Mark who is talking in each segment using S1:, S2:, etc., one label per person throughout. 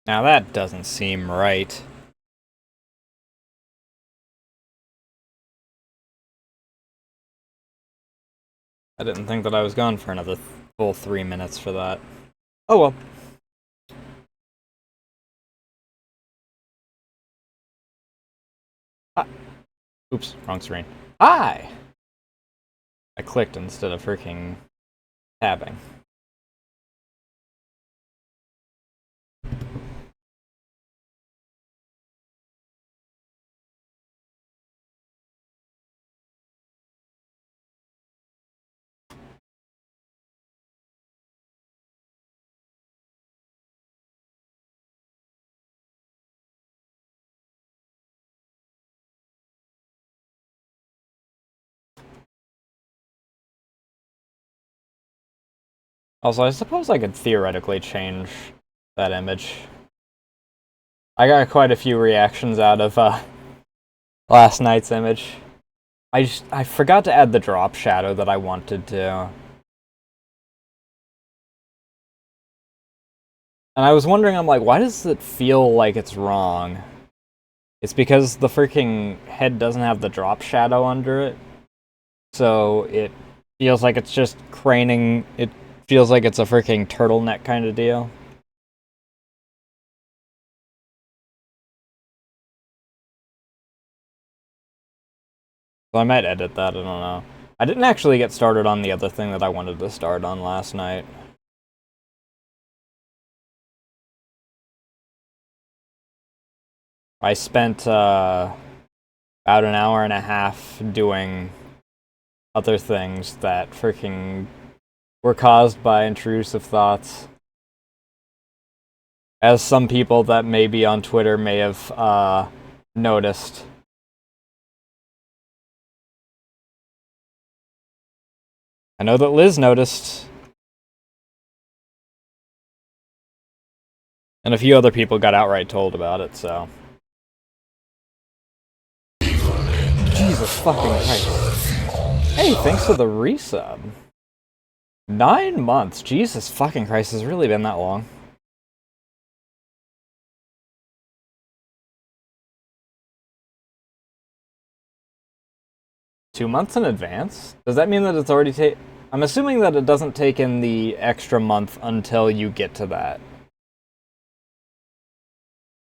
S1: Now that doesn't seem right. I didn't think that I was gone for another full 3 minutes for that. Oh well. Ah. Oops, wrong screen. Hi! I clicked instead of freaking tabbing. Also, I suppose I could theoretically change that image. I got quite a few reactions out of last night's image. I forgot to add the drop shadow that I wanted to. And I was wondering, I'm like, why does it feel like it's wrong? It's because the freaking head doesn't have the drop shadow under it. So it feels like it's just craning. It feels like it's a freaking turtleneck kind of deal. So I might edit that, I don't know. I didn't actually get started on the other thing that I wanted to start on last night. I spent about an hour and a half doing other things that freaking were caused by intrusive thoughts. As some people that may be on Twitter may have noticed. I know that Liz noticed. And a few other people got outright told about it, so. Jesus fucking Christ. Hey, thanks for the resub. 9 months. Jesus fucking Christ, has really been that long. Two months in advance? Does that mean that it's already I'm assuming that it doesn't take in the extra month until you get to that.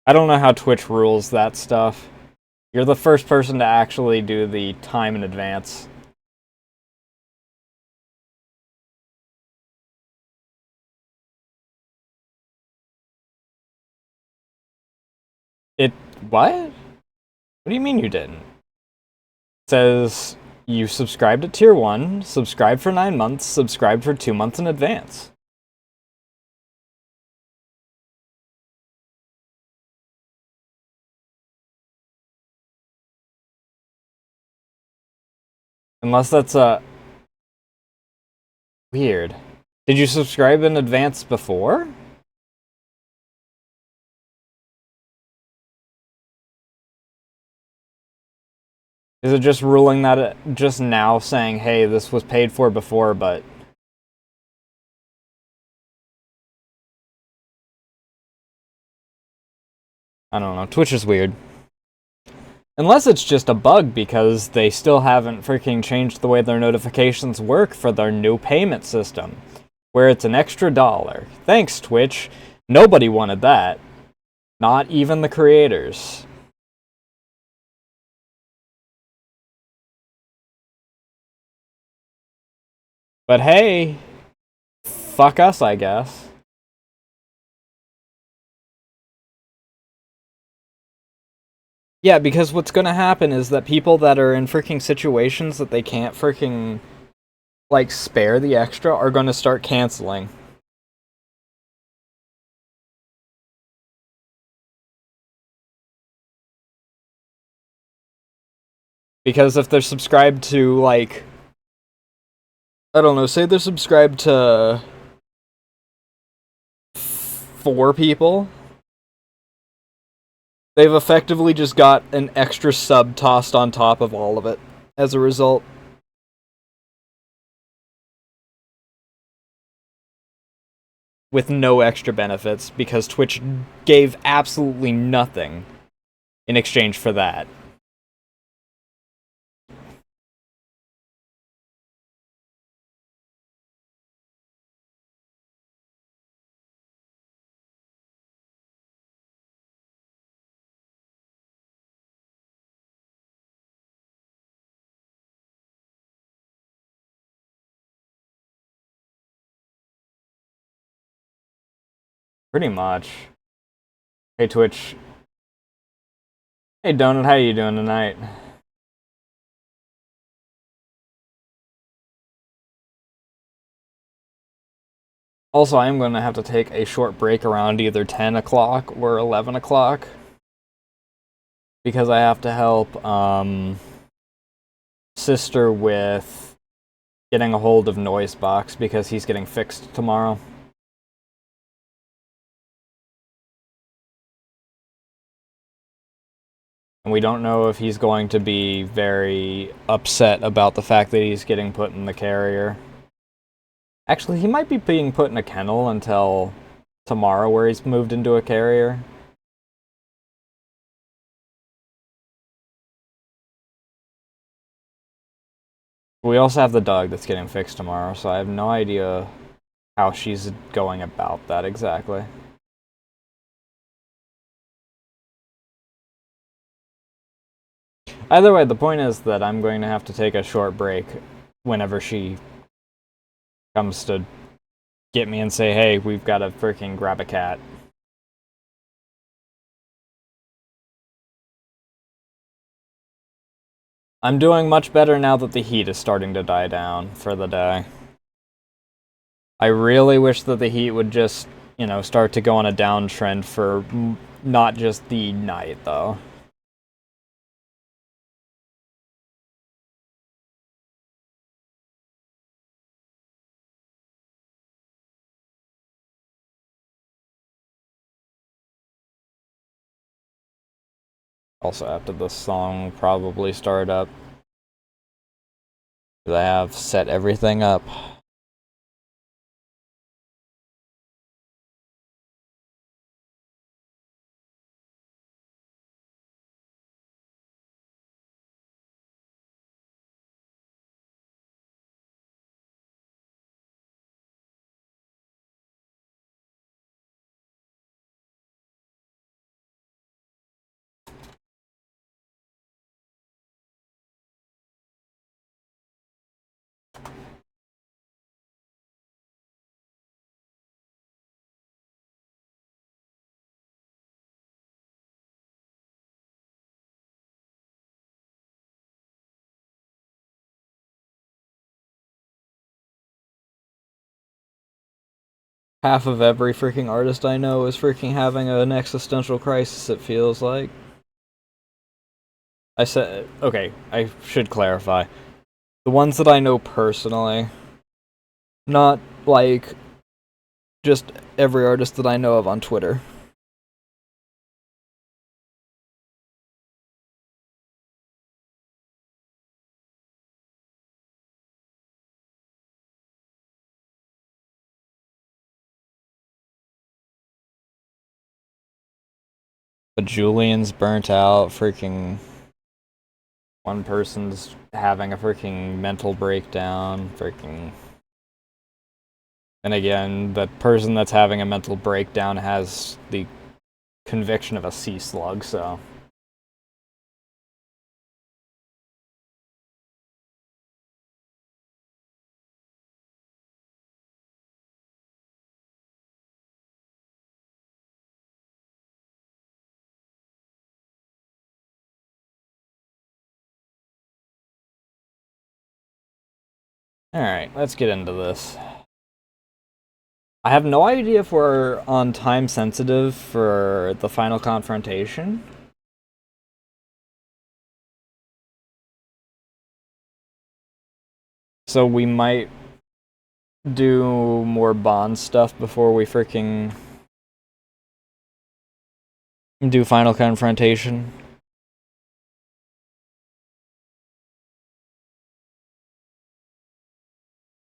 S1: I don't know how Twitch rules that stuff. You're the first person to actually do the time in advance. What? What do you mean you didn't? It says you subscribed to tier 1, subscribed for 9 months, subscribed for 2 months in advance. Unless that's weird. Did you subscribe in advance before? Is it just ruling that just now saying, hey, this was paid for before, but... I don't know. Twitch is weird. Unless it's just a bug because they still haven't freaking changed the way their notifications work for their new payment system, where it's an extra $1. Thanks, Twitch. Nobody wanted that. Not even the creators. But hey, fuck us, I guess. Yeah, because what's gonna happen is that people that are in freaking situations that they can't freaking, like, spare the extra are gonna start canceling. Because if they're subscribed to, like, I don't know, say they're subscribed to 4 people, they've effectively just got an extra sub tossed on top of all of it as a result. with no extra benefits because Twitch gave absolutely nothing in exchange for that. Pretty much. Hey Twitch. Hey Donut, how you doing tonight? Also, I'm going to have to take a short break around either 10 o'clock or 11 o'clock. Because I have to help Sister with getting a hold of Noisebox because he's getting fixed tomorrow. And we don't know if he's going to be very upset about the fact that he's getting put in the carrier. Actually, he might be being put in a kennel until tomorrow where he's moved into a carrier. We also have the dog that's getting fixed tomorrow, so I have no idea how she's going about that exactly. Either way, the point is that I'm going to have to take a short break whenever she comes to get me and say, hey, we've got to freaking grab a cat. I'm doing much better now that the heat is starting to die down for the day. I really wish that the heat would just, start to go on a downtrend for not just the night, though. Also, after this song will probably start up, I have set everything up. Half of every freaking artist I know is freaking having an existential crisis, it feels like. I said, okay, I should clarify. The ones that I know personally, not like just every artist that I know of on Twitter. But Julian's burnt out, freaking one person's having a freaking mental breakdown, freaking. And again, the person that's having a mental breakdown has the conviction of a sea slug, so. Alright, let's get into this. I have no idea if we're on time sensitive for the final confrontation. So we might do more Bond stuff before we freaking do final confrontation.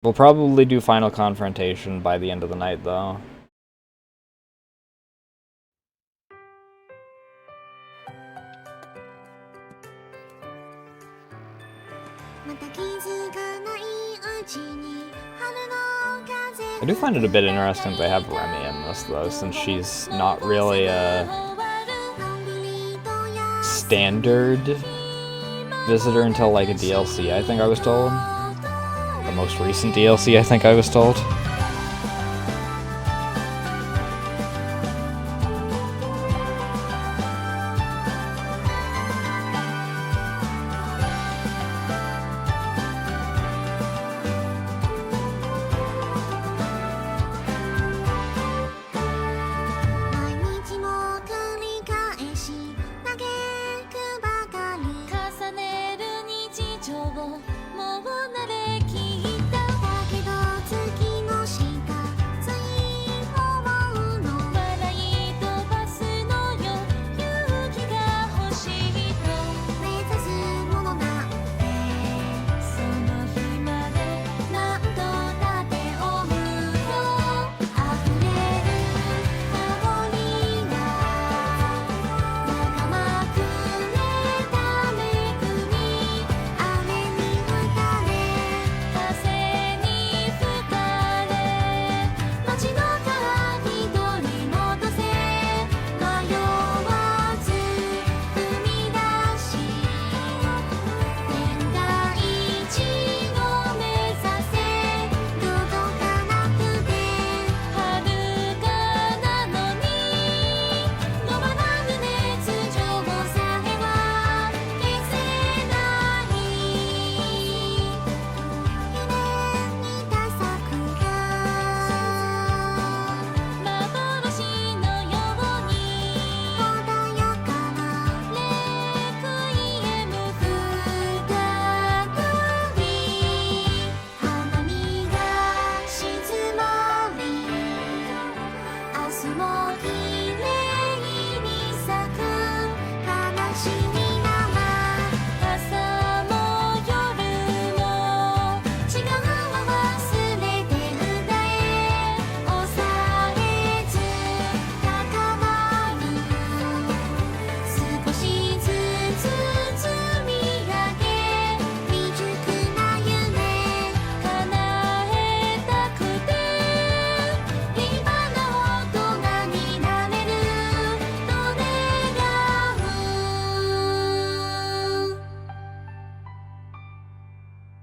S1: We'll probably do final confrontation by the end of the night, though. I do find it a bit interesting they have Remy in this, though, since she's not really a standard visitor until, like, a DLC, I think I was told. The most recent DLC, I think I was told.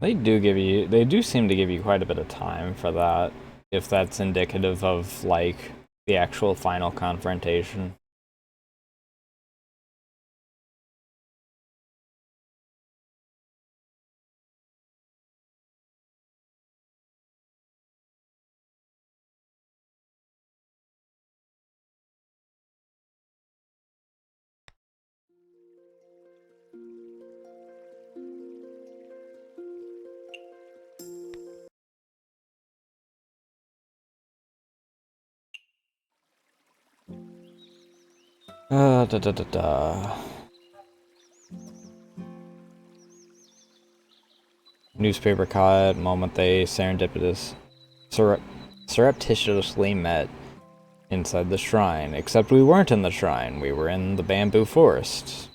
S1: They do seem to give you quite a bit of time for that, if that's indicative of, like, the actual final confrontation. Newspaper cut, moment they surreptitiously met inside the shrine. Except we weren't in the shrine, we were in the bamboo forest.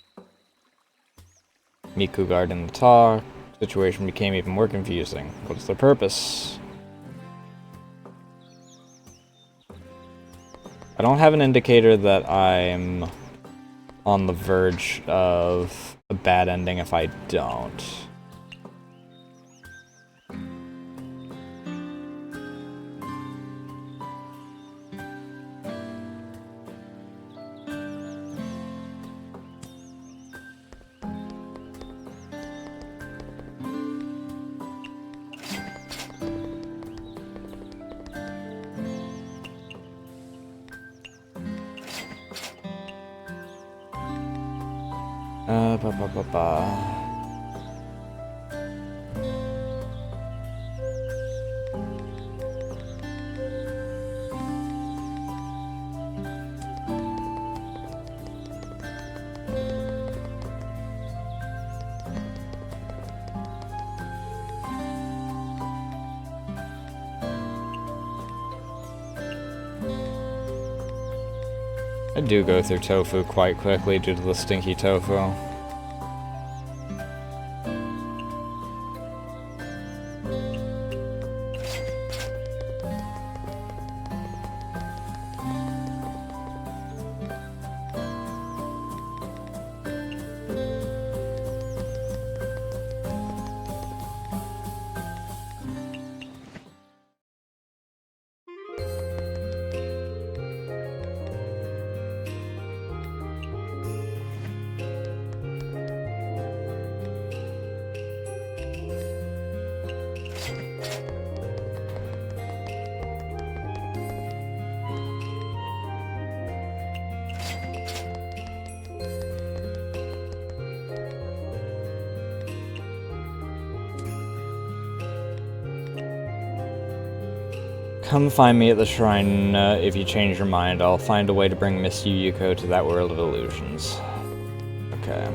S1: Miku guarding the talk. Situation became even more confusing. What's the purpose? I don't have an indicator that I'm on the verge of a bad ending if I don't. I do go through tofu quite quickly due to the stinky tofu. Come find me at the shrine if you change your mind. I'll find a way to bring Miss Yuyuko to that world of illusions. Okay.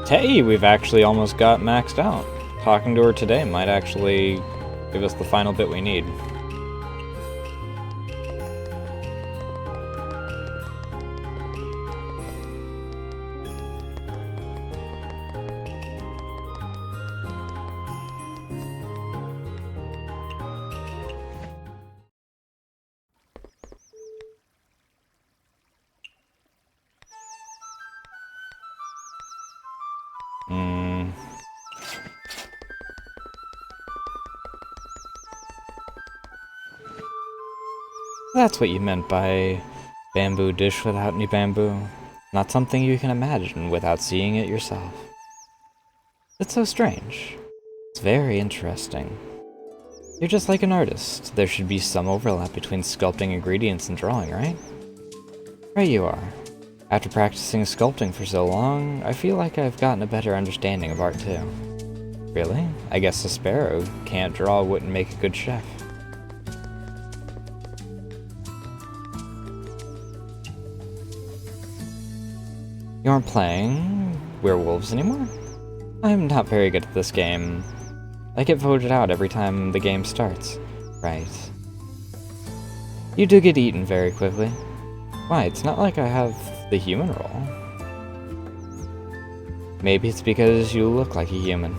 S1: Hey, we've actually almost got maxed out. Talking to her today might actually give us the final bit we need. That's what you meant by bamboo dish without any bamboo. Not something you can imagine without seeing it yourself. It's so strange. It's very interesting. You're just like an artist. There should be some overlap between sculpting ingredients and drawing, right? Right you are. After practicing sculpting for so long, I feel like I've gotten a better understanding of art too. Really? I guess a sparrow can't draw wouldn't make a good chef. You aren't playing werewolves anymore? I'm not very good at this game. I get voted out every time the game starts. Right. You do get eaten very quickly. Why, it's not like I have the human role. Maybe it's because you look like a human.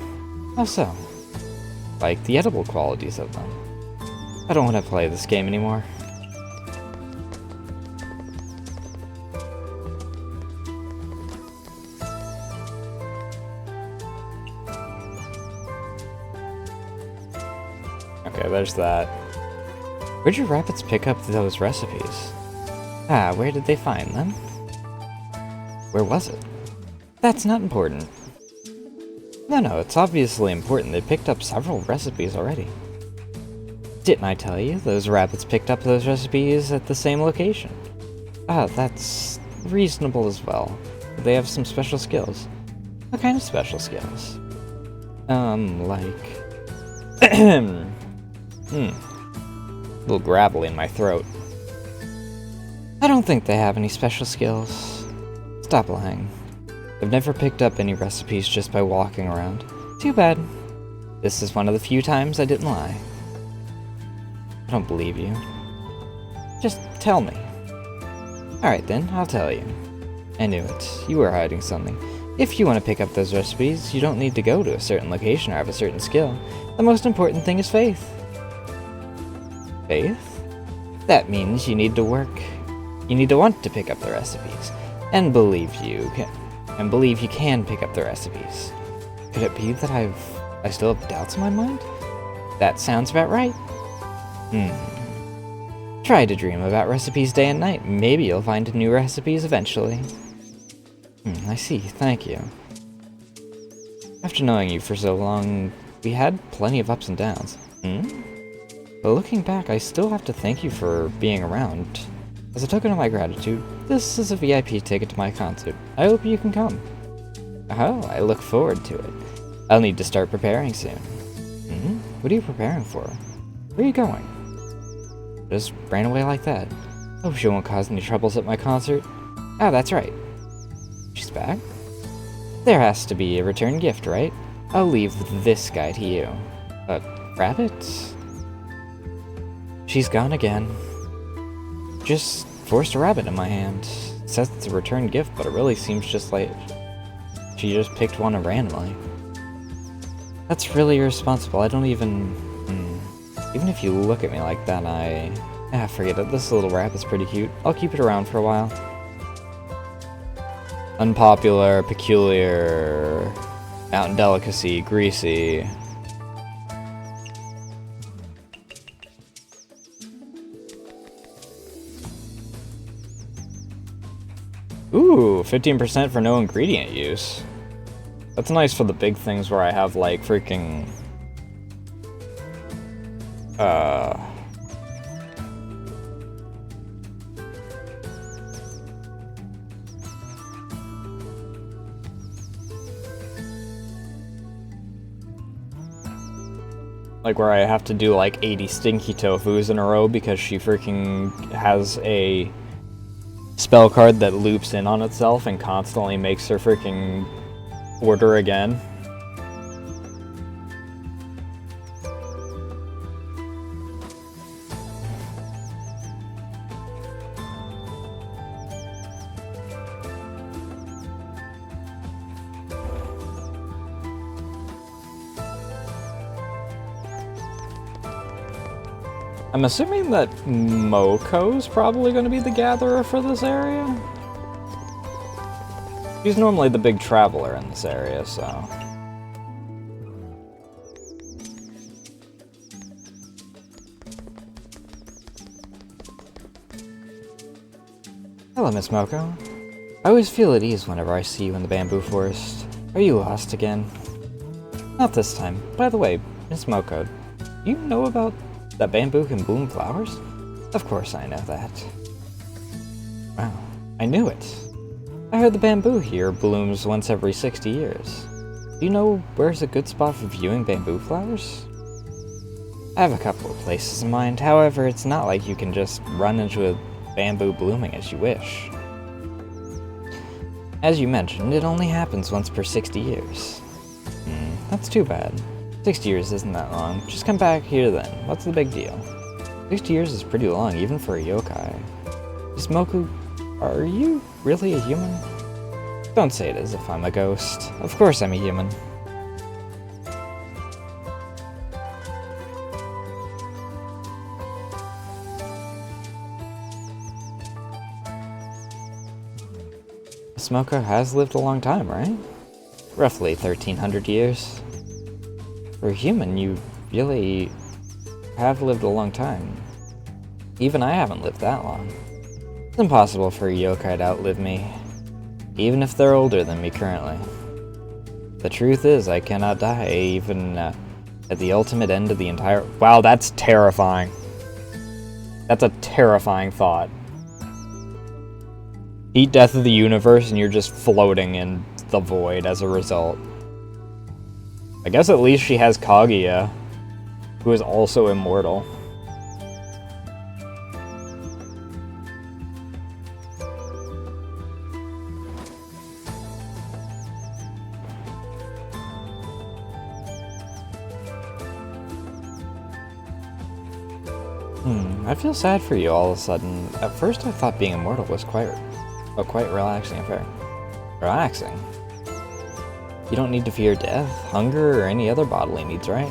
S1: How so? Like the edible qualities of them. I don't want to play this game anymore. Okay, there's that. Where'd your rabbits pick up those recipes? Ah, where did they find them? Where was it? That's not important. No, it's obviously important. They picked up several recipes already. Didn't I tell you? Those rabbits picked up those recipes at the same location. Ah, that's reasonable as well. They have some special skills. What kind of special skills? Like... A little gravelly in my throat. I don't think they have any special skills. Stop lying. I've never picked up any recipes just by walking around. Too bad. This is one of the few times I didn't lie. I don't believe you. Just tell me. Alright then, I'll tell you. I knew it. You were hiding something. If you want to pick up those recipes, you don't need to go to a certain location or have a certain skill. The most important thing is faith. Faith? That means you need to work. You need to want to pick up the recipes. And believe you can pick up the recipes. Could it be that I still have doubts in my mind? That sounds about right. Try to dream about recipes day and night. Maybe you'll find new recipes eventually. I see, thank you. After knowing you for so long, we had plenty of ups and downs. But looking back, I still have to thank you for being around. As a token of my gratitude, this is a VIP ticket to my concert. I hope you can come. Oh, I look forward to it. I'll need to start preparing soon. What are you preparing for? Where are you going? Just ran away like that. Hope she won't cause any troubles at my concert. Ah, that's right. She's back? There has to be a return gift, right? I'll leave this guy to you. A rabbit? She's gone again. Just forced a rabbit in my hand. It says it's a return gift, but it really seems just like she just picked one randomly. That's really irresponsible. I don't even... Even if you look at me like that, forget it. This little rabbit's pretty cute. I'll keep it around for a while. Unpopular, peculiar, mountain delicacy, greasy. Ooh, 15% for no ingredient use. That's nice for the big things where I have like freaking... Like where I have to do like 80 stinky tofus in a row because she freaking has a spell card that loops in on itself and constantly makes her freaking order again. I'm assuming that Moko's probably going to be the gatherer for this area. She's normally the big traveler in this area, so... Hello, Miss Moko. I always feel at ease whenever I see you in the bamboo forest. Are you lost again? Not this time. By the way, Miss Moko, do you know about that bamboo can bloom flowers? Of course I know that. Wow, I knew it. I heard the bamboo here blooms once every 60 years. Do you know where's a good spot for viewing bamboo flowers? I have a couple of places in mind, however, it's not like you can just run into a bamboo blooming as you wish. As you mentioned, it only happens once per 60 years. That's too bad. 60 years isn't that long. Just come back here then. What's the big deal? 60 years is pretty long, even for a yokai. Smoku, are you really a human? Don't say it as if I'm a ghost. Of course I'm a human. Smoko has lived a long time, right? Roughly 1,300 years. For a human, you really have lived a long time. Even I haven't lived that long. It's impossible for a yokai to outlive me, even if they're older than me currently. The truth is, I cannot die, even at the ultimate end of the entire— Wow, that's terrifying. That's a terrifying thought. Eat death of the universe and you're just floating in the void as a result. I guess at least she has Kaguya, who is also immortal. I feel sad for you all of a sudden. At first I thought being immortal was quite relaxing affair. Relaxing? You don't need to fear death, hunger, or any other bodily needs, right?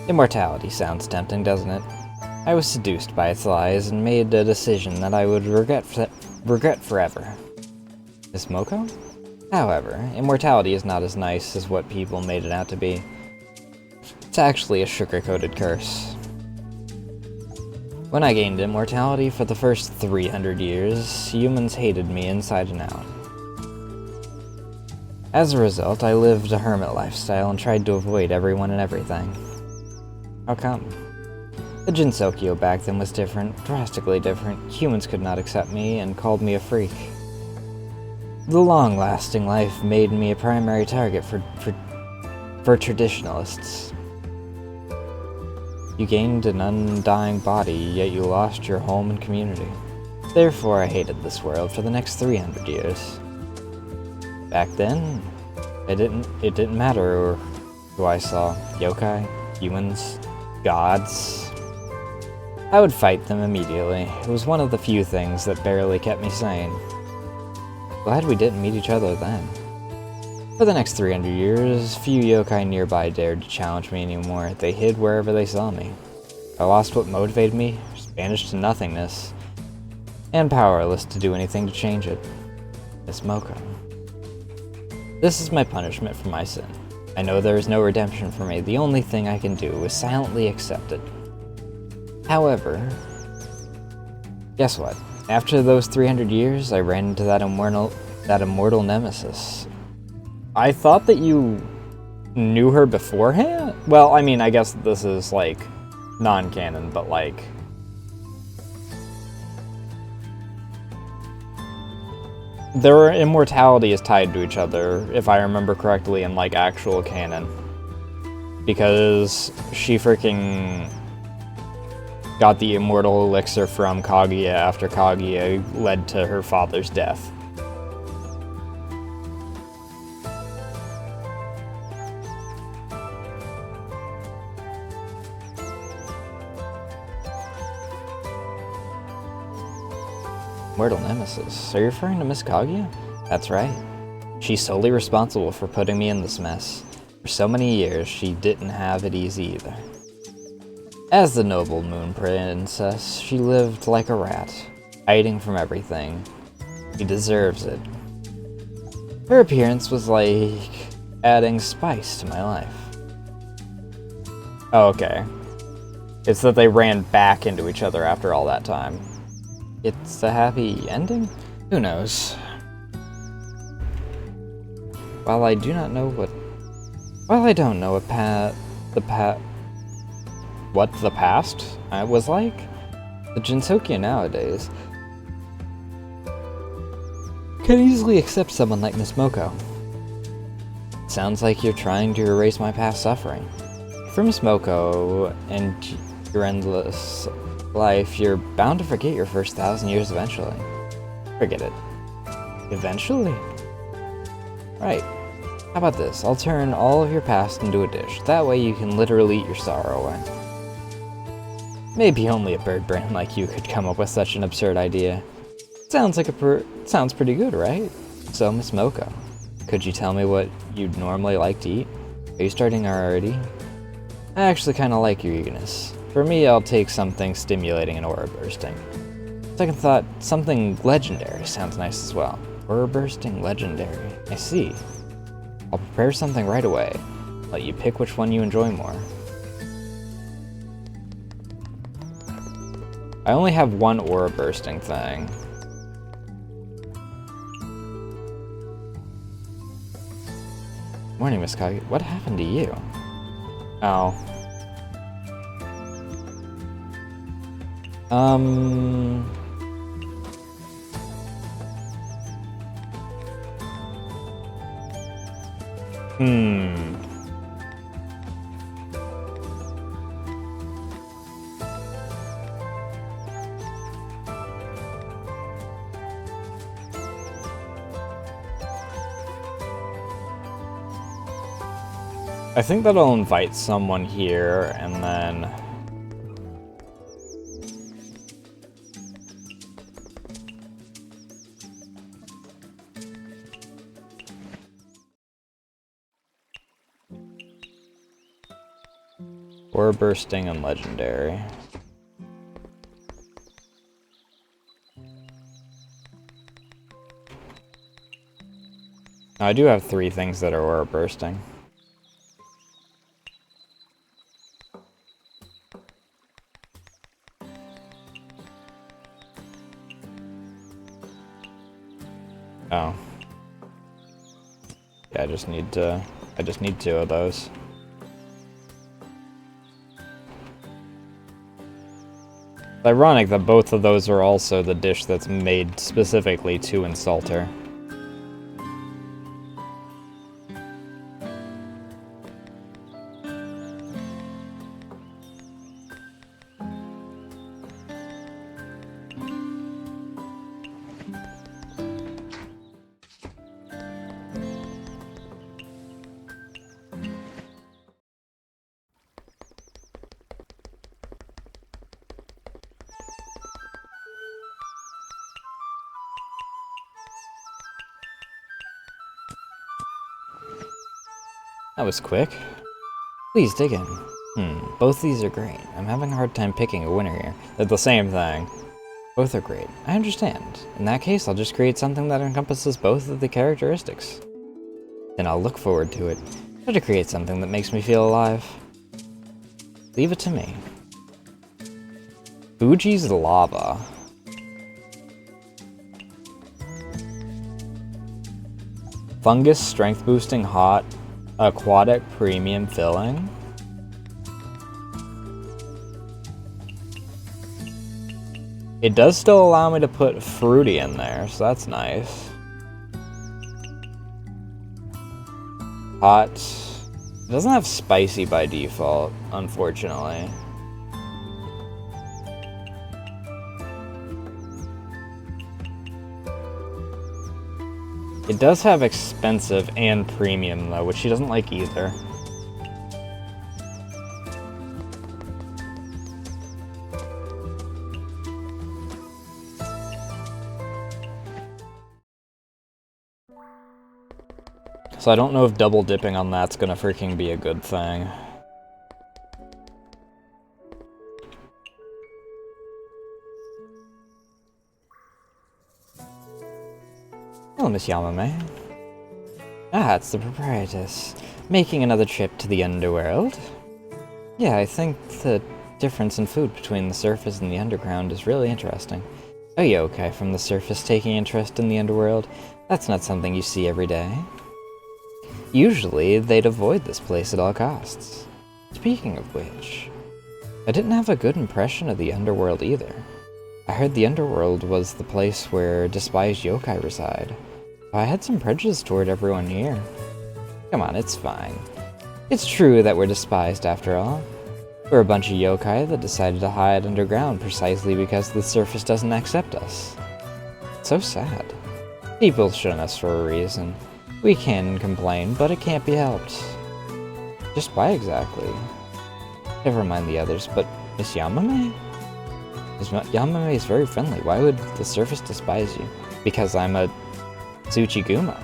S1: Immortality sounds tempting, doesn't it? I was seduced by its lies and made a decision that I would regret forever. Miss Moko? However, immortality is not as nice as what people made it out to be. It's actually a sugar-coated curse. When I gained immortality for the first 300 years, humans hated me inside and out. As a result, I lived a hermit lifestyle and tried to avoid everyone and everything. How come? The Jinsokyo back then was different, drastically different. Humans could not accept me and called me a freak. The long-lasting life made me a primary target for traditionalists. You gained an undying body, yet you lost your home and community. Therefore, I hated this world for the next 300 years. Back then, it didn't matter who I saw. Yokai, humans, gods. I would fight them immediately. It was one of the few things that barely kept me sane. Glad we didn't meet each other then. For the next 300 years, few yokai nearby dared to challenge me anymore. They hid wherever they saw me. I lost what motivated me, vanished to nothingness, and powerless to do anything to change it. Miss Moko. This is my punishment for my sin. I know there is no redemption for me. The only thing I can do is silently accept it. However, guess what? After those 300 years, I ran into that immortal nemesis. I thought that you knew her beforehand? Well, I mean, I guess this is, like, non-canon, but, like... Their immortality is tied to each other, if I remember correctly, in, like, actual canon. because she freaking got the immortal elixir from Kaguya after Kaguya led to her father's death. Mortal Nemesis. Are you referring to Miss Kaguya? That's right. She's solely responsible for putting me in this mess. For so many years, she didn't have it easy either. As the noble moon princess, she lived like a rat, hiding from everything. She deserves it. Her appearance was like adding spice to my life. Oh, okay. It's that they ran back into each other after all that time. It's a happy ending? Who knows? While I don't know what the past was like, the Jinsokia nowadays can easily accept someone like Miss Moko. Sounds like you're trying to erase my past suffering. For Miss Moko and your endless life, you're bound to forget your first 1,000 years eventually. Forget it. Eventually? Right. How about this? I'll turn all of your past into a dish. That way you can literally eat your sorrow away. Maybe only a bird brain like you could come up with such an absurd idea. Sounds pretty good, right? So, Miss Moko, could you tell me what you'd normally like to eat? Are you starting already? I actually kind of like your eagerness. For me, I'll take something stimulating and aura bursting. Second thought, something legendary sounds nice as well. Aura bursting, legendary. I see. I'll prepare something right away. Let you pick which one you enjoy more. I only have one aura bursting thing. Morning, Miss Kaguya. What happened to you? Oh. I think that I'll invite someone here, and then... Aura bursting and legendary. I do have 3 things that are aura bursting. Oh. Yeah, I just need 2 of those. It's ironic that both of those are also the dish that's made specifically to insult her. That was quick. Please dig in. Both these are great. I'm having a hard time picking a winner here. They're the same thing. Both are great. I understand. In that case, I'll just create something that encompasses both of the characteristics. Then I'll look forward to it. Try to create something that makes me feel alive. Leave it to me. Fuji's lava. Fungus, strength boosting, hot, aquatic, premium filling. It does still allow me to put fruity in there, so that's nice. Hot, It doesn't have spicy by default, unfortunately. It does have expensive and premium, though, which she doesn't like either. So I don't know if double dipping on that's gonna freaking be a good thing. Hello, Miss Yamame. Ah, it's the proprietress. Making another trip to the underworld? Yeah, I think the difference in food between the surface and the underground is really interesting. A yokai from the surface taking interest in the underworld? That's not something you see every day. Usually, they'd avoid this place at all costs. Speaking of which, I didn't have a good impression of the underworld either. I heard the underworld was the place where despised yokai reside. I had some prejudice toward everyone here. Come on, it's fine. It's true that we're despised after all. We're a bunch of yokai that decided to hide underground precisely because the surface doesn't accept us. It's so sad. People shun us for a reason. We can complain, but it can't be helped. Just why exactly? Never mind the others, but Miss Yamame? Yamame is very friendly. Why would the surface despise you? Because I'm a Tsuchigumo.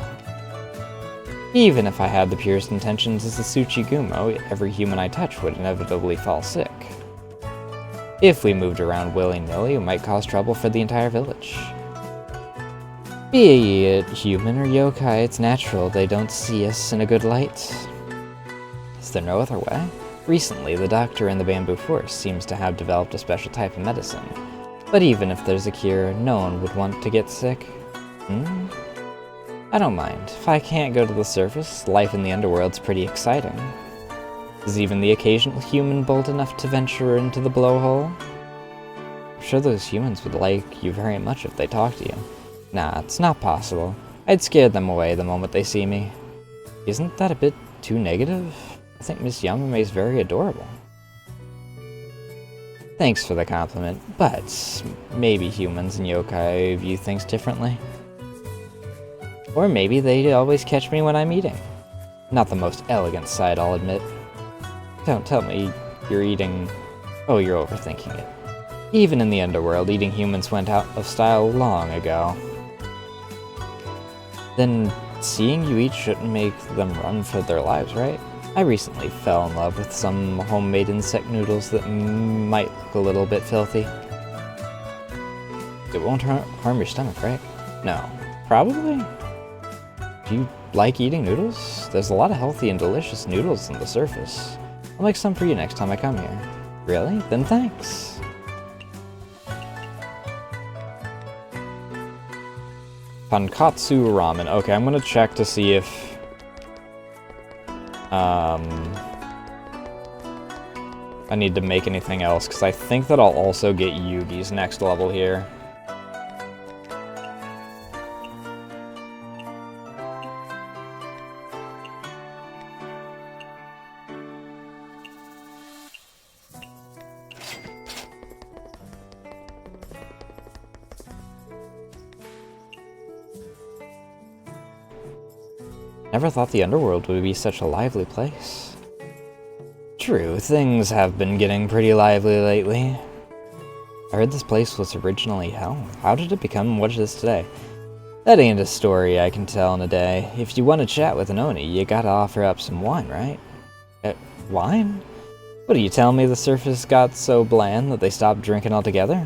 S1: Even if I had the purest intentions as a Tsuchigumo, every human I touch would inevitably fall sick. If we moved around willy-nilly, it might cause trouble for the entire village. Be it human or yokai, it's natural they don't see us in a good light. Is there no other way? Recently, the doctor in the bamboo forest seems to have developed a special type of medicine. But even if there's a cure, no one would want to get sick. I don't mind. If I can't go to the surface, life in the underworld's pretty exciting. Is even the occasional human bold enough to venture into the blowhole? I'm sure those humans would like you very much if they talked to you. Nah, it's not possible. I'd scare them away the moment they see me. Isn't that a bit too negative? I think Miss Yamame is very adorable. Thanks for the compliment, but maybe humans and yokai view things differently. Or maybe they always catch me when I'm eating. Not the most elegant sight, I'll admit. Don't tell me you're eating... Oh, you're overthinking it. Even in the underworld, eating humans went out of style long ago. Then seeing you eat shouldn't make them run for their lives, right? I recently fell in love with some homemade insect noodles that might look a little bit filthy. It won't harm your stomach, right? No. Probably? Do you like eating noodles? There's a lot of healthy and delicious noodles on the surface. I'll make some for you next time I come here. Really? Then thanks. Tonkatsu ramen. Okay, I'm gonna check to see if... I need to make anything else, because I think that I'll also get Yugi's next level here. Never thought the underworld would be such a lively place. True, things have been getting pretty lively lately. I heard this place was originally hell. How did it become what it is today? That ain't a story I can tell in a day. If you want to chat with an Oni, you gotta offer up some wine, right? Wine? What, are you telling me the surface got so bland that they stopped drinking altogether?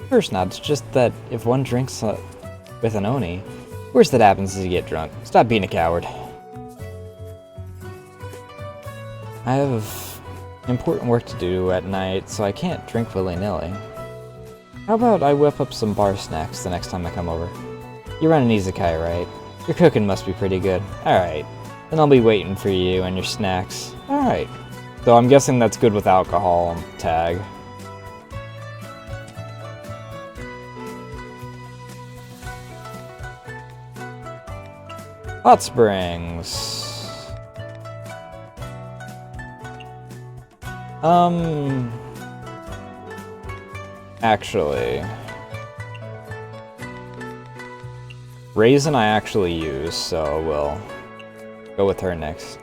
S1: Of course not, it's just that if one drinks with an Oni, worst that happens is you get drunk. Stop being a coward. I have important work to do at night, so I can't drink willy-nilly. How about I whip up some bar snacks the next time I come over? You run an Izakaya, right? Your cooking must be pretty good. Alright, then I'll be waiting for you and your snacks. Alright. So I'm guessing that's good with alcohol on the tag. Hot Springs. Actually... Raisin I actually use, so we'll go with her next.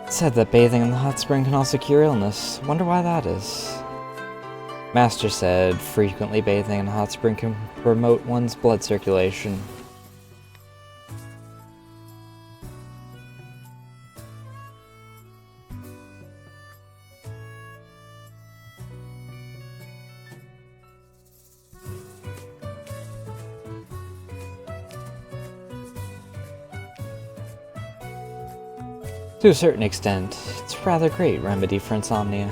S1: It said that bathing in the hot spring can also cure illness. Wonder why that is. Master said frequently bathing in a hot spring can promote one's blood circulation. To a certain extent, it's a rather great remedy for insomnia.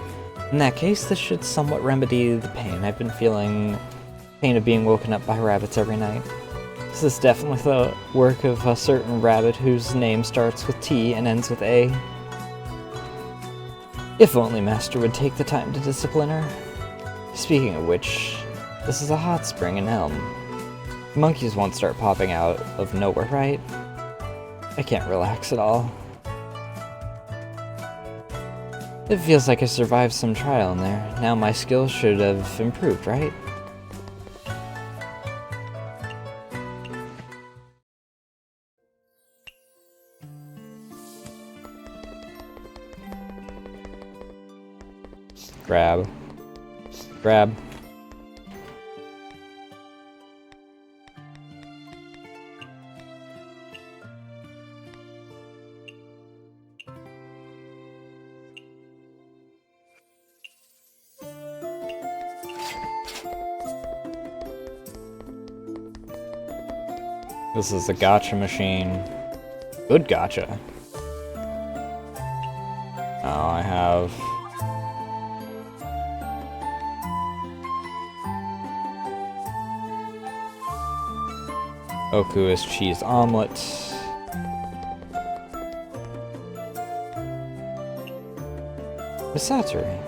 S1: In that case, this should somewhat remedy the pain I've been feeling, pain of being woken up by rabbits every night. This is definitely the work of a certain rabbit whose name starts with T and ends with A. If only Master would take the time to discipline her. Speaking of which, this is a hot spring in Elm. Monkeys won't start popping out of nowhere, right? I can't relax at all. It feels like I survived some trial in there. Now my skills should have improved, right? Grab. Grab. This is the gacha machine. Good gacha. Now I have... Oku is cheese omelet. Misatari.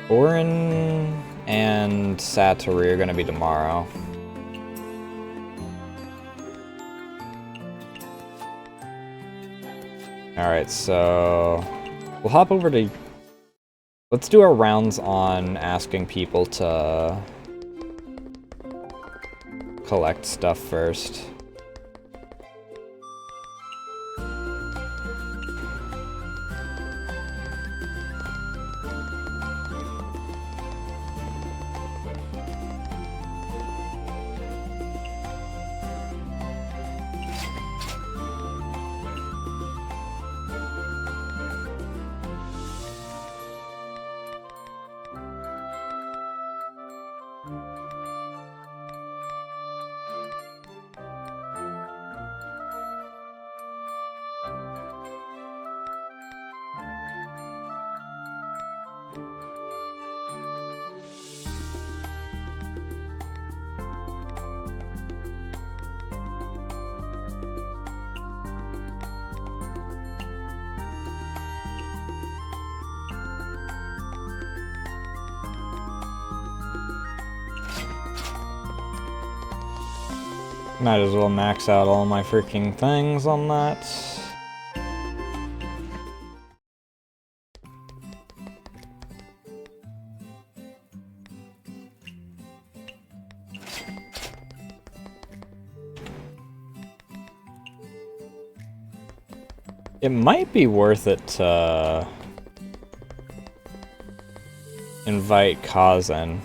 S1: Orin and Satori are gonna be tomorrow. Alright, so we'll hop over to... Let's do our rounds on asking people to collect stuff first. Might as well max out all my freaking things on that. It might be worth it to invite Kazan.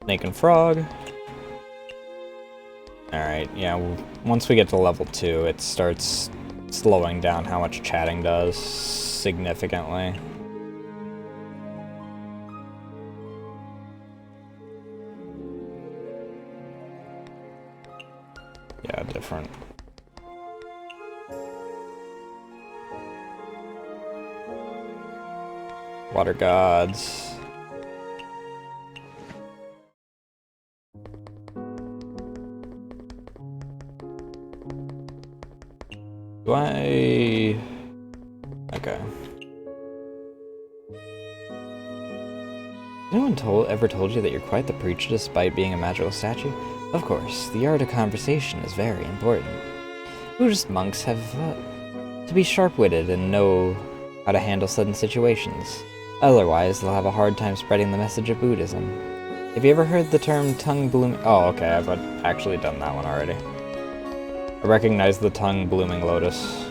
S1: Snake and Frog. Alright, yeah, once we get to level 2, it starts slowing down how much chatting does significantly. Yeah, different. Water gods. Do I... Okay. Has anyone ever told you that you're quite the preacher despite being a magical statue? Of course, the art of conversation is very important. Buddhist monks have to be sharp-witted and know how to handle sudden situations. Otherwise, they'll have a hard time spreading the message of Buddhism. Have you ever heard the term tongue blooming? Oh, okay, I've actually done that one already. I recognize the tongue blooming lotus.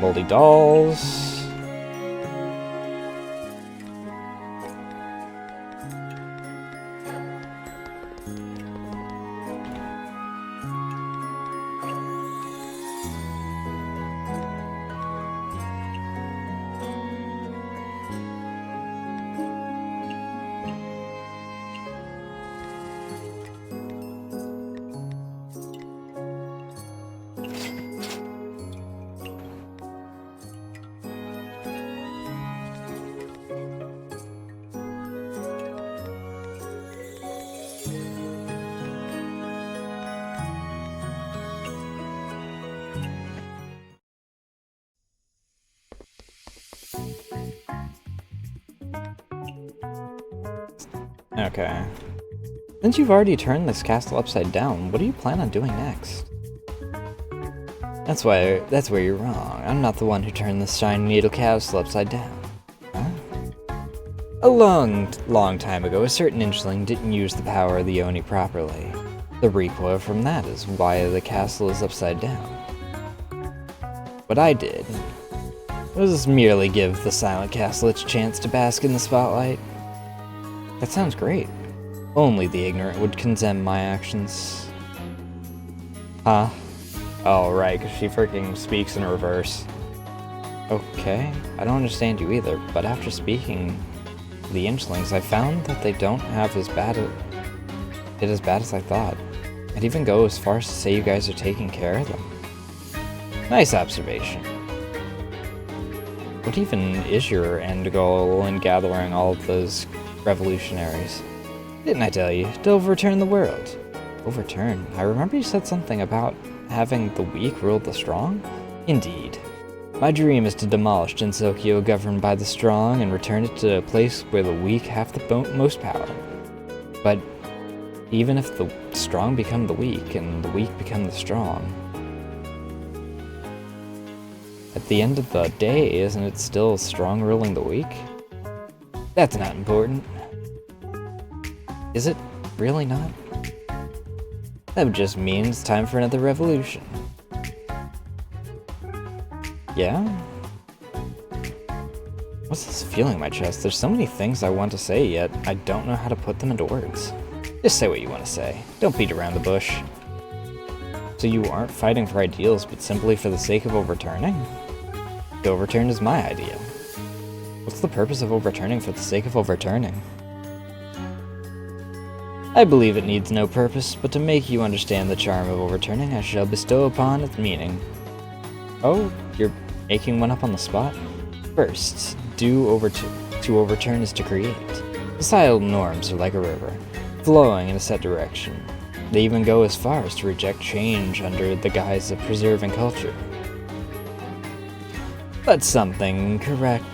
S1: Moldy dolls. Okay. Since you've already turned this castle upside down, what do you plan on doing next? That's where you're wrong. I'm not the one who turned this shiny needle castle upside down. Huh? A long time ago, a certain inchling didn't use the power of the Oni properly. The recoil from that is why the castle is upside down. What I did was merely give the silent castle its chance to bask in the spotlight. That sounds great. Only the ignorant would condemn my actions. Huh? Oh, right, because she freaking speaks in reverse. Okay, I don't understand you either, but after speaking to the Inchlings, I found that they don't have as bad as I thought. I'd even go as far as to say you guys are taking care of them. Nice observation. What even is your end goal in gathering all of those revolutionaries? Didn't I tell you? To overturn the world. Overturn? I remember you said something about having the weak rule the strong? Indeed. My dream is to demolish Jinsokyo governed by the strong and return it to a place where the weak have the most power. But even if the strong become the weak and the weak become the strong, at the end of the day, isn't it still strong ruling the weak? That's not important. Is it really not? That just means it's time for another revolution. Yeah? What's this feeling in my chest? There's so many things I want to say, yet I don't know how to put them into words. Just say what you want to say. Don't beat around the bush. So you aren't fighting for ideals, but simply for the sake of overturning? The overturn is my idea. What's the purpose of overturning for the sake of overturning? I believe it needs no purpose, but to make you understand the charm of overturning, I shall bestow upon its meaning. Oh, you're making one up on the spot? First, to overturn is to create. Societal norms are like a river, flowing in a set direction. They even go as far as to reject change under the guise of preserving culture. But is something correct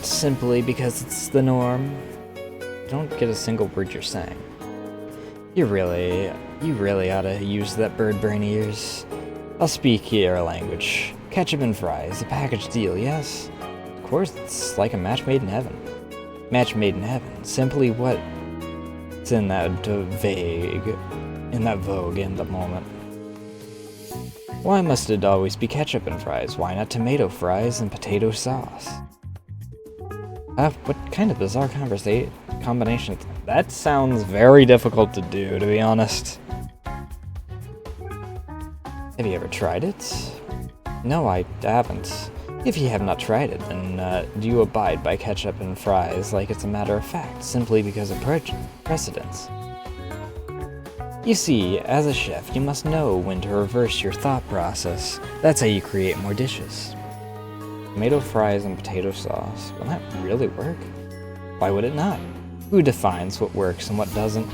S1: simply because it's the norm? I don't get a single word you're saying. You really ought to use that bird brain of yours. I'll speak your language. Ketchup and fries, a package deal, yes? Of course, it's like a match made in heaven. Match made in heaven. Simply what's in that vogue in the moment. Why must it always be ketchup and fries? Why not tomato fries and potato sauce? What kind of bizarre combination? That sounds very difficult to do, to be honest. Have you ever tried it? No, I haven't. If you have not tried it, then do you abide by ketchup and fries like it's a matter of fact, simply because of precedence? You see, as a chef, you must know when to reverse your thought process. That's how you create more dishes. Tomato fries and potato sauce. Will that really work? Why would it not? Who defines what works and what doesn't?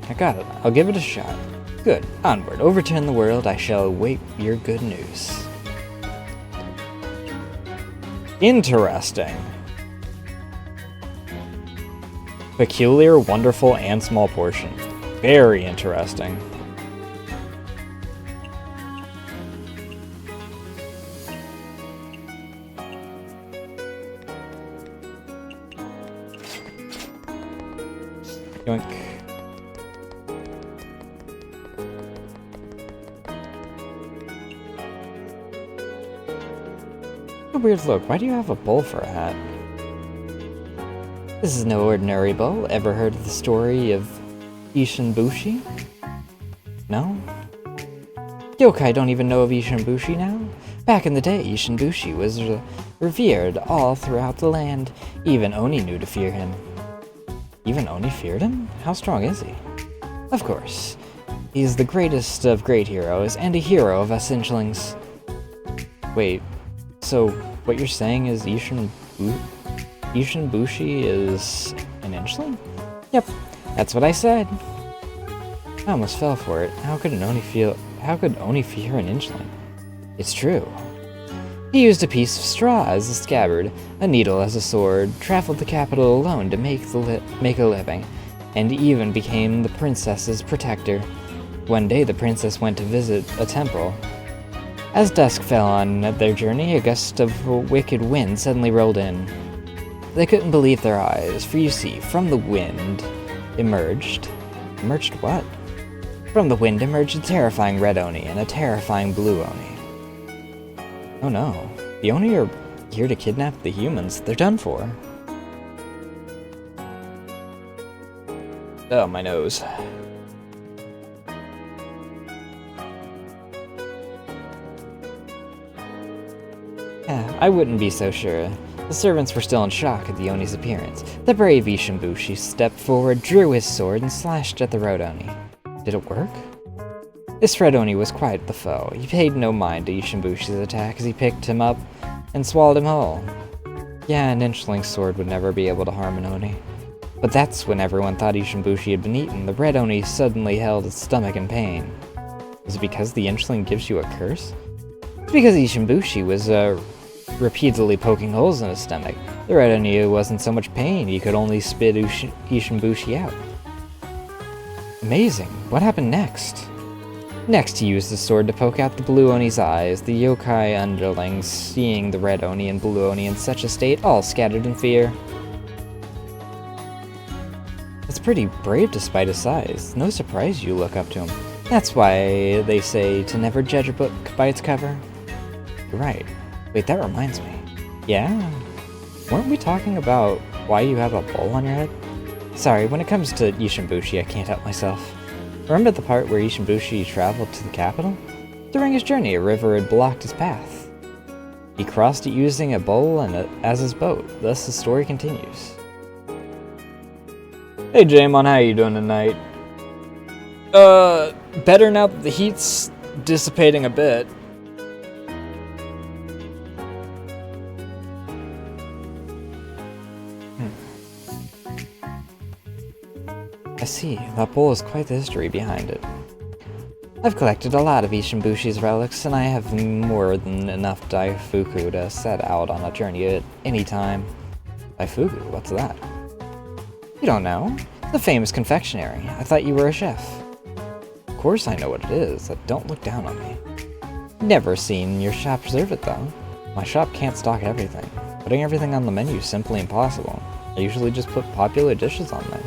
S1: I got it. I'll give it a shot. Good. Onward. Overturn the world. I shall await your good news. Interesting. Peculiar, wonderful, and small portion. Very interesting. Yoink. A weird look. Why do you have a bowl for a hat? This is no ordinary bowl. Ever heard of the story of Ishinbushi? No? Yokai don't even know of Ishinbushi now? Back in the day, Ishinbushi was revered all throughout the land. Even Oni knew to fear him. Even Oni feared him? How strong is he? Of course. He is the greatest of great heroes, and a hero of us Inchlings. Wait, so what you're saying is Ishinbushi is an Inchling? Yep, that's what I said. I almost fell for it. How could Oni fear an Inchling? It's true. He used a piece of straw as a scabbard, a needle as a sword, traveled the capital alone to make a living, and even became the princess's protector. One day the princess went to visit a temple. As dusk fell on their journey, a gust of wicked wind suddenly rolled in. They couldn't believe their eyes, for you see, from the wind emerged... Emerged what? From the wind emerged a terrifying red Oni and a terrifying blue Oni. Oh no, the Oni are here to kidnap the humans. They're done for. Oh, my nose. I wouldn't be so sure. The servants were still in shock at the Oni's appearance. The brave Ishinbushi stepped forward, drew his sword, and slashed at the red Oni. Did it work? This red Oni was quite the foe. He paid no mind to Ishinbushi's attack as he picked him up and swallowed him whole. Yeah, an Inchling's sword would never be able to harm an Oni. But that's when everyone thought Ishinbushi had been eaten. The red Oni suddenly held his stomach in pain. Was it because the Inchling gives you a curse? It's because Ishinbushi was, repeatedly poking holes in his stomach. The red Oni wasn't so much pain, he could only spit Ishinbushi out. Amazing. What happened next? Next, he used the sword to poke out the blue Oni's eyes. The yokai underlings, seeing the red Oni and blue Oni in such a state, all scattered in fear. It's pretty brave despite his size. No surprise you look up to him. That's why they say to never judge a book by its cover. You're right. Wait, that reminds me. Yeah? Weren't we talking about why you have a bowl on your head? Sorry, when it comes to Ishinbushi, I can't help myself. Remember the part where Ishinbushi traveled to the capital? During his journey, a river had blocked his path. He crossed it using a bowl as his boat. Thus, the story continues. Hey, Jamon, how you doing tonight? Better now that the heat's dissipating a bit. I see, that bowl has quite the history behind it. I've collected a lot of Ishinbushi's relics, and I have more than enough Daifuku to set out on a journey at any time. Daifuku? What's that? You don't know? The famous confectionery. I thought you were a chef. Of course I know what it is. Don't look down on me. Never seen your shop serve it, though. My shop can't stock everything. Putting everything on the menu is simply impossible. I usually just put popular dishes on there.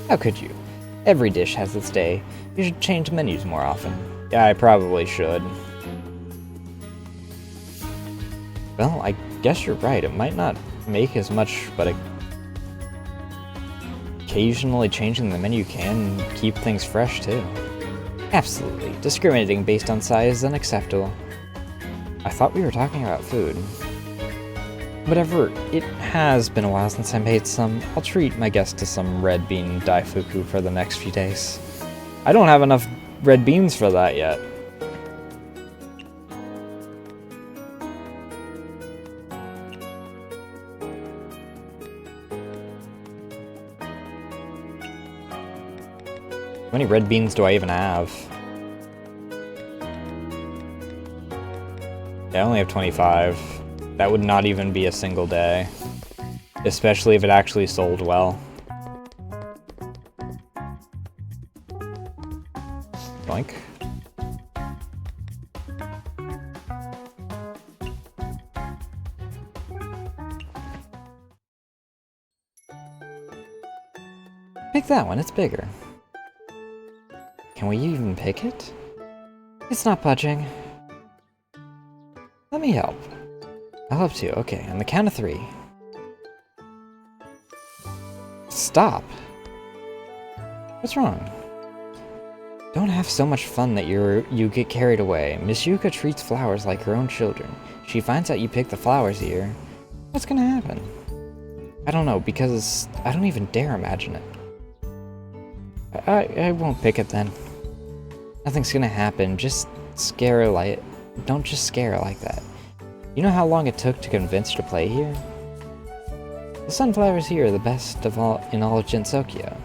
S1: How could you? Every dish has its day. You should change menus more often. Yeah, I probably should. Well, I guess you're right. It might not make as much, but occasionally changing the menu can keep things fresh, too. Absolutely. Discriminating based on size is unacceptable. I thought we were talking about food. Whatever, it has been a while since I made some. I'll treat my guest to some red bean daifuku for the next few days. I don't have enough red beans for that yet. How many red beans do I even have? Yeah, I only have 25. That would not even be a single day. Especially if it actually sold well. Boink. Pick that one, it's bigger. Can we even pick it? It's not budging. Let me help. I'll help too. Okay, on the count of 3. Stop. What's wrong? Don't have so much fun that you get carried away. Miss Yuka treats flowers like her own children. She finds out you pick the flowers here. What's gonna happen? I don't know, because I don't even dare imagine it. I won't pick it then. Nothing's gonna happen. Just scare her like... Don't just scare her like that. You know how long it took to convince her to play here? The sunflowers here are the best of all in all of Jinsokyo.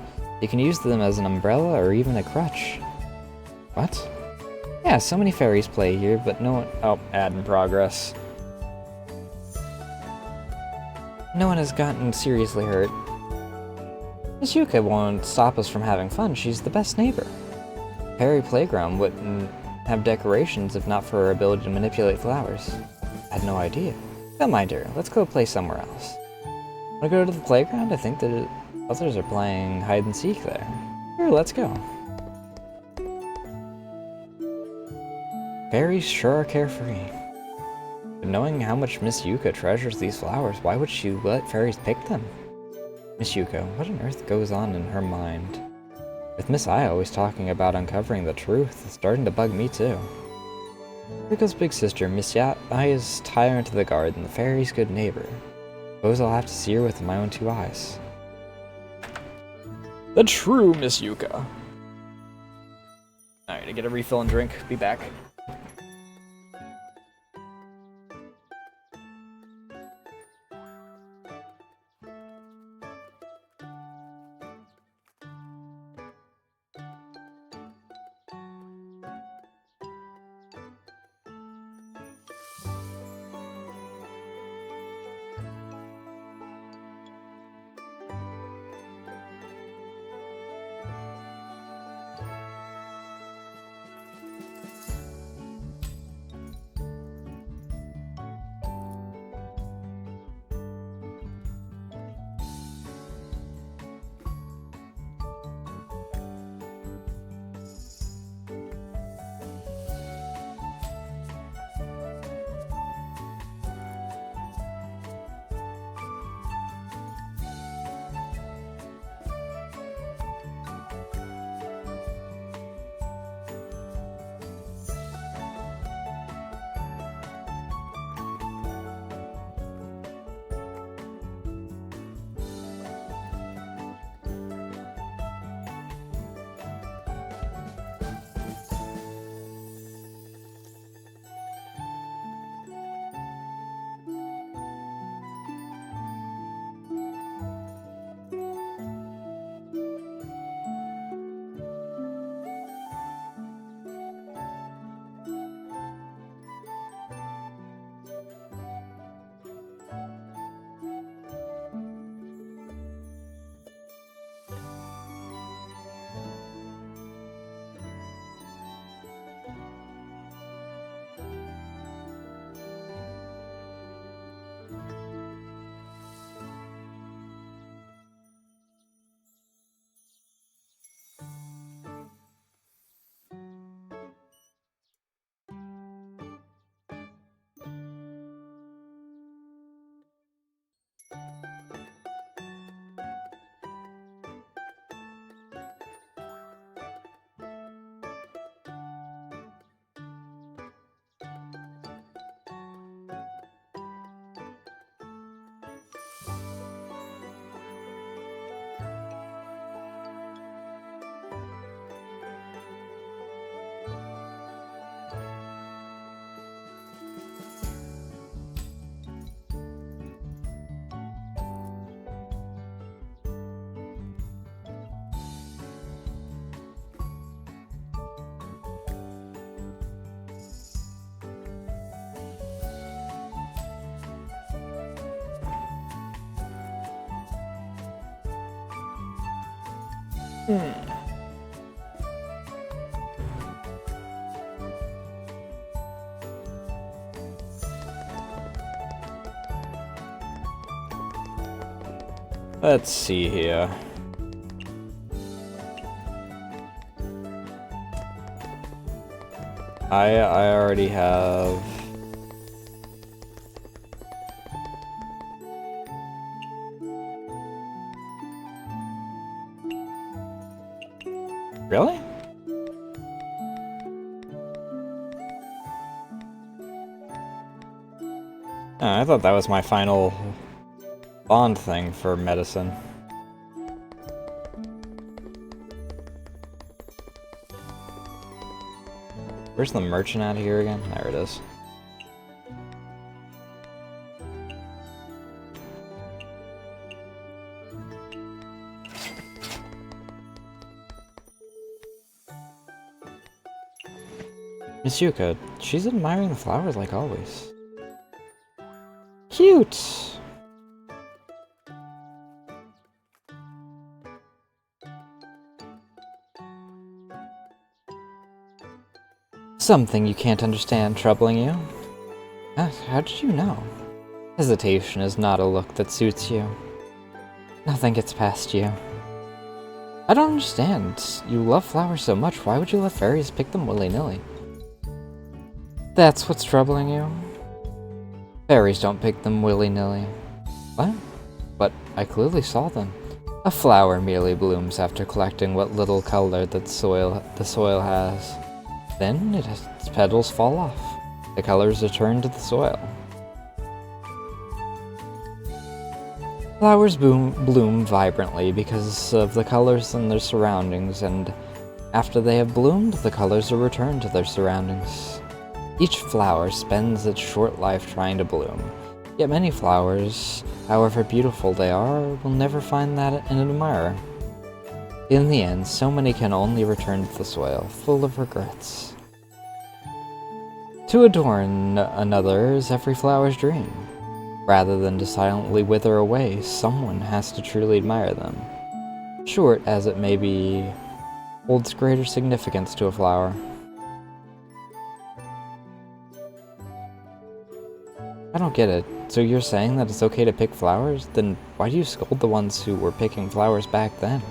S1: You can use them as an umbrella or even a crutch. What? Yeah, so many fairies play here, but no one... Oh, ad in progress. No one has gotten seriously hurt. Miss Yuka won't stop us from having fun. She's the best neighbor. Fairy Playground wouldn't have decorations if not for her ability to manipulate flowers. I had no idea. Don't mind her. Let's go play somewhere else. Wanna go to the playground? I think the others are playing hide and seek there. Sure, let's go. Fairies sure are carefree. But knowing how much Miss Yuka treasures these flowers, why would she let fairies pick them? Miss Yuka, what on earth goes on in her mind? With Miss Aya always talking about uncovering the truth, it's starting to bug me too. Here goes big sister, Miss Aya's tyrant of the garden, the fairy's good neighbor. Suppose I'll have to see her with my own 2 eyes. The true Miss Yuka. Alright, I get a refill and drink. Be back. Let's see here. I already have... Really? Oh, I thought that was my final bond thing for medicine. Where's the merchant out here again? There it is. Miss Yuka, she's admiring the flowers like always. Cute! Something you can't understand troubling you? How did you know? Hesitation is not a look that suits you. Nothing gets past you. I don't understand. You love flowers so much, why would you let fairies pick them willy-nilly? That's what's troubling you? Fairies don't pick them willy-nilly. What? But I clearly saw them. A flower merely blooms after collecting what little color that the soil has. Then its petals fall off. The colors return to the soil. Flowers bloom vibrantly because of the colors in their surroundings, and after they have bloomed, the colors are returned to their surroundings. Each flower spends its short life trying to bloom, yet many flowers, however beautiful they are, will never find that in an admirer. In the end, so many can only return to the soil, full of regrets. To adorn another is every flower's dream. Rather than to silently wither away, someone has to truly admire them. Short as it may be, holds greater significance to a flower. I don't get it. So you're saying that it's okay to pick flowers? Then why do you scold the ones who were picking flowers back then?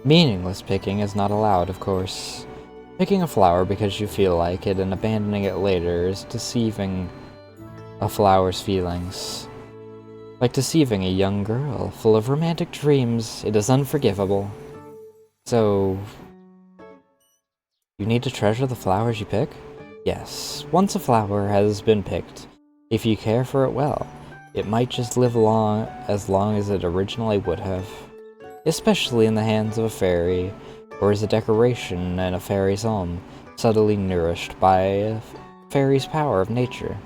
S1: Meaningless picking is not allowed, of course. Picking a flower because you feel like it and abandoning it later is deceiving a flower's feelings. Like deceiving a young girl full of romantic dreams, it is unforgivable. So, you need to treasure the flowers you pick? Yes, once a flower has been picked, if you care for it well, it might just live long as it originally would have. Especially in the hands of a fairy, or as a decoration in a fairy's home, subtly nourished by a fairy's power of nature.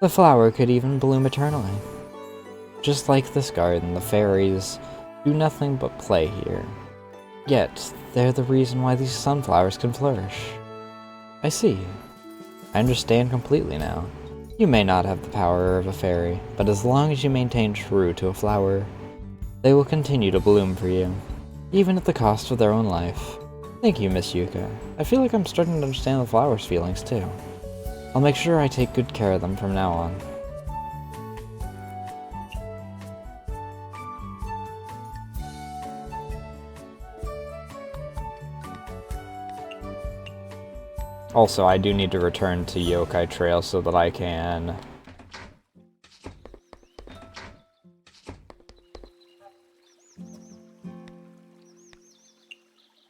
S1: The flower could even bloom eternally. Just like this garden, the fairies do nothing but play here. Yet, they're the reason why these sunflowers can flourish. I see. I understand completely now. You may not have the power of a fairy, but as long as you maintain true to a flower, they will continue to bloom for you, even at the cost of their own life. Thank you, Miss Yuka. I feel like I'm starting to understand the flowers' feelings, too. I'll make sure I take good care of them from now on. Also, I do need to return to Yokai Trail so that I can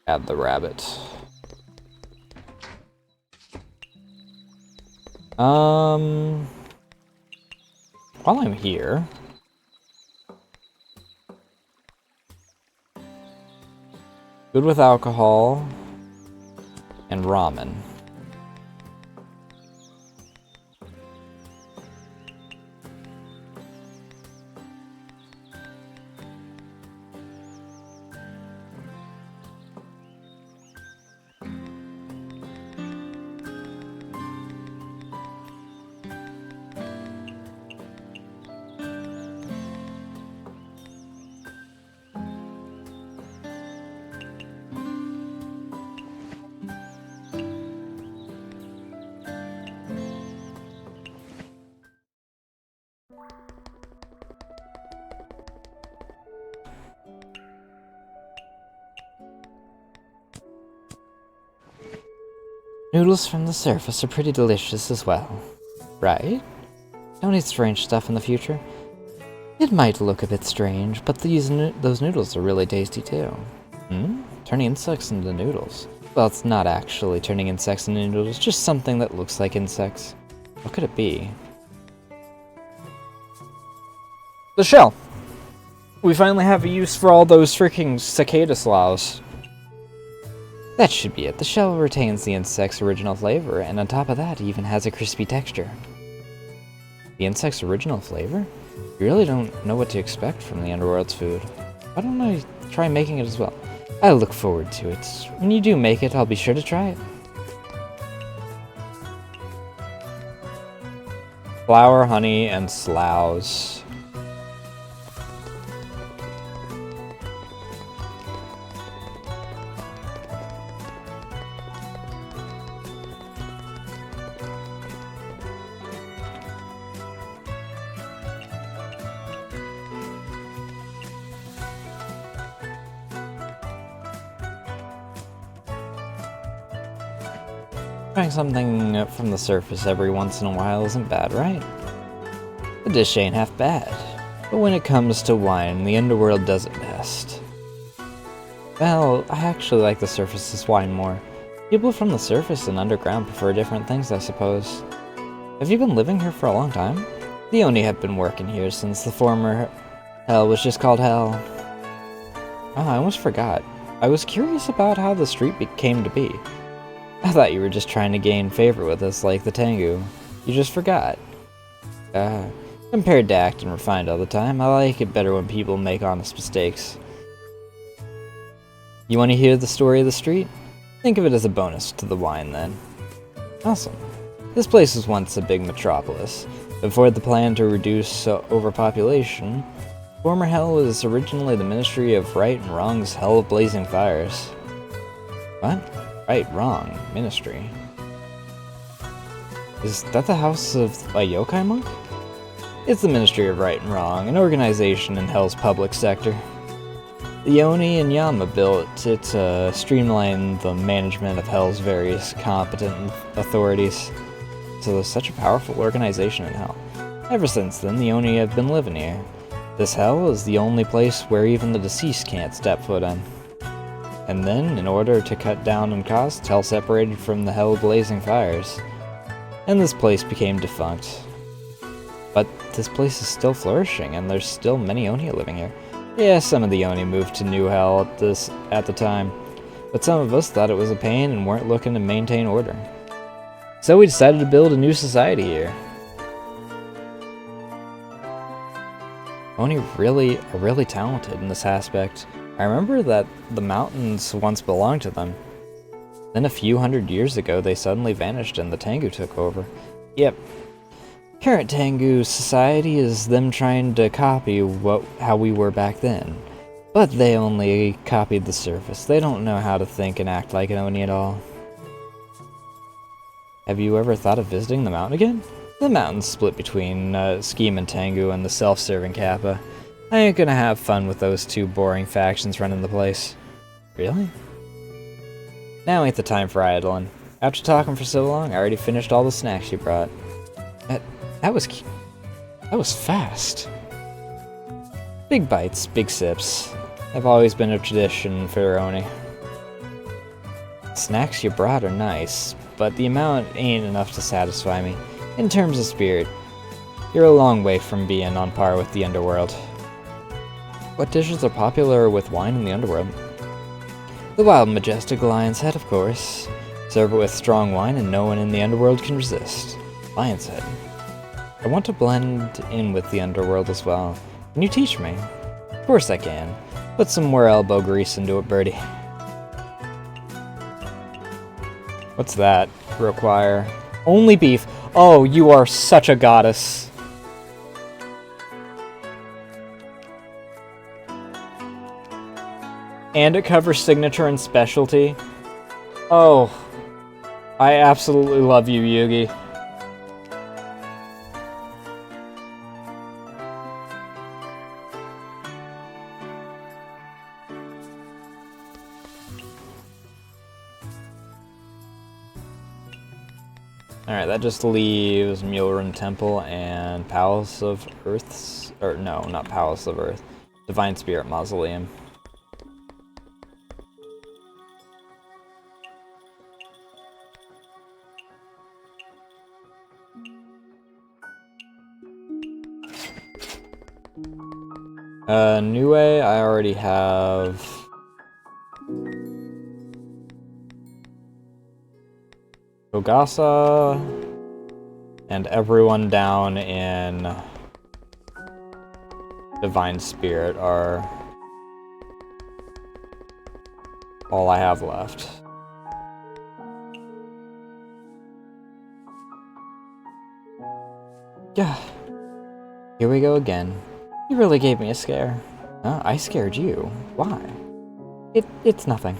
S1: add the rabbit. While I'm here, good with alcohol and ramen. Noodles from the surface are pretty delicious as well, right? Don't eat strange stuff in the future. It might look a bit strange, but those noodles are really tasty too. Hmm? Turning insects into noodles. Well, it's not actually turning insects into noodles, just something that looks like insects. What could it be? The shell! We finally have a use for all those freaking cicada slows. That should be it. The shell retains the insect's original flavor, and on top of that, it even has a crispy texture. The insect's original flavor? You really don't know what to expect from the Underworld's food. Why don't I try making it as well? I look forward to it. When you do make it, I'll be sure to try it. Flour, honey, and sloughs. Trying something from the surface every once in a while isn't bad, right? The dish ain't half bad. But when it comes to wine, the Underworld does it best. Well, I actually like the surface's wine more. People from the surface and underground prefer different things, I suppose. Have you been living here for a long time? The Oni have been working here since the former hell was just called hell. Oh, I almost forgot. I was curious about how the street came to be. I thought you were just trying to gain favor with us like the Tengu. You just forgot. Compared to acting refined all the time, I like it better when people make honest mistakes. You want to hear the story of the street? Think of it as a bonus to the wine, then. Awesome. This place was once a big metropolis. Before the plan to reduce overpopulation, former hell was originally the Ministry of Right and Wrong's Hell of Blazing Fires. What? Right, wrong, ministry. Is that the house of a yokai monk? It's the Ministry of Right and Wrong, an organization in Hell's public sector. The Oni and Yama built it to streamline the management of Hell's various competent authorities. So there's such a powerful organization in Hell. Ever since then, the Oni have been living here. This Hell is the only place where even the deceased can't step foot in. And then, in order to cut down on costs, Hell separated from the Hell Blazing Fires. And this place became defunct. But this place is still flourishing, and there's still many Oni living here. Yeah, some of the Oni moved to New Hell at the time, but some of us thought it was a pain and weren't looking to maintain order. So we decided to build a new society here. Oni are really talented in this aspect. I remember that the mountains once belonged to them. Then a few hundred years ago, they suddenly vanished and the Tengu took over. Yep. Current Tengu society is them trying to copy how we were back then. But they only copied the surface. They don't know how to think and act like an Oni at all. Have you ever thought of visiting the mountain again? The mountain's split between Scheme and Tengu and the self-serving Kappa. I ain't gonna have fun with those two boring factions running the place. Really? Now ain't the time for idling. After talking for so long, I already finished all the snacks you brought. That was fast. Big bites, big sips. Have always been a tradition for Oni. Snacks you brought are nice, but the amount ain't enough to satisfy me. In terms of spirit, you're a long way from being on par with the Underworld. What dishes are popular with wine in the Underworld? The Wild Majestic Lion's Head, of course. Serve it with strong wine and no one in the Underworld can resist. Lion's Head. I want to blend in with the Underworld as well. Can you teach me? Of course I can. Put some more elbow grease into it, birdie. What's that? Require only beef. Oh, you are such a goddess. And it covers signature and specialty. Oh, I absolutely love you, Yugi. Alright, that just leaves Mulren Temple and Palace of Earth's... Or, no, not Palace of Earth. Divine Spirit Mausoleum. Niue, I already have... Ogasa, and everyone down in Divine Spirit are all I have left. Yeah, here we go again. You really gave me a scare. Huh? I scared you. Why? It's nothing.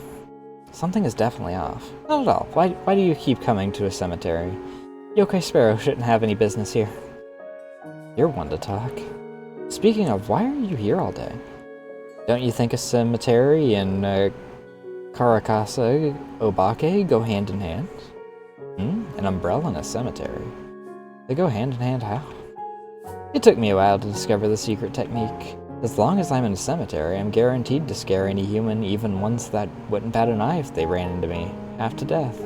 S1: Something is definitely off. Not at all. Why do you keep coming to a cemetery? Yokai Sparrow shouldn't have any business here. You're one to talk. Speaking of, why are you here all day? Don't you think a cemetery and Karakasa Obake go hand in hand? An umbrella and a cemetery. They go hand in hand how? It took me a while to discover the secret technique. As long as I'm in a cemetery, I'm guaranteed to scare any human, even ones that wouldn't bat an eye if they ran into me, half to death.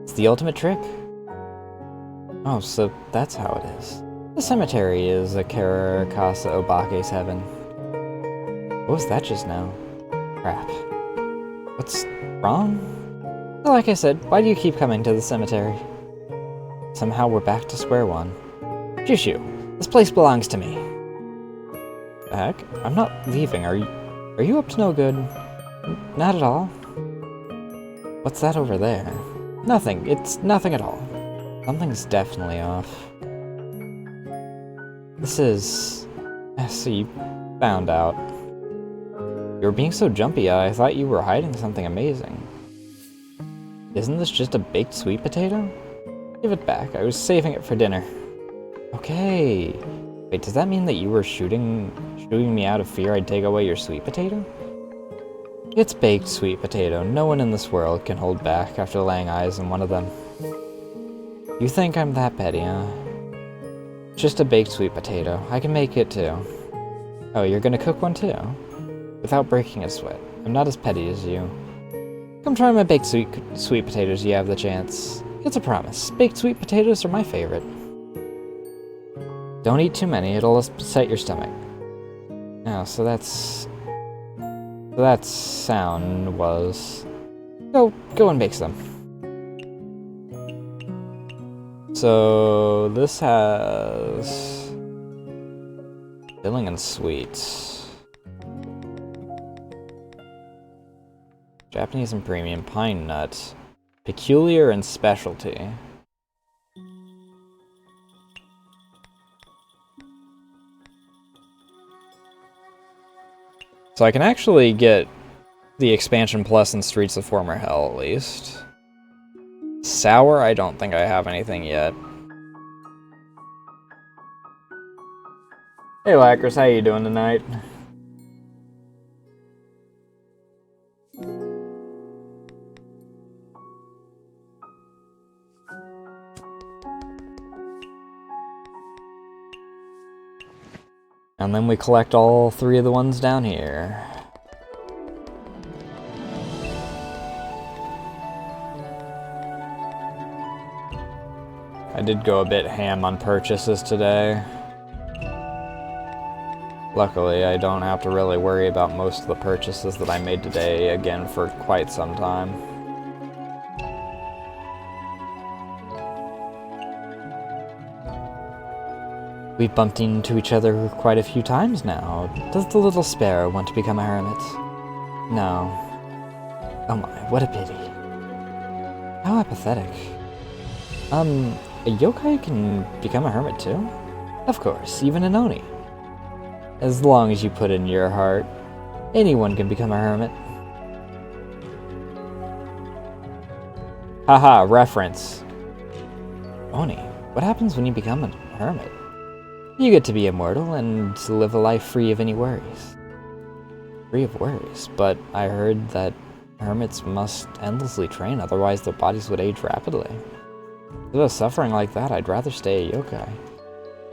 S1: It's the ultimate trick. Oh, so that's how it is. The cemetery is a Karakasa Obake's heaven. What was that just now? Crap. What's wrong? Well, like I said, why do you keep coming to the cemetery? Somehow we're back to square one. Jushu, this place belongs to me. The heck? I'm not leaving. Are you up to no good? Not at all. What's that over there? Nothing. It's nothing at all. Something's definitely off. This is... So you found out. You were being so jumpy, I thought you were hiding something amazing. Isn't this just a baked sweet potato? Give it back. I was saving it for dinner. Okay. Wait, does that mean that you were shooting me out of fear I'd take away your sweet potato? It's baked sweet potato. No one in this world can hold back after laying eyes on one of them. You think I'm that petty, huh? Just a baked sweet potato. I can make it too. Oh, you're gonna cook one too? Without breaking a sweat. I'm not as petty as you. Come try my baked sweet potatoes you have the chance. It's a promise. Baked sweet potatoes are my favorite. Don't eat too many, it'll upset your stomach. Oh, so that's... that sound was... Go and bake some. So, this has... filling and sweets. Japanese and premium pine nut. Peculiar and specialty. So I can actually get the expansion plus in Streets of Former Hell, at least. Sour, I don't think I have anything yet. Hey Lackers, how you doing tonight? And then we collect all three of the ones down here. I did go a bit ham on purchases today. Luckily, I don't have to really worry about most of the purchases that I made today again for quite some time. We've bumped into each other quite a few times now. Does the little sparrow want to become a hermit? No. Oh my, what a pity. How apathetic. A yokai can become a hermit too? Of course, even an oni. As long as you put in your heart, anyone can become a hermit. Haha, reference. Oni, what happens when you become a hermit? You get to be immortal and live a life free of any worries. Free of worries, but I heard that hermits must endlessly train, otherwise their bodies would age rapidly. Instead of suffering like that, I'd rather stay a yokai.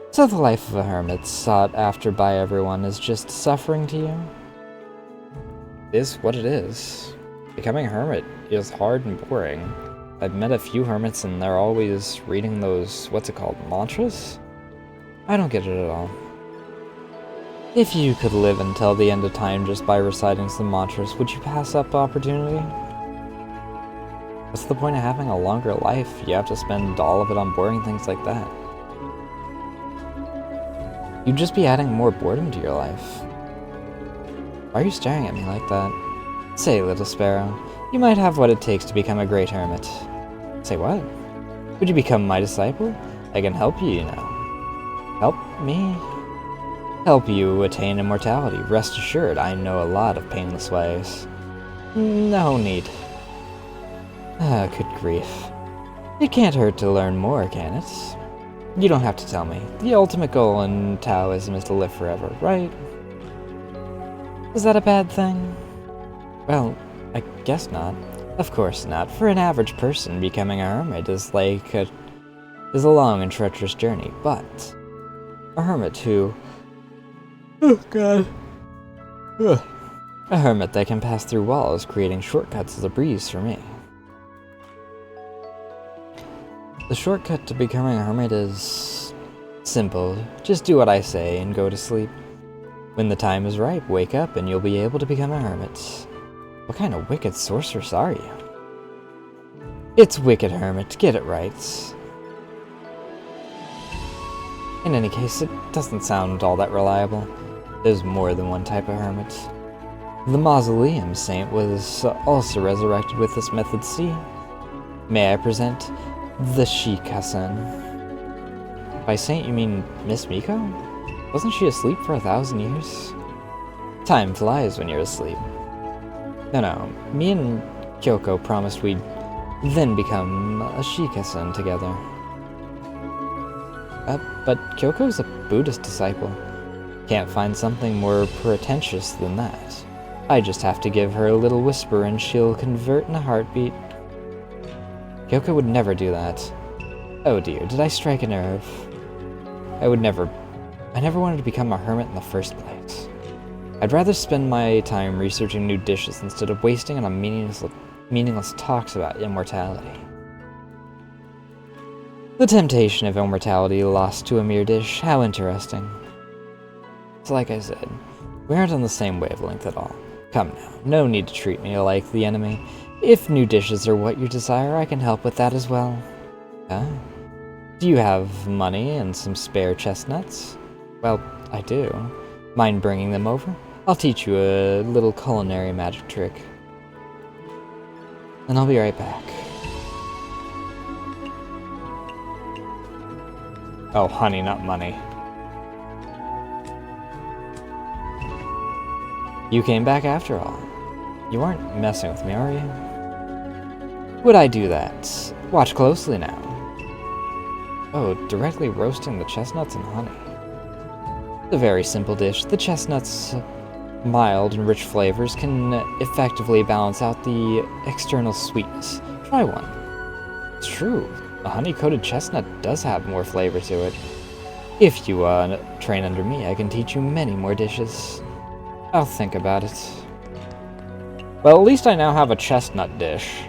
S1: So the life of a hermit, sought after by everyone, is just suffering to you? It is what it is. Becoming a hermit is hard and boring. I've met a few hermits and they're always reading those, what's it called, mantras? I don't get it at all. If you could live until the end of time just by reciting some mantras, would you pass up the opportunity? What's the point of having a longer life? You have to spend all of it on boring things like that. You'd just be adding more boredom to your life. Why are you staring at me like that? Say, little sparrow, you might have what it takes to become a great hermit. Say what? Would you become my disciple? I can help you, you know. Help me? Help you attain immortality. Rest assured, I know a lot of painless ways. No need. Ah, good grief. It can't hurt to learn more, can it? You don't have to tell me. The ultimate goal in Taoism is to live forever, right? Is that a bad thing? Well, I guess not. Of course not. For an average person, becoming a hermit is a long and treacherous journey, but a hermit who... Oh, God. Ugh. A hermit that can pass through walls, creating shortcuts is a breeze for me. The shortcut to becoming a hermit is simple. Just do what I say and go to sleep. When the time is ripe, wake up and you'll be able to become a hermit. What kind of wicked sorceress are you? It's wicked, hermit. Get it right. In any case, it doesn't sound all that reliable. There's more than one type of hermit. The mausoleum saint was also resurrected with this method C. May I present the Shikasen? By saint, you mean Miss Miko? Wasn't she asleep for 1,000 years? Time flies when you're asleep. No, me and Kyoko promised we'd then become a Shikasen together. But Kyoko's a Buddhist disciple. Can't find something more pretentious than that. I just have to give her a little whisper and she'll convert in a heartbeat. Kyoko would never do that. Oh dear, did I strike a nerve? I never wanted to become a hermit in the first place. I'd rather spend my time researching new dishes instead of wasting it on meaningless talks about immortality. The temptation of immortality lost to a mere dish, how interesting. So like I said, we aren't on the same wavelength at all. Come now, no need to treat me like the enemy. If new dishes are what you desire, I can help with that as well. Huh? Do you have money and some spare chestnuts? Well, I do. Mind bringing them over? I'll teach you a little culinary magic trick. And I'll be right back. Oh, honey, not money. You came back after all. You aren't messing with me, are you? Would I do that? Watch closely now. Oh, directly roasting the chestnuts and honey. It's a very simple dish. The chestnuts' mild and rich flavors can effectively balance out the external sweetness. Try one. It's true. A honey-coated chestnut does have more flavor to it. If you train under me, I can teach you many more dishes. I'll think about it. Well, at least I now have a chestnut dish.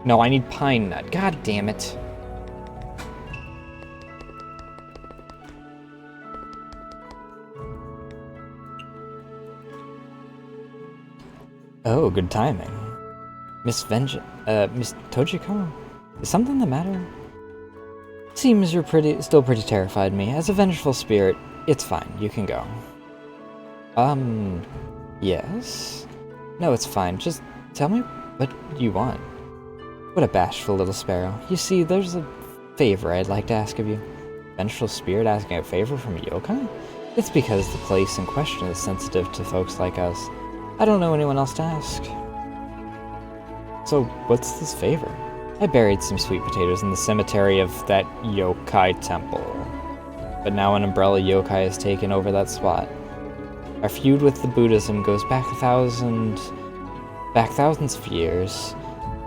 S1: No, I need pine nut. God damn it. Oh, good timing. Miss Tojiko? Is something the matter? Seems you're still pretty terrified me. As a vengeful spirit, it's fine. You can go. Yes? No, it's fine. Just tell me what you want. What a bashful little sparrow. You see, there's a favor I'd like to ask of you. Vengeful spirit asking a favor from a yokai? It's because the place in question is sensitive to folks like us. I don't know anyone else to ask. So, what's this favor? I buried some sweet potatoes in the cemetery of that yokai temple. But now an umbrella yokai has taken over that spot. Our feud with the Buddhism goes back thousands of years.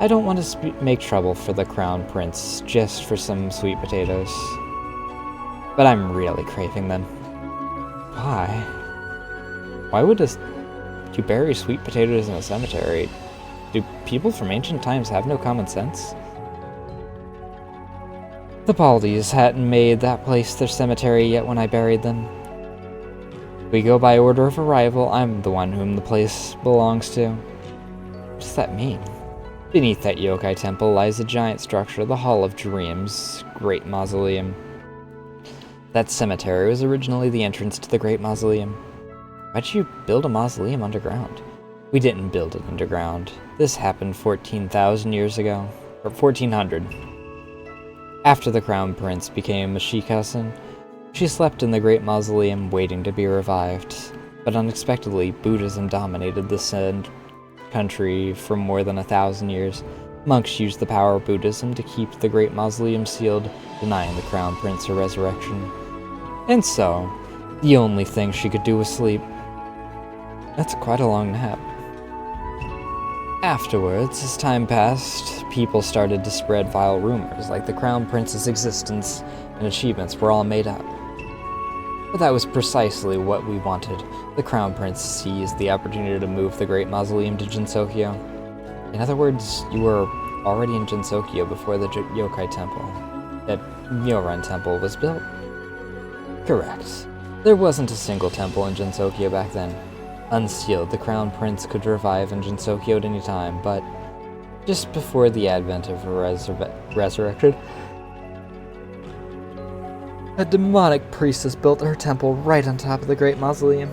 S1: I don't want to make trouble for the Crown Prince just for some sweet potatoes. But I'm really craving them. Why? Why would you bury sweet potatoes in a cemetery? Do people from ancient times have no common sense? The Baldys hadn't made that place their cemetery yet when I buried them. We go by order of arrival. I'm the one whom the place belongs to. What does that mean? Beneath that yokai temple lies a giant structure, the Hall of Dreams, Great Mausoleum. That cemetery was originally the entrance to the Great Mausoleum. Why'd you build a mausoleum underground? We didn't build it underground. This happened 14,000 years ago, or 1400. After the Crown Prince became a Shikasen, she slept in the Great Mausoleum waiting to be revived. But unexpectedly, Buddhism dominated the country for more than 1,000 years. Monks used the power of Buddhism to keep the Great Mausoleum sealed, denying the Crown Prince her resurrection. And so, the only thing she could do was sleep. That's quite a long nap. Afterwards, as time passed, people started to spread vile rumors, like the Crown Prince's existence and achievements were all made up. But that was precisely what we wanted. The Crown Prince seized the opportunity to move the Great Mausoleum to Jinsokyo. In other words, you were already in Jinsokyo before the Yokai Temple, that Myoran Temple, was built. Correct. There wasn't a single temple in Jinsokyo back then. Unsealed, the Crown Prince could revive in Jinsokyo at any time, but just before the advent of resurrection, a demonic priestess built her temple right on top of the Great Mausoleum.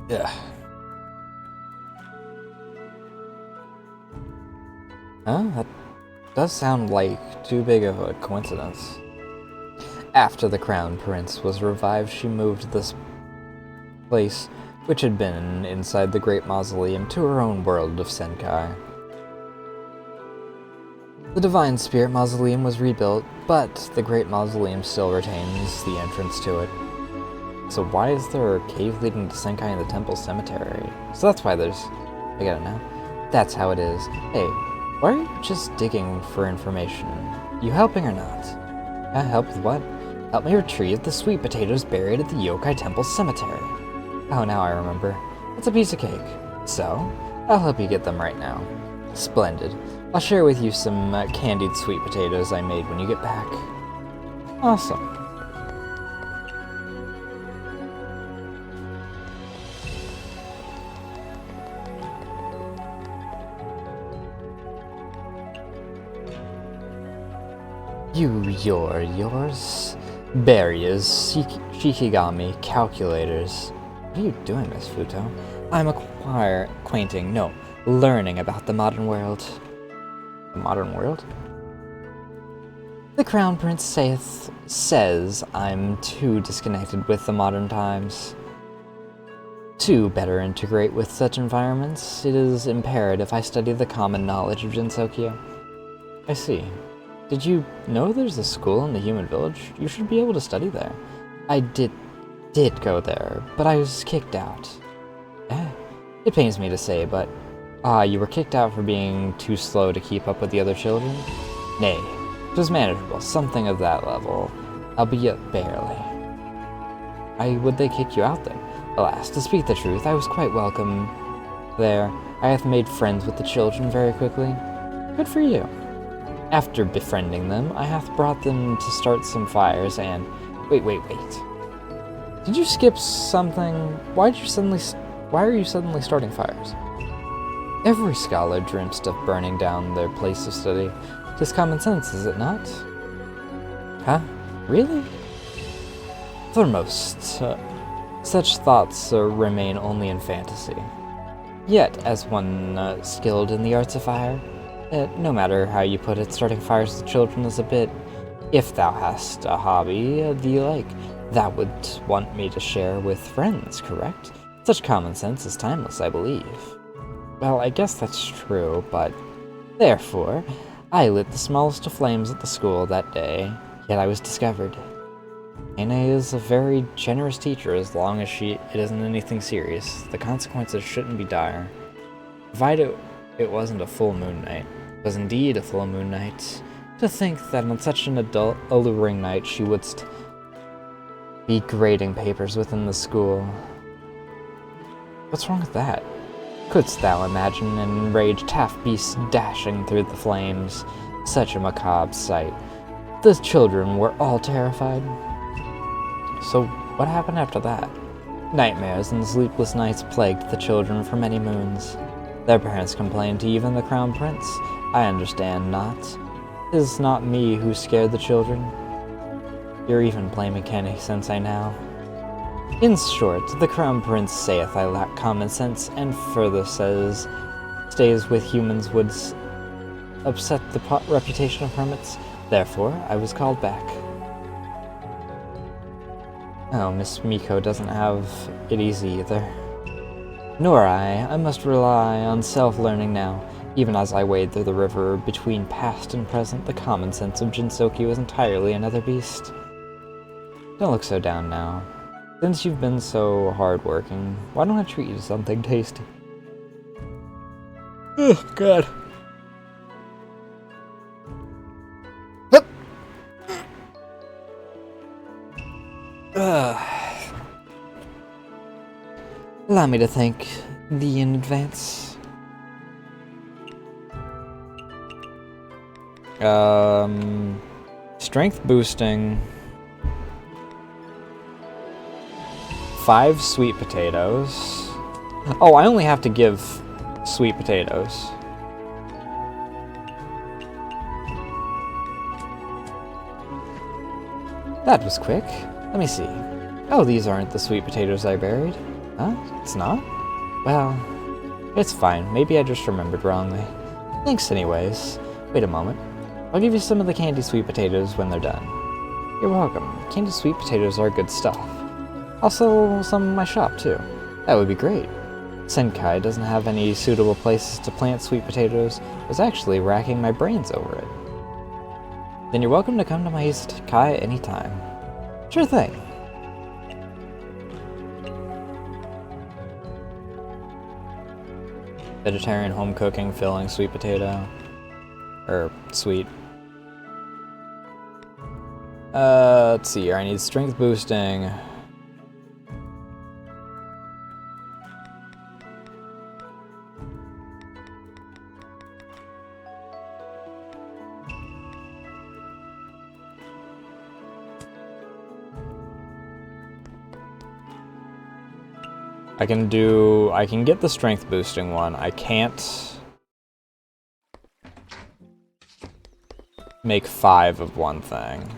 S1: Yeah. Huh? That does sound like too big of a coincidence. After the Crown Prince was revived, she moved this place, which had been inside the Great Mausoleum, to her own world of Senkai. The Divine Spirit Mausoleum was rebuilt, but the Great Mausoleum still retains the entrance to it. So why is there a cave leading to Senkai in the Temple Cemetery? So that's why there's... I get it now. That's how it is. Hey, why are you just digging for information? You helping or not? Help with what? Help me retrieve the sweet potatoes buried at the Yokai Temple Cemetery. Oh, now I remember. It's a piece of cake. So, I'll help you get them right now. Splendid. I'll share with you some candied sweet potatoes I made when you get back. Awesome. Yours. Barriers, Shikigami, calculators. What are you doing, Miss Futo? I'm learning about the modern world. The modern world? The Crown Prince says I'm too disconnected with the modern times. To better integrate with such environments, it is imperative I study the common knowledge of Jinsokyo. I see. Did you know there's a school in the human village? You should be able to study there. I did go there, but I was kicked out. It pains me to say, but... you were kicked out for being too slow to keep up with the other children? Nay, it was manageable, something of that level, albeit barely. Why would they kick you out then? Alas, to speak the truth, I was quite welcome there. I have made friends with the children very quickly. Good for you. After befriending them, I hath brought them to start some fires and... Wait. Did you skip something? Why are you suddenly starting fires? Every scholar dreams of burning down their place of study. 'Tis common sense, is it not? Huh? Really? For most, such thoughts remain only in fantasy. Yet, as one skilled in the arts of fire, no matter how you put it, starting fires with children is a bit... If thou hast a hobby thee like, thou would want me to share with friends, correct? Such common sense is timeless, I believe. Well, I guess that's true, but... Therefore, I lit the smallest of flames at the school that day, yet I was discovered. Ane is a very generous teacher as long as it isn't anything serious. The consequences shouldn't be dire. Provided it wasn't a full moon night. It was indeed a full moon night. To think that on such an alluring night she would be grading papers within the school. What's wrong with that? Couldst thou imagine an enraged half-beast dashing through the flames? Such a macabre sight. The children were all terrified. So, what happened after that? Nightmares and sleepless nights plagued the children for many moons. Their parents complained to even the Crown Prince. I understand not. It is not me who scared the children. You're even blaming any sense I now. In short, the Crown Prince saith I lack common sense, and further says stays with humans would upset the reputation of hermits. Therefore, I was called back. Oh, Miss Miko doesn't have it easy either. Nor I. I must rely on self-learning now. Even as I wade through the river between past and present, the common sense of Jinsoki was entirely another beast. Don't look so down now. Since you've been so hard-working, why don't I treat you to something tasty? Oh, God. Allow me to thank thee in advance. Strength boosting. 5 sweet potatoes. Oh, I only have to give sweet potatoes. That was quick. Let me see. Oh, these aren't the sweet potatoes I buried. Huh? It's not? Well, it's fine. Maybe I just remembered wrongly. Thanks anyways. Wait a moment. I'll give you some of the candy sweet potatoes when they're done. You're welcome. Candy sweet potatoes are good stuff. Also, some in my shop, too. That would be great. Senkai doesn't have any suitable places to plant sweet potatoes. I was actually racking my brains over it. Then you're welcome to come to my Izakaya anytime. Sure thing. Vegetarian home cooking, filling, sweet potato. Sweet. Let's see here. I need strength boosting. I can get the strength boosting one. I can't make 5 of one thing.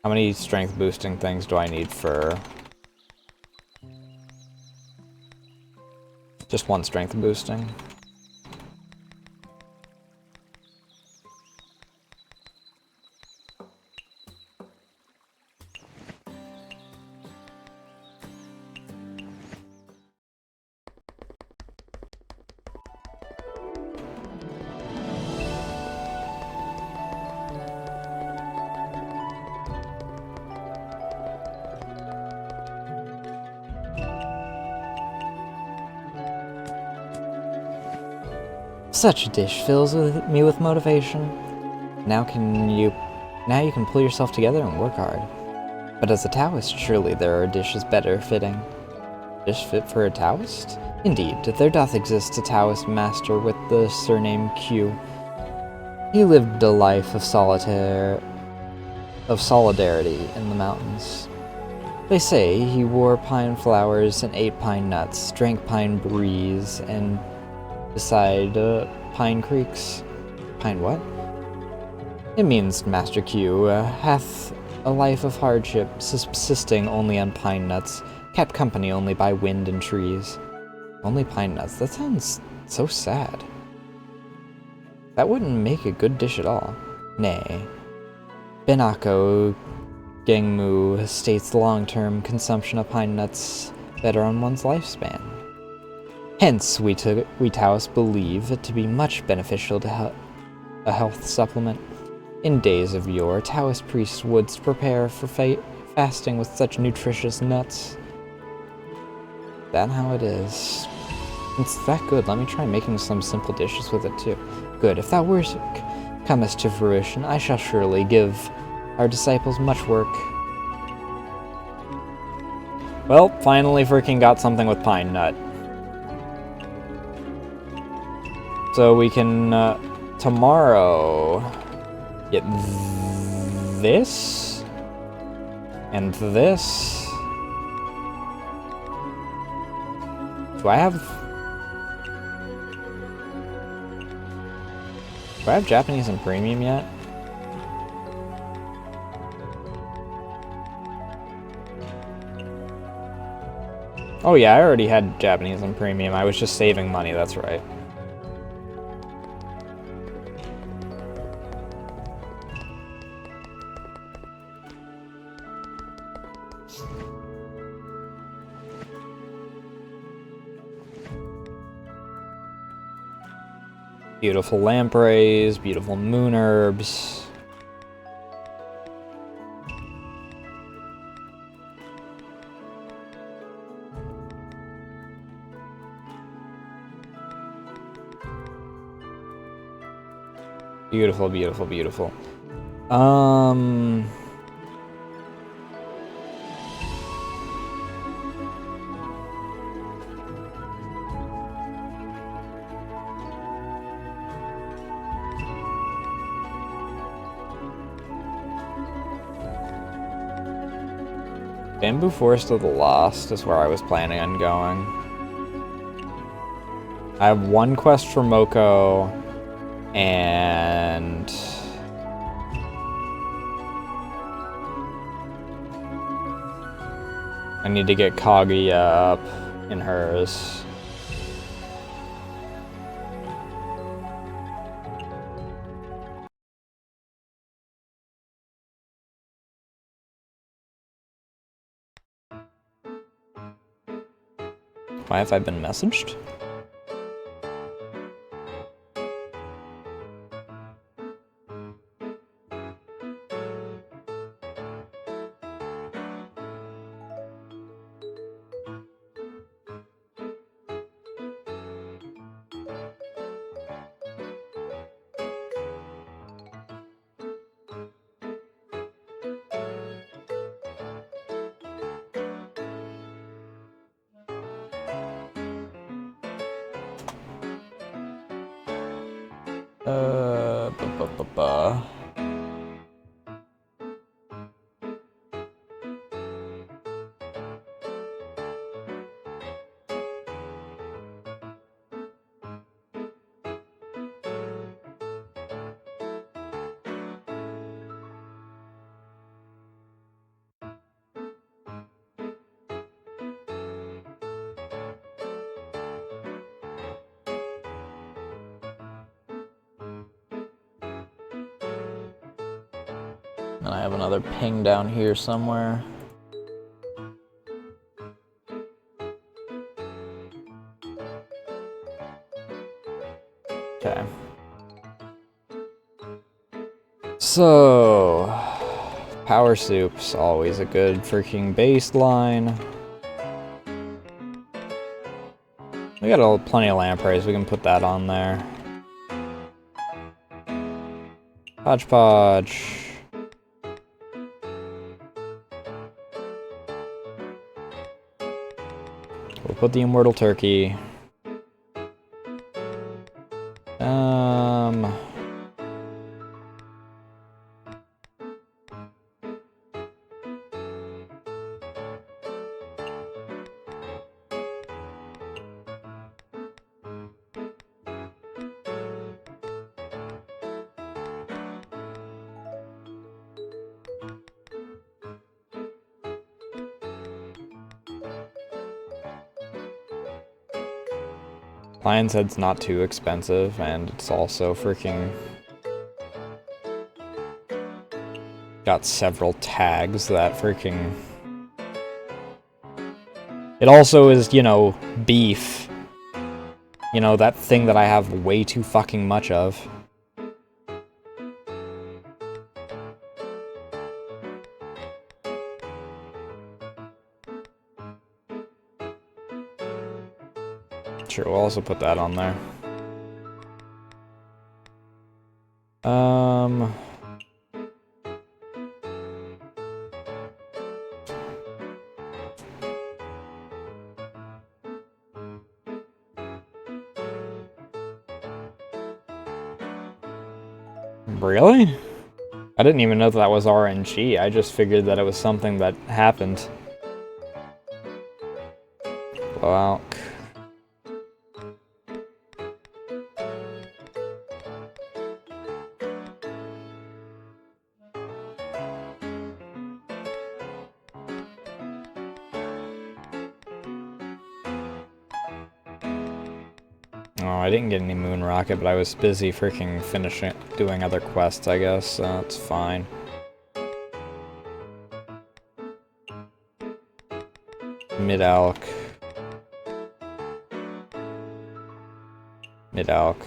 S1: How many strength boosting things do I need for just one strength boosting? Such a dish fills me with motivation. Now you can pull yourself together and work hard. But as a Taoist, surely there are dishes better fitting. Dish fit for a Taoist? Indeed, there doth exist a Taoist master with the surname Q. He lived a life of solidarity in the mountains. They say he wore pine flowers and ate pine nuts, drank pine breeze, and beside pine creeks. Pine what? It means Master Q hath a life of hardship, subsisting only on pine nuts, kept company only by wind and trees. Only pine nuts? That sounds so sad. That wouldn't make a good dish at all. Nay. Benako Gengmu states the long-term consumption of pine nuts better on one's lifespan. Hence, we Taoists believe it to be much beneficial to a health supplement. In days of yore, Taoist priests would prepare for fasting with such nutritious nuts. That how it is. It's that good. Let me try making some simple dishes with it too. Good. If that were cometh to fruition, I shall surely give our disciples much work. Well, finally freaking got something with pine nut. So we can, tomorrow, get this, and this. Do I have Japanese and premium yet? Oh yeah, I already had Japanese and premium. I was just saving money, that's right. Beautiful lampreys, beautiful moon herbs. Beautiful, beautiful, beautiful. Bamboo Forest of the Lost is where I was planning on going. I have one quest for Moko, and I need to get Kaguya up in hers. Why have I been messaged? Ba. And I have another ping down here somewhere. Okay. So, power soup's always a good freaking baseline. We got plenty of lampreys, we can put that on there. Hodgepodge. We'll put the immortal turkey. Lion's Head's not too expensive, and it's also freaking got several tags that freaking... It also is, you know, beef. You know, that thing that I have way too fucking much of. Sure, we'll also put that on there. Really? I didn't even know that was RNG. I just figured that it was something that happened. Blow out. Oh, I didn't get any moon rocket, but I was busy freaking finishing doing other quests, I guess, so it's fine. Mid-alc. Mid-alc.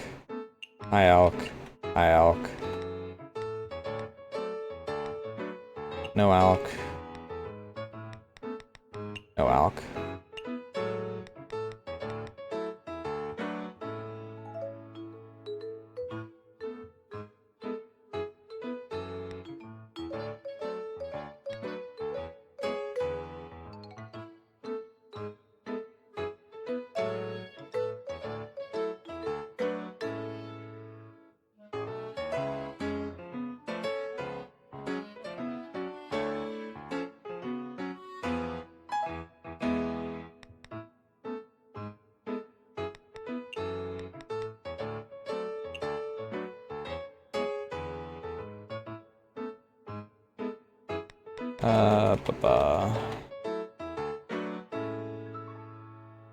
S1: High-alc. High-alc. No alc. No alc.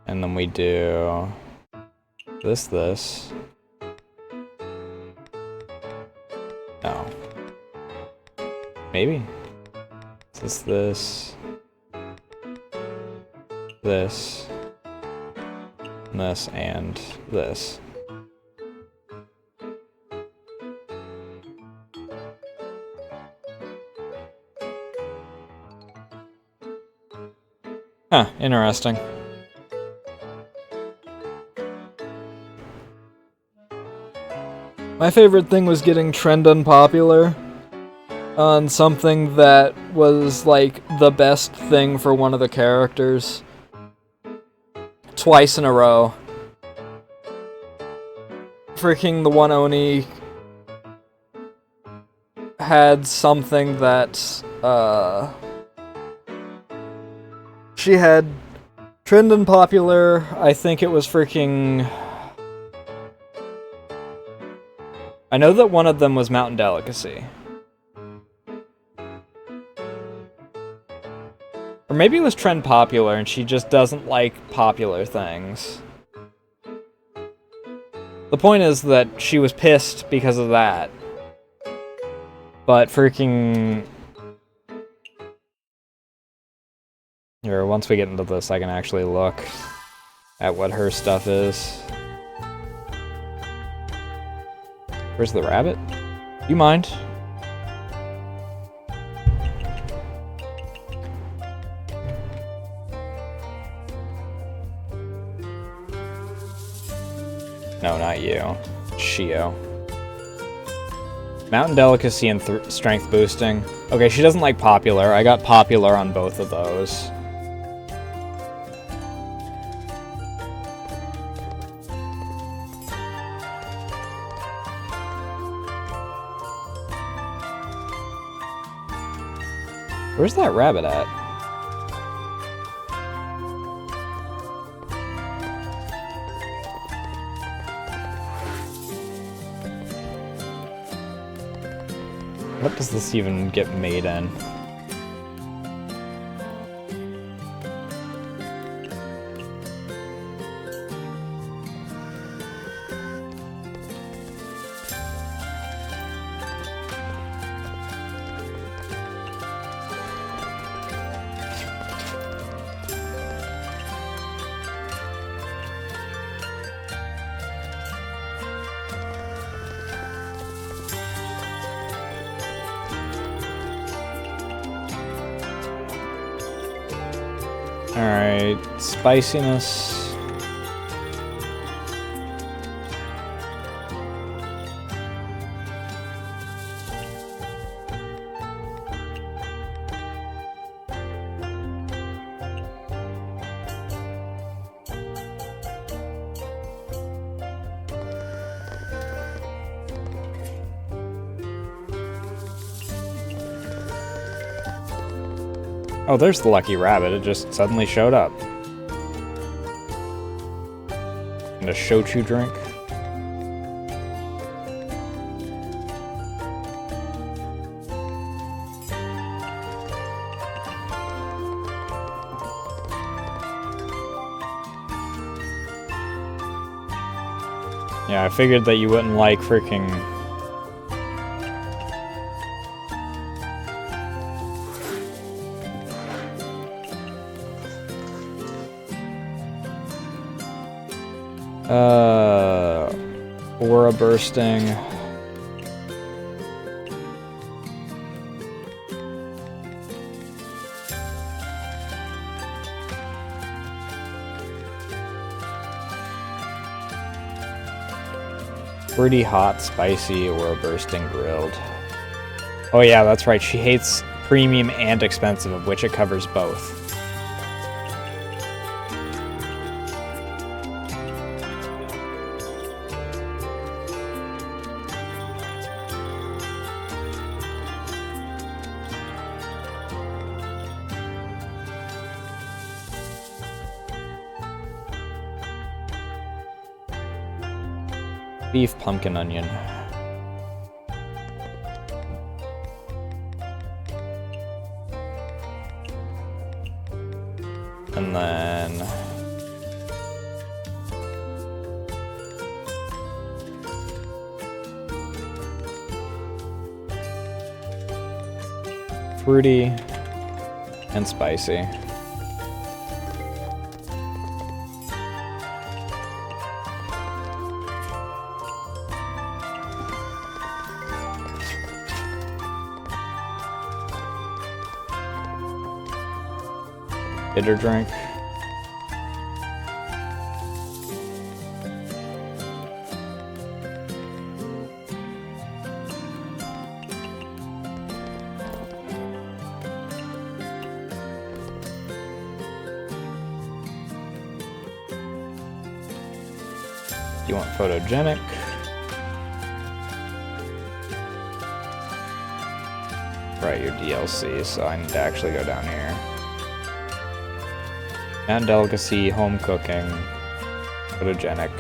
S1: And then we do this. No. Maybe. This. This, and this. Huh, interesting. My favorite thing was getting trend unpopular on something that was like the best thing for one of the characters. Twice in a row. Freaking the one Oni had something that, she had trend and popular, I think it was freaking... I know that one of them was Mountain Delicacy. Or maybe it was trend popular and she just doesn't like popular things. The point is that she was pissed because of that. But freaking... Here, once we get into this, I can actually look at what her stuff is. Where's the rabbit? Do you mind? No, not you. Shio. Mountain Delicacy and Strength Boosting. Okay, she doesn't like Popular. I got Popular on both of those. Where's that rabbit at? What does this even get made in? Alright, spiciness. Oh, there's the lucky rabbit. It just suddenly showed up. And a shochu drink. Yeah, I figured that you wouldn't like freaking... aura bursting. Pretty hot, spicy, or bursting grilled. Oh yeah, that's right. She hates premium and expensive, of which it covers both. Beef pumpkin onion. And then fruity and spicy. Bitter drink. You want photogenic? Right, your DLC, so I need to actually go down here. And delicacy, home cooking, photogenic.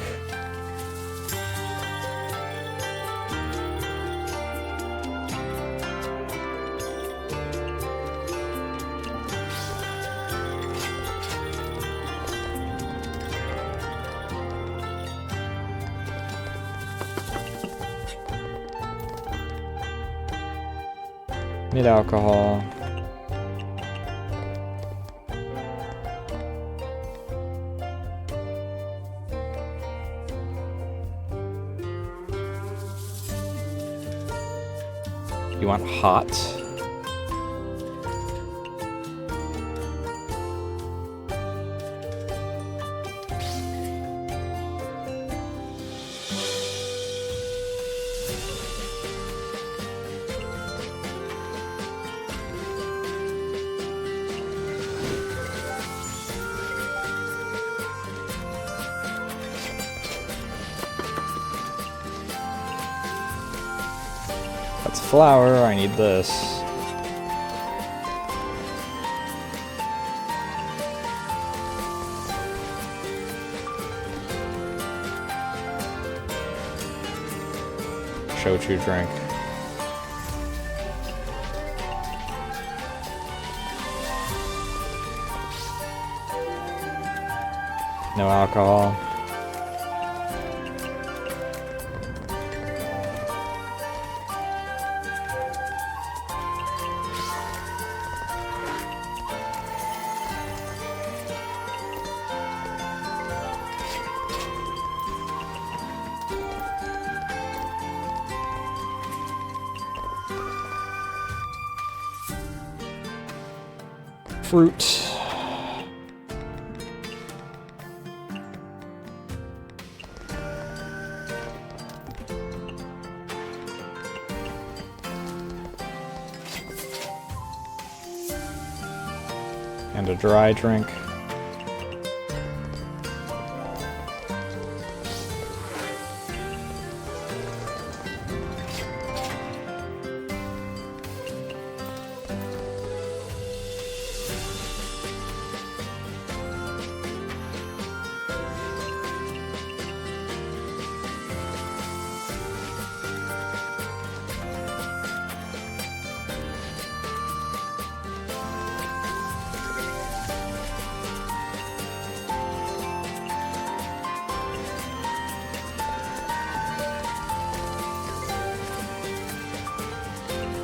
S1: Need alcohol. You want hot? That's flour, I need this. Shochu drink. No alcohol. Fruit. And a dry drink.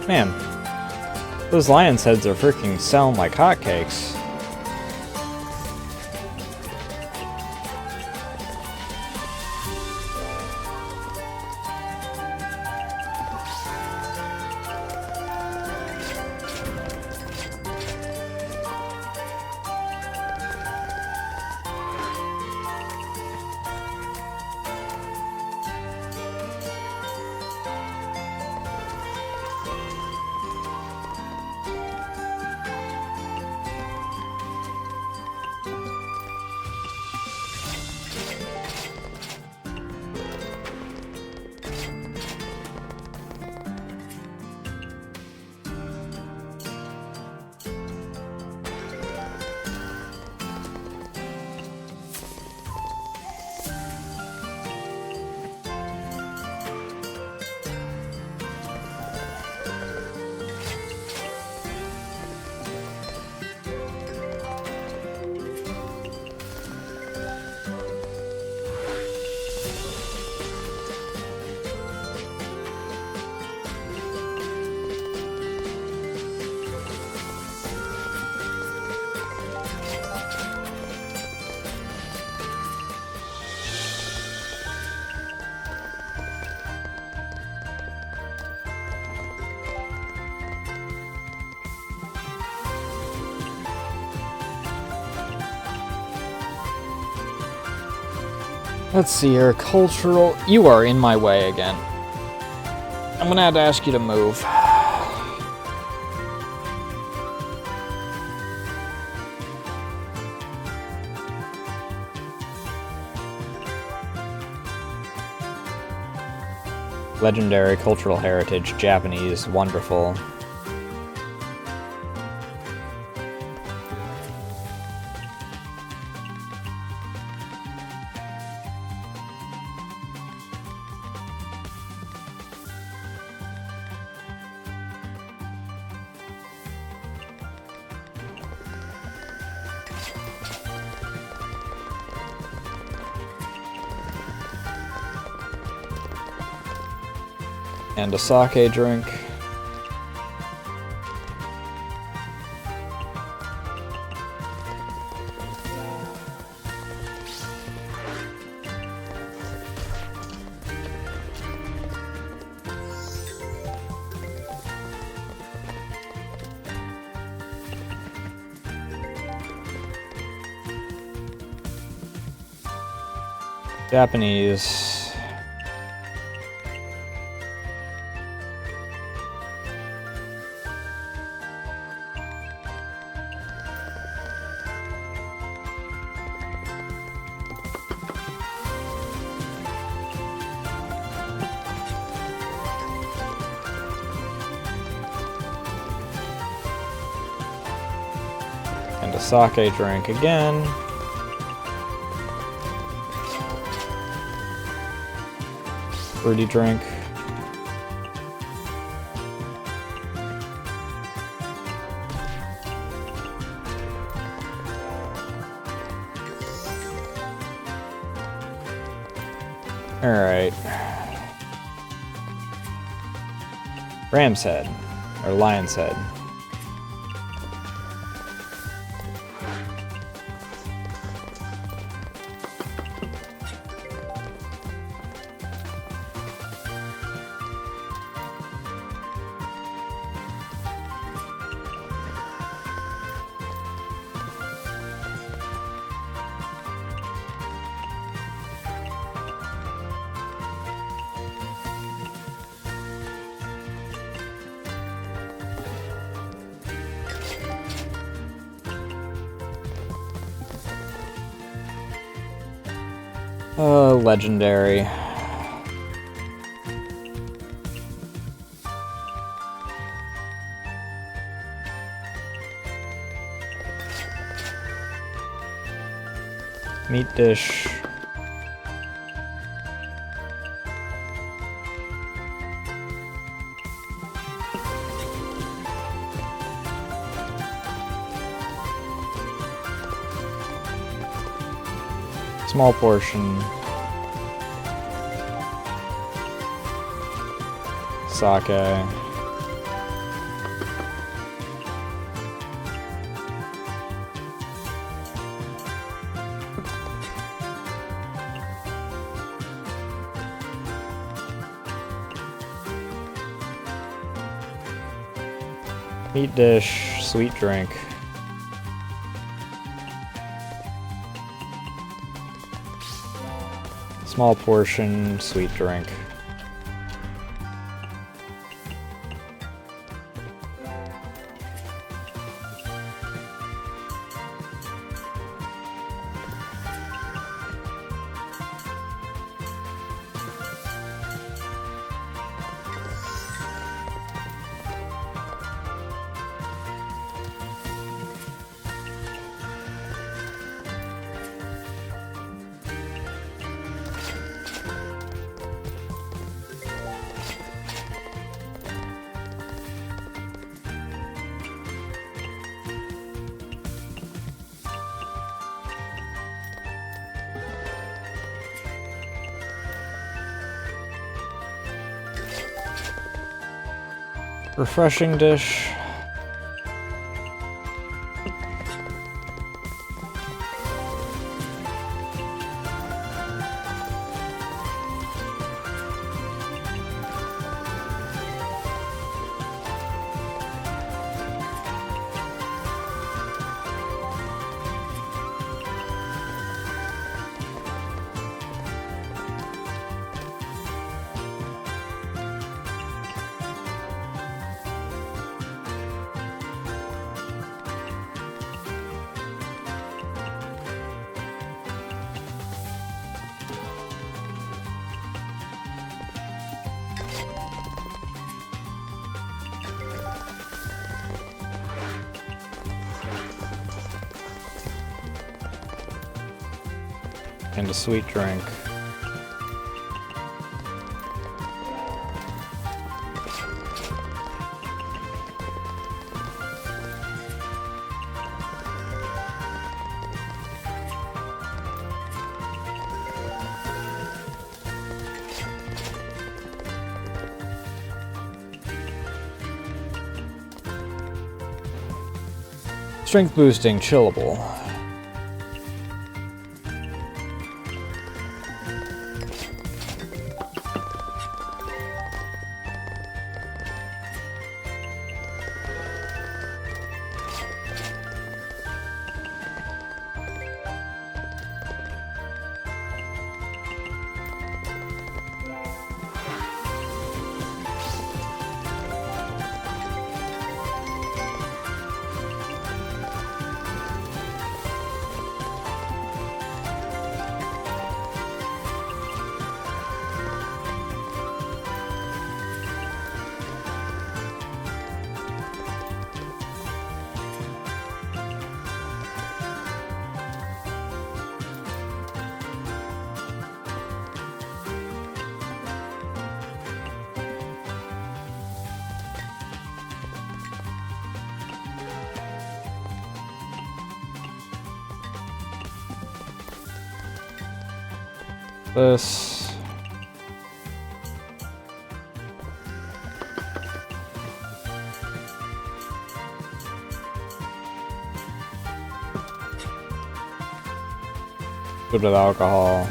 S1: Man, those lion's heads are freaking selling like hotcakes. Let's see here, cultural... You are in my way again. I'm gonna have to ask you to move. Legendary cultural heritage, Japanese, wonderful. And a sake drink. Japanese. And a sake drink again. Fruity drink. Alright. Ram's head. Or lion's head. Legendary. Meat dish. Small portion. Sake. Meat dish, sweet drink. Small portion, sweet drink. Refreshing dish. And a sweet drink. Strength boosting, chillable. This. Good with alcohol.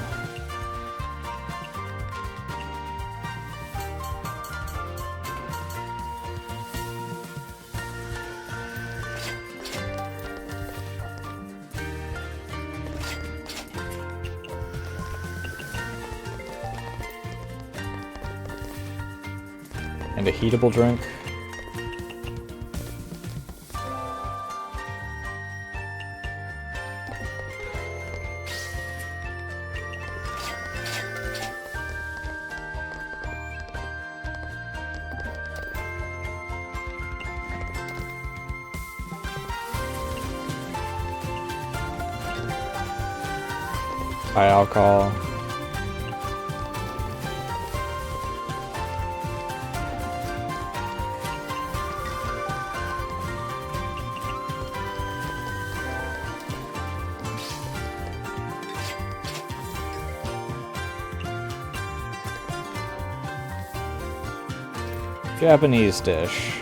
S1: And a heatable drink. High alcohol. Japanese dish.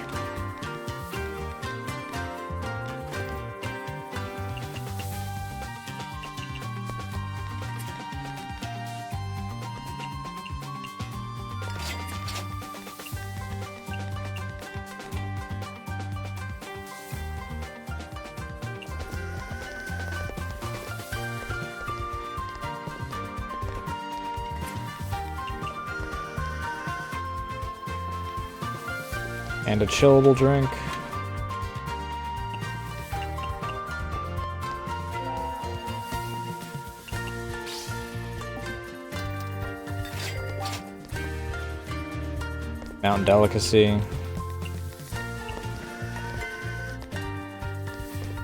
S1: And a chillable drink. Mountain Delicacy.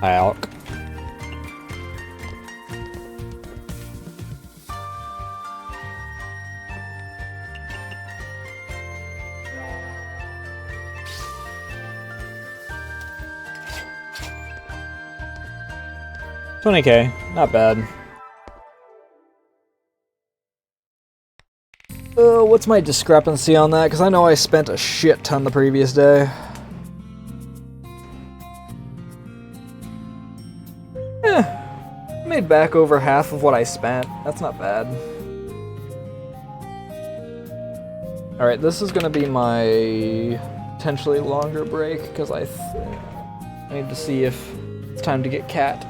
S1: High Alk. $20K, not bad. What's my discrepancy on that? Because I know I spent a shit ton the previous day. Made back over half of what I spent. That's not bad. Alright, this is gonna be my potentially longer break, because I need to see if it's time to get Cat.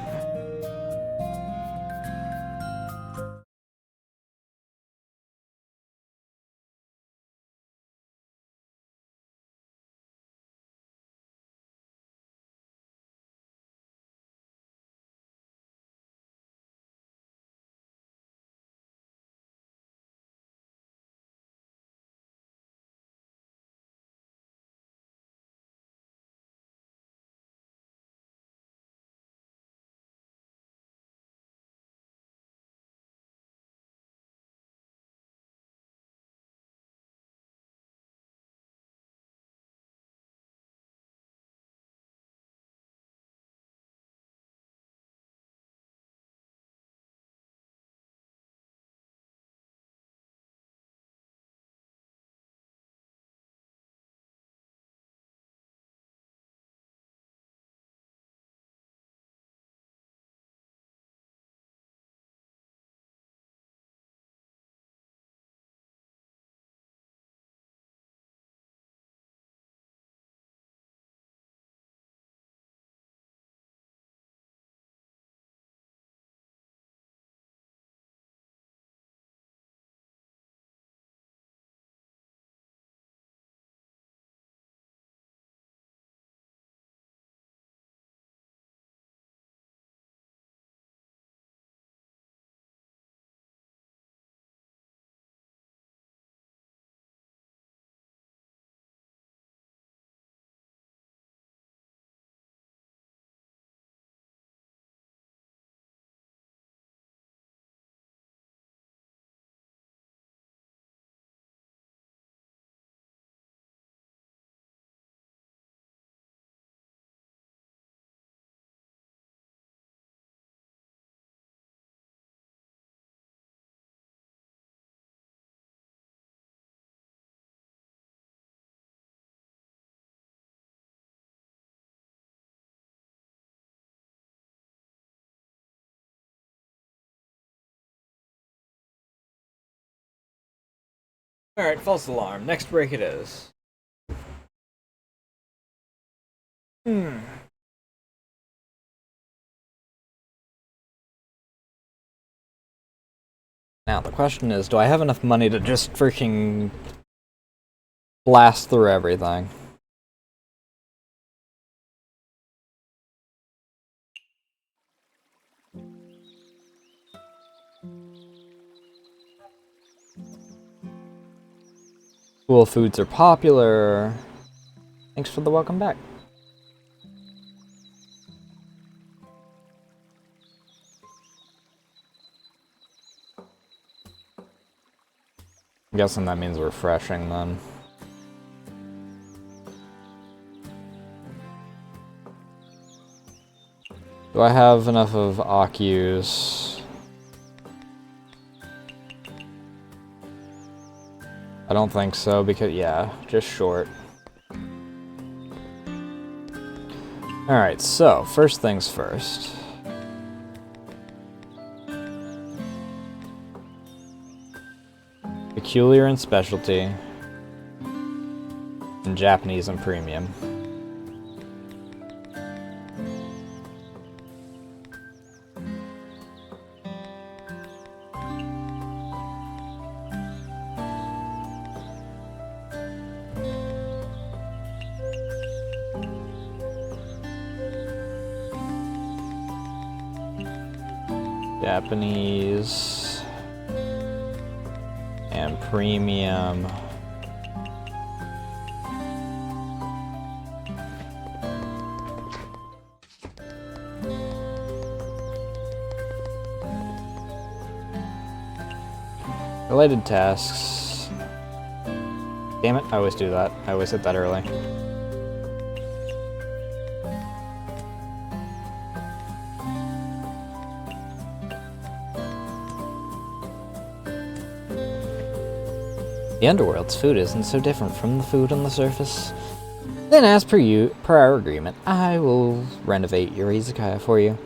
S1: Alright, false alarm. Next break it is. Now, the question is, do I have enough money to just freaking blast through everything? Cool foods are popular. Thanks for the welcome back. I'm guessing that means refreshing then. Do I have enough of Akyu's? I don't think so, because, yeah, just short. Alright, so, first things first. Peculiar and specialty. And Japanese and premium. Japanese and premium. Related tasks. Damn it, I always do that. I always hit that early. The Underworld's food isn't so different from the food on the surface. Then, as per our agreement, I will renovate your Izakaya for you.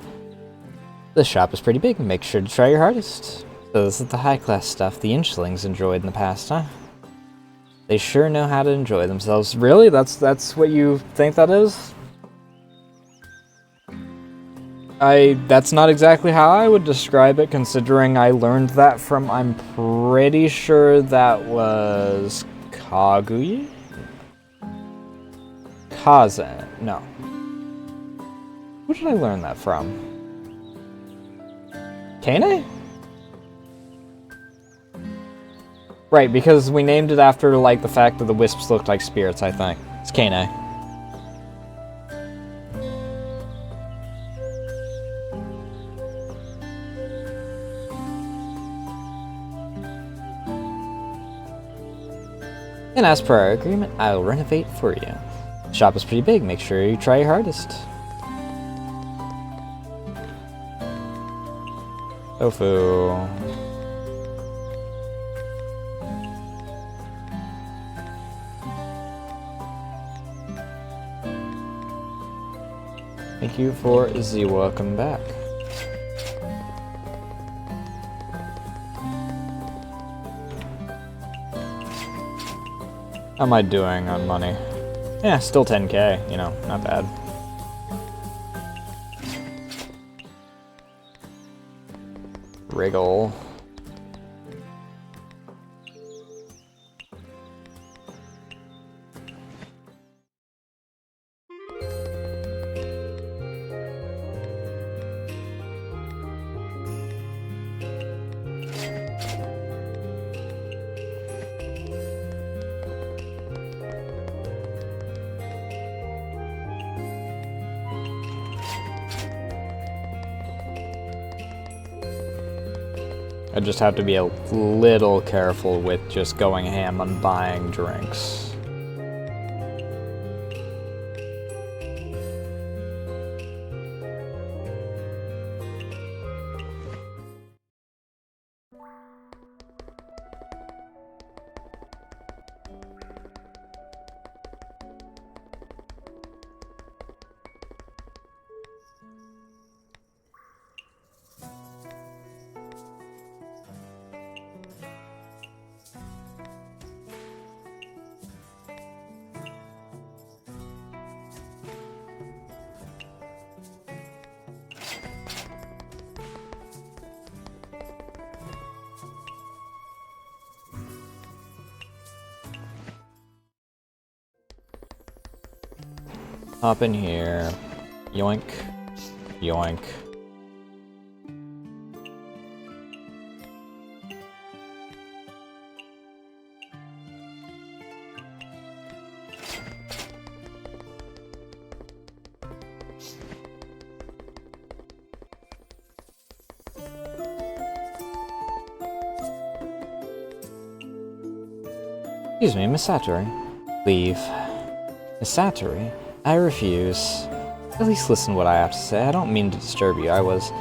S1: The shop is pretty big, make sure to try your hardest. So this is the high-class stuff the Inchlings enjoyed in the past, huh? They sure know how to enjoy themselves. Really? That's what you think that is? That's not exactly how I would describe it, considering I learned that from, I'm pretty sure that was Kaguya? Kazen. No. Who did I learn that from? Kane? Right, because we named it after, like, the fact that the wisps looked like spirits, I think. It's Kane. And as per our agreement, I'll renovate for you. The shop is pretty big, make sure you try your hardest. Tofu. Thank you for the welcome back. How am I doing on money? Yeah, still 10k, you know, not bad. Wriggle. I just have to be a little careful with just going ham on buying drinks. Hop in here. Yoink. Yoink. Excuse me, Miss Satori. Leave. Miss Satori? I refuse. At least listen to what I have to say. I don't mean to disturb you. I was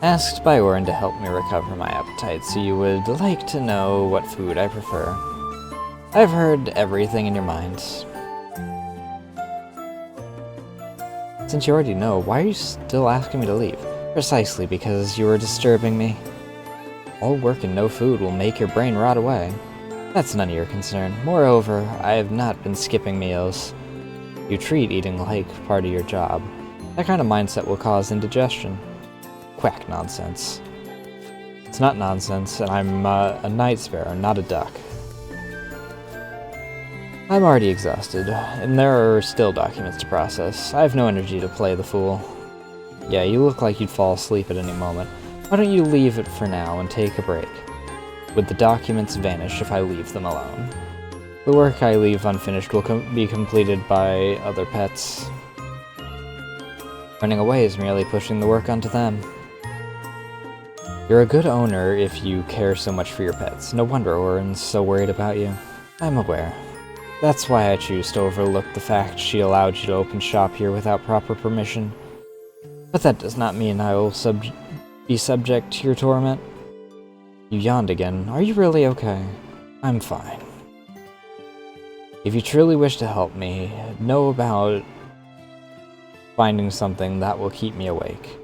S1: asked by Orin to help me recover my appetite, so you would like to know what food I prefer. I've heard everything in your mind. Since you already know, why are you still asking me to leave? Precisely because you are disturbing me. All work and no food will make your brain rot away. That's none of your concern. Moreover, I have not been skipping meals. You treat eating like part of your job. That kind of mindset will cause indigestion. Quack nonsense. It's not nonsense, and I'm a night sparrow, not a duck. I'm already exhausted, and there are still documents to process. I have no energy to play the fool. Yeah, you look like you'd fall asleep at any moment. Why don't you leave it for now and take a break? Would the documents vanish if I leave them alone? The work I leave unfinished will be completed by other pets. Running away is merely pushing the work onto them. You're a good owner if you care so much for your pets. No wonder Oren's so worried about you. I'm aware. That's why I choose to overlook the fact she allowed you to open shop here without proper permission. But that does not mean I will be subject to your torment. You yawned again. Are you really okay? I'm fine. If you truly wish to help me, know about finding something that will keep me awake.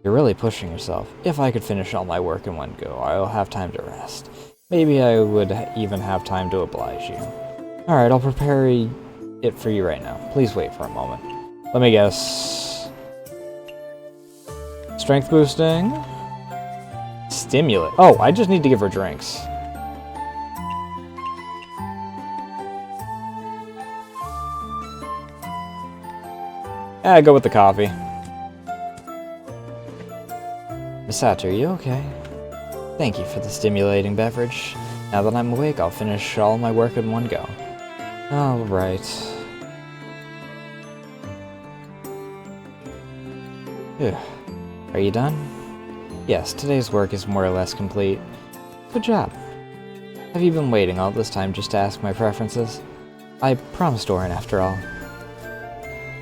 S1: You're really pushing yourself. If I could finish all my work in one go, I'll have time to rest. Maybe I would even have time to oblige you. Alright, I'll prepare it for you right now. Please wait for a moment. Let me guess. Strength boosting? Stimulant. Oh, I just need to give her drinks. Go with the coffee. Misato, are you okay? Thank you for the stimulating beverage. Now that I'm awake, I'll finish all my work in one go. Alright. Are you done? Yes, today's work is more or less complete. Good job. Have you been waiting all this time just to ask my preferences? I promised Oren after all.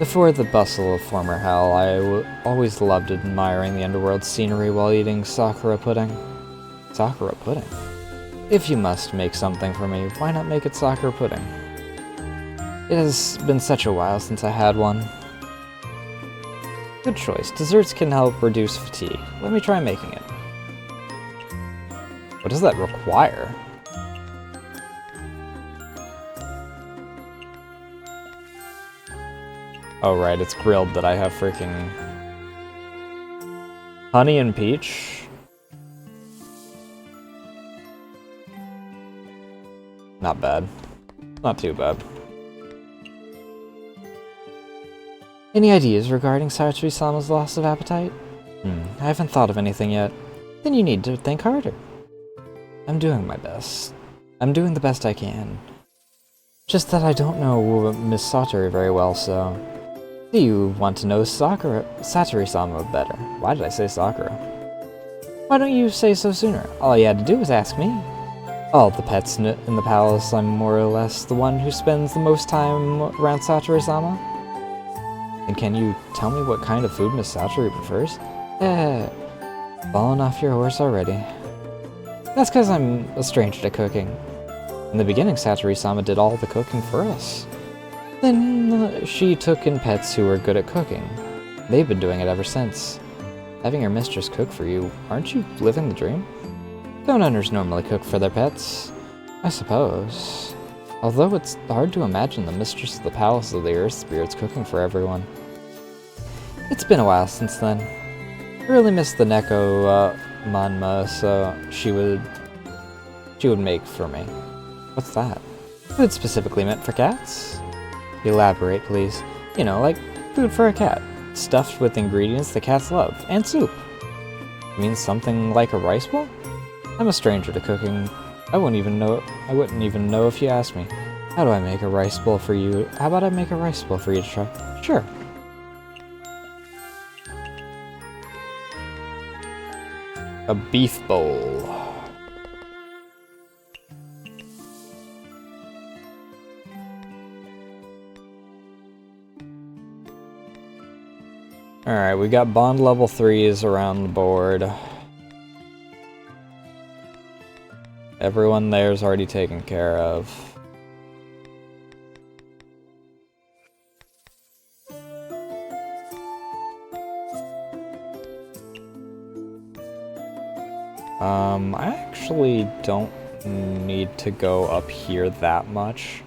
S1: Before the bustle of former hell, I always loved admiring the underworld scenery while eating Sakura pudding. Sakura pudding? If you must make something for me, why not make it Sakura pudding? It has been such a while since I had one. Good choice. Desserts can help reduce fatigue. Let me try making it. What does that require? Oh right, it's grilled that I have freaking... Honey and peach? Not bad. Not too bad. Any ideas regarding Satsui-sama's loss of appetite? I haven't thought of anything yet. Then you need to think harder. I'm doing my best. I'm doing the best I can. Just that I don't know Miss Satori very well, so... Do you want to know Satori-sama better? Why did I say Sakura? Why don't you say so sooner? All you had to do was ask me. All the pets in the palace, I'm more or less the one who spends the most time around Satori-sama. And can you tell me what kind of food Miss Satori prefers? Fallen off your horse already. That's because I'm a stranger to cooking. In the beginning, Satori-sama did all the cooking for us. Then she took in pets who were good at cooking. They've been doing it ever since. Having your mistress cook for you, aren't you living the dream? Don't owners normally cook for their pets? I suppose. Although it's hard to imagine the mistress of the Palace of the Earth Spirits cooking for everyone. It's been a while since then. I really miss the Neko Manma, so she would make for me. What's that? Food specifically meant for cats? Elaborate, please. You know, like food for a cat. Stuffed with ingredients the cats love. And soup. You mean something like a rice bowl? I'm a stranger to cooking. I wouldn't even know if you asked me. How do I make a rice bowl for you? How about I make a rice bowl for you to try? Sure. A beef bowl. Alright, we got bond level 3s around the board. Everyone there's already taken care of. I actually don't need to go up here that much.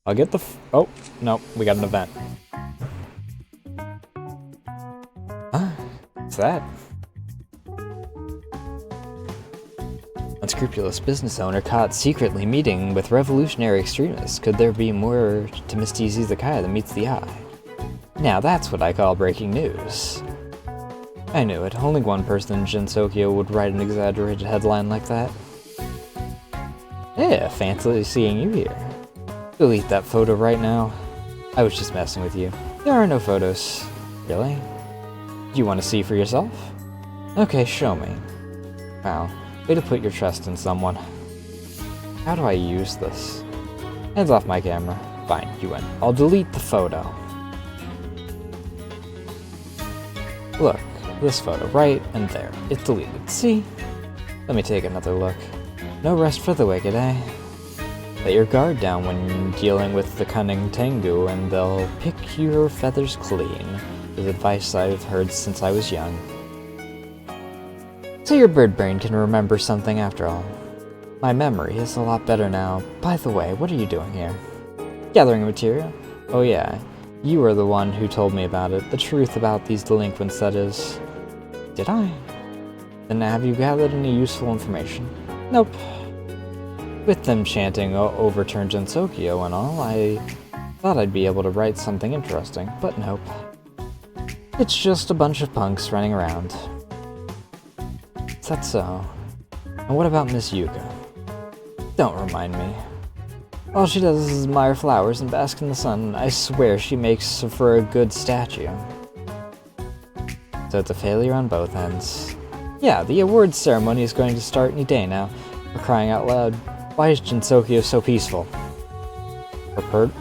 S1: I'll get the oh, no, we got an event. What's that? Unscrupulous business owner caught secretly meeting with revolutionary extremists. Could there be more to Misty's Izakaya than meets the eye? Now that's what I call breaking news. I knew it. Only one person in Shinsokyo would write an exaggerated headline like that. Yeah, fancy seeing you here. Delete that photo right now. I was just messing with you. There are no photos. Really? Do you want to see for yourself? Okay, show me. Wow, way to put your trust in someone. How do I use this? Hands off my camera. Fine, you win. I'll delete the photo. Look, this photo, right and there. It's deleted. See? Let me take another look. No rest for the wicked, eh? Let your guard down when dealing with the cunning Tengu, and they'll pick your feathers clean, is advice I've heard since I was young. So your bird brain can remember something after all. My memory is a lot better now. By the way, what are you doing here? Gathering material? Oh yeah, you were the one who told me about it. The truth about these delinquents, that is. Did I? Then have you gathered any useful information? Nope. With them chanting overturn Jinsokyo and all, I thought I'd be able to write something interesting, but nope. It's just a bunch of punks running around. Is that so? And what about Miss Yuka? Don't remind me. All she does is admire flowers and bask in the sun. I swear she makes for a good statue. So it's a failure on both ends. Yeah, the awards ceremony is going to start any day now. For crying out loud. Why is Jinsokyo so peaceful?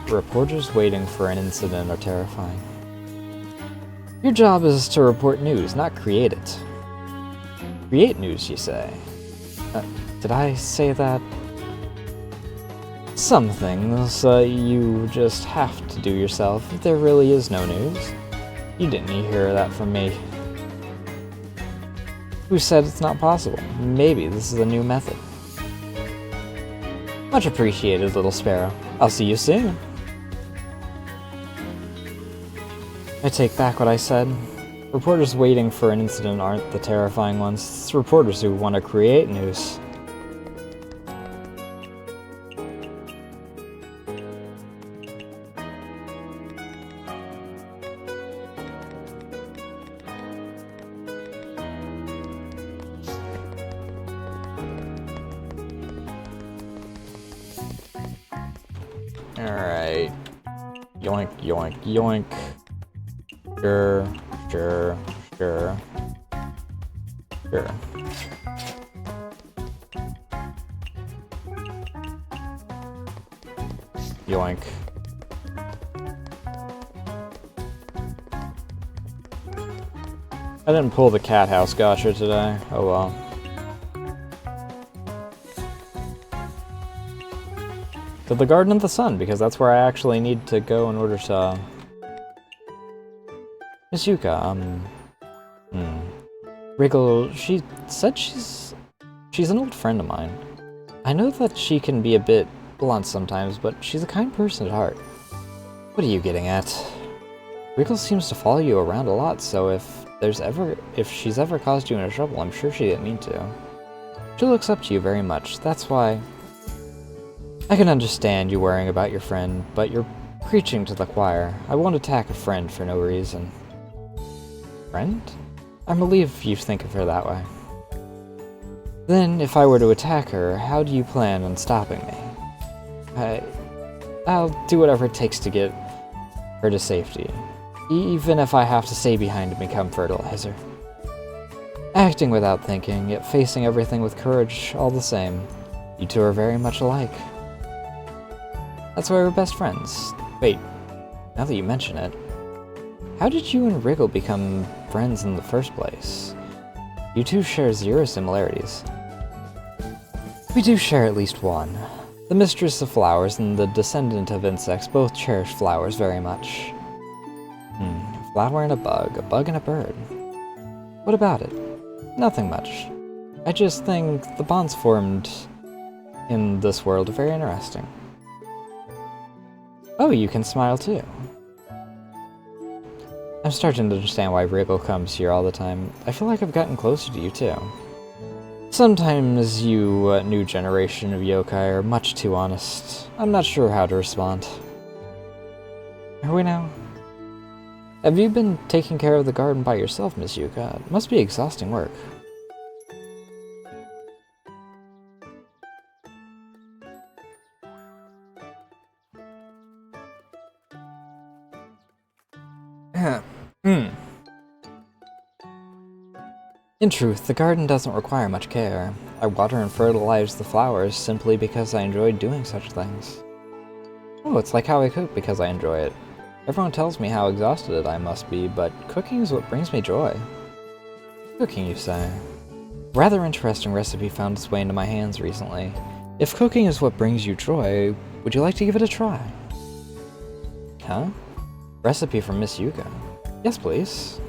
S1: Reporters waiting for an incident are terrifying. Your job is to report news, not create it. Create news, you say? Did I say that? Some things you just have to do yourself. There really is no news. You didn't hear that from me. Who said it's not possible? Maybe this is a new method. Much appreciated, little sparrow. I'll see you soon. I take back what I said. Reporters waiting for an incident aren't the terrifying ones. It's reporters who want to create news. Alright. Yoink, yoink, yoink. Sure, sure, sure. Sure. Yoink. I didn't pull the cat house gotcha today. Oh well. To the Garden of the Sun, because that's where I actually need to go in order to... Miss Yuka, Wriggle, she said she's an old friend of mine. I know that she can be a bit blunt sometimes, but she's a kind person at heart. What are you getting at? Wriggle seems to follow you around a lot, so if she's ever caused you any trouble, I'm sure she didn't mean to. She looks up to you very much, that's why... I can understand you worrying about your friend, but you're preaching to the choir. I won't attack a friend for no reason. Friend? I'm relieved you think of her that way. Then, if I were to attack her, how do you plan on stopping me? I'll do whatever it takes to get her to safety, even if I have to stay behind and become fertilizer. Acting without thinking, yet facing everything with courage all the same. You two are very much alike. That's why we're best friends. Wait, now that you mention it, how did you and Wriggle become friends in the first place? You two share 0 similarities. We do share at least one. The mistress of flowers and the descendant of insects both cherish flowers very much. A flower and a bug and a bird. What about it? Nothing much. I just think the bonds formed in this world are very interesting. Oh, you can smile too. I'm starting to understand why Wriggle comes here all the time. I feel like I've gotten closer to you too. Sometimes you, new generation of yokai, are much too honest. I'm not sure how to respond. Are we now? Have you been taking care of the garden by yourself, Miss Yuka? It must be exhausting work. In truth, the garden doesn't require much care. I water and fertilize the flowers simply because I enjoy doing such things. Oh, it's like how I cook because I enjoy it. Everyone tells me how exhausted I must be, but cooking is what brings me joy. Cooking, you say? Rather interesting recipe found its way into my hands recently. If cooking is what brings you joy, would you like to give it a try? Huh? Recipe from Miss Yuka. Yes, please.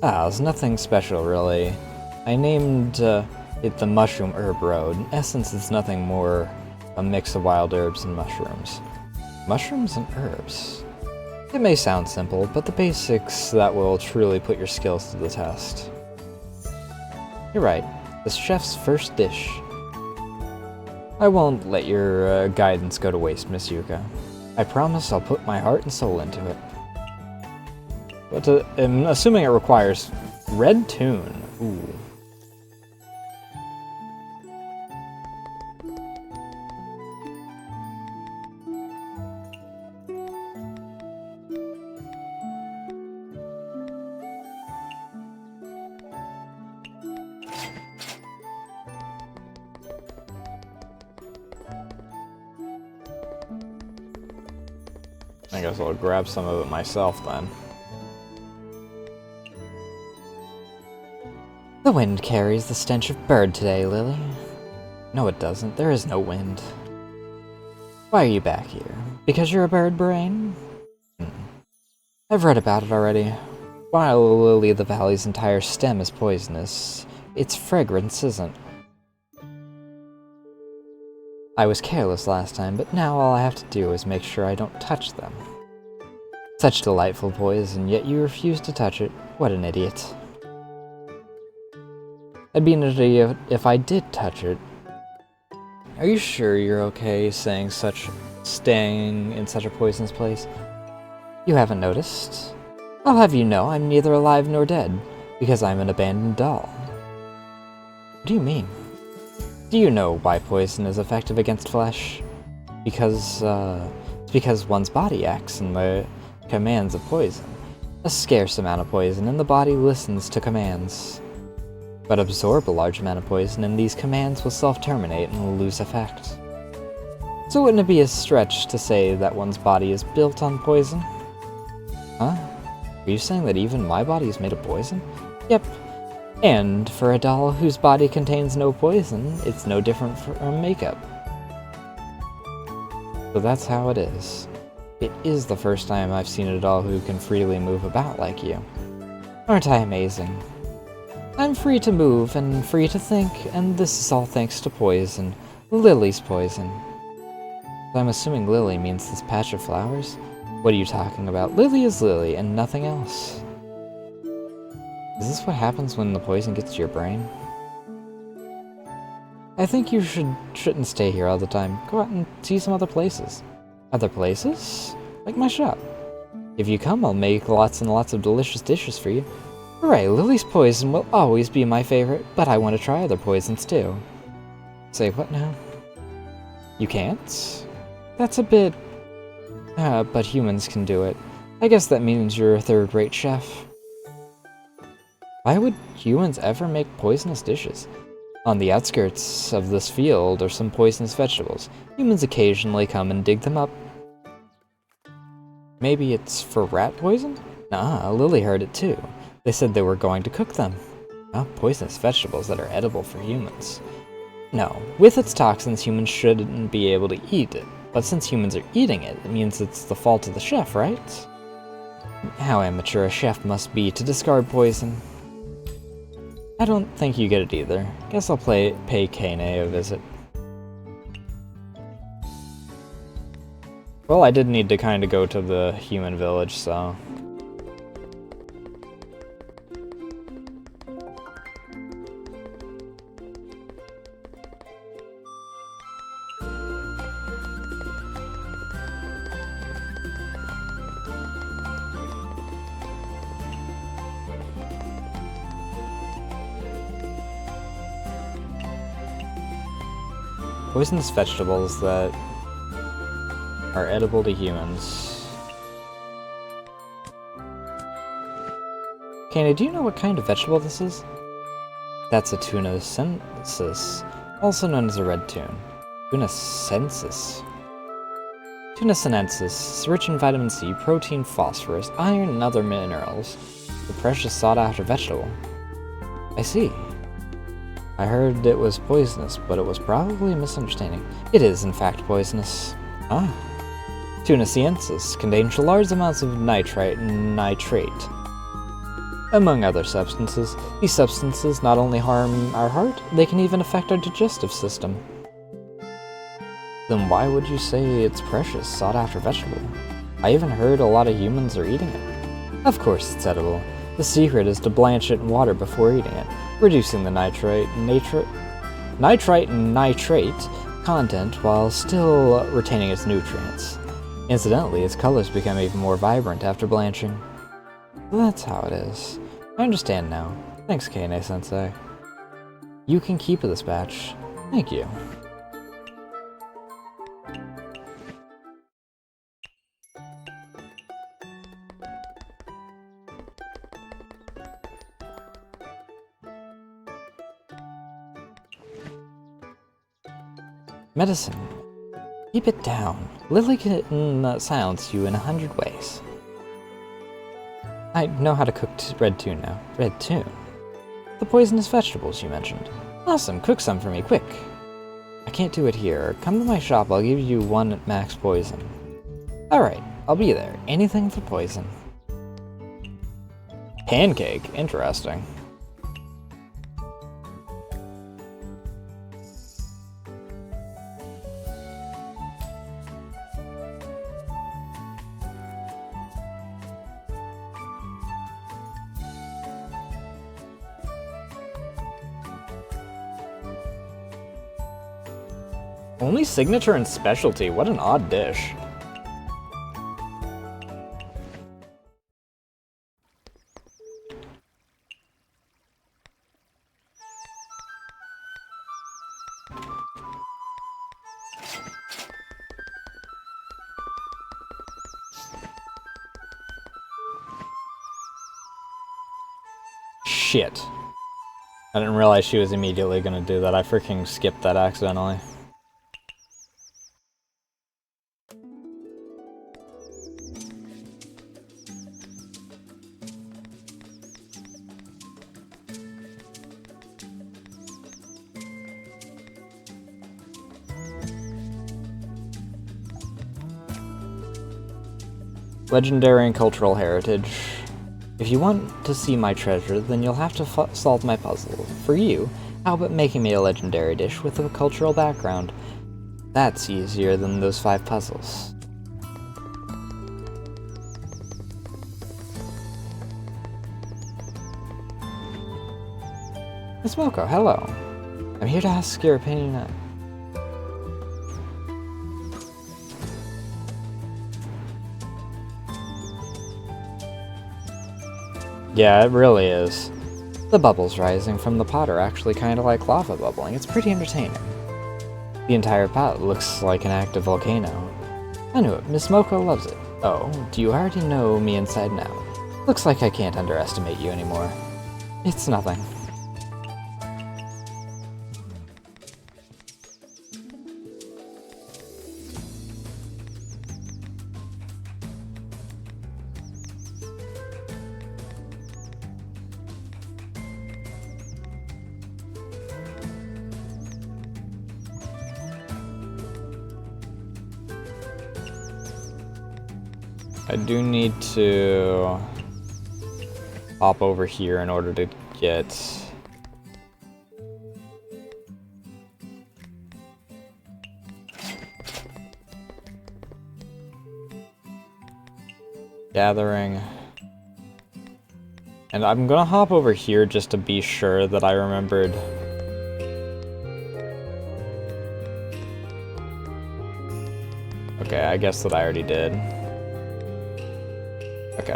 S1: It's nothing special, really. I named it the Mushroom Herb Road. In essence, it's nothing more a mix of wild herbs and mushrooms. Mushrooms and herbs. It may sound simple, but the basics that will truly put your skills to the test. You're right. The chef's first dish. I won't let your guidance go to waste, Miss Yuka. I promise I'll put my heart and soul into it. But I'm assuming it requires red tune. Ooh. I guess I'll grab some of it myself then. The wind carries the stench of bird today, Lily. No, it doesn't. There is no wind. Why are you back here? Because you're a bird brain? I've read about it already. While Lily of the Valley's entire stem is poisonous, its fragrance isn't. I was careless last time, but now all I have to do is make sure I don't touch them. Such delightful poison, yet you refuse to touch it. What an idiot. I'd be an idiot if I did touch it. Are you sure you're okay staying in such a poisonous place? You haven't noticed? I'll have you know I'm neither alive nor dead, because I'm an abandoned doll. What do you mean? Do you know why poison is effective against flesh? It's because one's body acts in the commands of poison. A scarce amount of poison, and the body listens to commands. But absorb a large amount of poison, and these commands will self-terminate and will lose effect. So wouldn't it be a stretch to say that one's body is built on poison? Huh? Are you saying that even my body is made of poison? Yep. And for a doll whose body contains no poison, it's no different from makeup. So that's how it is. It is the first time I've seen a doll who can freely move about like you. Aren't I amazing? I'm free to move and free to think, and this is all thanks to poison. Lily's poison. I'm assuming Lily means this patch of flowers? What are you talking about? Lily is Lily, and nothing else. Is this what happens when the poison gets to your brain? I think you shouldn't stay here all the time. Go out and see some other places. Other places? Like my shop. If you come, I'll make lots and lots of delicious dishes for you. Hooray, Lily's poison will always be my favorite, but I want to try other poisons too. Say what now? You can't? That's a bit... but humans can do it. I guess that means you're a third-rate chef. Why would humans ever make poisonous dishes? On the outskirts of this field are some poisonous vegetables. Humans occasionally come and dig them up. Maybe it's for rat poison? Nah, Lily heard it too. They said they were going to cook them. Poisonous vegetables that are edible for humans. No, with its toxins, humans shouldn't be able to eat it. But since humans are eating it, it means it's the fault of the chef, right? How amateur a chef must be to discard poison. I don't think you get it either. Guess I'll pay Kane a visit. Well, I did need to kind of go to the human village, so... Poisonous vegetables that are edible to humans. Kana, do you know what kind of vegetable this is? That's a tuna sensis, also known as a red tune. Tuna sensis. Tuna sinensis is rich in vitamin C, protein, phosphorus, iron, and other minerals. The precious sought-after vegetable. I see. I heard it was poisonous, but it was probably a misunderstanding. It is, in fact, poisonous. Ah. Tuna sinensis contains large amounts of nitrite and nitrate, among other substances. These substances not only harm our heart, they can even affect our digestive system. Then why would you say it's precious, sought-after vegetable? I even heard a lot of humans are eating it. Of course it's edible. The secret is to blanch it in water before eating it, reducing the nitrite and nitrate content while still retaining its nutrients. Incidentally, its colors become even more vibrant after blanching. That's how it is. I understand now. Thanks, Kane-sensei. You can keep this batch. Thank you. Medicine. Keep it down. Lily can silence you in 100 ways. I know how to cook red tune now. Red tune? The poisonous vegetables you mentioned. Awesome, cook some for me, quick. I can't do it here. Come to my shop, I'll give you 1 at max poison. Alright, I'll be there. Anything for poison. Pancake? Interesting. Only signature and specialty, what an odd dish. Shit. I didn't realize she was immediately gonna do that. I freaking skipped that accidentally. Legendary and cultural heritage. If you want to see my treasure, then you'll have to solve my puzzle. For you, how about making me a legendary dish with a cultural background? That's easier than those 5 puzzles. Miss Moko, hello. I'm here to ask your opinion. Yeah, it really is. The bubbles rising from the pot are actually kind of like lava bubbling. It's pretty entertaining. The entire pot looks like an active volcano. I knew it. Miss Moko loves it. Oh, do you already know me inside and out? Looks like I can't underestimate you anymore. It's nothing. I do need to hop over here in order to get gathering. And I'm gonna hop over here just to be sure that I remembered. Okay, I guess that I already did. Okay.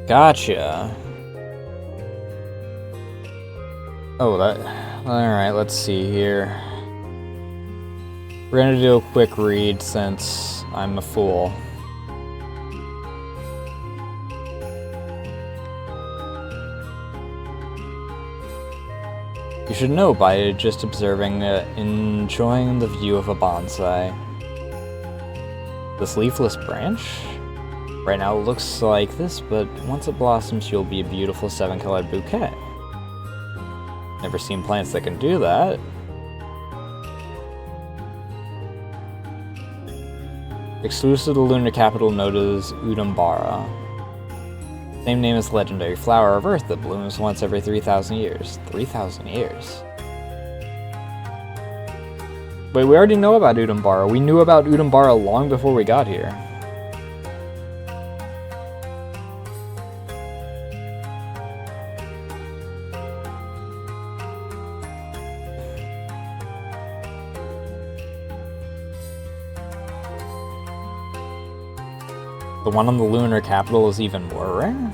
S1: Gotcha. Oh, that... Alright, let's see here. We're gonna do a quick read since I'm a fool. You should know by just observing, enjoying the view of a bonsai. This leafless branch? Right now it looks like this, but once it blossoms, you'll be a beautiful 7-colored bouquet. Never seen plants that can do that. Exclusive to the lunar capital known as Udambara. Same name as the legendary flower of Earth that blooms once every 3,000 years. 3,000 years? Wait, we already know about Udambara. We knew about Udambara long before we got here. The one on the lunar capital is even more rare?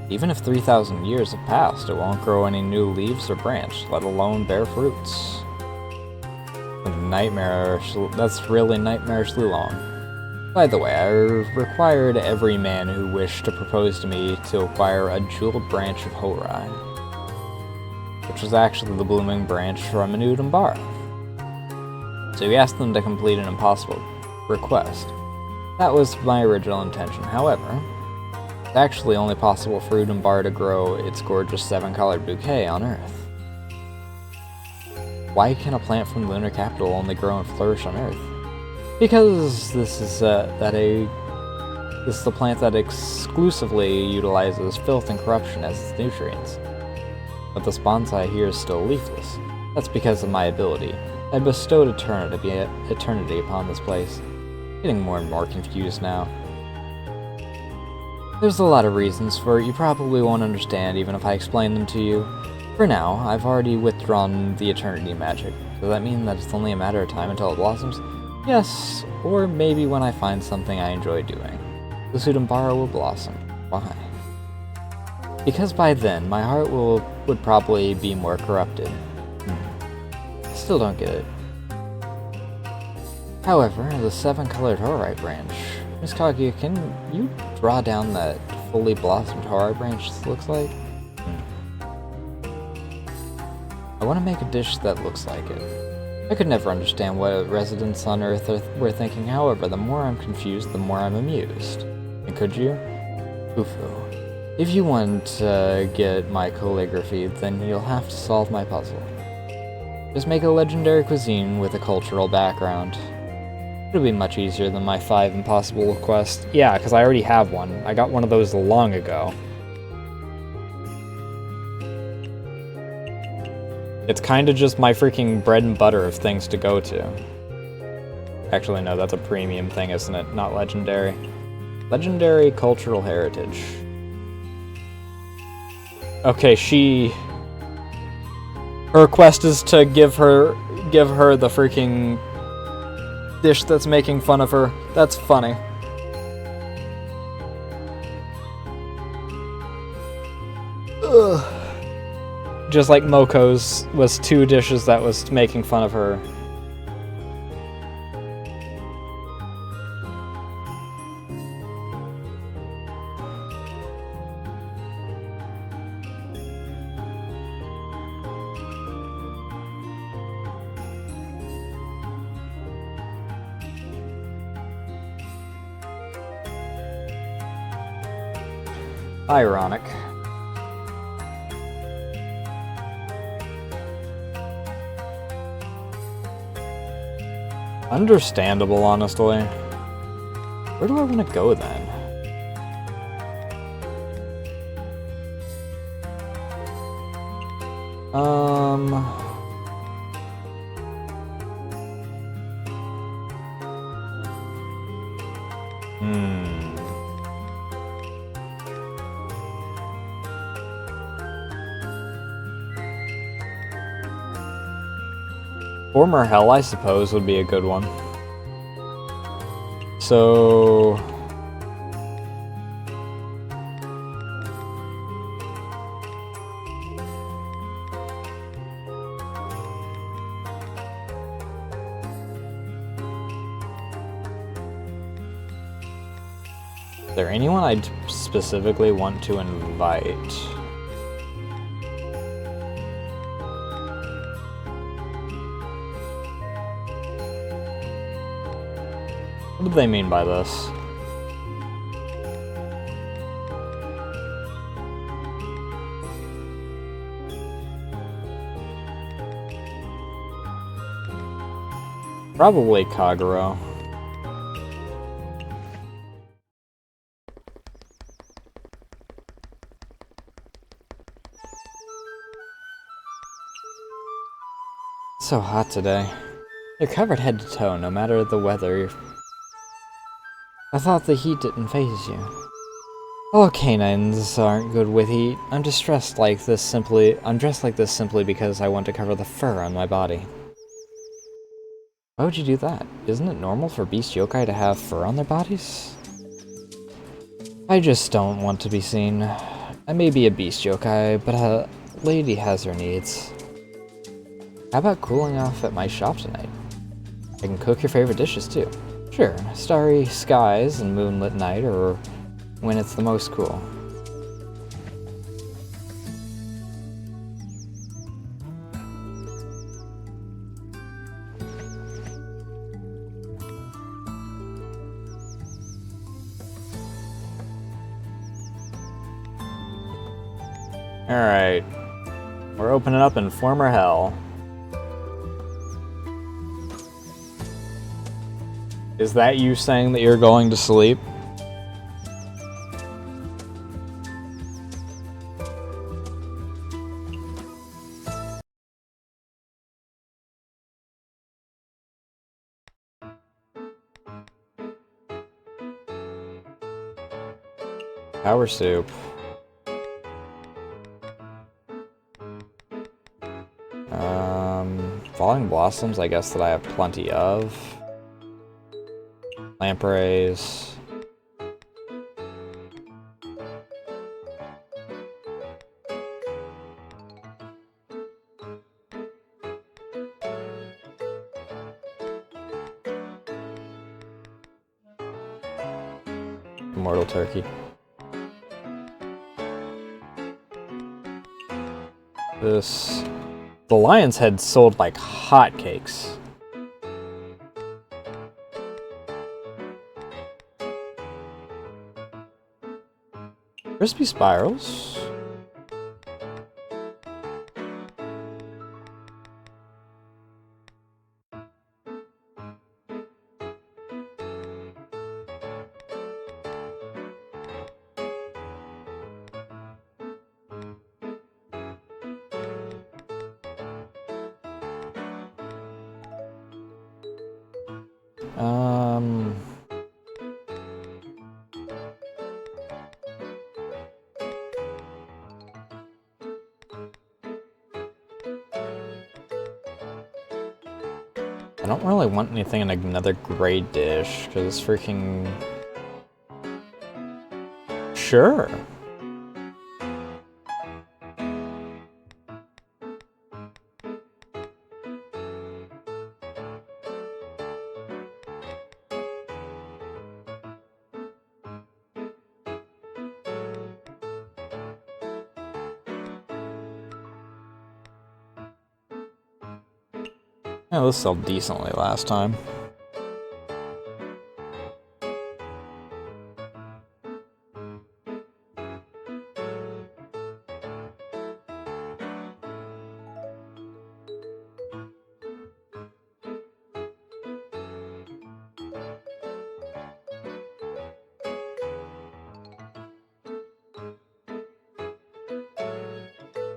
S1: Even if 3,000 years have passed, it won't grow any new leaves or branch, let alone bear fruits. That's really nightmarishly long. By the way, I required every man who wished to propose to me to acquire a jeweled branch of Horai, which was actually the blooming branch from an Udambara. So we asked them to complete an impossible request. That was my original intention. However, it's actually only possible for Udambara to grow its gorgeous 7-colored bouquet on Earth. Why can a plant from the lunar capital only grow and flourish on Earth? Because this is the plant that exclusively utilizes filth and corruption as its nutrients. But this bonsai here is still leafless. That's because of my ability. I bestowed eternity upon this place. Getting more and more confused now. There's a lot of reasons for it you probably won't understand even if I explain them to you. For now, I've already withdrawn the eternity magic. Does that mean that it's only a matter of time until it blossoms? Yes, or maybe when I find something I enjoy doing. The Udambara will blossom. Why? Because by then, my heart would probably be more corrupted. I still don't get it. However, the 7-colored Horai branch. Miss Kaguya, can you draw down that fully blossomed Horai branch looks like? I want to make a dish that looks like it. I could never understand what residents on Earth were thinking, however, the more I'm confused, the more I'm amused. And could you? Ufu. If you want to get my calligraphy, then you'll have to solve my puzzle. Just make a legendary cuisine with a cultural background. It'll be much easier than my 5 impossible quests. Yeah, because I already have one. I got one of those long ago. It's kind of just my freaking bread and butter of things to go to. Actually, no, that's a premium thing, isn't it? Not legendary. Legendary cultural heritage. Okay, her quest is to give her the freaking dish that's making fun of her. That's funny. Ugh. Just like Moko's was 2 dishes that was making fun of her. Ironic. Understandable, honestly. Where do I want to go then? Former Hell, I suppose, would be a good one. So... Is there anyone I'd specifically want to invite? What do they mean by this? Probably Kagero. It's so hot today. You're covered head to toe, no matter the weather. I thought the heat didn't faze you. All canines aren't good with heat. I'm dressed like this simply because I want to cover the fur on my body. Why would you do that? Isn't it normal for beast yokai to have fur on their bodies? I just don't want to be seen. I may be a beast yokai, but a lady has her needs. How about cooling off at my shop tonight? I can cook your favorite dishes too. Sure, starry skies and moonlit night, or when it's the most cool. Alright. We're opening up in former hell. Is that you saying that you're going to sleep? Power soup. Falling blossoms, I guess that I have plenty of. Lampreys. Immortal turkey. This... The lion's head sold like hotcakes. Crispy spirals. I don't really want anything in another gray dish, because freaking... Sure. Yeah, this sold decently last time.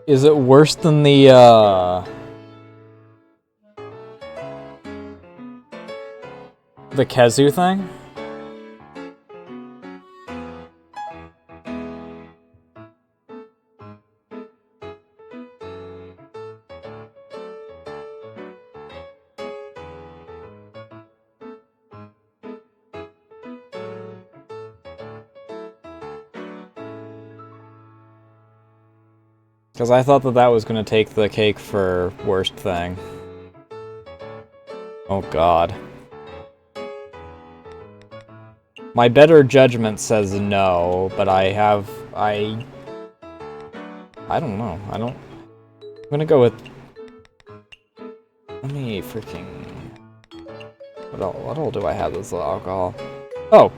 S1: Is it worse than the Kezu thing? Because I thought that that was going to take the cake for worst thing. Oh god. My better judgment says no, but I don't know. I'm gonna go with... Let me freaking... What all do I have this alcohol? Oh!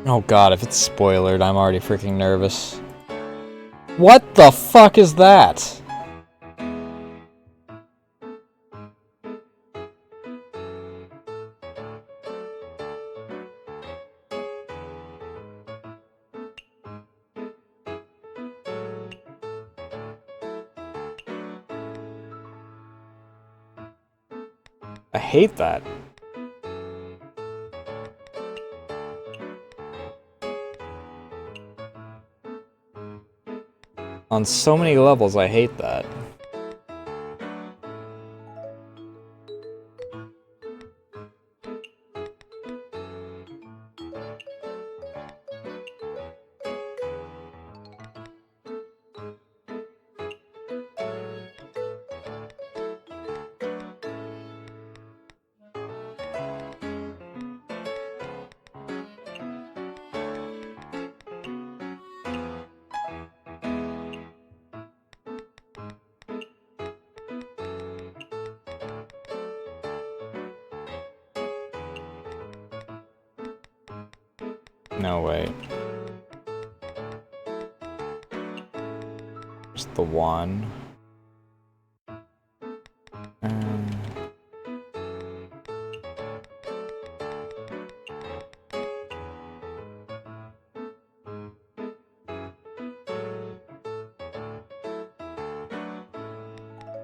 S1: Oh god, if it's spoilered, I'm already freaking nervous. What the fuck is that? I hate that. On so many levels, I hate that. No, wait. Just the one.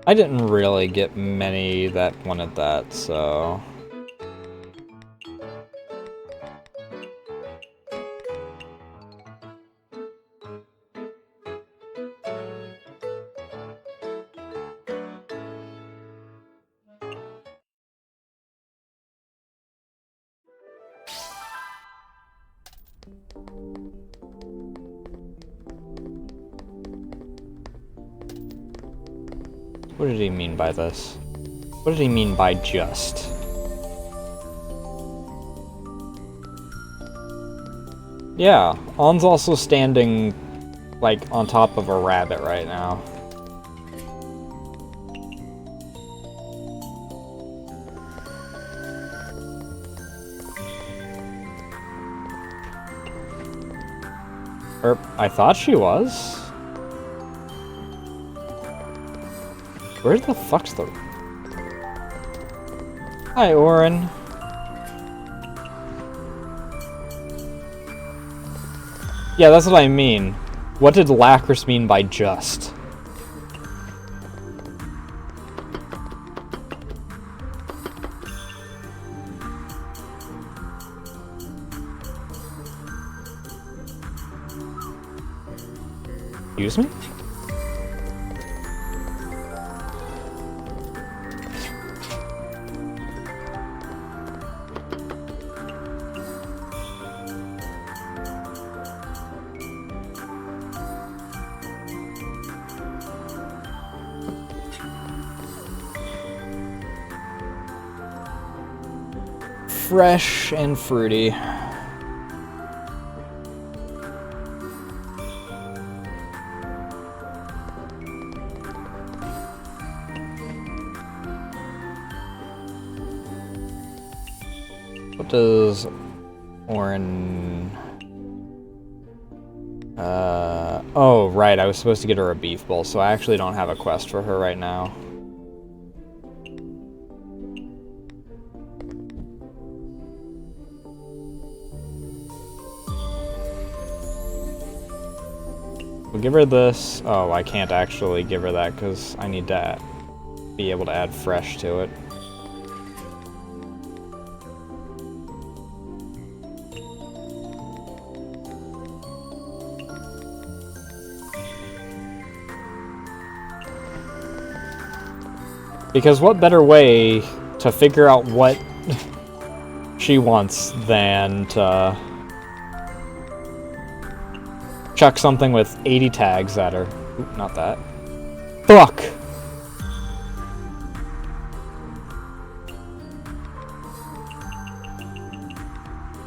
S1: I didn't really get many that wanted that, so... What did he mean by this? What did he mean by just? Yeah, On's also standing, like, on top of a rabbit right now. I thought she was. Where the fuck's the... Hi, Oren. Yeah, that's what I mean. What did Lacris mean by just? Excuse me? Fresh and fruity. What does Oren... Oh, right, I was supposed to get her a beef bowl, so I actually don't have a quest for her right now. We'll give her this. Oh, I can't actually give her that because I need to be able to add fresh to it. Because what better way to figure out what she wants than to chuck something with 80 tags at her. Oop, not that. Fuck!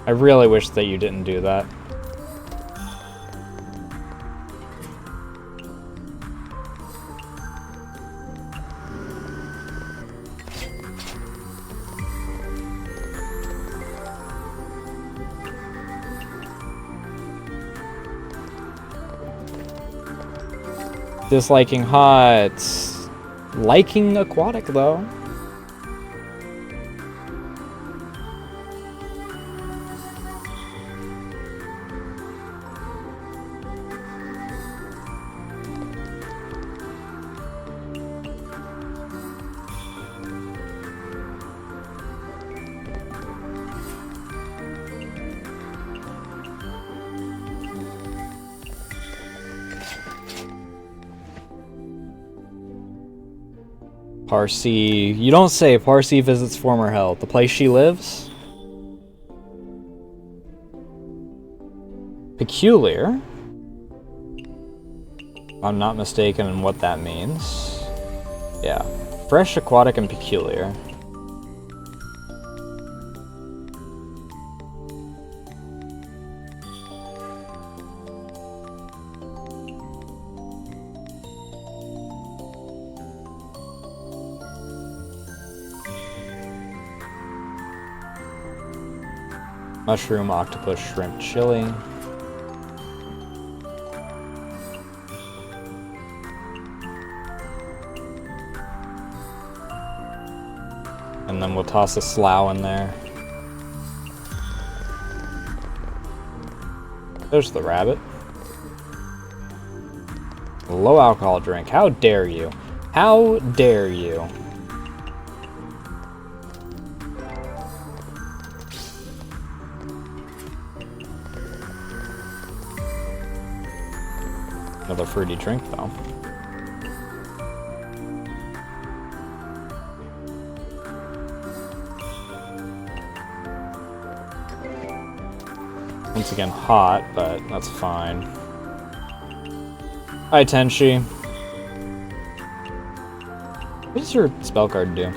S1: I really wish that you didn't do that. Disliking hot. Liking aquatic, though. Parsi. You don't say. Parsi visits former hell. The place she lives? Peculiar. I'm not mistaken in what that means. Yeah. Fresh, aquatic, and peculiar. Mushroom, octopus, shrimp, chili. And then we'll toss a slough in there. There's the rabbit. Low alcohol drink. How dare you? How dare you? Another fruity drink, though. Once again, hot, but that's fine. Hi, Tenshi. What does your spell card do?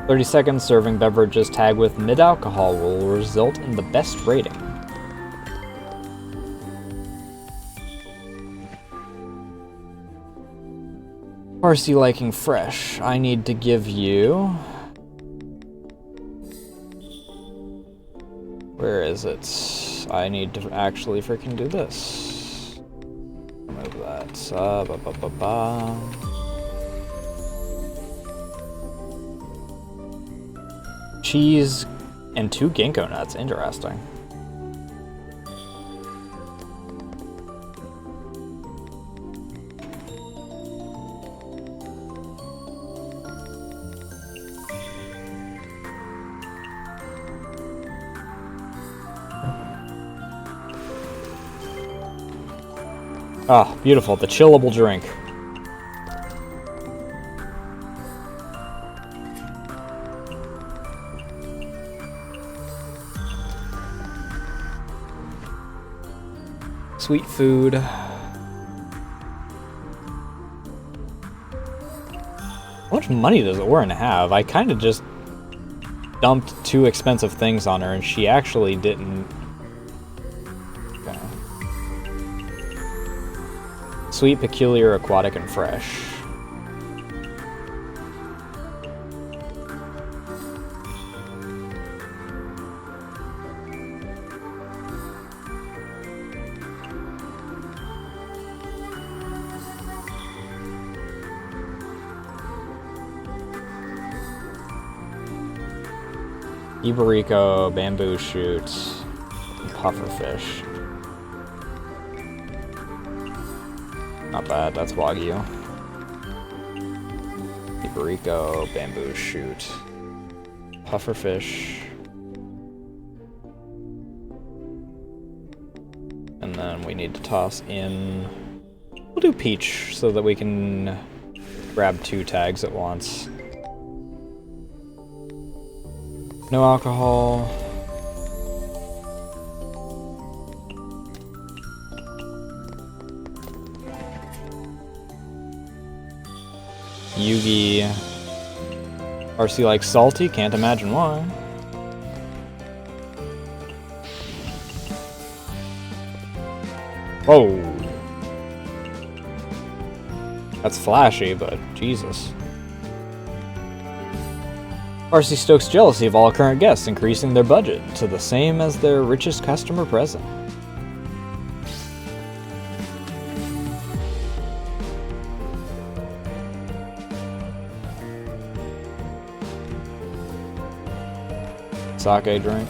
S1: "30 seconds, serving beverages tagged with mid-alcohol will result in the best rating." Parsi liking fresh. I need to give you... Where is it? I need to actually freaking do this. Remove that. Cheese and 2 ginkgo nuts. Interesting. Ah, beautiful. The chillable drink. Sweet food. How much money does Orin have? I kind of just dumped 2 expensive things on her and she actually didn't... Okay. Sweet, peculiar, aquatic, and fresh. Iberico, bamboo shoot, and pufferfish. Not bad, that's Wagyu. Iberico, bamboo shoot, pufferfish. And then we need to toss in... We'll do peach so that we can grab 2 tags at once. No alcohol. Yugi. RC likes salty, can't imagine why. Whoa. That's flashy, but Jesus. RC stokes jealousy of all current guests, increasing their budget to the same as their richest customer present. Sake drink.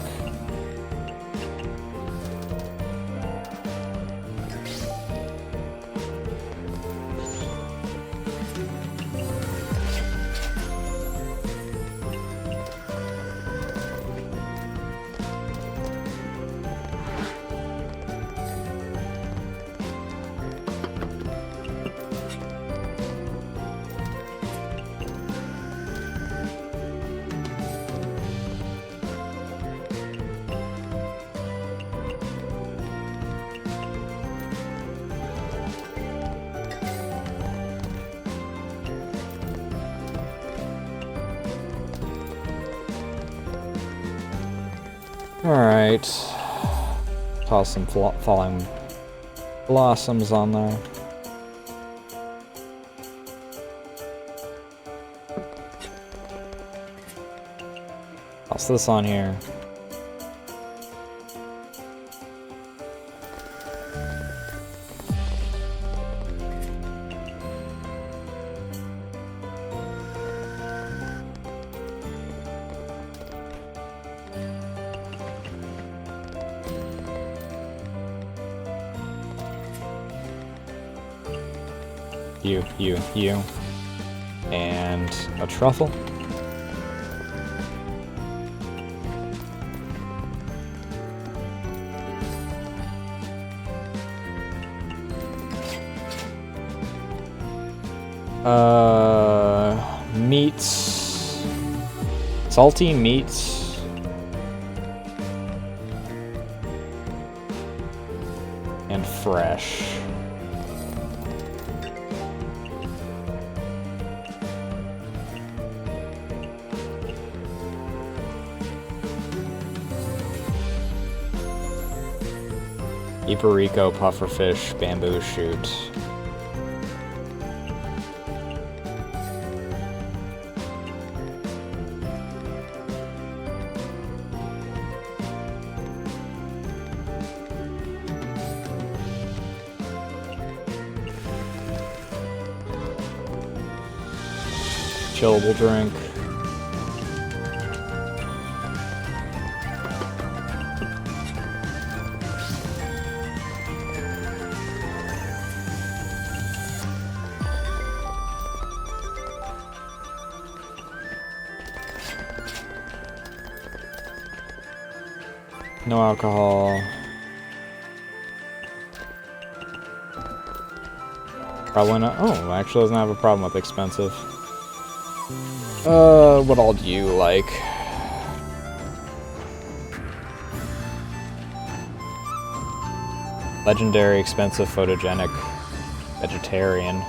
S1: Alright. Toss some falling blossoms on there. Toss this on here. You. And a truffle. Meats. Salty meats. And fresh. Iparico, pufferfish, bamboo shoot. Chillable drink. No alcohol. Probably not. Oh, actually doesn't have a problem with expensive. What all do you like? Legendary, expensive, photogenic, vegetarian.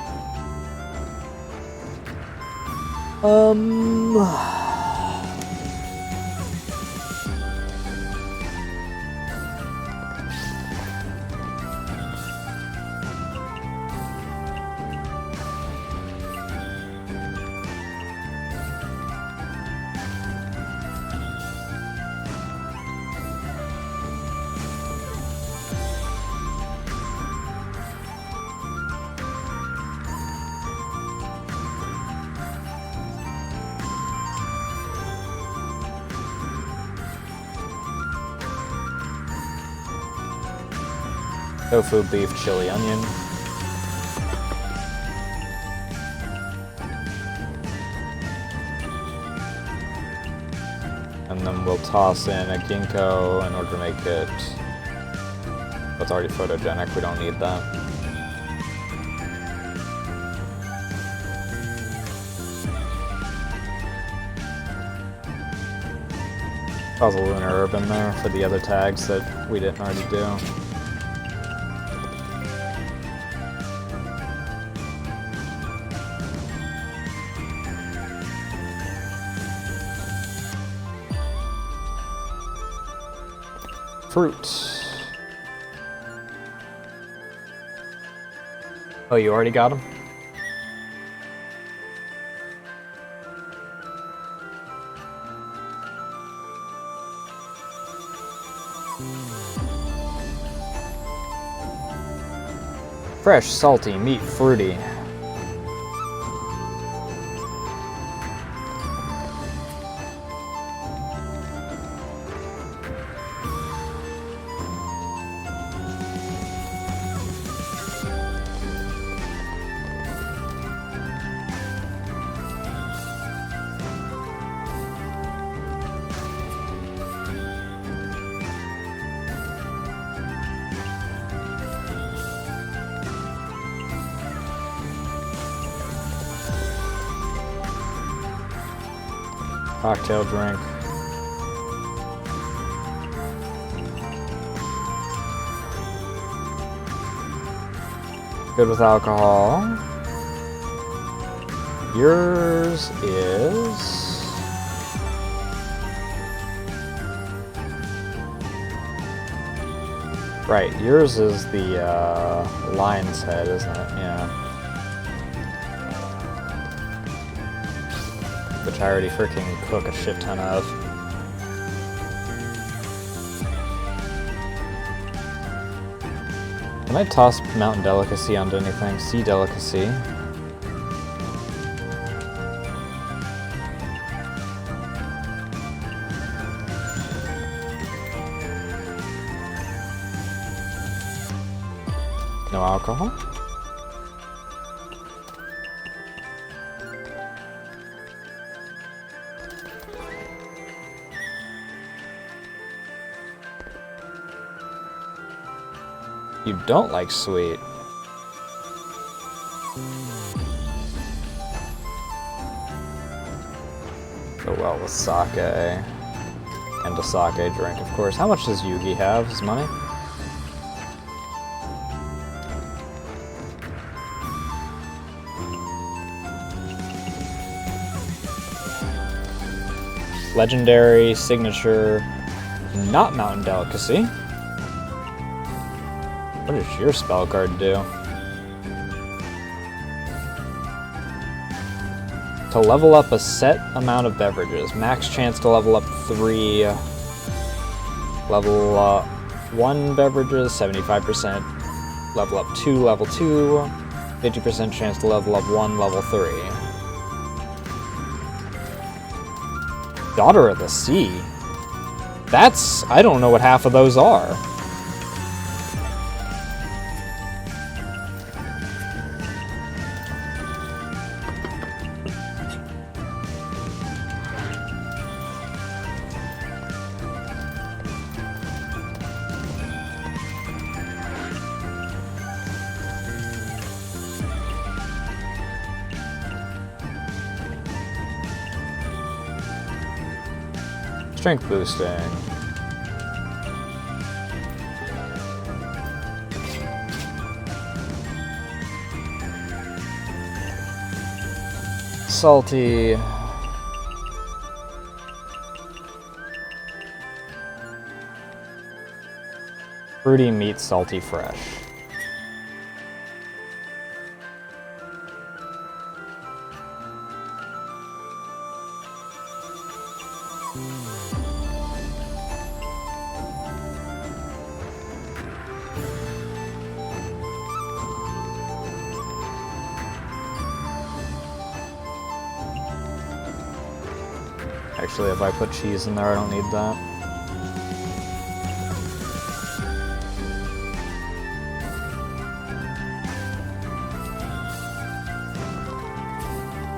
S1: Tofu, beef, chili, onion. And then we'll toss in a ginkgo in order to make it... It's already photogenic, we don't need that. Toss a lunar herb in there for the other tags that we didn't already do. Fruit. Oh, you already got him? Fresh, salty, meat, fruity. Cocktail drink. Good with alcohol. Yours is... Right, yours is the lion's head, isn't it? Yeah. Which I already freaking cook a shit ton of. Can I toss Mountain Delicacy onto anything? Sea Delicacy. No alcohol? You don't like sweet. Go well with sake. And a sake drink, of course. How much does Yugi have? His money? Legendary, signature, not Mountain Delicacy. What does your spell card do? To level up a set amount of beverages. Max chance to level up 3. Level 1 beverages, 75%. Level up 2, level 2. 50% chance to level up 1, level 3. Daughter of the Sea. That's... I don't know what half of those are. Strength boosting. Salty. Fruity meat, salty fresh. Actually, if I put cheese in there, I don't need that.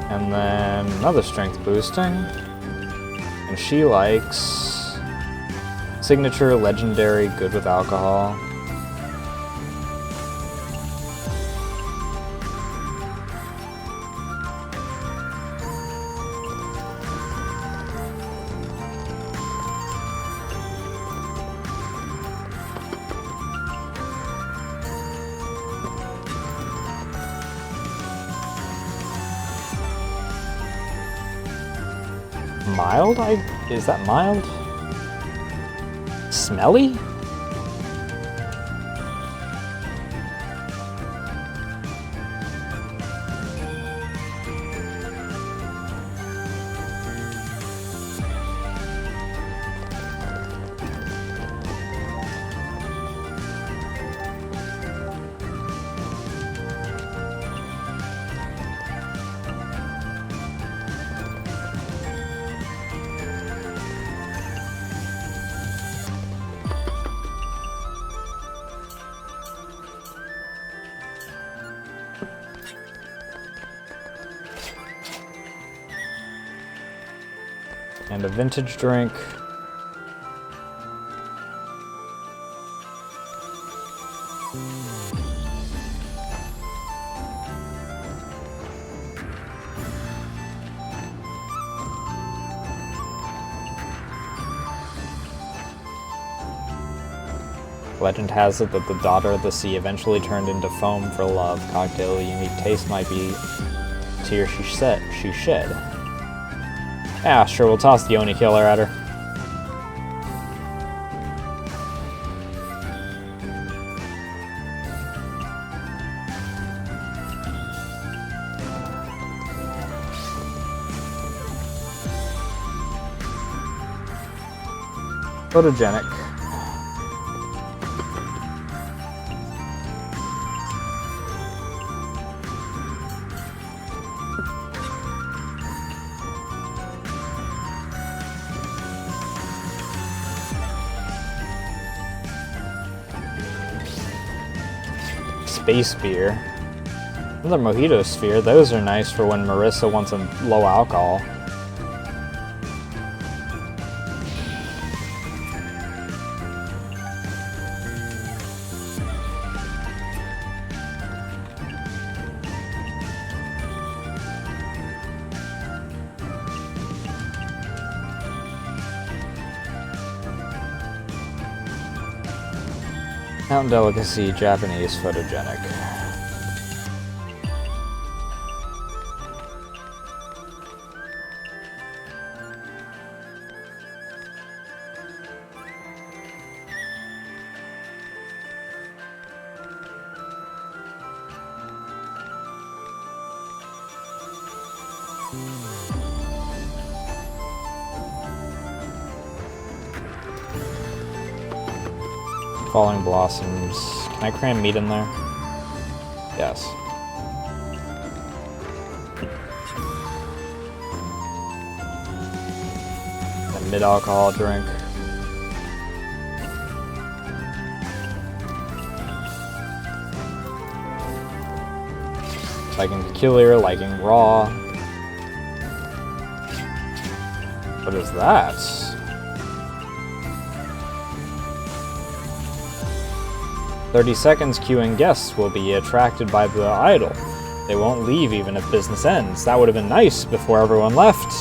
S1: And then another strength boosting. And she likes signature, legendary, good with alcohol. Mild? Is that mild? Smelly? And a vintage drink. Legend has it that the daughter of the sea eventually turned into foam for love. Cocktail unique taste might be tear she shed. Yeah, sure, we'll toss the Oni killer at her. Photogenic. Space beer. Another mojito sphere. Those are nice for when Marissa wants a low alcohol. Mountain Delicacy, Japanese, photogenic. Falling Blossoms. Can I cram meat in there? Yes. A mid-alcohol drink. Liking peculiar, liking raw. What is that? "30 seconds queuing guests will be attracted by the idol. They won't leave even if business ends." That would have been nice before everyone left.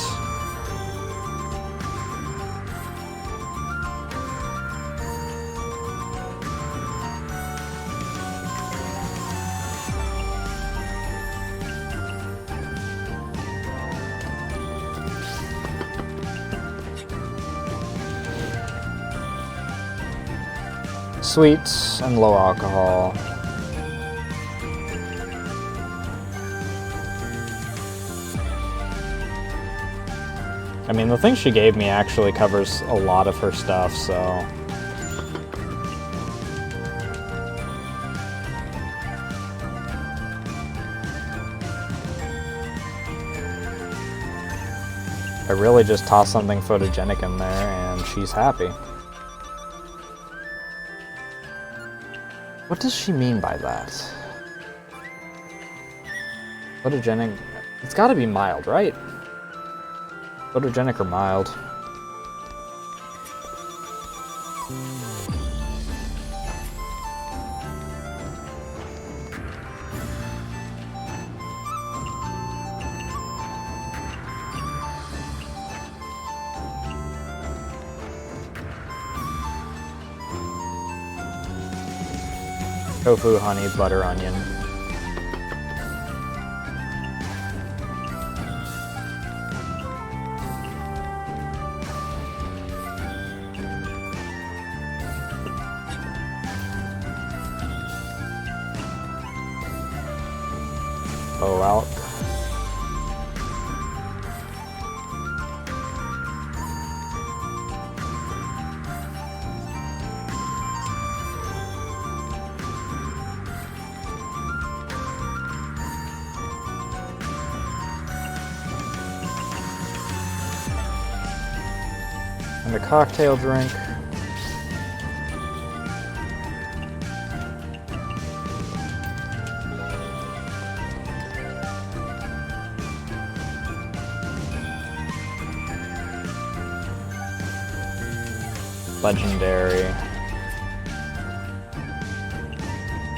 S1: Sweet and low alcohol. I mean, the thing she gave me actually covers a lot of her stuff, so... I really just toss something photogenic in there and she's happy. What does she mean by that? Photogenic... It's gotta be mild, right? Photogenic or mild? Tofu, honey, butter, onion. Oh, out. And a cocktail drink. Legendary.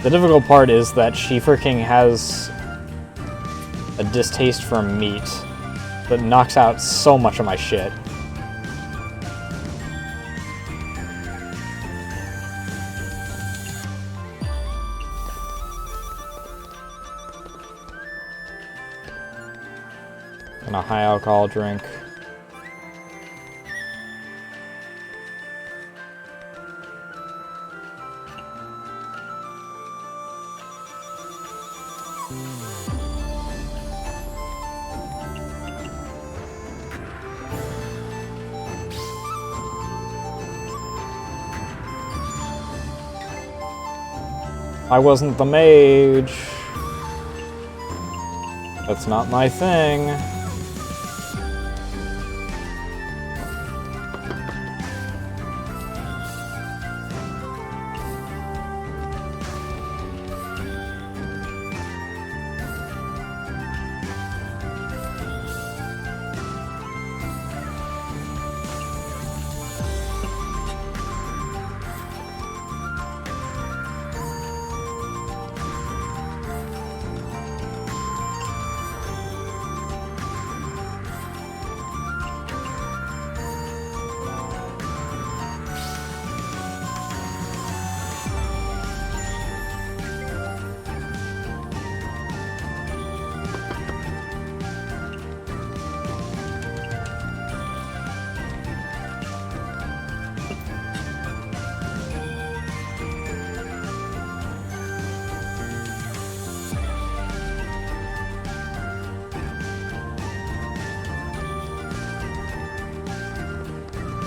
S1: The difficult part is that she freaking has a distaste for meat that knocks out so much of my shit. And a high alcohol drink. I wasn't the mage. That's not my thing.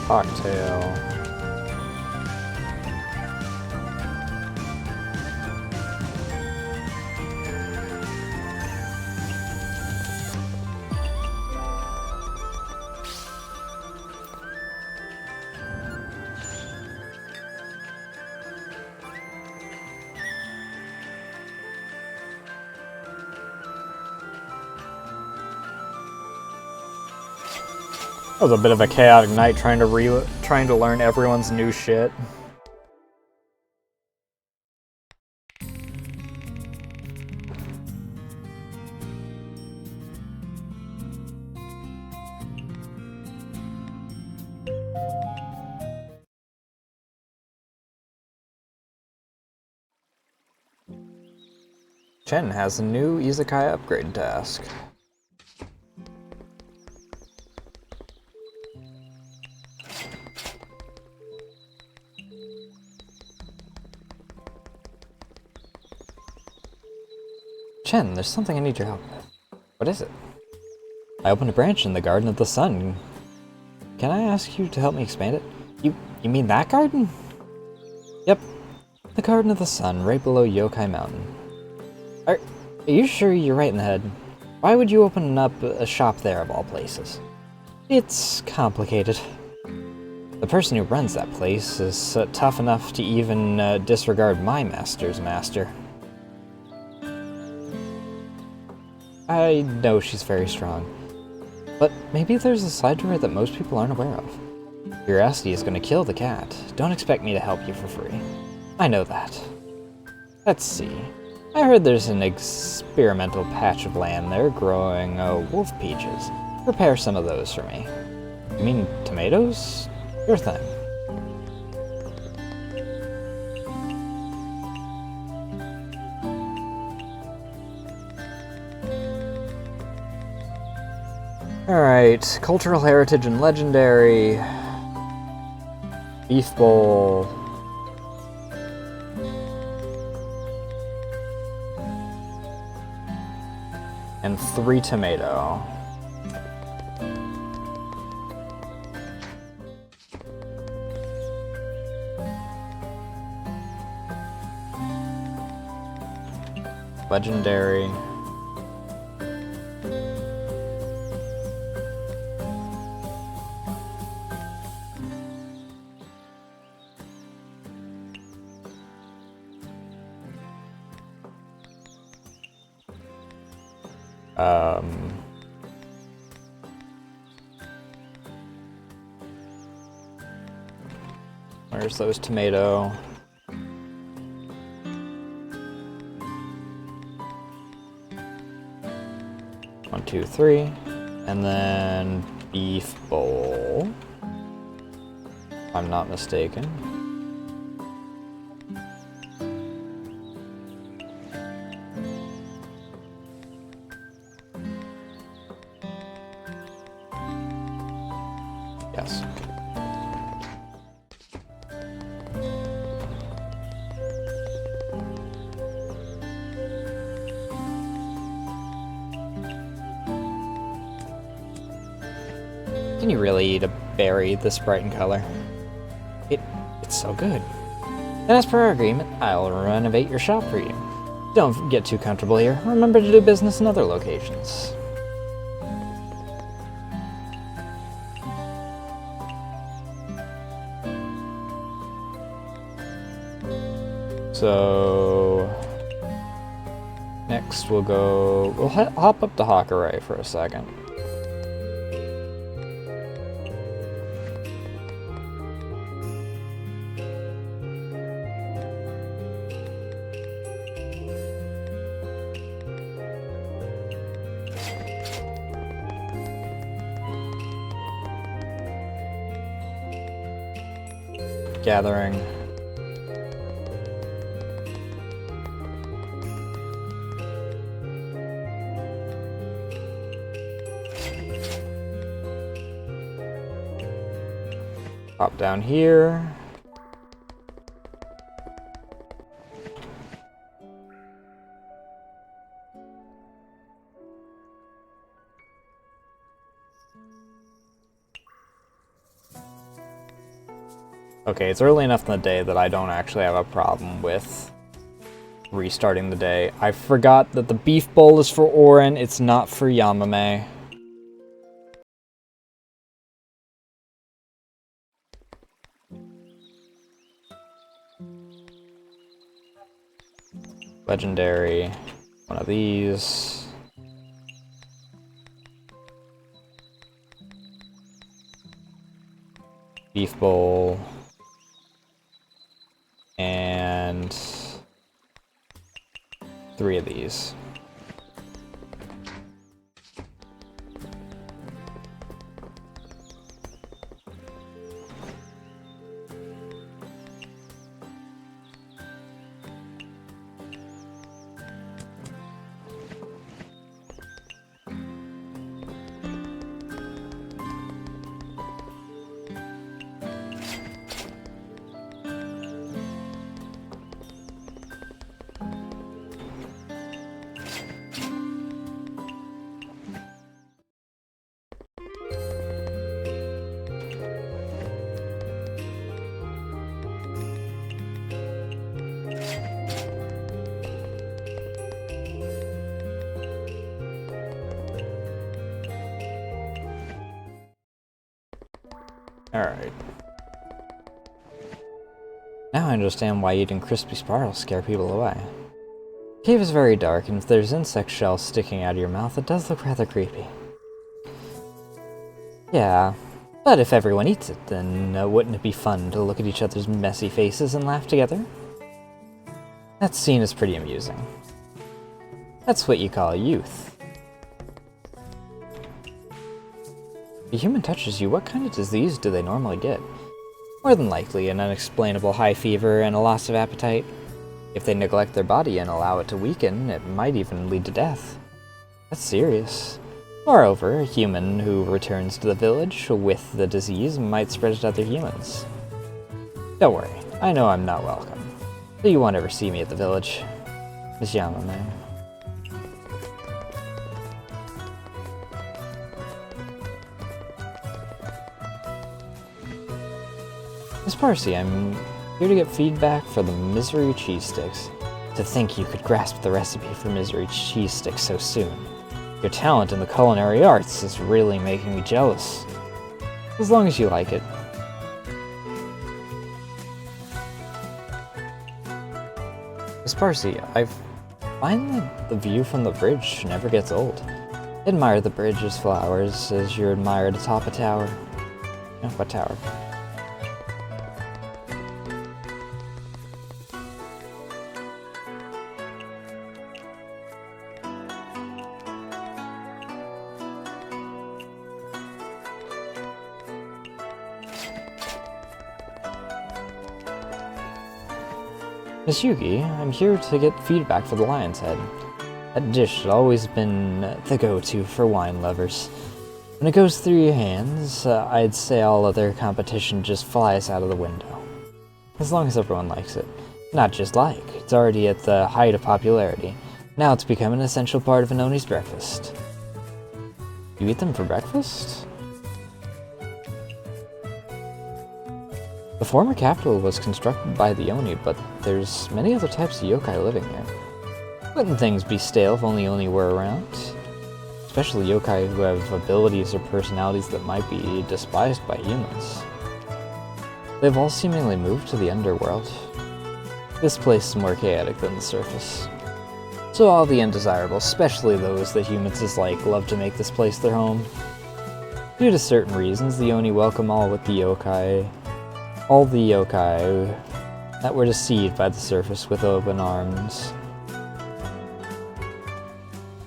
S1: Cocktail. That was a bit of a chaotic night trying to learn everyone's new shit. Chen has a new Izakaya upgrade task. Chen, there's something I need your help with. What is it? I opened a branch in the Garden of the Sun. Can I ask you to help me expand it? You mean that garden? Yep. The Garden of the Sun, right below Yokai Mountain. Are you sure you're right in the head? Why would you open up a shop there of all places? It's complicated. The person who runs that place is tough enough to even disregard my master's master. I know she's very strong, but maybe there's a side to her that most people aren't aware of. Curiosity is going to kill the cat. Don't expect me to help you for free. I know that. Let's see. I heard there's an experimental patch of land there growing wolf peaches. Prepare some of those for me. You mean tomatoes? Sure thing. Alright, cultural heritage and legendary. Beef bowl. And 3 tomato. Legendary. Where's those tomato? 1, 2, 3. And then beef bowl. If I'm not mistaken. Yes. Can you really eat a berry this bright in color? It's so good. And as per our agreement, I'll renovate your shop for you. Don't get too comfortable here. Remember to do business in other locations. So next we'll hop up to Hawkerai for a second. Gathering. Pop down here. Okay, it's early enough in the day that I don't actually have a problem with restarting the day. I forgot that the beef bowl is for Orin, it's not for Yamame. Legendary. One of these. Beef bowl. And 3 of these. Alright. Now I understand why eating crispy sparrows scare people away. The cave is very dark, and if there's insect shells sticking out of your mouth, it does look rather creepy. Yeah, but if everyone eats it, then wouldn't it be fun to look at each other's messy faces and laugh together? That scene is pretty amusing. That's what you call youth. If a human touches you, what kind of disease do they normally get? More than likely, an unexplainable high fever and a loss of appetite. If they neglect their body and allow it to weaken, it might even lead to death. That's serious. Moreover, a human who returns to the village with the disease might spread it to other humans. Don't worry, I know I'm not welcome, so you won't ever see me at the village. Miss Yamame. Miss Parsi, I'm here to get feedback for the misery cheese sticks. To think you could grasp the recipe for misery cheese sticks so soon. Your talent in the culinary arts is really making me jealous. As long as you like it. Miss Parsi, I find that the view from the bridge never gets old. Admire the bridge's flowers as you admire to top a tower. What tower? Miss Yuki, I'm here to get feedback for the Lion's Head. That dish has always been the go-to for wine lovers. When it goes through your hands, I'd say all other competition just flies out of the window. As long as everyone likes it. Not just like, it's already at the height of popularity. Now it's become an essential part of an Oni's breakfast. You eat them for breakfast? The former capital was constructed by the Oni, but there's many other types of yokai living here. Wouldn't things be stale if only Oni were around? Especially yokai who have abilities or personalities that might be despised by humans. They've all seemingly moved to the underworld. This place is more chaotic than the surface. So all the undesirables, especially those that humans dislike, love to make this place their home. Due to certain reasons, the Oni welcome all the yokai that were deceived by the surface with open arms.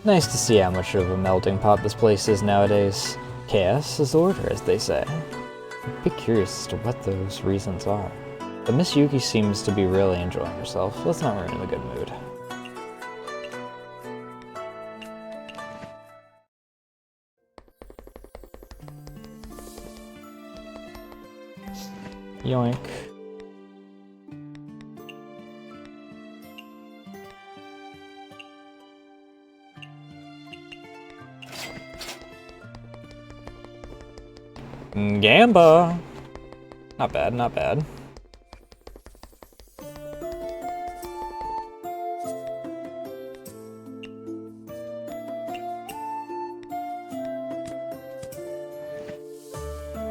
S1: Nice to see how much of a melting pot this place is nowadays. Chaos is order, as they say. I'm a bit curious as to what those reasons are. But Miss Yuki seems to be really enjoying herself. Let's not ruin the good mood. Yoink. Gamba! Not bad, not bad.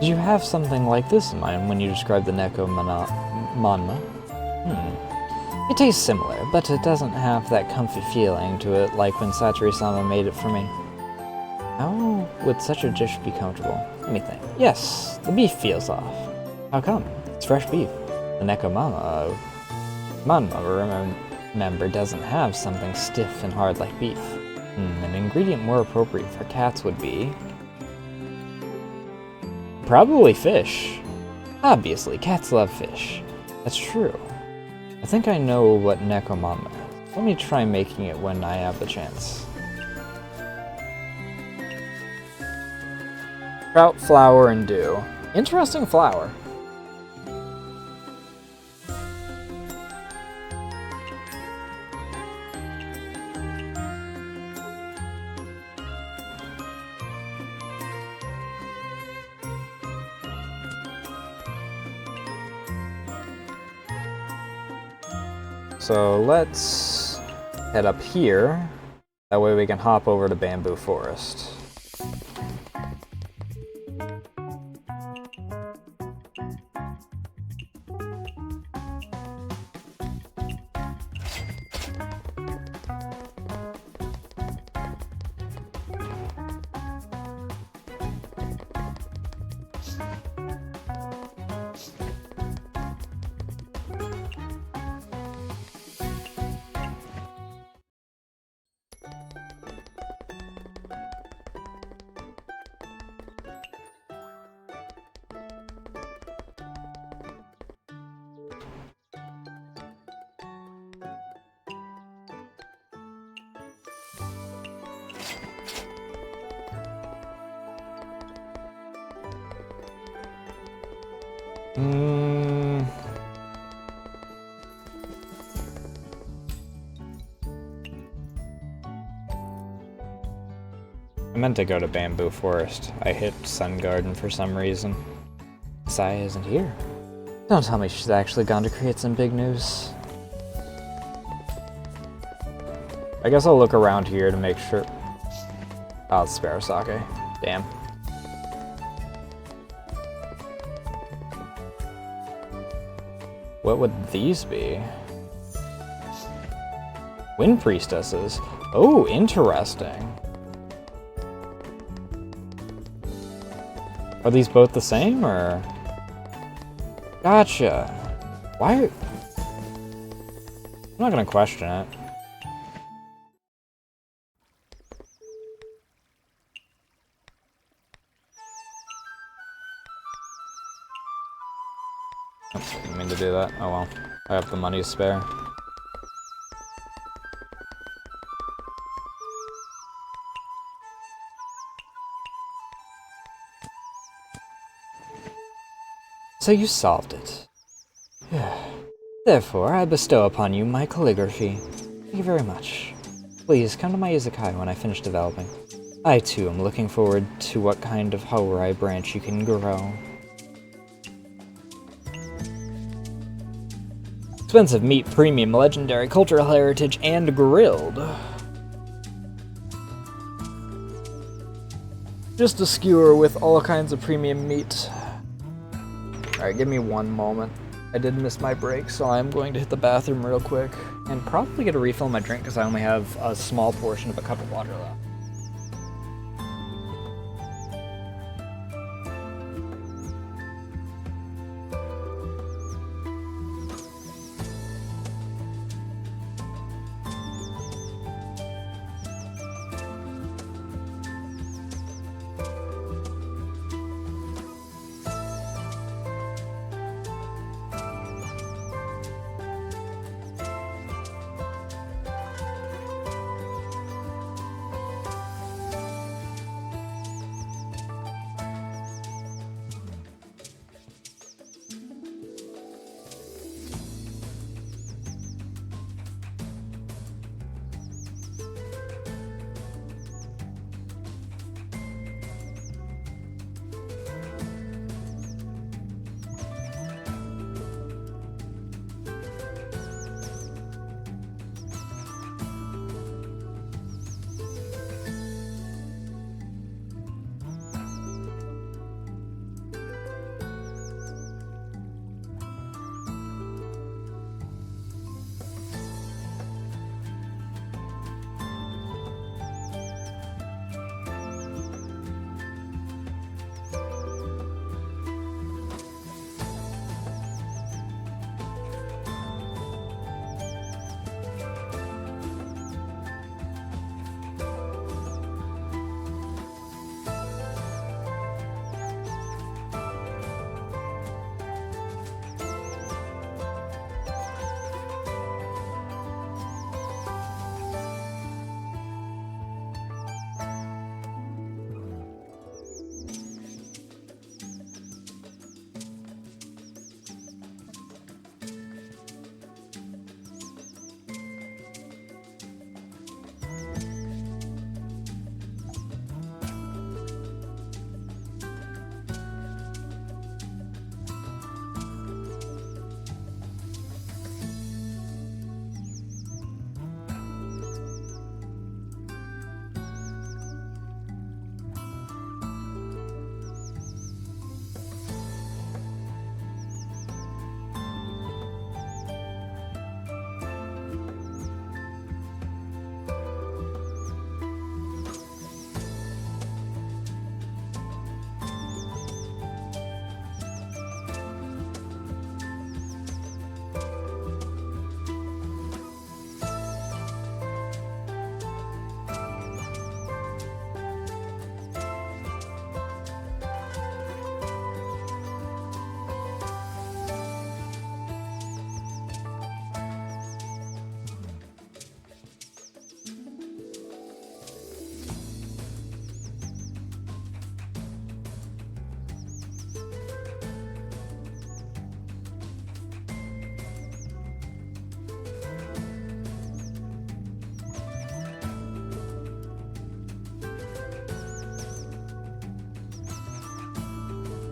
S1: Did you have something like this in mind when you described the Neko Manma? It tastes similar, but it doesn't have that comfy feeling to it like when Satori-sama made it for me. How would such a dish be comfortable? Let me think. Yes, the beef feels off. How come? It's fresh beef. The Neko Manma, remember, doesn't have something stiff and hard like beef. An ingredient more appropriate for cats would be... probably fish. Obviously, cats love fish. That's true. I think I know what Neko Manma is. Let me try making it when I have the chance. Trout, flour, and dew. Interesting flour. So let's head up here. That way we can hop over to Bamboo Forest. I meant to go to Bamboo Forest. I hit Sun Garden for some reason. Saya isn't here. Don't tell me she's actually gone to create some big news. I guess I'll look around here to make sure. Oh, it's Sparrow Sake. Damn. What would these be? Wind Priestesses. Oh, interesting. Are these both the same, or? Gotcha. Why? I'm not gonna question it. Oops, didn't mean to do that. Oh well. I have the money to spare. So you solved it. Therefore, I bestow upon you my calligraphy. Thank you very much. Please come to my Izakaya when I finish developing. I too am looking forward to what kind of Hourai branch you can grow. Expensive meat, premium, legendary, cultural heritage, and grilled. Just a skewer with all kinds of premium meat. Alright, give me one moment. I did miss my break, so I'm going to hit the bathroom real quick and probably get a refill on my drink because I only have a small portion of a cup of water left.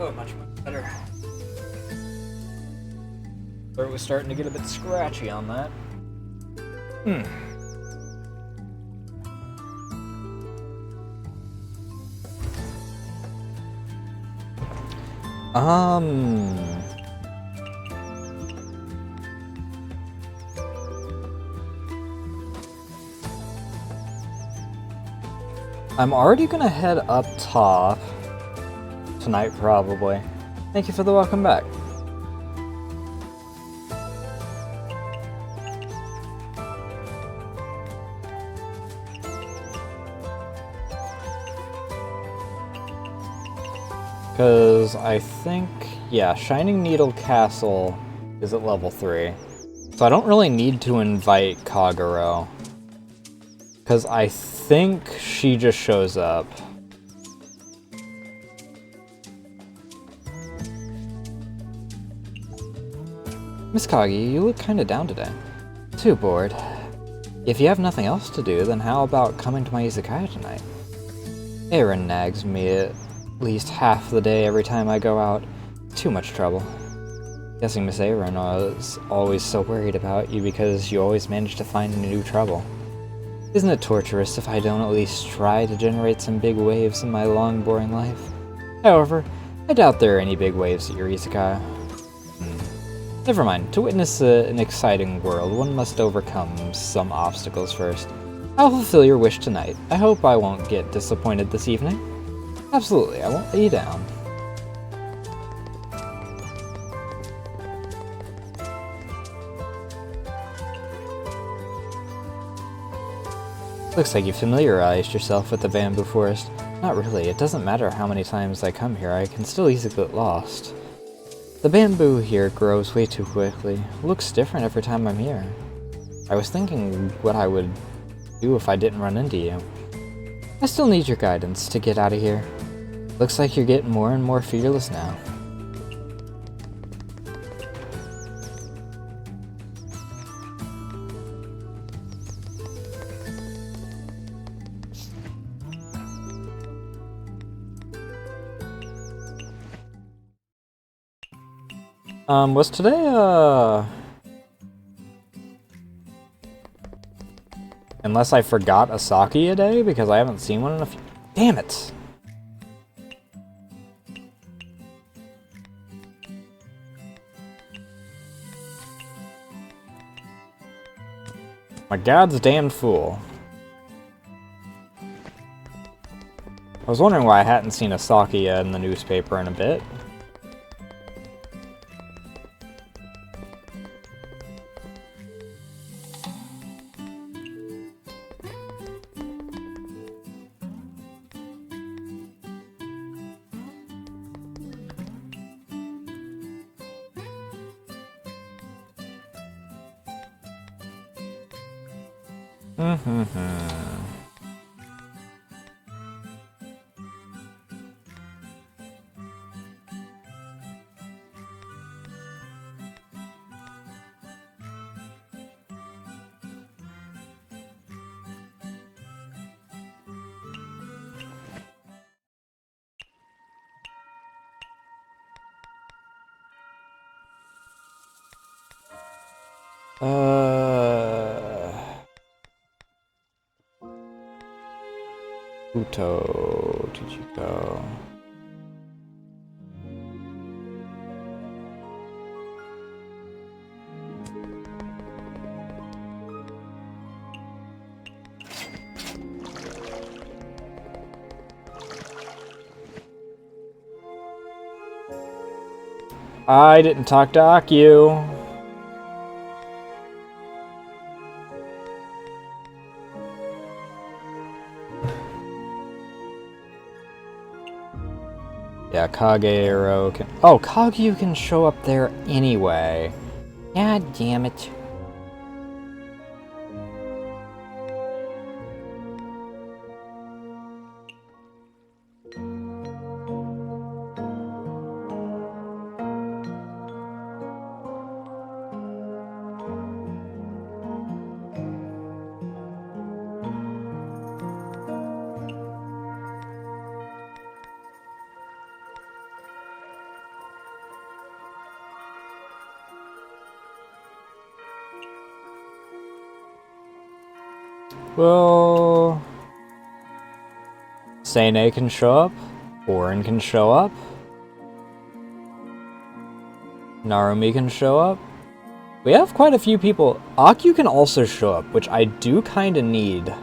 S1: Oh, much better. Throat was starting to get a bit scratchy on that. I'm already gonna head up top tonight, probably. Thank you for the welcome back. Because I think, yeah, Shining Needle Castle is at level 3. So I don't really need to invite Kagero. Because I think she just shows up. Miss Kagi, you look kinda down today. Too bored. If you have nothing else to do, then how about coming to my izakaya tonight? Aaron nags me at least half the day every time I go out. Too much trouble. Guessing Miss Aaron was always so worried about you because you always manage to find new trouble. Isn't it torturous if I don't at least try to generate some big waves in my long, boring life? However, I doubt there are any big waves at your izakaya. Never mind. To witness an exciting world, one must overcome some obstacles first. I'll fulfill your wish tonight. I hope I won't get disappointed this evening. Absolutely, I won't let you down. Looks like you familiarized yourself with the bamboo forest. Not really. It doesn't matter how many times I come here, I can still easily get lost. The bamboo here grows way too quickly. Looks different every time I'm here. I was thinking what I would do if I didn't run into you. I still need your guidance to get out of here. Looks like you're getting more and more fearless now. Was today, unless I forgot a sake a day, because I haven't seen one in a few... Damn it! My god's damned fool. I was wondering why I hadn't seen a sake in the newspaper in a bit. Uto, did you go? I didn't talk to Akyu. Yeah, Kagero can... Oh, Kagyu can show up there anyway. God damn it. Well, Seine can show up, Orin can show up, Narumi can show up. We have quite a few people. Akyu can also show up, which I do kind of need.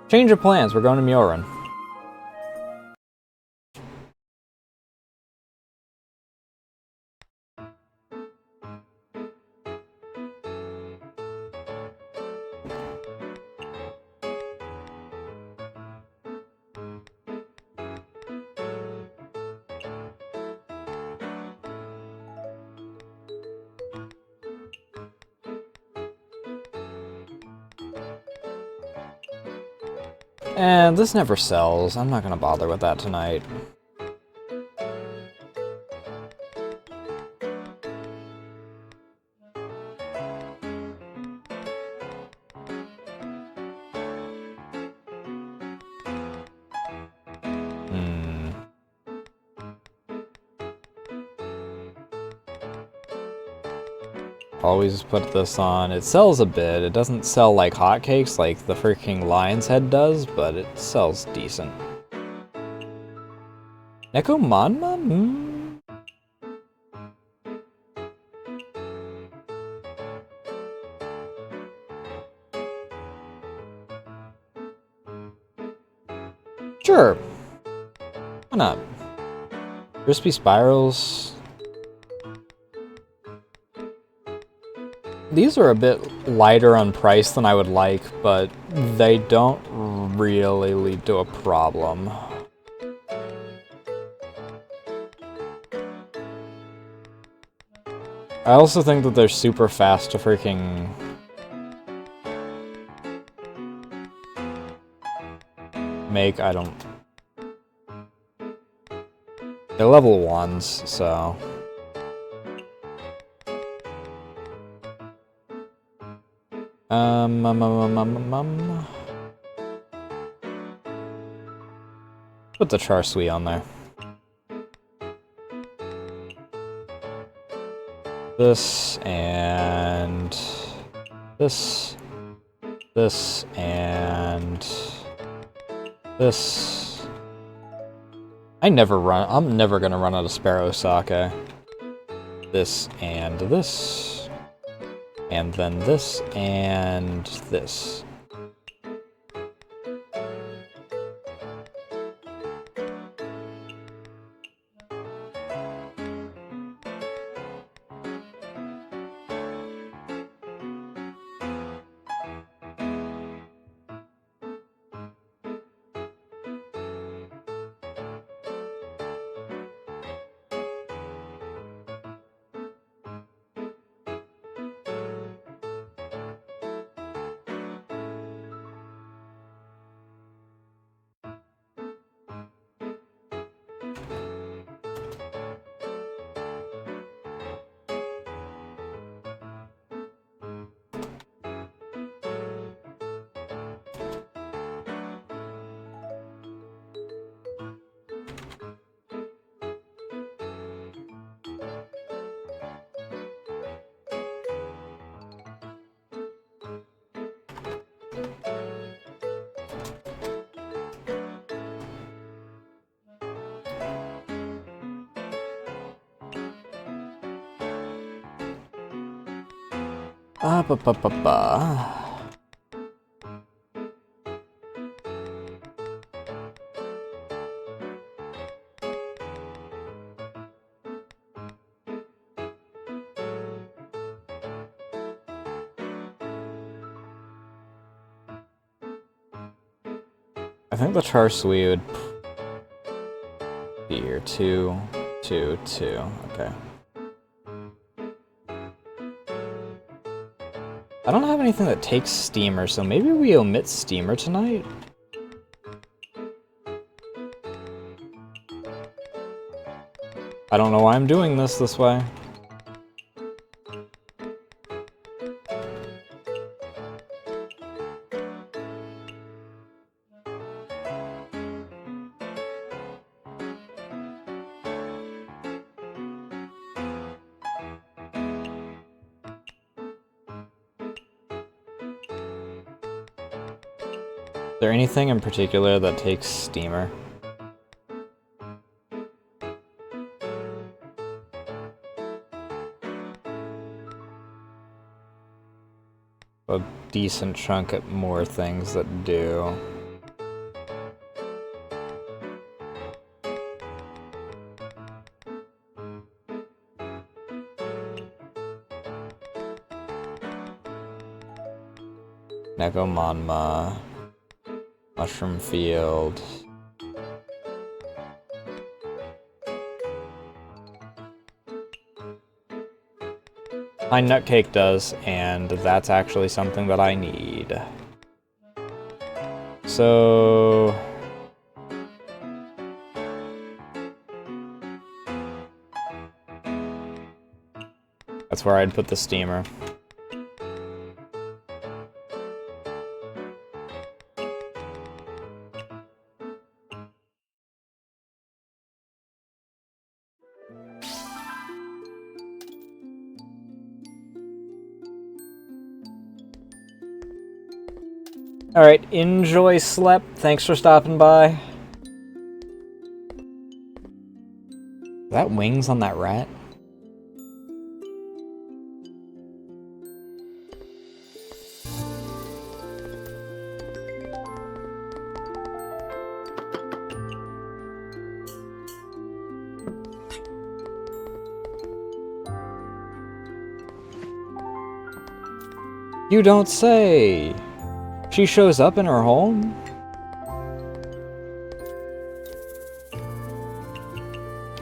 S1: Change of plans, we're going to Myorin. And this never sells. I'm not gonna bother with that tonight. Always put this on. It sells a bit. It doesn't sell like hotcakes like the freaking Lion's Head does, but it sells decent. Nekomanma? Sure. Why not? Crispy spirals. These are a bit lighter on price than I would like, but they don't really lead to a problem. I also think that they're super fast to freaking make. I don't... They're level 1s, so... Put the char siu on there. This, and... This... This, and... This... I'm never gonna run out of Sparrow Sake. This, and this... And then this, and this. I think the char siu would be here. 2, 2, 2. Okay. I don't have anything that takes steamer, so maybe we omit steamer tonight? I don't know why I'm doing this way. Is there anything in particular that takes steamer? A decent chunk at more things that do. Nekomanma. Mushroom Field. My nutcake does, and that's actually something that I need. So... that's where I'd put the steamer. Alright, enjoy Slep. Thanks for stopping by. Is that wings on that rat? You don't say! She shows up in her home?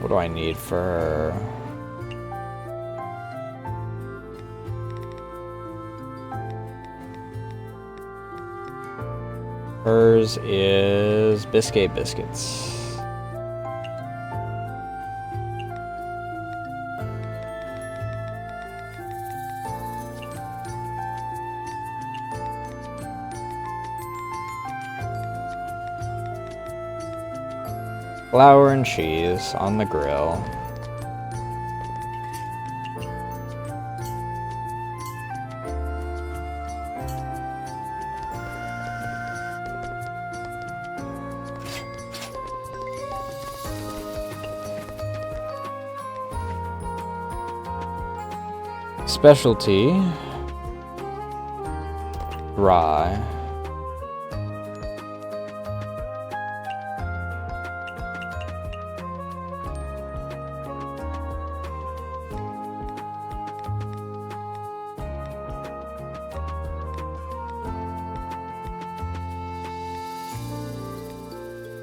S1: What do I need for her? Hers is biscuits. Flour and cheese on the grill. Specialty. Rye.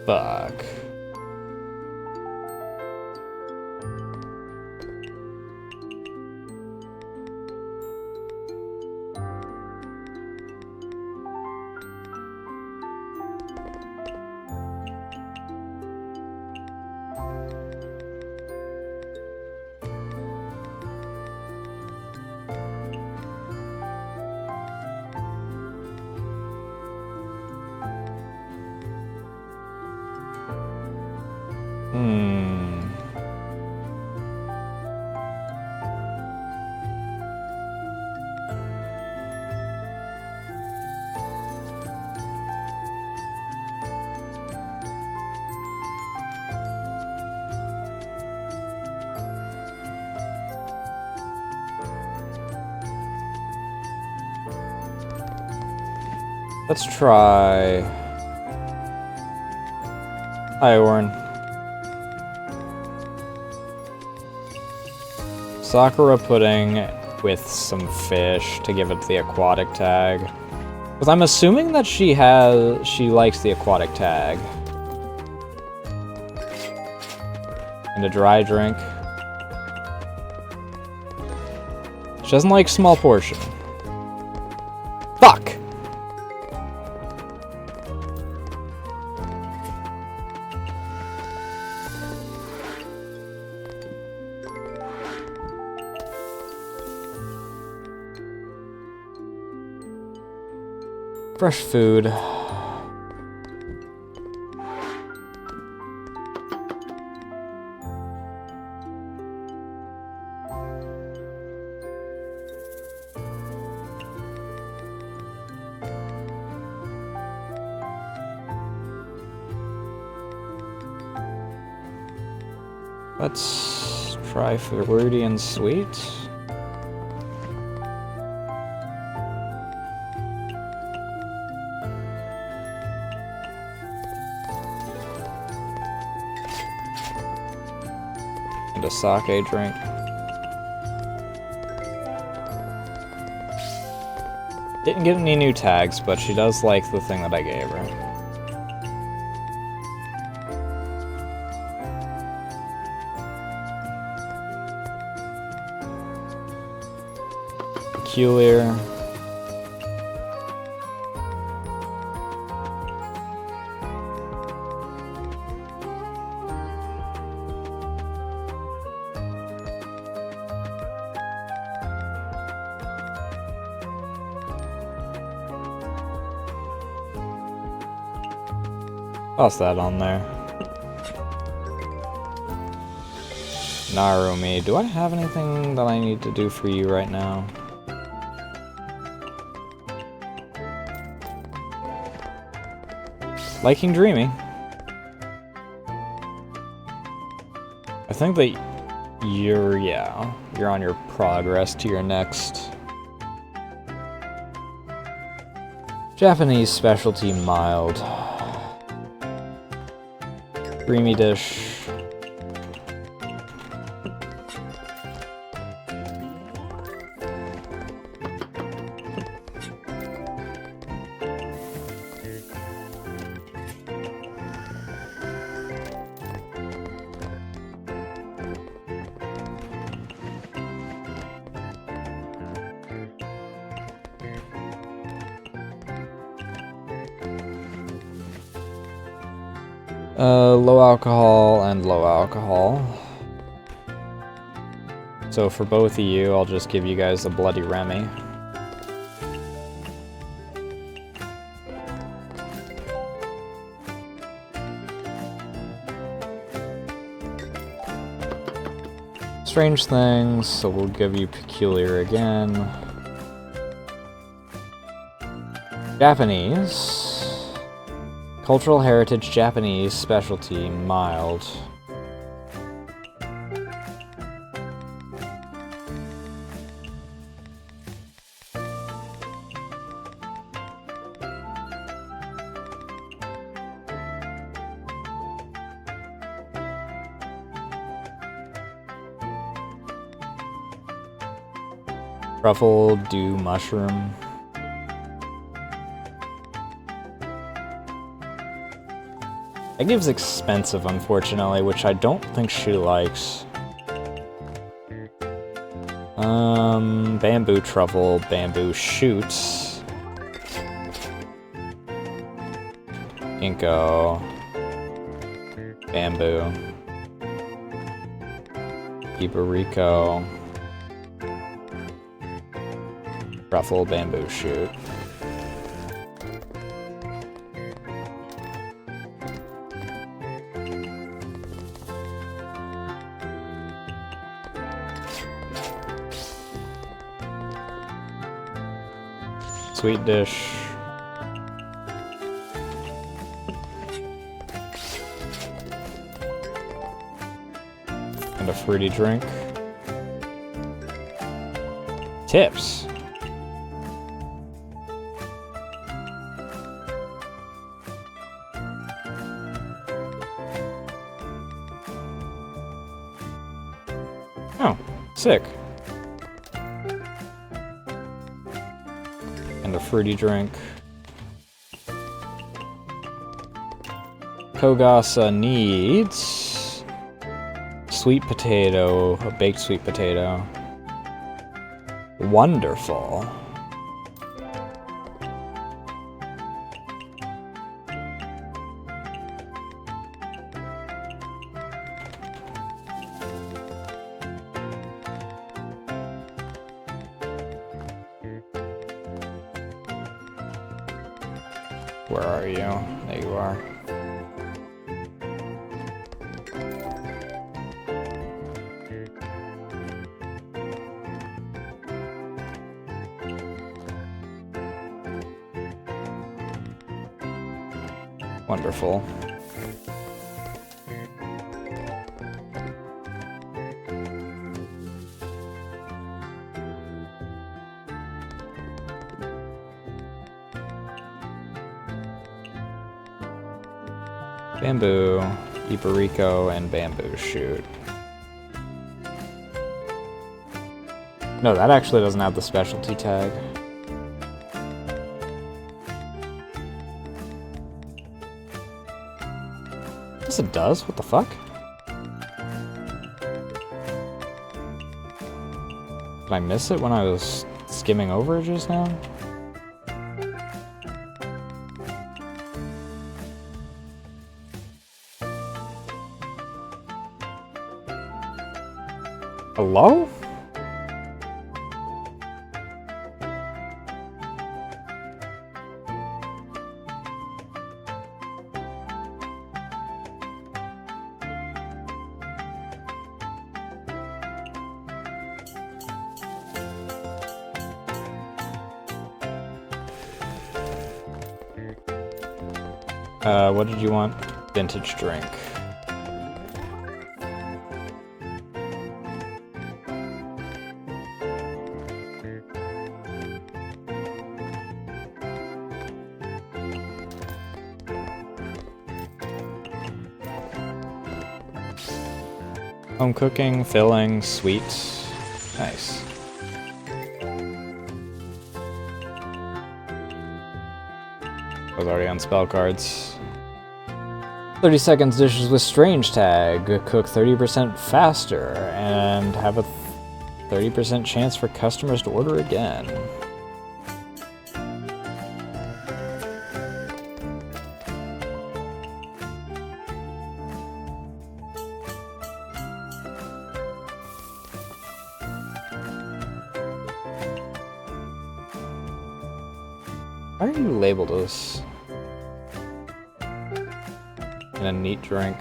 S1: Fuck. Let's try... Hi, Oren. Sakura pudding with some fish to give it the aquatic tag. Because I'm assuming that she likes the aquatic tag. And a dry drink. She doesn't like small portion. Fuck! Fresh food. Let's try fruity and sweet. A sake drink. Didn't get any new tags, but she does like the thing that I gave her. Peculiar. Toss that on there. Narumi, do I have anything that I need to do for you right now? Liking Dreamy. I think that you're on your progress to your next Japanese specialty mild. Creamy dish. Low alcohol and low alcohol. So for both of you, I'll just give you guys a Bloody Remy. Strange things, so we'll give you Peculiar again. Japanese. Cultural Heritage Japanese Specialty Mild. Truffle, dew, mushroom. That gives expensive, unfortunately, which I don't think she likes. Bamboo truffle, bamboo shoots. Ginkgo. Bamboo. Iberico. Truffle, bamboo shoot. Sweet dish. And a fruity drink. Tips. Oh, sick. And a fruity drink. Kogasa needs sweet potato, a baked sweet potato. Wonderful. Where are you? There you are. Wonderful. Bamboo, Iberico, and bamboo shoot. No, that actually doesn't have the specialty tag. Yes, it does? What the fuck? Did I miss it when I was skimming over it just now? Hello? What did you want? Vintage drink. Home cooking, filling, sweet. Nice. I was already on spell cards. 30 seconds dishes with strange tag. Cook 30% faster and have a 30% chance for customers to order again. Why are you labeled as in a neat drink?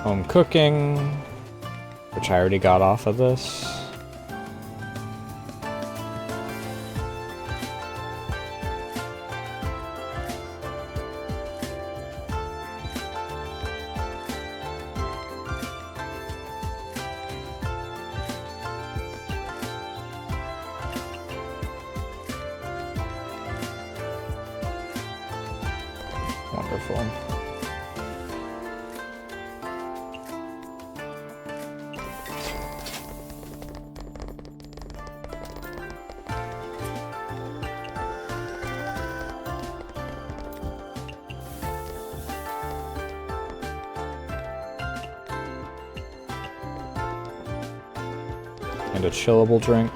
S1: Home cooking, which I already got off of this. Wonderful. And a chillable drink.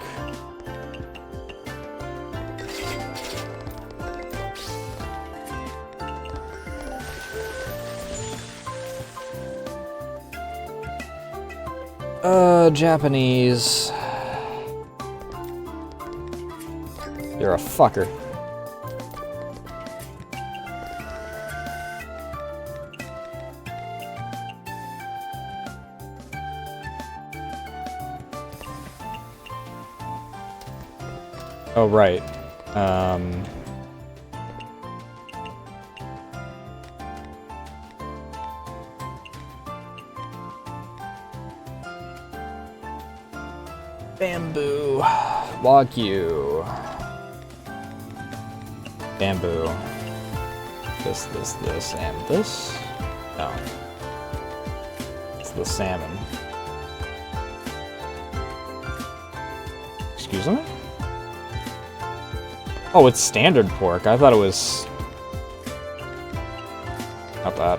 S1: Japanese. You're a fucker. Oh, right. Bamboo. Wagyu. Bamboo. This, and this? No. It's the salmon. Excuse me? Oh, it's standard pork. I thought it was... not that.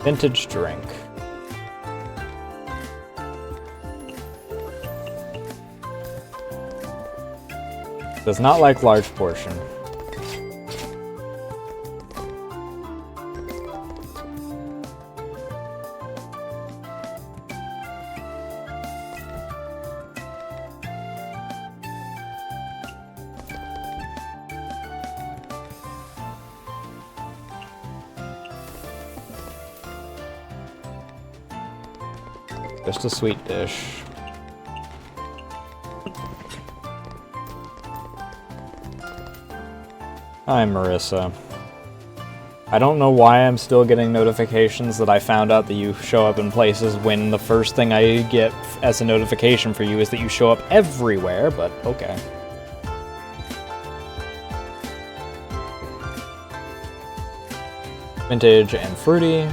S1: Vintage drink. Does not like large portion. Just a sweet dish. Hi, Marissa. I don't know why I'm still getting notifications that I found out that you show up in places when the first thing I get as a notification for you is that you show up everywhere, but okay. Vintage and fruity.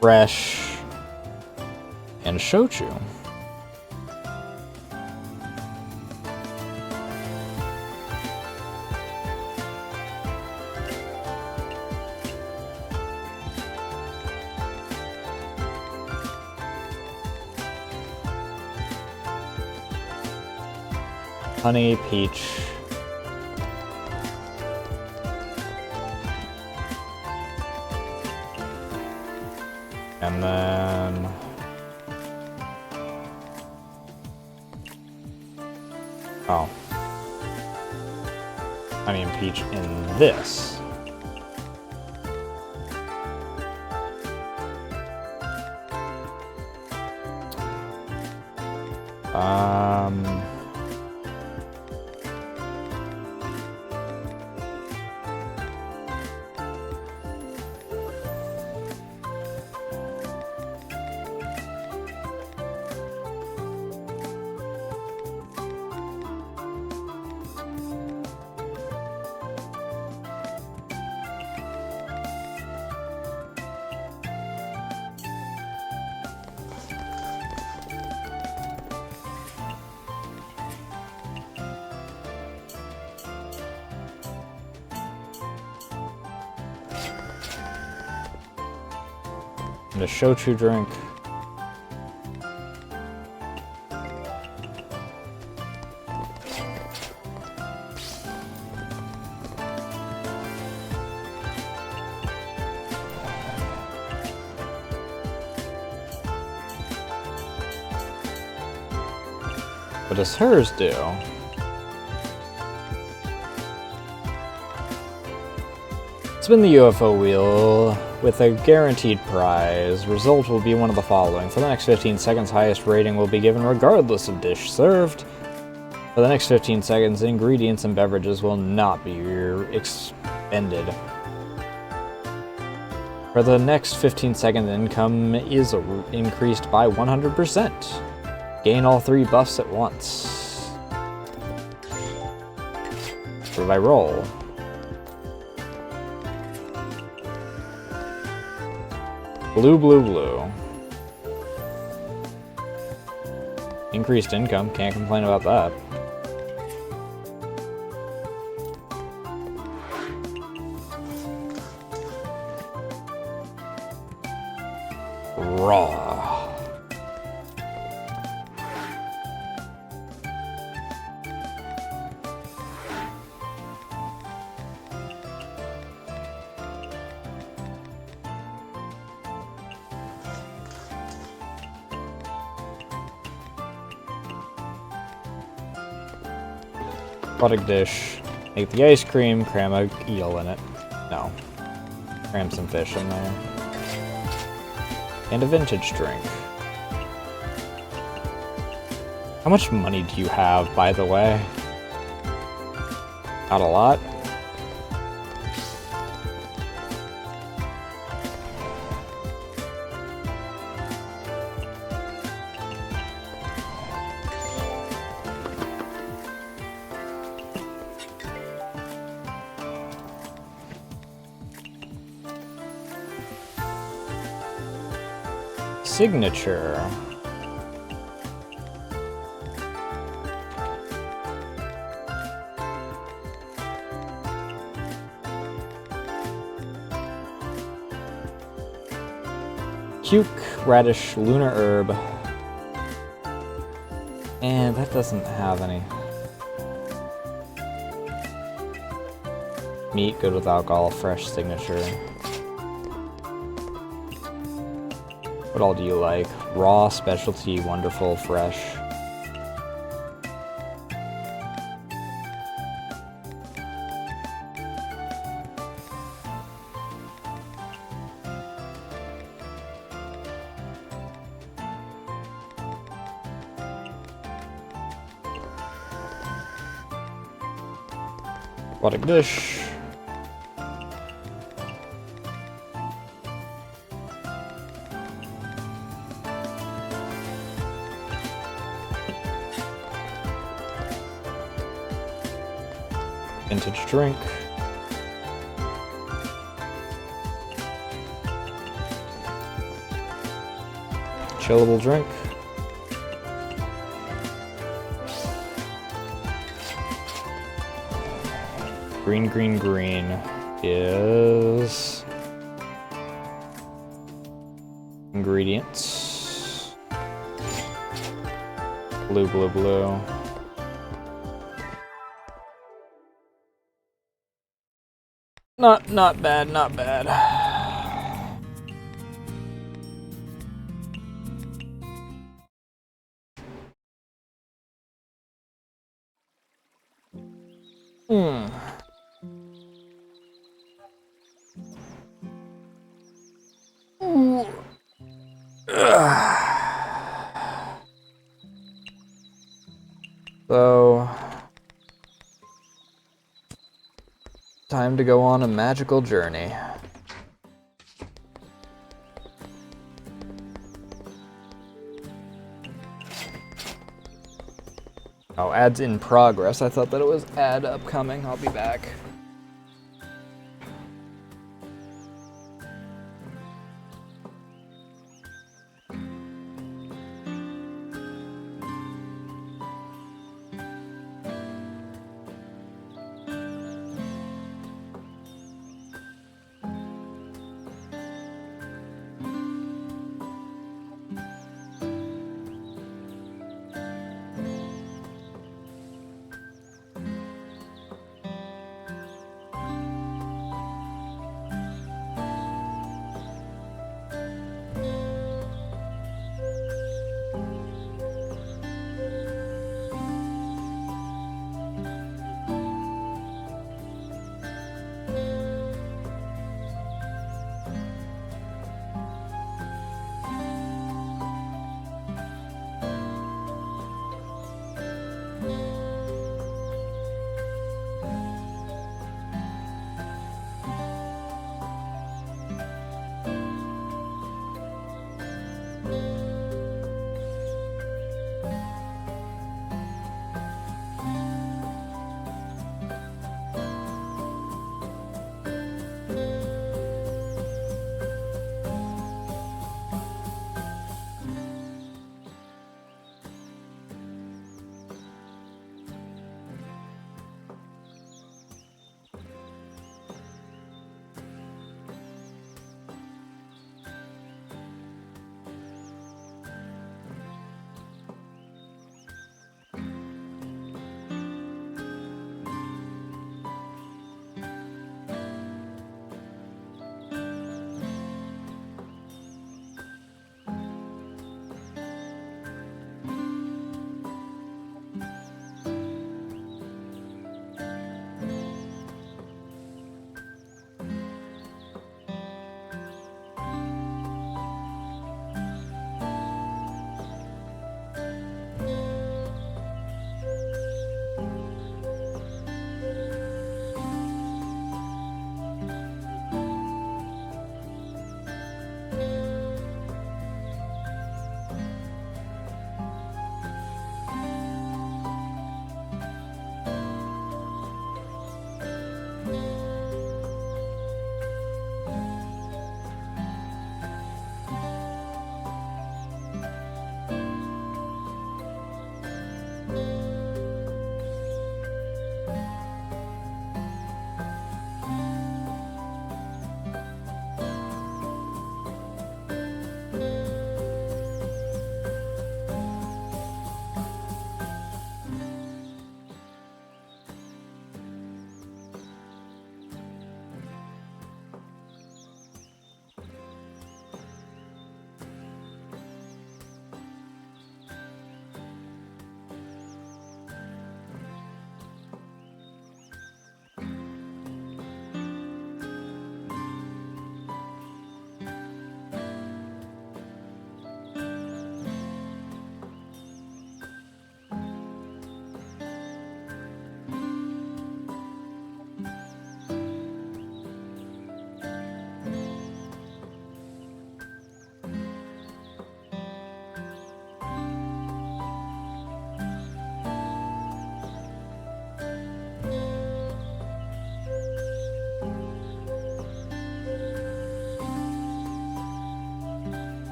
S1: Fresh and shochu. Honey, peach. And then... oh. Honey and peach in this. And a shochu drink. What does hers do? Spin the UFO wheel with a guaranteed prize. Result will be one of the following. For the next 15 seconds, highest rating will be given regardless of dish served. For the next 15 seconds, ingredients and beverages will not be expended. For the next 15 seconds, income is increased by 100%. Gain all 3 buffs at once. What did I roll? Blue, blue, blue. Increased income, can't complain about that. Raw. Aquatic dish. Make the ice cream, cram a eel in it. No. Cram some fish in there. And a vintage drink. How much money do you have, by the way? Not a lot? signature. Cuke, radish, lunar herb. And that doesn't have any. Meat, good with alcohol, fresh signature. What all do you like? Raw, specialty, wonderful, fresh. Aquatic dish. Vintage drink. Chillable drink. Green, green, green is ingredients. Blue, blue, blue. Not bad, not bad. So, time to go on a magical journey. Oh, ads in progress. I thought that it was ad upcoming. I'll be back.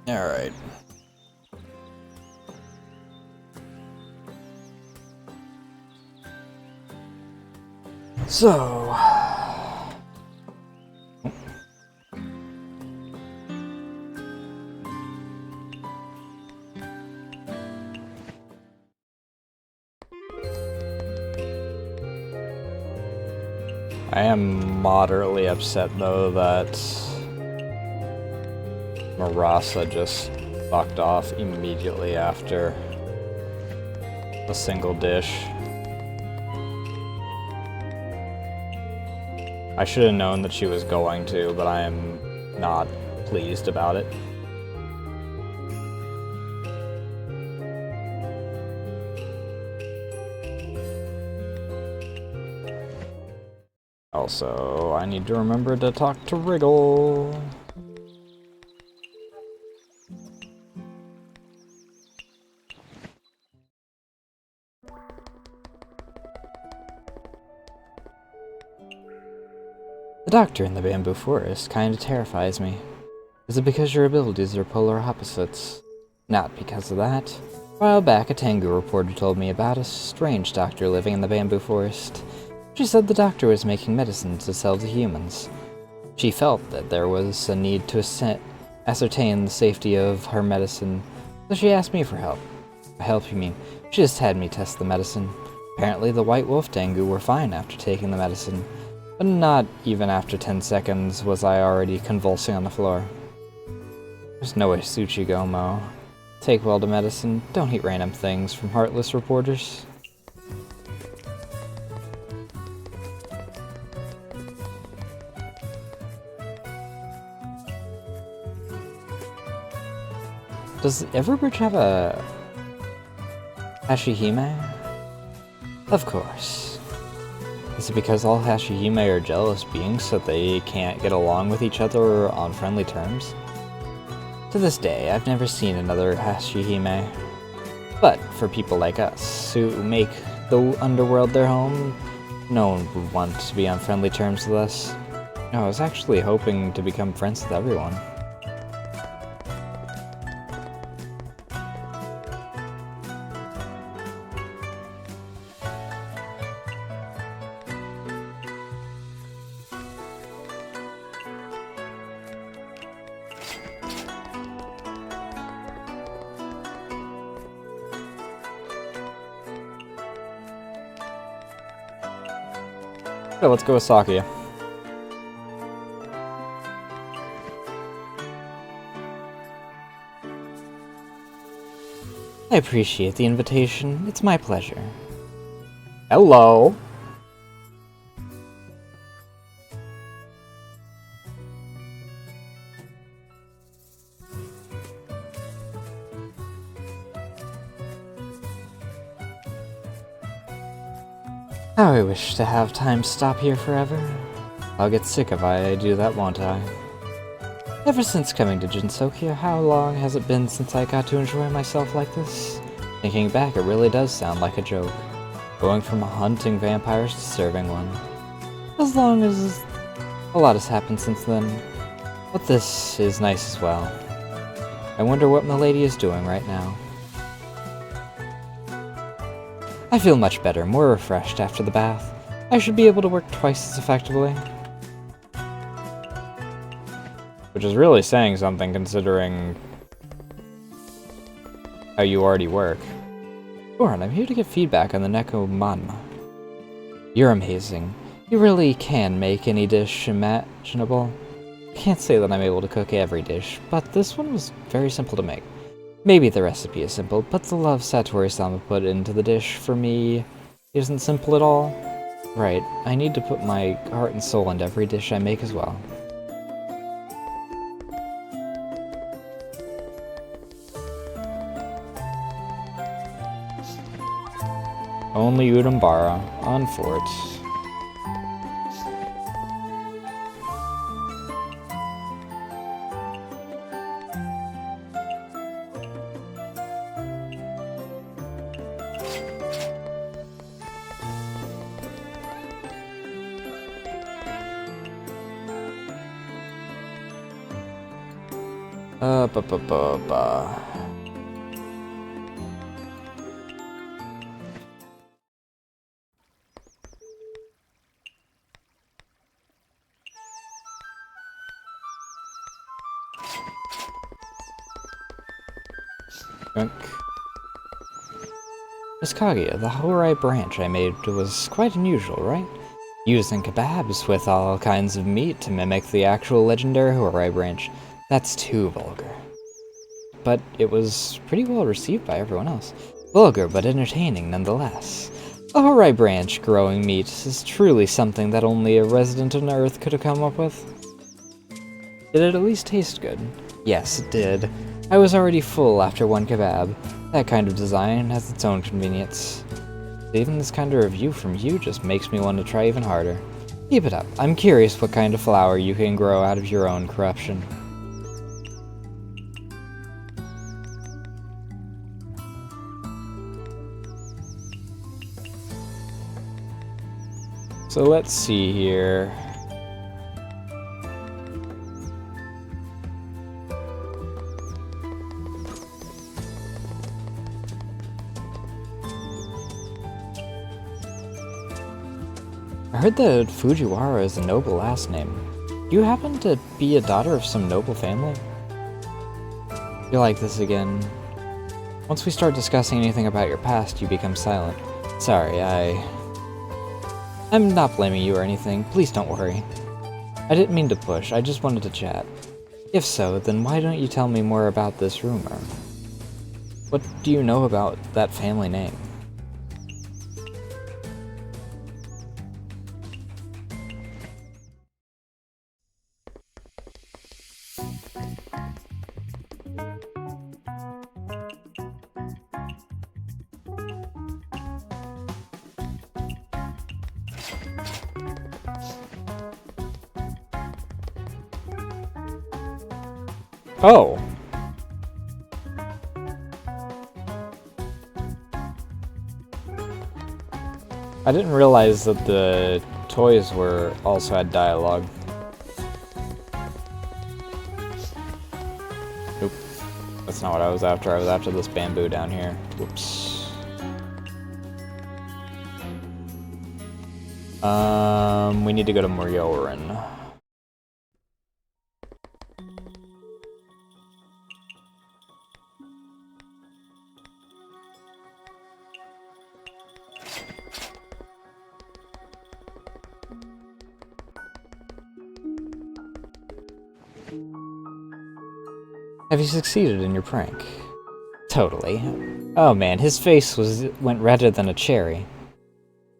S1: Alright. So... I am moderately upset, though, that Marasa just fucked off immediately after a single dish. I should have known that she was going to, but I am not pleased about it. Also, I need to remember to talk to Wriggle. The doctor in the bamboo forest kinda terrifies me. Is it because your abilities are polar opposites? Not because of that. A while back, a Tengu reporter told me about a strange doctor living in the bamboo forest. She said the doctor was making medicine to sell to humans. She felt that there was a need to ascertain the safety of her medicine, so she asked me for help. By help, you mean she just had me test the medicine. Apparently, the White Wolf Tengu were fine after taking the medicine, but not even after 10 seconds was I already convulsing on the floor. There's no way Tsuchigo, Mo. Take well to medicine, don't eat random things from heartless reporters. Does Everbridge have a Hashihime? Of course. Is it because all Hashihime are jealous beings so they can't get along with each other on friendly terms? To this day, I've never seen another Hashihime. But for people like us, who make the underworld their home, no one would want to be on friendly terms with us. I was actually hoping to become friends with everyone. So let's go with Sakuya. I appreciate the invitation. It's my pleasure. Hello. How I wish to have time stop here forever. I'll get sick if I do that, won't I? Ever since coming to Jinsokia, how long has it been since I got to enjoy myself like this? Thinking back, it really does sound like a joke. Going from hunting vampires to serving one. As long as a lot has happened since then. But this is nice as well. I wonder what Milady is doing right now. I feel much better, more refreshed after the bath. I should be able to work twice as effectively. Which is really saying something, considering how you already work. Goran, I'm here to get feedback on the Neko Manma. You're amazing. You really can make any dish imaginable. I can't say that I'm able to cook every dish, but this one was very simple to make. Maybe the recipe is simple, but the love Satori-sama put into the dish for me isn't simple at all. Right, I need to put my heart and soul into every dish I make as well. Only Udambara on fort. Ba. Izakaya, the Horai branch I made was quite unusual, right? Using kebabs with all kinds of meat to mimic the actual legendary Horai branch. That's too vulgar. But it was pretty well received by everyone else. Vulgar, but entertaining nonetheless. A Horai branch growing meat is truly something that only a resident on Earth could have come up with. Did it at least taste good? Yes, it did. I was already full after one kebab. That kind of design has its own convenience. Even this kind of review from you just makes me want to try even harder. Keep it up. I'm curious what kind of flour you can grow out of your own corruption. So let's see here. I heard that Fujiwara is a noble last name. Do you happen to be a daughter of some noble family? You're like this again. Once we start discussing anything about your past, you become silent. Sorry, I'm not blaming you or anything. Please don't worry. I didn't mean to push, I just wanted to chat. If so, then why don't you tell me more about this rumor? What do you know about that family name? Oh! I didn't realize that the toys were also had dialogue. Nope. That's not what I was after. I was after this bamboo down here. Whoops. We need to go to Moriorin. Have you succeeded in your prank? Totally. Oh man, his face went redder than a cherry.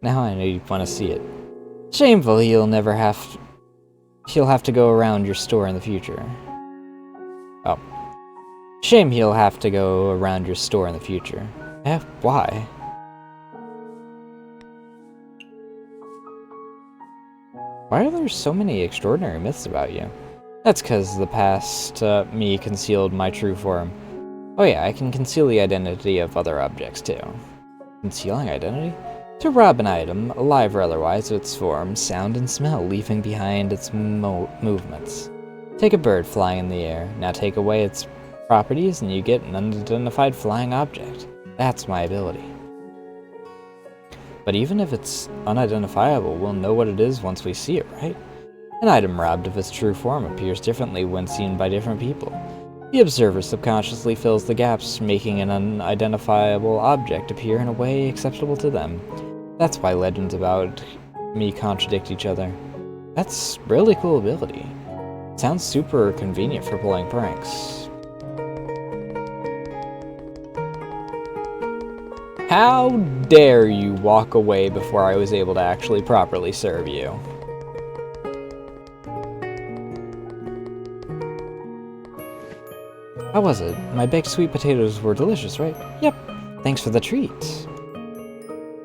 S1: Now I know you want to see it. Shameful he'll have to go around your store in the future. Oh. Shame he'll have to go around your store in the future. Eh, why? Why are there so many extraordinary myths about you? That's because the past me concealed my true form. Oh yeah, I can conceal the identity of other objects too. Concealing identity? To rob an item, alive or otherwise, of its form, sound, and smell, leaving behind its movements. Take a bird flying in the air. Now take away its properties and you get an unidentified flying object. That's my ability. But even if it's unidentifiable, we'll know what it is once we see it, right? An item robbed of its true form appears differently when seen by different people. The observer subconsciously fills the gaps, making an unidentifiable object appear in a way acceptable to them. That's why legends about me contradict each other. That's really cool ability. Sounds super convenient for pulling pranks. How dare you walk away before I was able to actually properly serve you? How was it? My baked sweet potatoes were delicious, right? Yep. Thanks for the treat.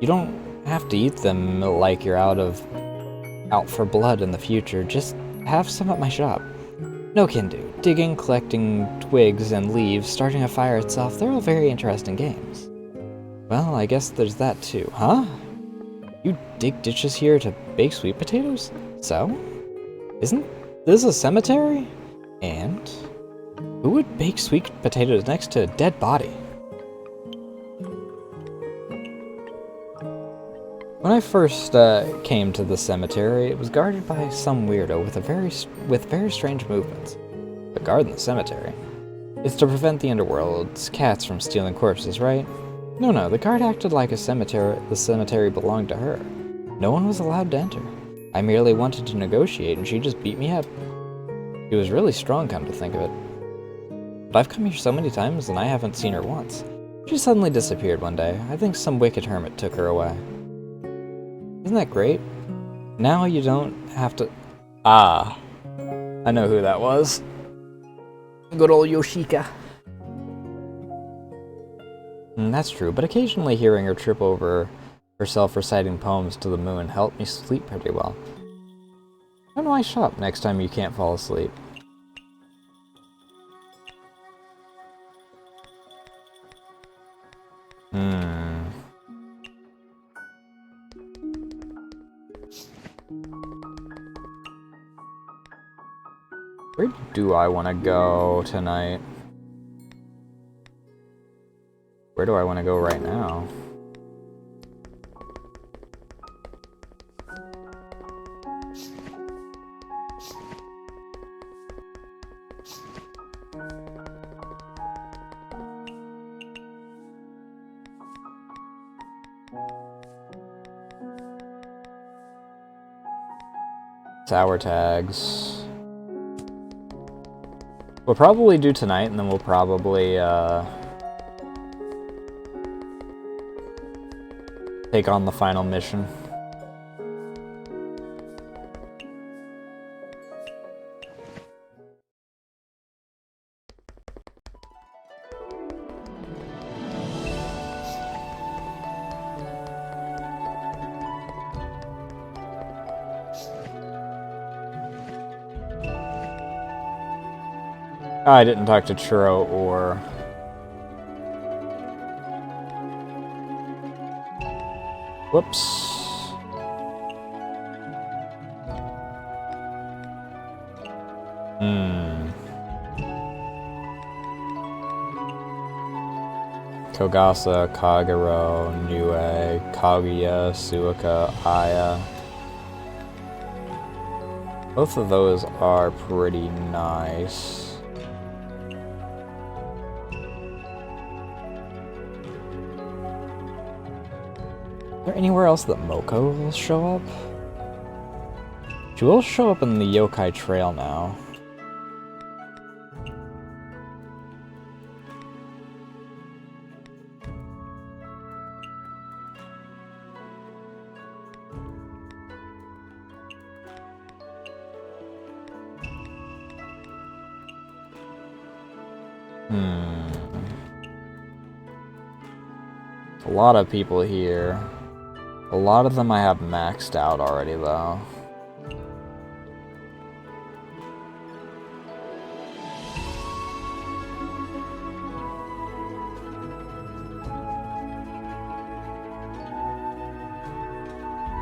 S1: You don't have to eat them like you're out for blood in the future. Just have some at my shop. No can do. Digging, collecting twigs and leaves, starting a fire itself, they're all very interesting games. Well, I guess there's that too. Huh? You dig ditches here to bake sweet potatoes? So? Isn't this a cemetery? And? Who would bake sweet potatoes next to a dead body? When I first came to the cemetery, it was guarded by some weirdo with very strange movements. But guarding the cemetery? It's to prevent the underworld's cats from stealing corpses, right? No, the guard acted like the cemetery belonged to her. No one was allowed to enter. I merely wanted to negotiate and she just beat me up. She was really strong, come to think of it. But I've come here so many times and I haven't seen her once. She suddenly disappeared one day. I think some wicked hermit took her away. Isn't that great? Now you don't have to... Ah. I know who that was. Good old Yoshika. That's true, but occasionally hearing her trip over herself reciting poems to the moon helped me sleep pretty well. How do I shop next time you can't fall asleep? Where do I want to go tonight? Where do I want to go right now? Tower tags. We'll probably do tonight, and then we'll probably, take on the final mission. I didn't talk to Churro or... Whoops. Kogasa, Kagero, Nue, Kaguya, Suika, Aya. Both of those are pretty nice. Is there anywhere else that Moko will show up? She will show up in the Yokai Trail now. A lot of people here. A lot of them I have maxed out already, though.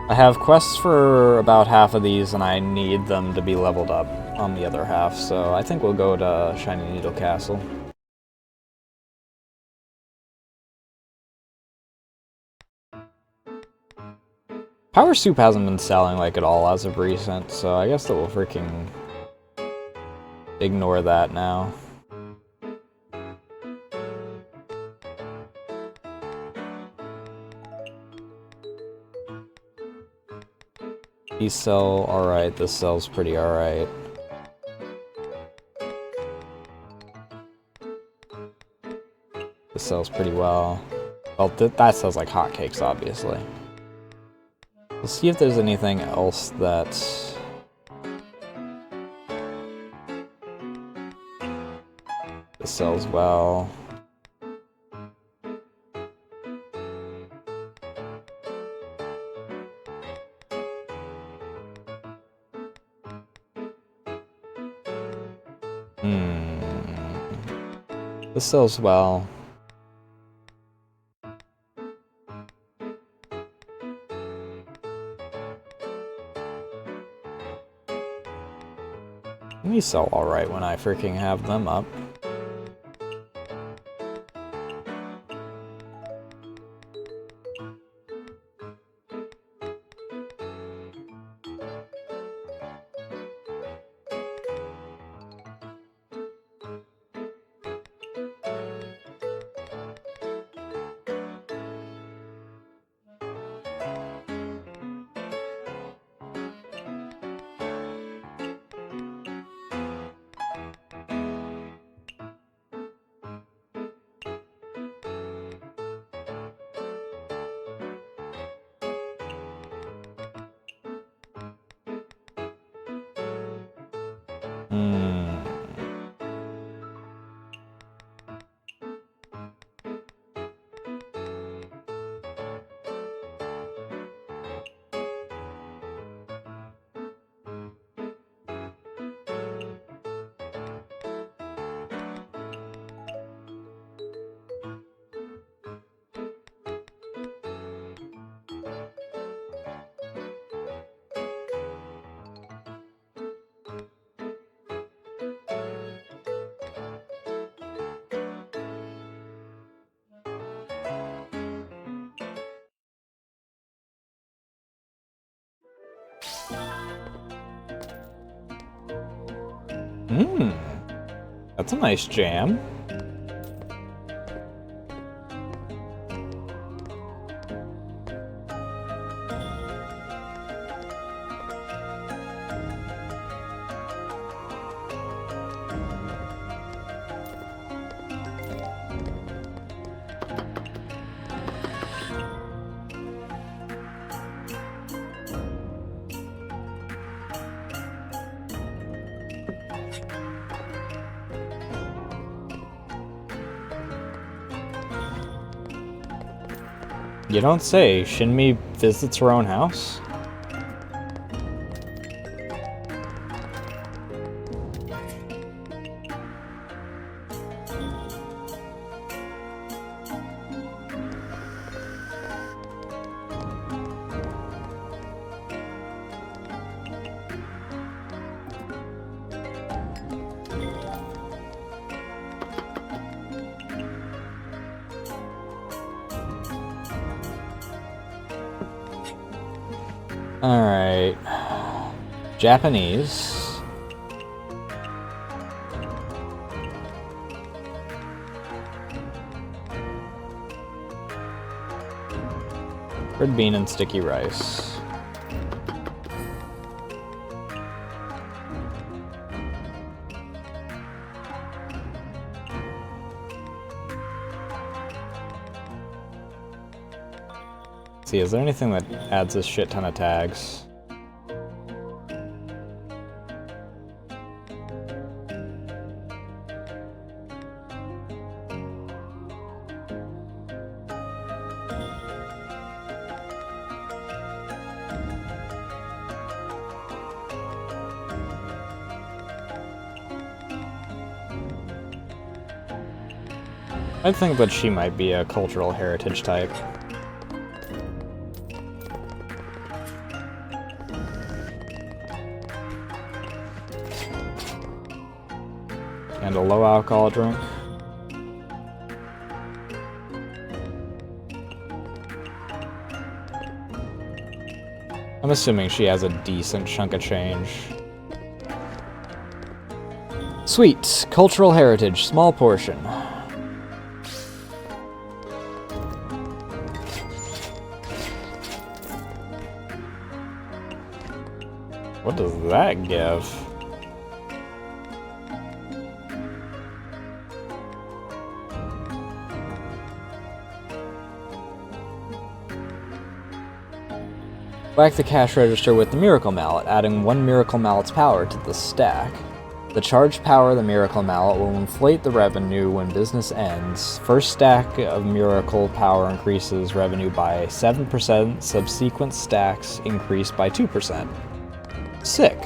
S1: I have quests for about half of these, and I need them to be leveled up on the other half, so I think we'll go to Shiny Needle Castle. Power Soup hasn't been selling like at all as of recent, so I guess that we'll freaking ignore that now. These sell alright, this sells pretty alright. This sells pretty well. Well, that sells like hotcakes, obviously. We'll see if there's anything else that... this sells well. This sells well. These sell alright when I freaking have them up. That's a nice jam. You don't say. Shinmi visits her own house? Alright. Japanese. Red bean and sticky rice. See, is there anything that adds a shit ton of tags? I think that she might be a cultural heritage type. And a low alcohol drink. I'm assuming she has a decent chunk of change. Sweet. Cultural heritage. Small portion. What does that give? Whack the cash register with the Miracle Mallet, adding 1 Miracle Mallet's power to the stack. The charged power of the Miracle Mallet will inflate the revenue when business ends. First stack of Miracle Power increases revenue by 7%, subsequent stacks increase by 2%. Sick.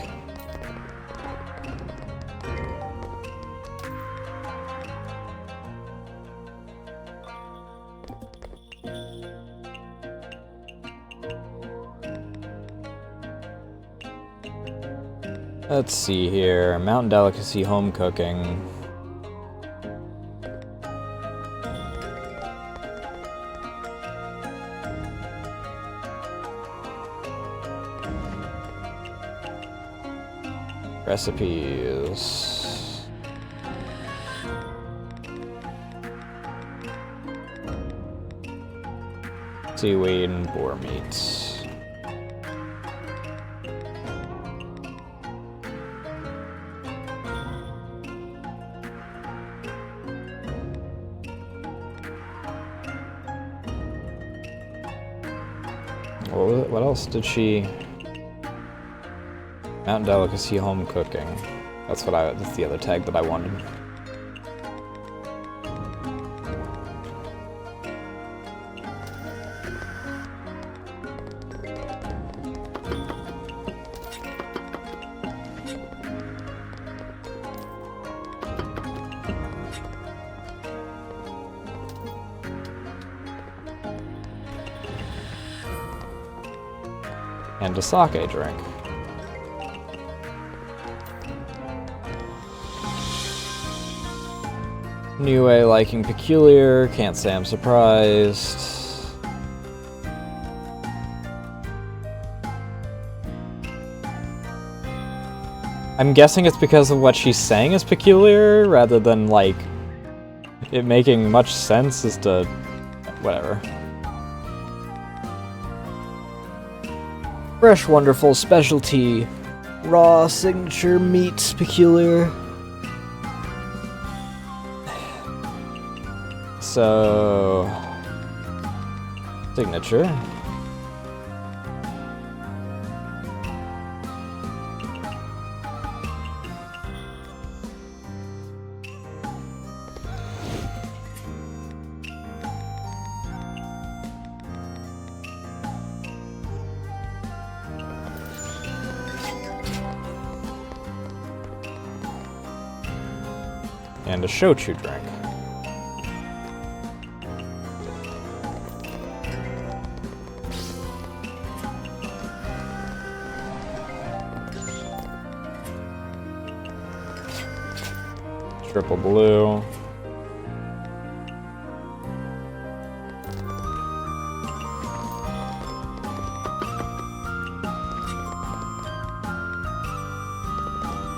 S1: Let's see here. Mountain delicacy, home cooking. Recipes. Seaweed and boar meats. What else did she... Mountain delicacy, home cooking. That's the other tag that I wanted. And a sake drink. New A liking peculiar, can't say I'm surprised. I'm guessing it's because of what she's saying is peculiar, rather than, like, it making much sense as to... whatever. Fresh, wonderful, specialty, raw, signature, meat, peculiar. So... signature. And a shochu drink. Triple blue.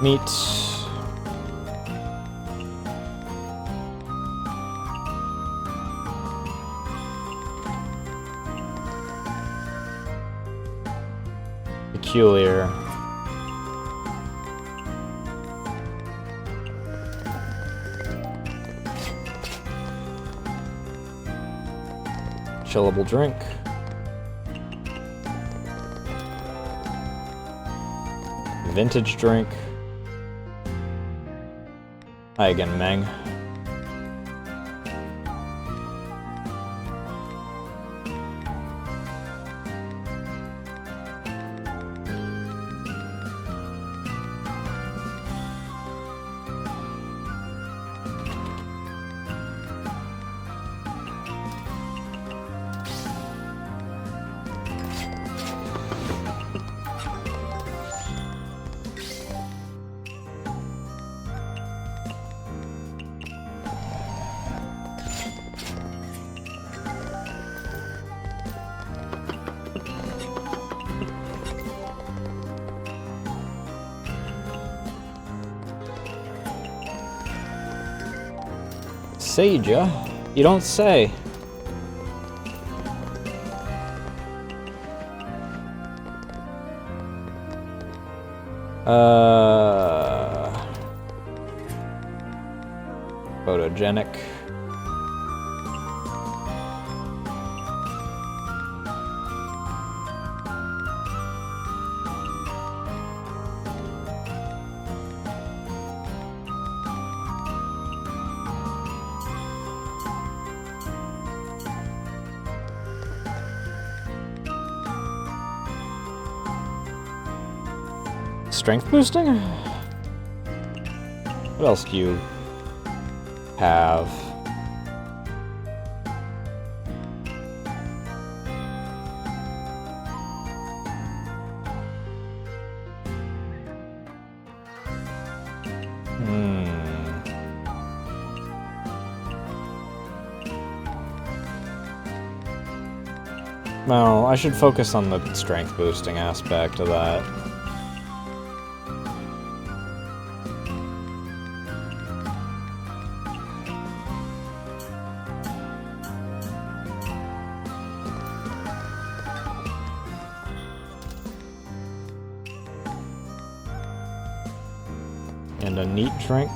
S1: Meat. Peculiar. Chillable drink. Vintage drink. Hi again, Meng. Saja? You don't say. Photogenic. Strength boosting? What else do you have? Well, I should focus on the strength boosting aspect of that. And a neat drink.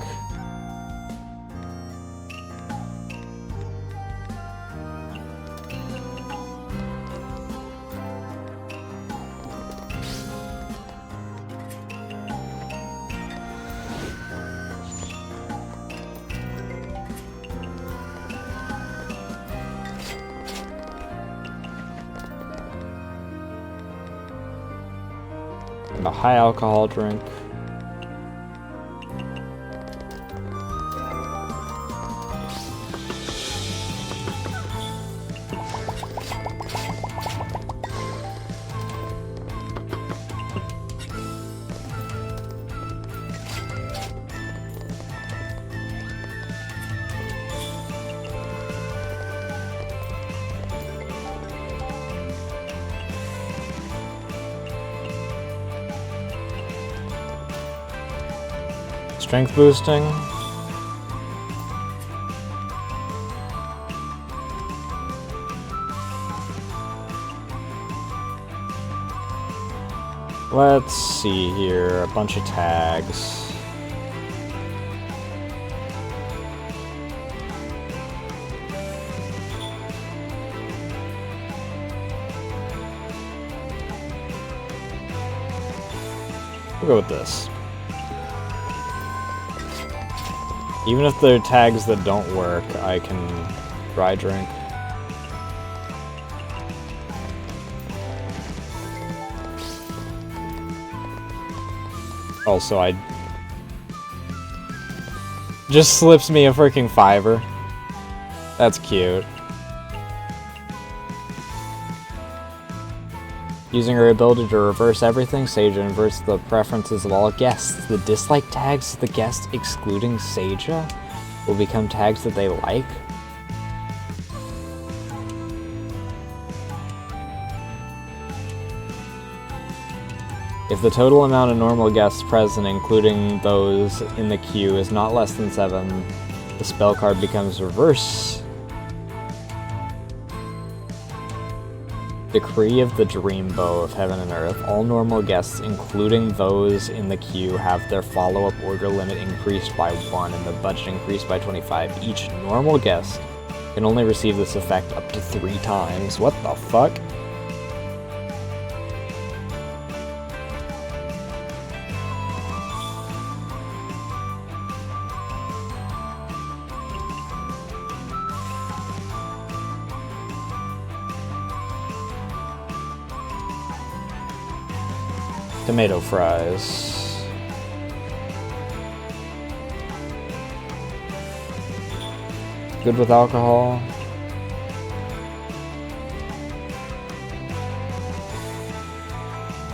S1: And a high alcohol drink. Strength boosting. Let's see here, a bunch of tags. We'll go with this. Even if they're tags that don't work, I can dry drink. Also, I... just slips me a freaking $5. That's cute. Using her ability to reverse everything, Seija inverts the preferences of all guests. The dislike tags of the guests excluding Seija will become tags that they like. If the total amount of normal guests present, including those in the queue, is not less than 7, the spell card becomes reverse. Decree of the Dreambow of Heaven and Earth. All normal guests, including those in the queue, have their follow-up order limit increased by 1 and the budget increased by 25. Each normal guest can only receive this effect up to 3 times. What the fuck? Tomato fries. Good with alcohol.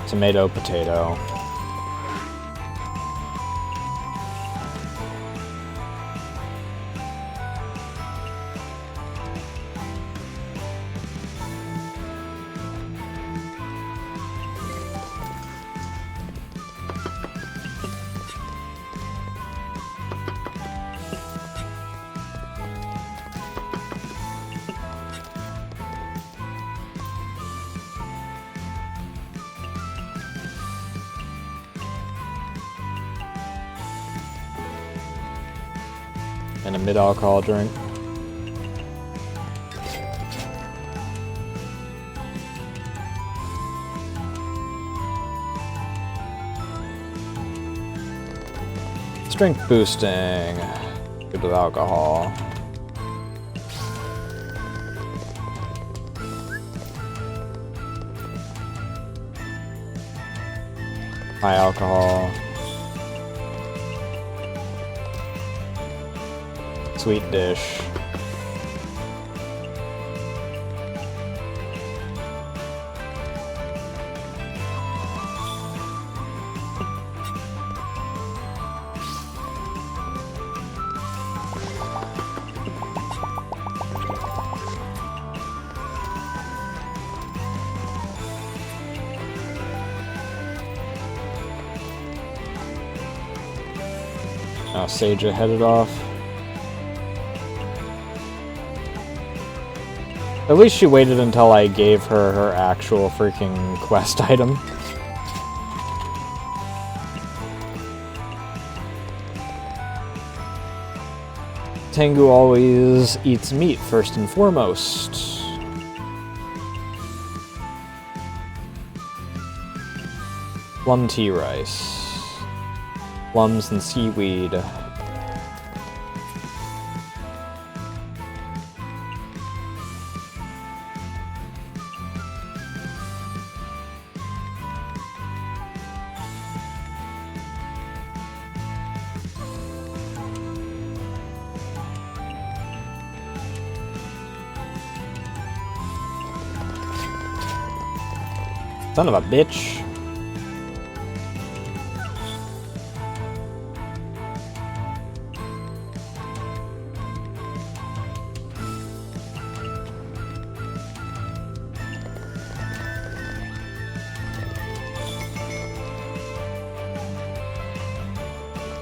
S1: Tomato, potato. And a mid-alcohol drink. Strength boosting. Good with alcohol. High alcohol. Sweet dish. Oh, Seija headed off. At least she waited until I gave her her actual freaking quest item. Tengu always eats meat first and foremost. Plum tea rice. Plums and seaweed. Son of a bitch.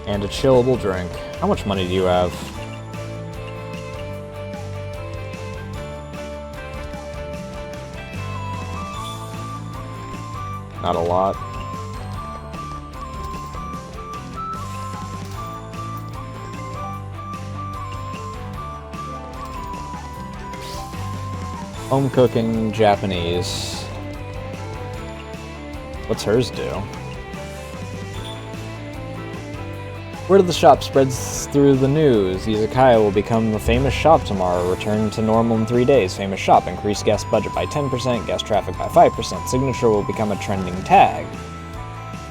S1: And a chillable drink. How much money do you have? Not a lot. Home cooking, Japanese. What's hers do? Word of the shop spreads through the news. Izakaya will become a famous shop tomorrow. Return to normal in 3 days. Famous shop. Increase guest budget by 10%. Guest traffic by 5%. Signature will become a trending tag.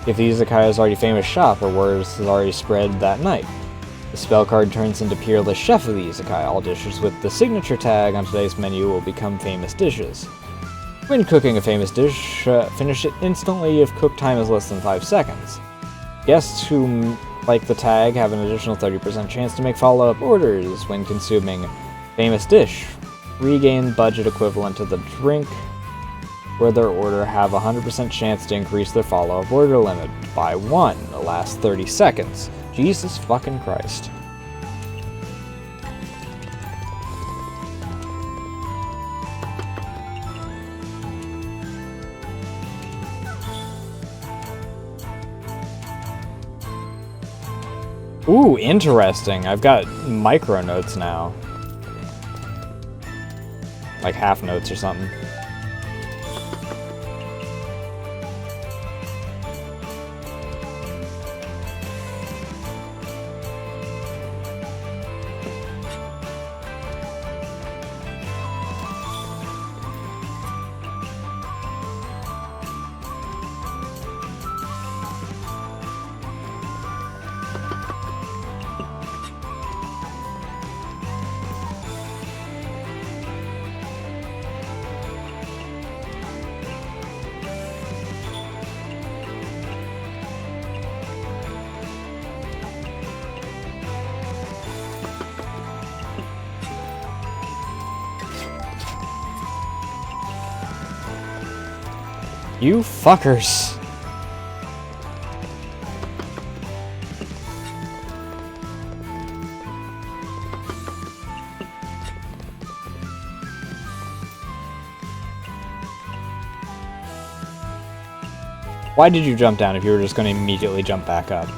S1: If the Izakaya is already famous shop, or word has already spread that night. The spell card turns into peerless chef of the Izakaya. All dishes with the signature tag on today's menu will become famous dishes. When cooking a famous dish, finish it instantly if cook time is less than 5 seconds. Guests who like the tag have an additional 30% chance to make follow-up orders when consuming famous dish. Regain budget equivalent to the drink where their order have a 100% chance to increase their follow-up order limit by 1 in the last 30 seconds. Jesus fucking Christ. Ooh, interesting. I've got micro notes now. Like half notes or something. You fuckers. Why did you jump down if you were just going to immediately jump back up?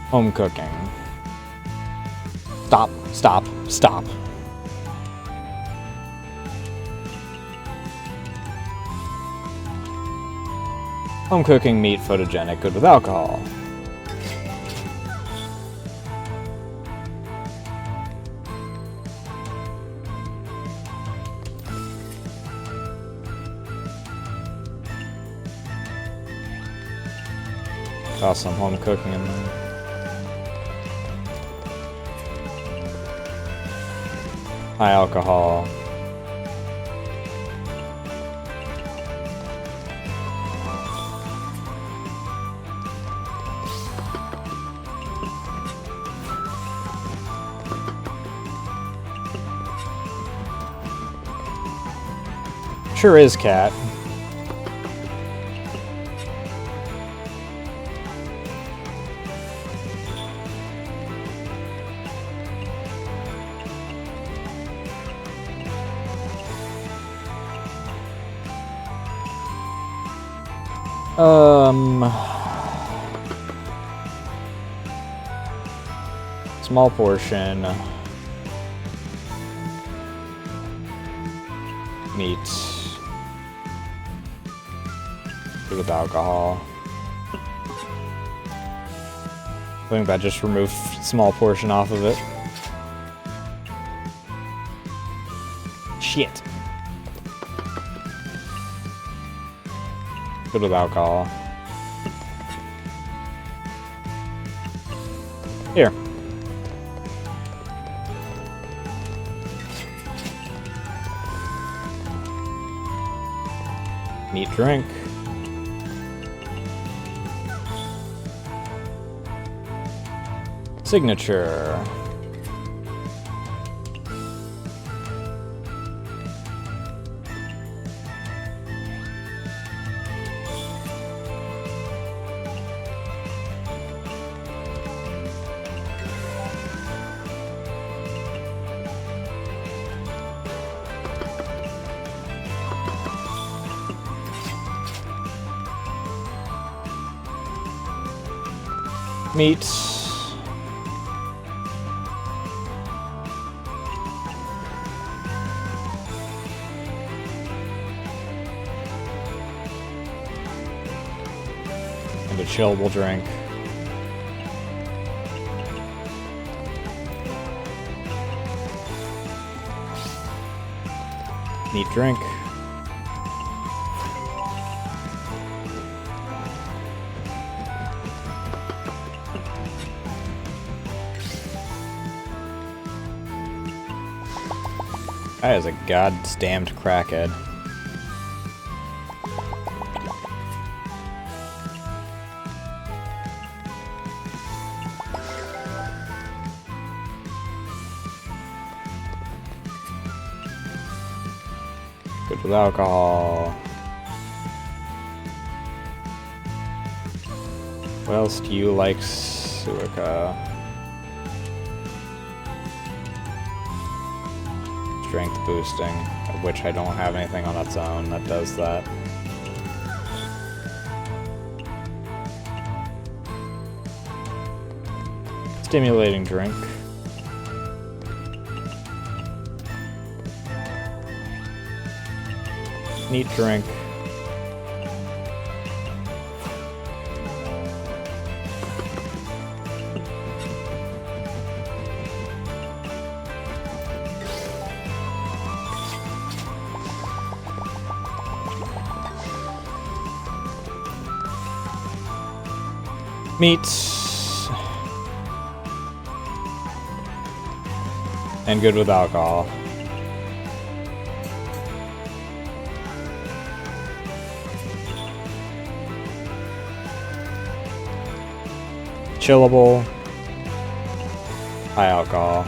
S1: Home cooking. Stop, stop, stop. Home cooking meat, photogenic, good with alcohol. Saw some home cooking in there. High alcohol. Sure is, cat. Small portion. Meat. Good with alcohol. I think that just removed small portion off of it. Shit. Good with alcohol. Here. Neat drink. Signature. Meat. And a chillable drink. Neat drink. That is a goddamned crackhead. Good with alcohol. What else do you like, Suika? Strength boosting, of which I don't have anything on its own that does that. Stimulating drink. Neat drink. Meat. And good with alcohol. Chillable. High alcohol.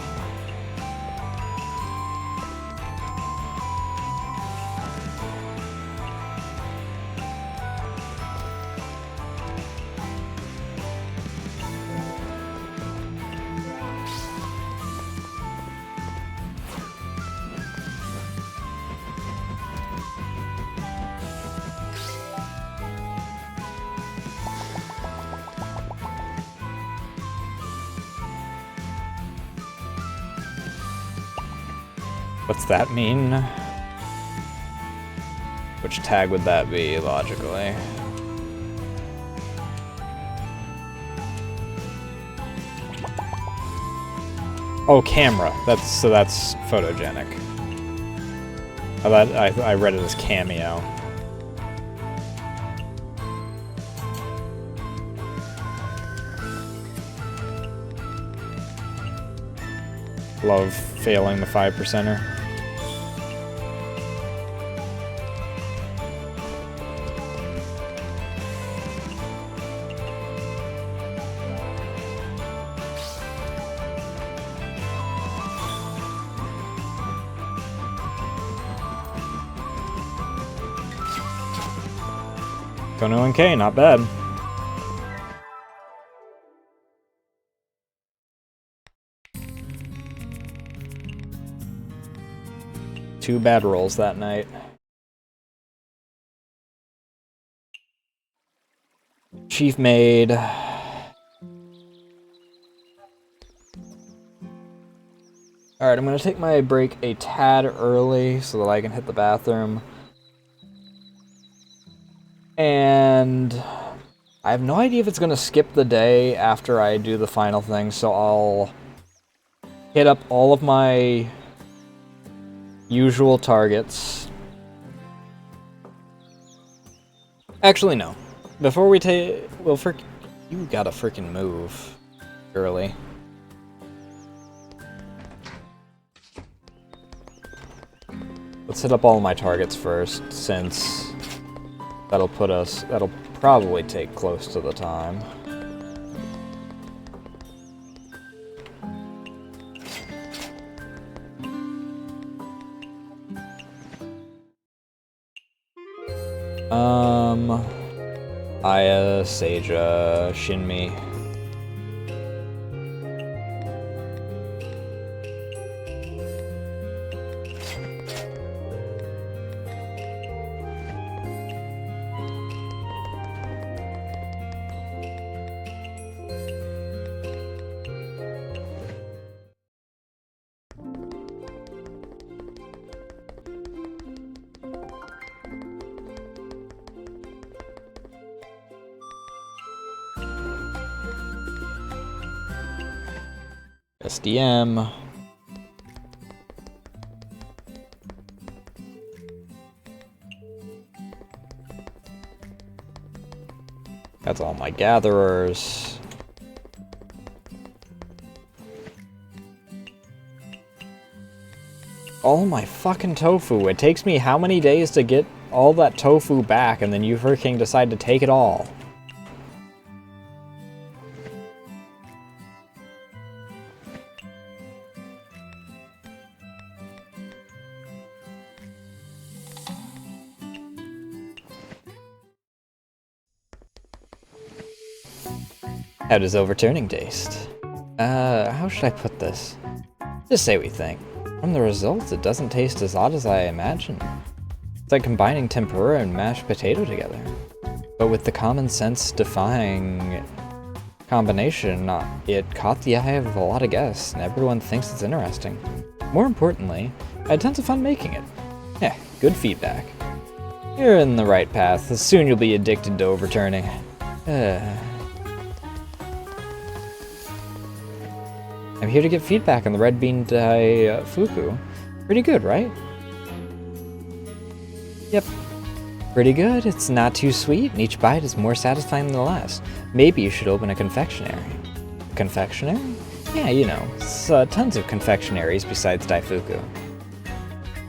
S1: What's that mean? Which tag would that be, logically? Oh, camera. That's photogenic. I read it as cameo. Love failing the 5%er. Kono and K, not bad. Two bad rolls that night. Chief Maid. Alright, I'm gonna take my break a tad early so that I can hit the bathroom. And I have no idea if it's gonna skip the day after I do the final thing, so I'll hit up all of my usual targets. Actually, no. Before we take... Well, you gotta freaking move early. Let's hit up all of my targets first, since that'll probably take close to the time. Aya, Seija, Shinmi. SDM. That's all my gatherers. All my fucking tofu. It takes me how many days to get all that tofu back, and then you freaking decide to take it all. How does overturning taste? How should I put this? Just say what you think. From the results, it doesn't taste as odd as I imagined. It's like combining tempura and mashed potato together. But with the common sense defying combination, it caught the eye of a lot of guests, and everyone thinks it's interesting. More importantly, I had tons of fun making it. Yeah, good feedback. You're in the right path. Soon you'll be addicted to overturning. I'm here to get feedback on the red bean dai fuku. Pretty good, right? Yep. Pretty good. It's not too sweet, and each bite is more satisfying than the last. Maybe you should open a confectionery. A confectionery? Yeah, you know, tons of confectionaries besides daifuku.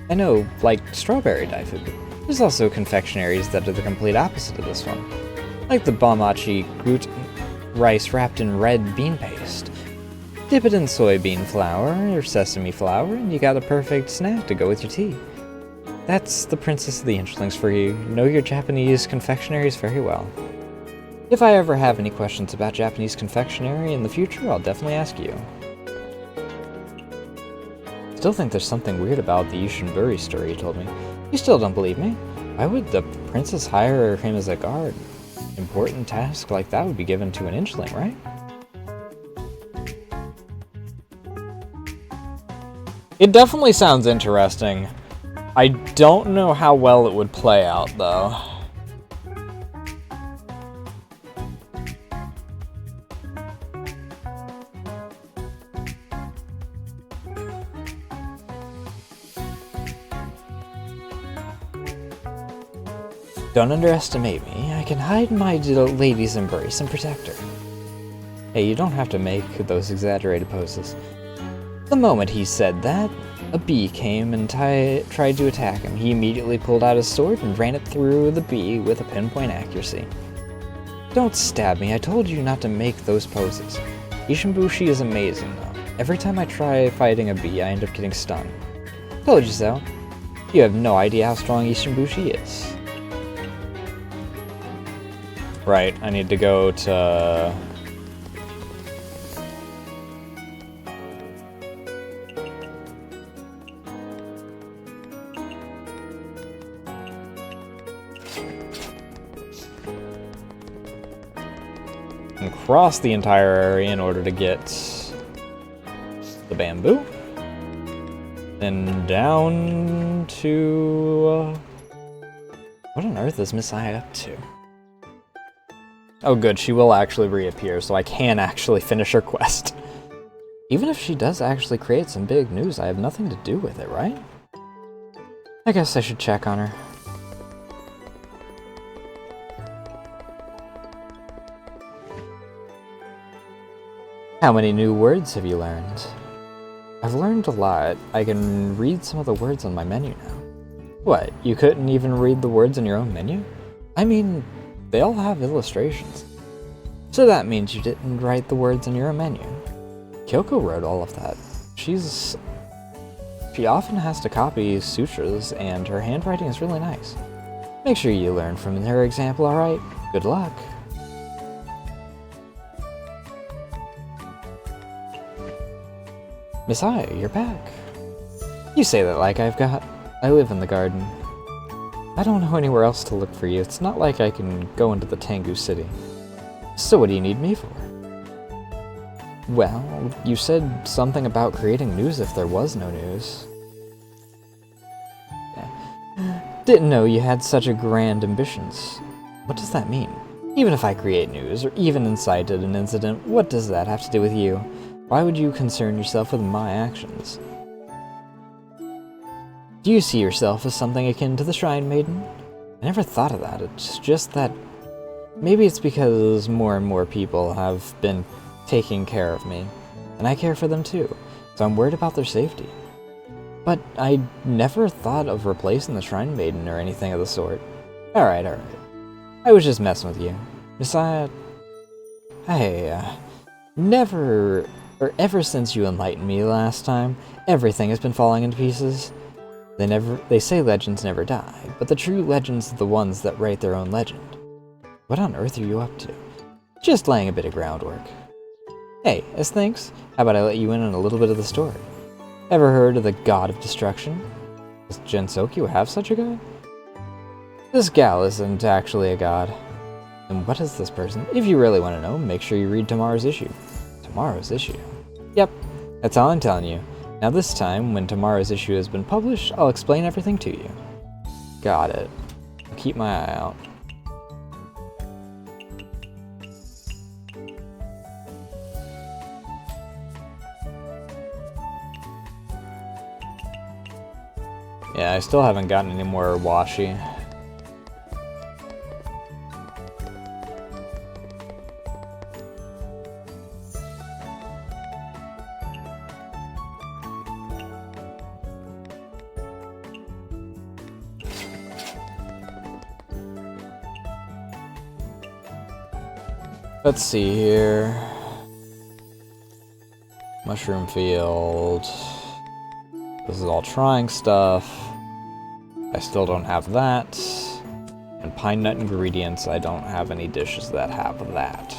S1: I know, like strawberry daifuku. There's also confectionaries that are the complete opposite of this one. Like the bamachi gluten rice wrapped in red bean paste. Dip it in soybean flour or sesame flour, and you got a perfect snack to go with your tea. That's the princess of the Inchlings for you. Know your Japanese confectionaries very well. If I ever have any questions about Japanese confectionery in the future, I'll definitely ask you. Still think there's something weird about the Ishinburi story you told me. You still don't believe me? Why would the princess hire him as a guard? Important task like that would be given to an Inchling, right? It definitely sounds interesting. I don't know how well it would play out, though. Don't underestimate me. I can hide my lady's embrace and protect her. Hey, you don't have to make those exaggerated poses. The moment he said that, a bee came and tried to attack him. He immediately pulled out his sword and ran it through the bee with a pinpoint accuracy. Don't stab me, I told you not to make those poses. Ishinbushi is amazing though. Every time I try fighting a bee, I end up getting stung. Told you so. You have no idea how strong Ishinbushi is. Right, I need to go to... and cross the entire area in order to get the bamboo. Then down to... what on earth is Mystia up to? Oh good, she will actually reappear, so I can actually finish her quest. Even if she does actually create some big news, I have nothing to do with it, right? I guess I should check on her. How many new words have you learned? I've learned a lot. I can read some of the words on my menu now. What, you couldn't even read the words in your own menu? I mean, they all have illustrations. So that means you didn't write the words in your own menu. Kyoko wrote all of that. She often has to copy sutras, and her handwriting is really nice. Make sure you learn from her example, alright? Good luck. Mystia, you're back. You say that like I live in the garden. I don't know anywhere else to look for you. It's not like I can go into the Tengu city. So what do you need me for? Well, you said something about creating news if there was no news. Didn't know you had such a grand ambitions. What does that mean? Even if I create news, or even incited an incident, what does that have to do with you? Why would you concern yourself with my actions? Do you see yourself as something akin to the Shrine Maiden? I never thought of that. It's just that maybe it's because more and more people have been taking care of me, and I care for them too, so I'm worried about their safety. But I never thought of replacing the Shrine Maiden or anything of the sort. Alright. I was just messing with you. Mystia, ever since you enlightened me last time, everything has been falling into pieces. They say legends never die, but the true legends are the ones that write their own legend. What on earth are you up to? Just laying a bit of groundwork. Hey, as thanks, how about I let you in on a little bit of the story? Ever heard of the God of Destruction? Does Gensoku have such a god? This gal isn't actually a god. And what is this person? If you really want to know, make sure you read tomorrow's issue. Tomorrow's issue? Yep, that's all I'm telling you. Now this time, when tomorrow's issue has been published, I'll explain everything to you. Got it. I'll keep my eye out. Yeah, I still haven't gotten any more washi. Let's see here. Mushroom field. This is all trying stuff. I still don't have that. And pine nut ingredients, I don't have any dishes that have that.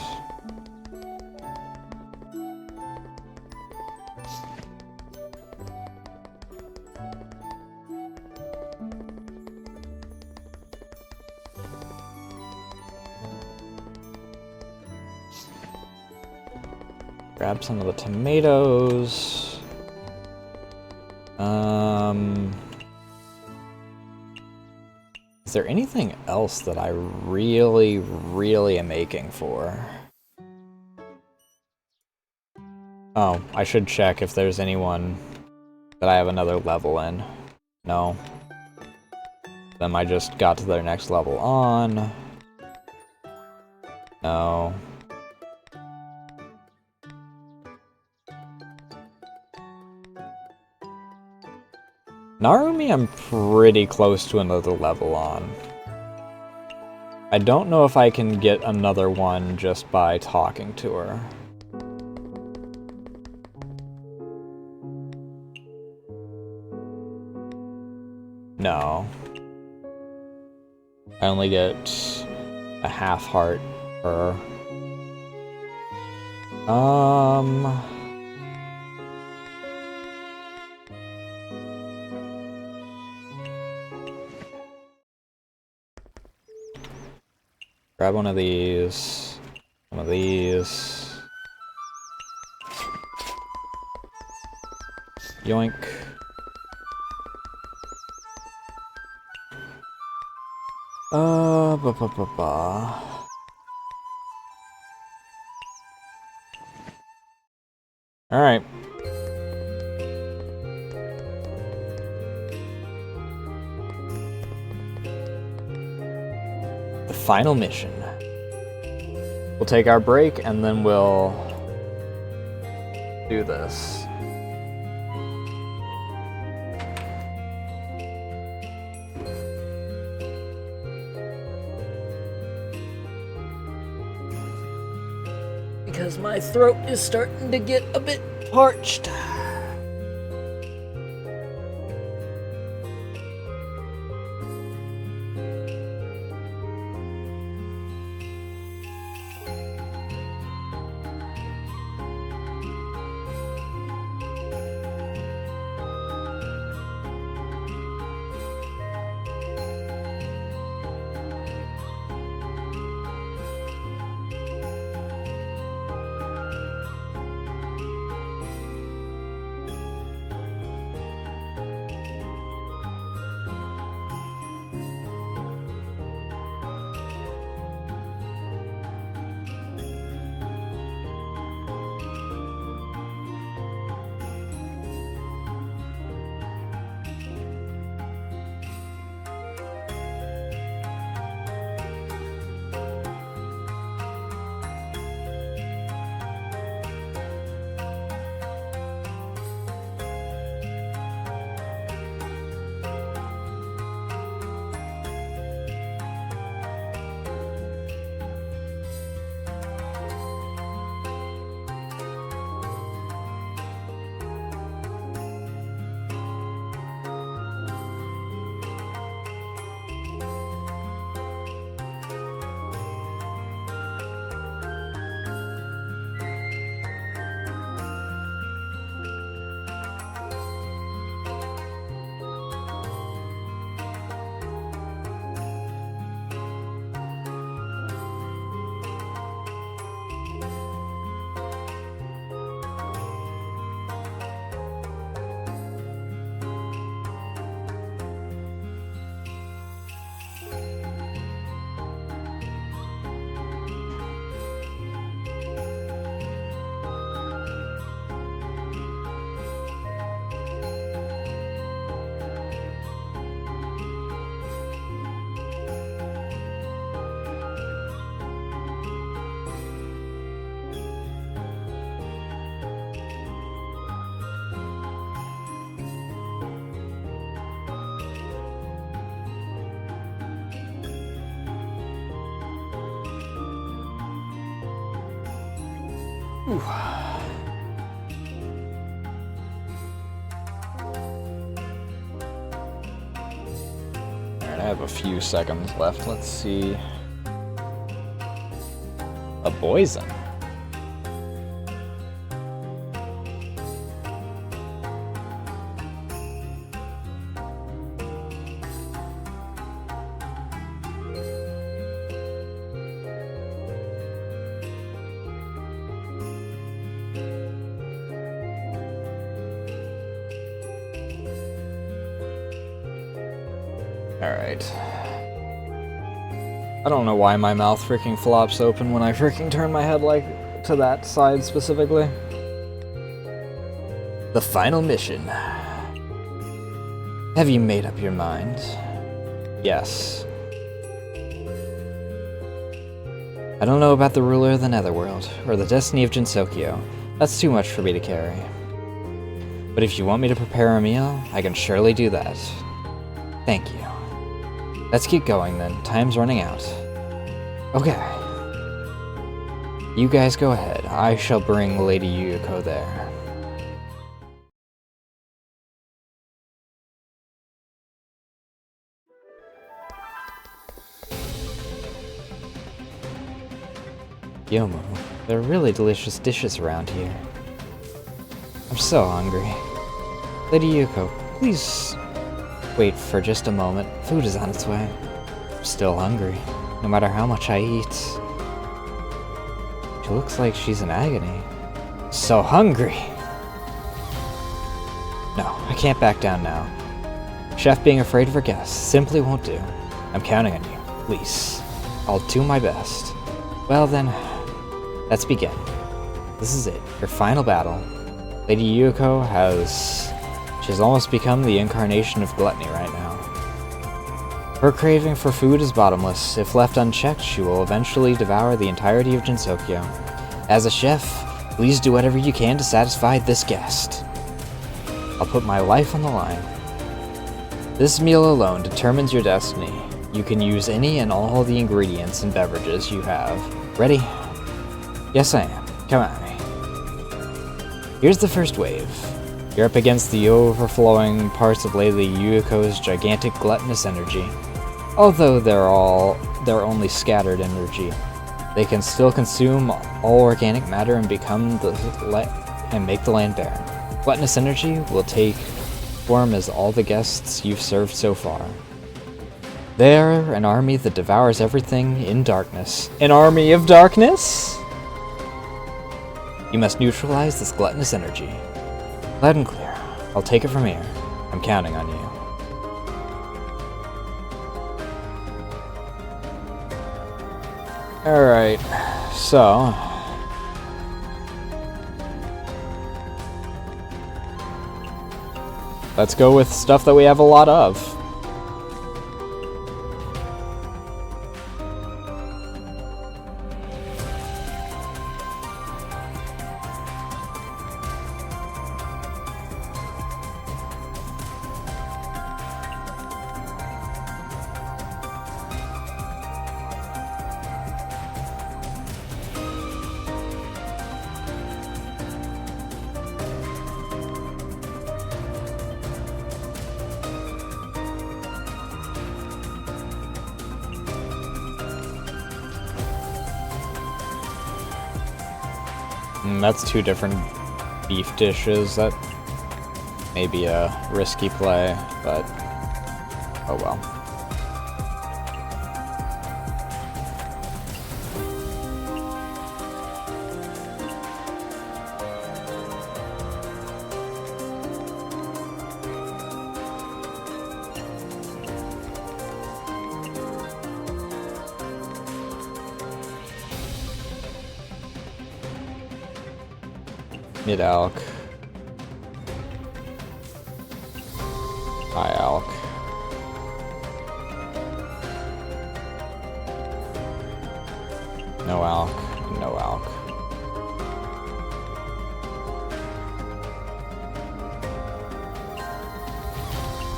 S1: Grab some of the tomatoes. Is there anything else that I really am aching for? Oh, I should check if there's anyone that I have another level in. No. Them I just got to their next level on. No. Narumi I'm pretty close to another level on. I don't know if I can get another one just by talking to her. No. I only get a half heart Her. Um... Grab one of these. One of these. Yoink. Ba. Alright. The final mission. We'll take our break and then we'll do this. Because my throat is starting to get a bit parched. Alright, I have a few seconds left. Let's see. A poison. Alright. I don't know why my mouth freaking flops open when I freaking turn my head like to that side specifically. The final mission. Have you made up your mind? Yes. I don't know about the ruler of the Netherworld, or the destiny of Jinsokyo. That's too much for me to carry. But if you want me to prepare a meal, I can surely do that. Thank you. Let's keep going then. Time's running out. Okay. You guys go ahead. I shall bring Lady Yuyuko there. Yomo, there are really delicious dishes around here. I'm so hungry. Lady Yuko, please wait for just a moment. Food is on its way. I'm still hungry, no matter how much I eat. She looks like she's in agony. So hungry! No, I can't back down now. Chef being afraid of her guests simply won't do. I'm counting on you, please. I'll do my best. Well then, let's begin. This is it, your final battle. Lady Yuko she's almost become the incarnation of gluttony right now. Her craving for food is bottomless. If left unchecked, she will eventually devour the entirety of Jinsokyo. As a chef, please do whatever you can to satisfy this guest. I'll put my life on the line. This meal alone determines your destiny. You can use any and all the ingredients and beverages you have. Ready? Yes, I am. Come at me. Here's the first wave. You're up against the overflowing parts of Lady Yuko's gigantic gluttonous energy. Although they're only scattered energy, they can still consume all organic matter and make the land barren. Gluttonous energy will take form as all the guests you've served so far. They're an army that devours everything in darkness. An army of darkness? You must neutralize this gluttonous energy. Loud and clear. I'll take it from here. I'm counting on you. Alright, so... let's go with stuff that we have a lot of. That's two different beef dishes. That may be a risky play, but oh well. Mid-alk. High-alk. No-alk. No-alk.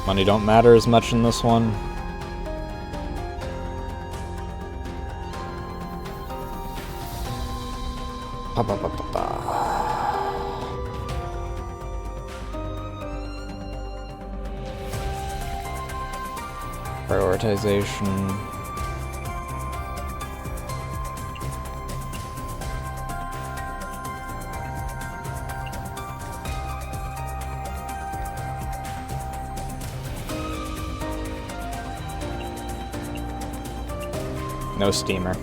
S1: Money don't matter as much in this one. Prioritization. No steamer.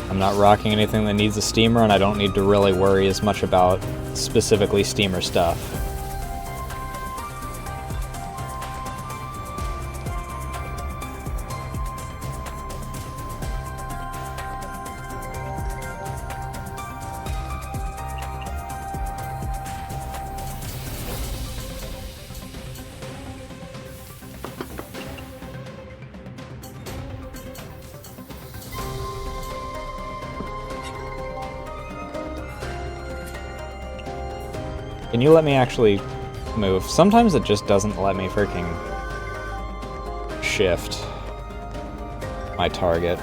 S1: I'm not rocking anything that needs a steamer, and I don't need to really worry as much about specifically steamer stuff. Can you let me actually move? Sometimes it just doesn't let me freaking shift my target.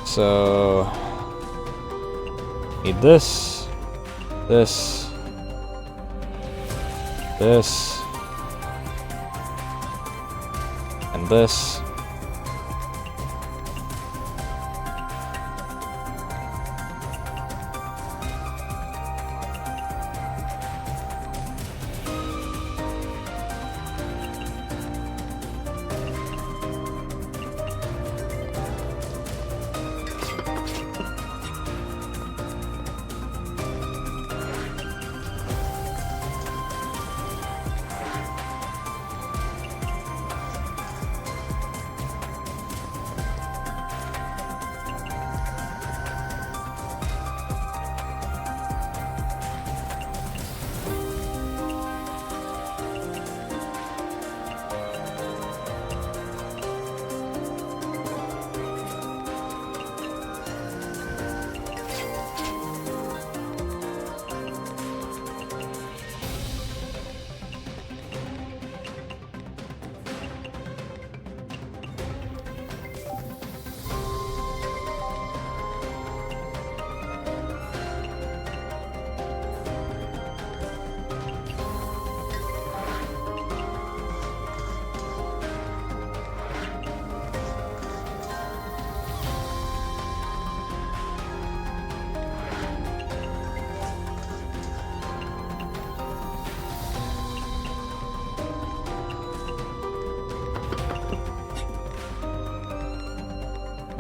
S1: So, need this. This. This. And this.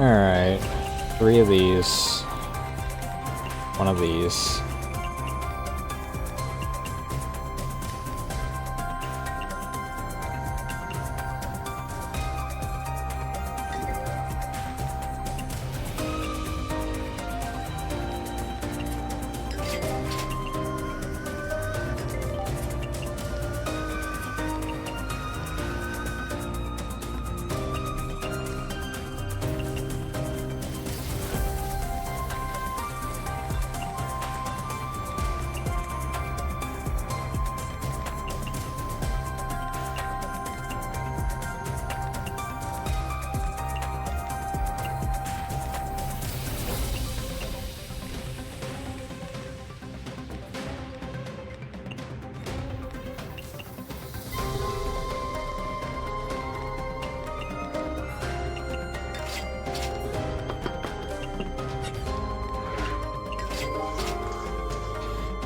S1: Alright, 3 of these, 1 of these.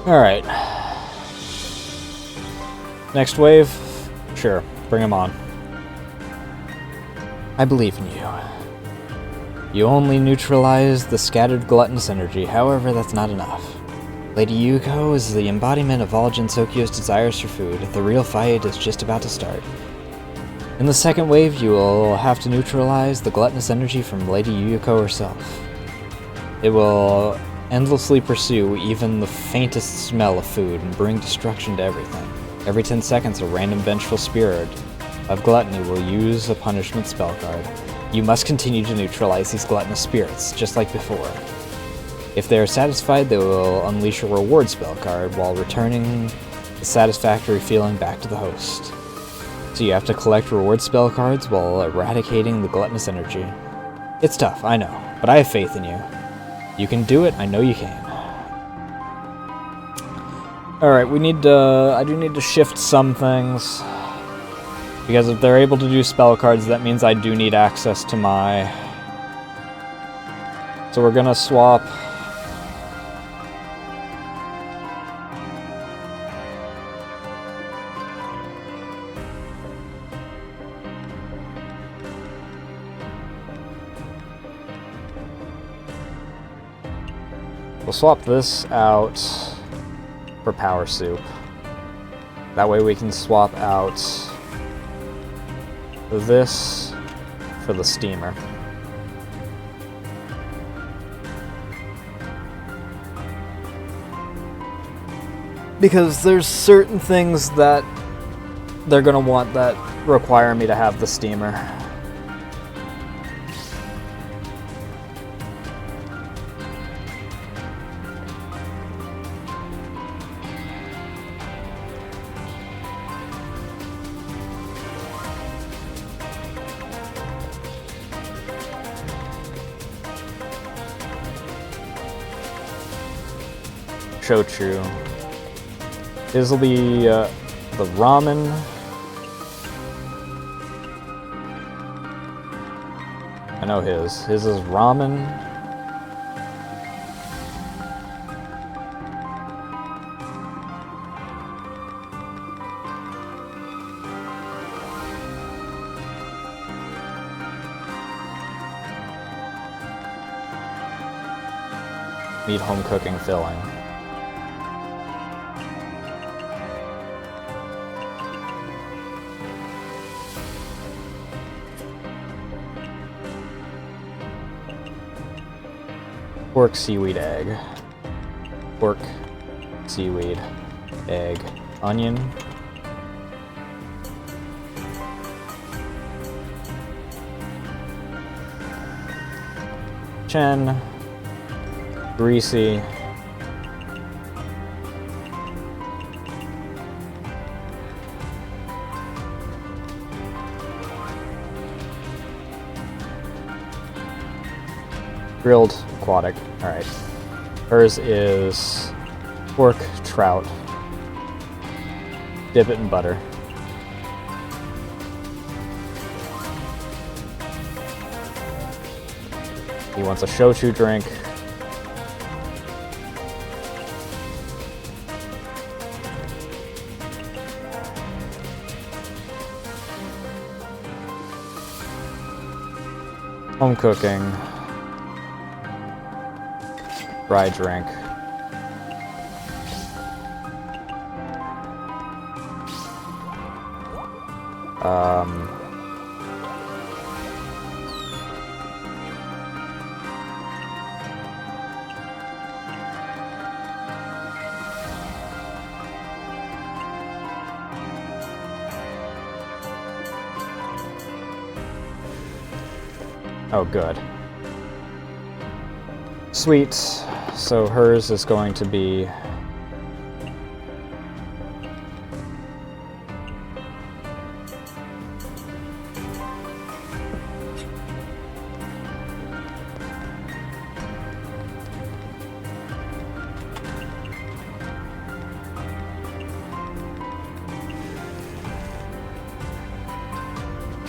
S1: Alright. Next wave? Sure, bring him on. I believe in you. You only neutralize the scattered gluttonous energy, however, that's not enough. Lady Yuko is the embodiment of all Jinsokyo's desires for food. The real fight is just about to start. In the second wave, you will have to neutralize the gluttonous energy from Lady Yuko herself. It will endlessly pursue even the faintest smell of food and bring destruction to everything. Every 10 seconds, a random vengeful spirit of gluttony will use a punishment spell card. You must continue to neutralize these gluttonous spirits, just like before. If they are satisfied, they will unleash a reward spell card while returning the satisfactory feeling back to the host. So you have to collect reward spell cards while eradicating the gluttonous energy. It's tough, I know, but I have faith in you. You can do it, I know you can. Alright, I do need to shift some things. Because if they're able to do spell cards, that means I do need access to my... So we're gonna swap... We'll swap this out for Power Soup. That way we can swap out this for the steamer. Because there's certain things that they're gonna want that require me to have the steamer. shochu. His will be the ramen. I know his. His is ramen. Need home cooking filling. Pork, seaweed, egg. Pork, seaweed, egg, onion. Chen. Greasy. Grilled aquatic. Alright. Hers is pork, trout. Dip it in butter. He wants a shochu drink. Home cooking. Dry drink. Oh, good. Sweet. So hers is going to be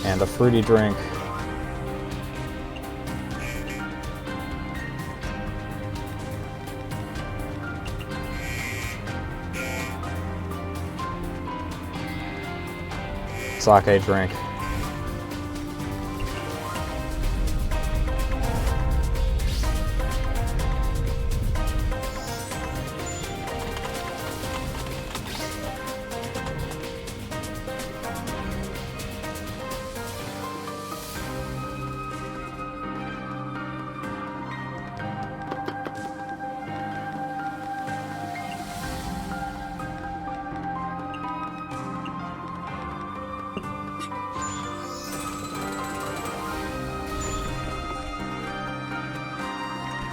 S1: and a fruity drink. Sake drink.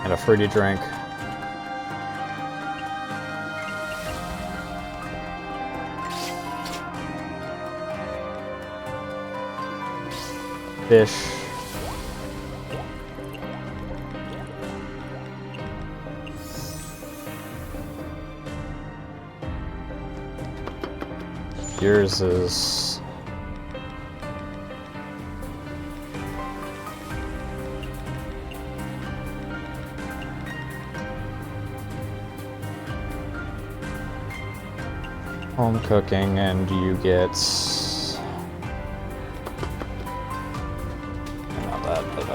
S1: And a fruity drink. Fish. Yours is home cooking, and you get not that, but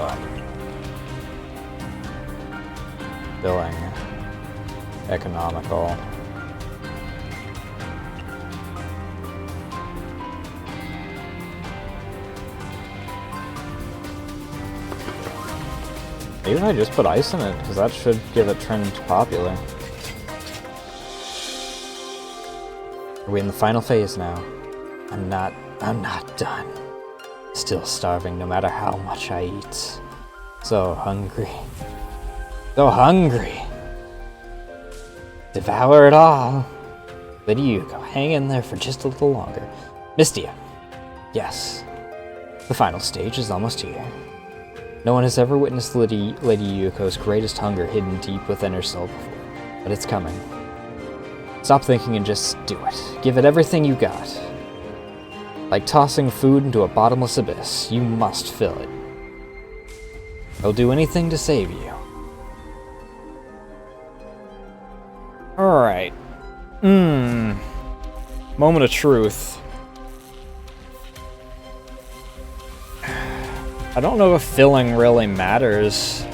S1: billing, economical. Maybe I just put ice in it, because that should give it trend popular. Are we in the final phase now? I'm not done. Still starving no matter how much I eat. So hungry. So hungry. Devour it all. Lady Yuko, hang in there for just a little longer. Mystia. Yes. The final stage is almost here. No one has ever witnessed Lady Yuko's greatest hunger hidden deep within her soul before, but it's coming. Stop thinking and just do it. Give it everything you got. Like tossing food into a bottomless abyss, you must fill it. I'll do anything to save you. Alright. Moment of truth. I don't know if filling really matters.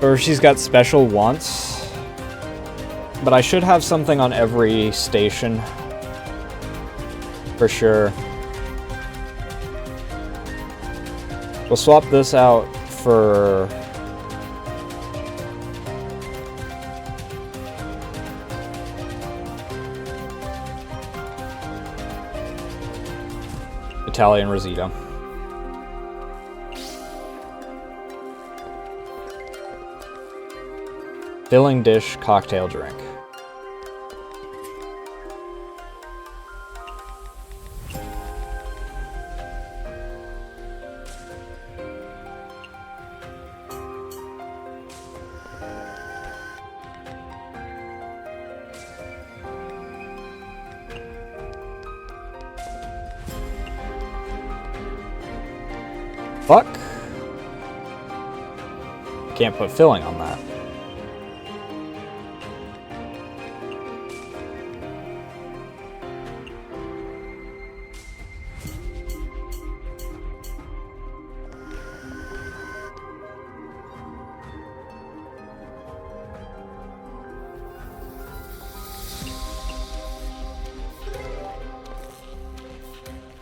S1: Or if she's got special wants. But I should have something on every station. For sure. We'll swap this out for... Italian Rosita. Filling dish, cocktail drink. Fuck. Can't put filling on that.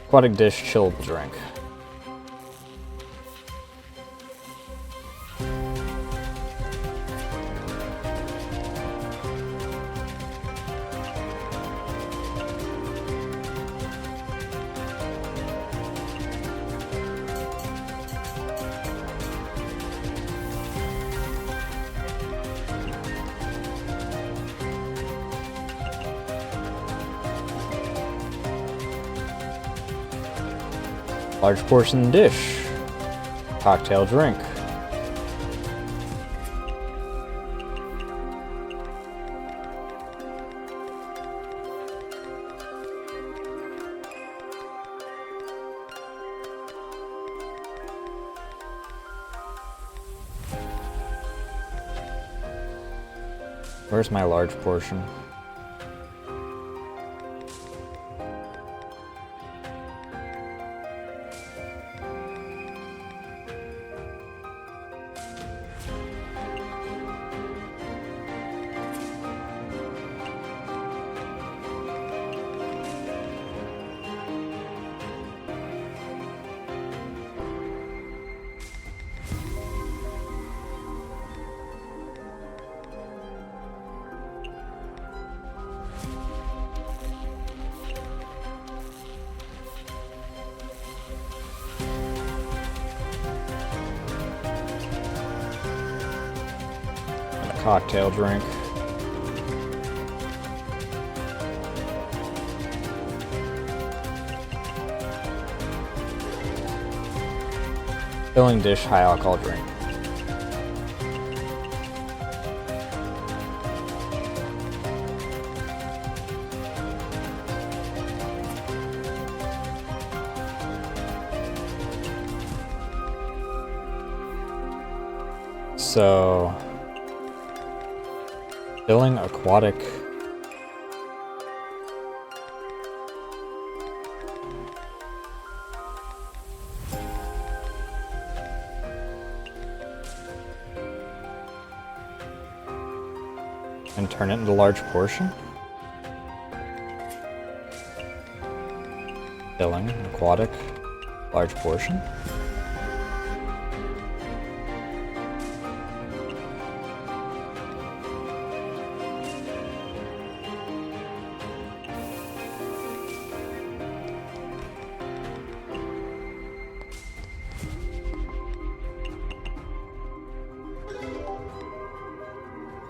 S1: Aquatic dish, chillable drink. Large portion dish. Cocktail drink. Where's my large portion? Cocktail drink. Filling dish, high alcohol drink. So... filling aquatic. And turn it into large portion. Filling aquatic, large portion.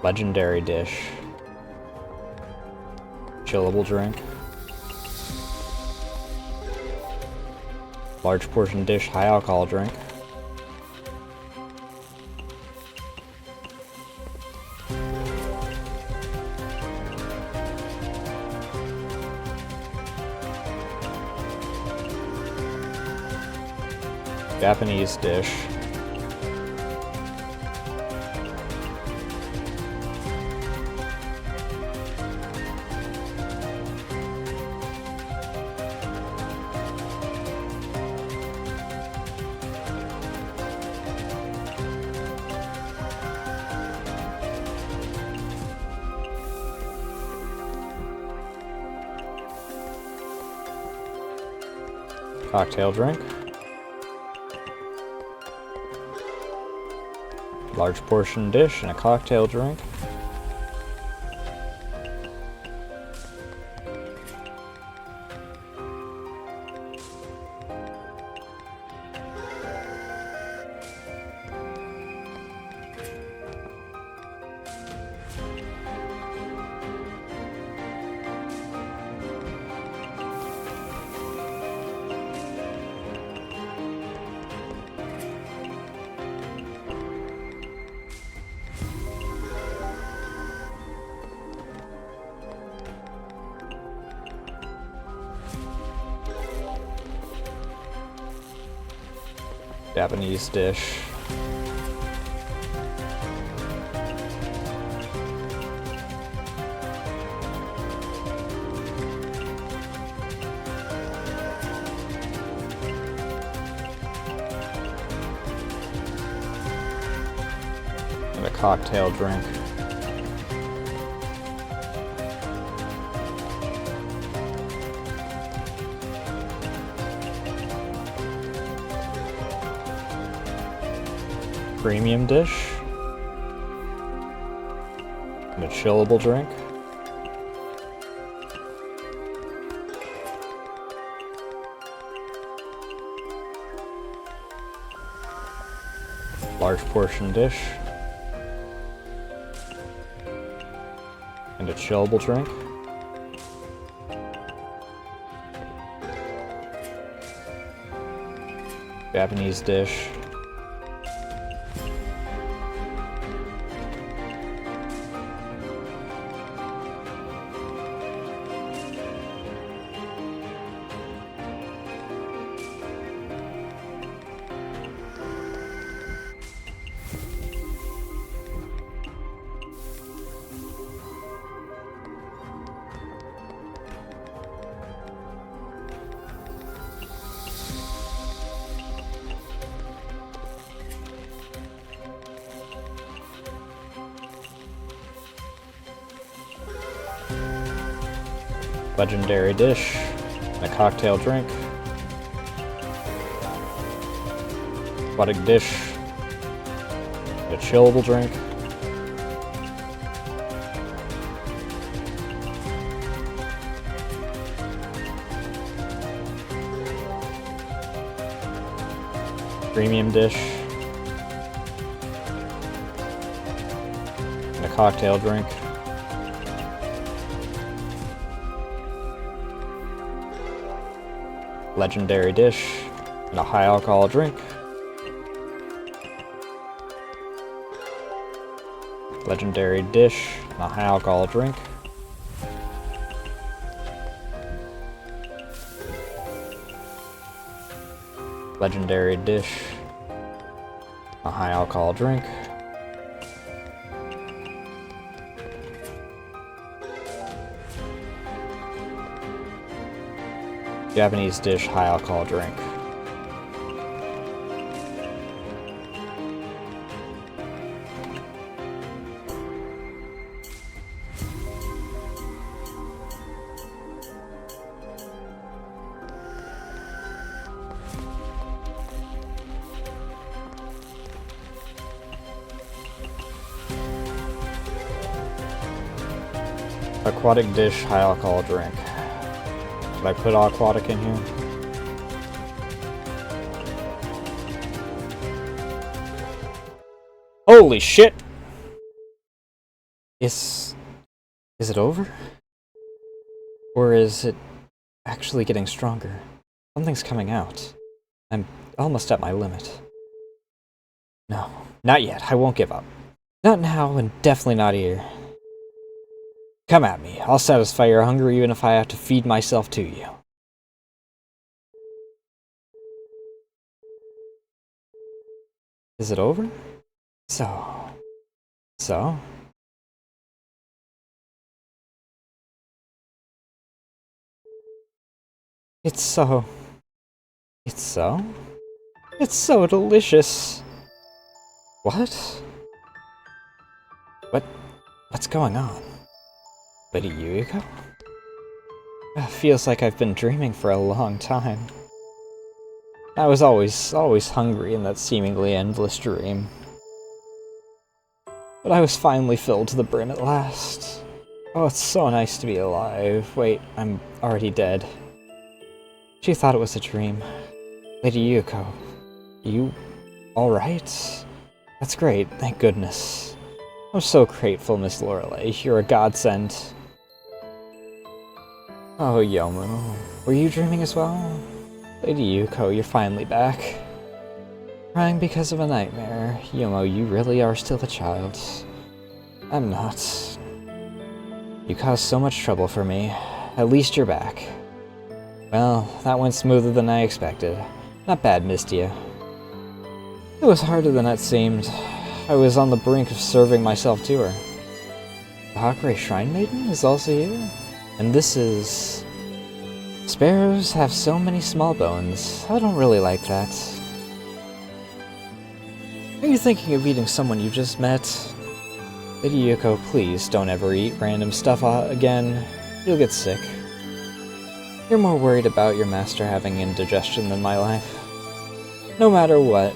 S1: Legendary dish. Chillable drink. Large portion dish, high alcohol drink. Japanese dish. Cocktail drink. Large portion dish and a cocktail drink. Japanese dish. And a cocktail drink. Premium dish, and a chillable drink, large portion dish, and a chillable drink, Japanese dish, legendary dish, and a cocktail drink, aquatic dish, and a chillable drink, premium dish, and a cocktail drink, legendary dish, and a high alcohol drink, legendary dish, and a high alcohol drink, legendary dish, a high alcohol drink, Japanese dish, high alcohol drink. Aquatic dish, high alcohol drink. Did I put aquatic in here? Holy shit! Is it over? Or is it actually getting stronger? Something's coming out. I'm almost at my limit. No, not yet. I won't give up. Not now, and definitely not here. Come at me. I'll satisfy your hunger even if I have to feed myself to you. Is it over? So... So? It's so... It's so? It's so delicious! What? What's going on? Lady Yuiko? Feels like I've been dreaming for a long time. I was always hungry in that seemingly endless dream. But I was finally filled to the brim at last. Oh, it's so nice to be alive. Wait, I'm already dead. She thought it was a dream. Lady Yuiko, you alright? That's great, thank goodness. I'm so grateful, Miss Lorelei. You're a godsend. Oh, Yomu, were you dreaming as well? Lady Yuiko, you're finally back. Crying because of a nightmare. Yomo, you really are still a child. I'm not. You caused so much trouble for me. At least you're back. Well, that went smoother than I expected. Not bad, Mystia. It was harder than it seemed. I was on the brink of serving myself to her. The Hakurei Shrine Maiden is also here? And this is... Sparrows have so many small bones. I don't really like that. Are you thinking of eating someone you just met? Lady Yuiko, please don't ever eat random stuff again. You'll get sick. You're more worried about your master having indigestion than my life. No matter what,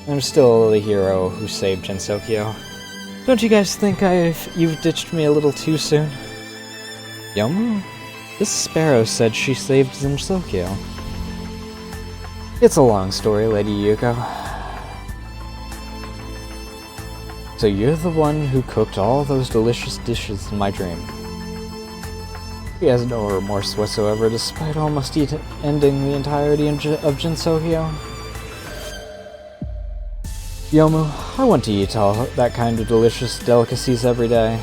S1: I'm still the hero who saved Gensokyo. Don't you guys think you've ditched me a little too soon? Yomu? This sparrow said she saved Gensokyo. It's a long story, Lady Yuiko. So you're the one who cooked all those delicious dishes in my dream. He has no remorse whatsoever, despite almost ending the entirety of Gensokyo. Yomu, I want to eat all that kind of delicious delicacies every day.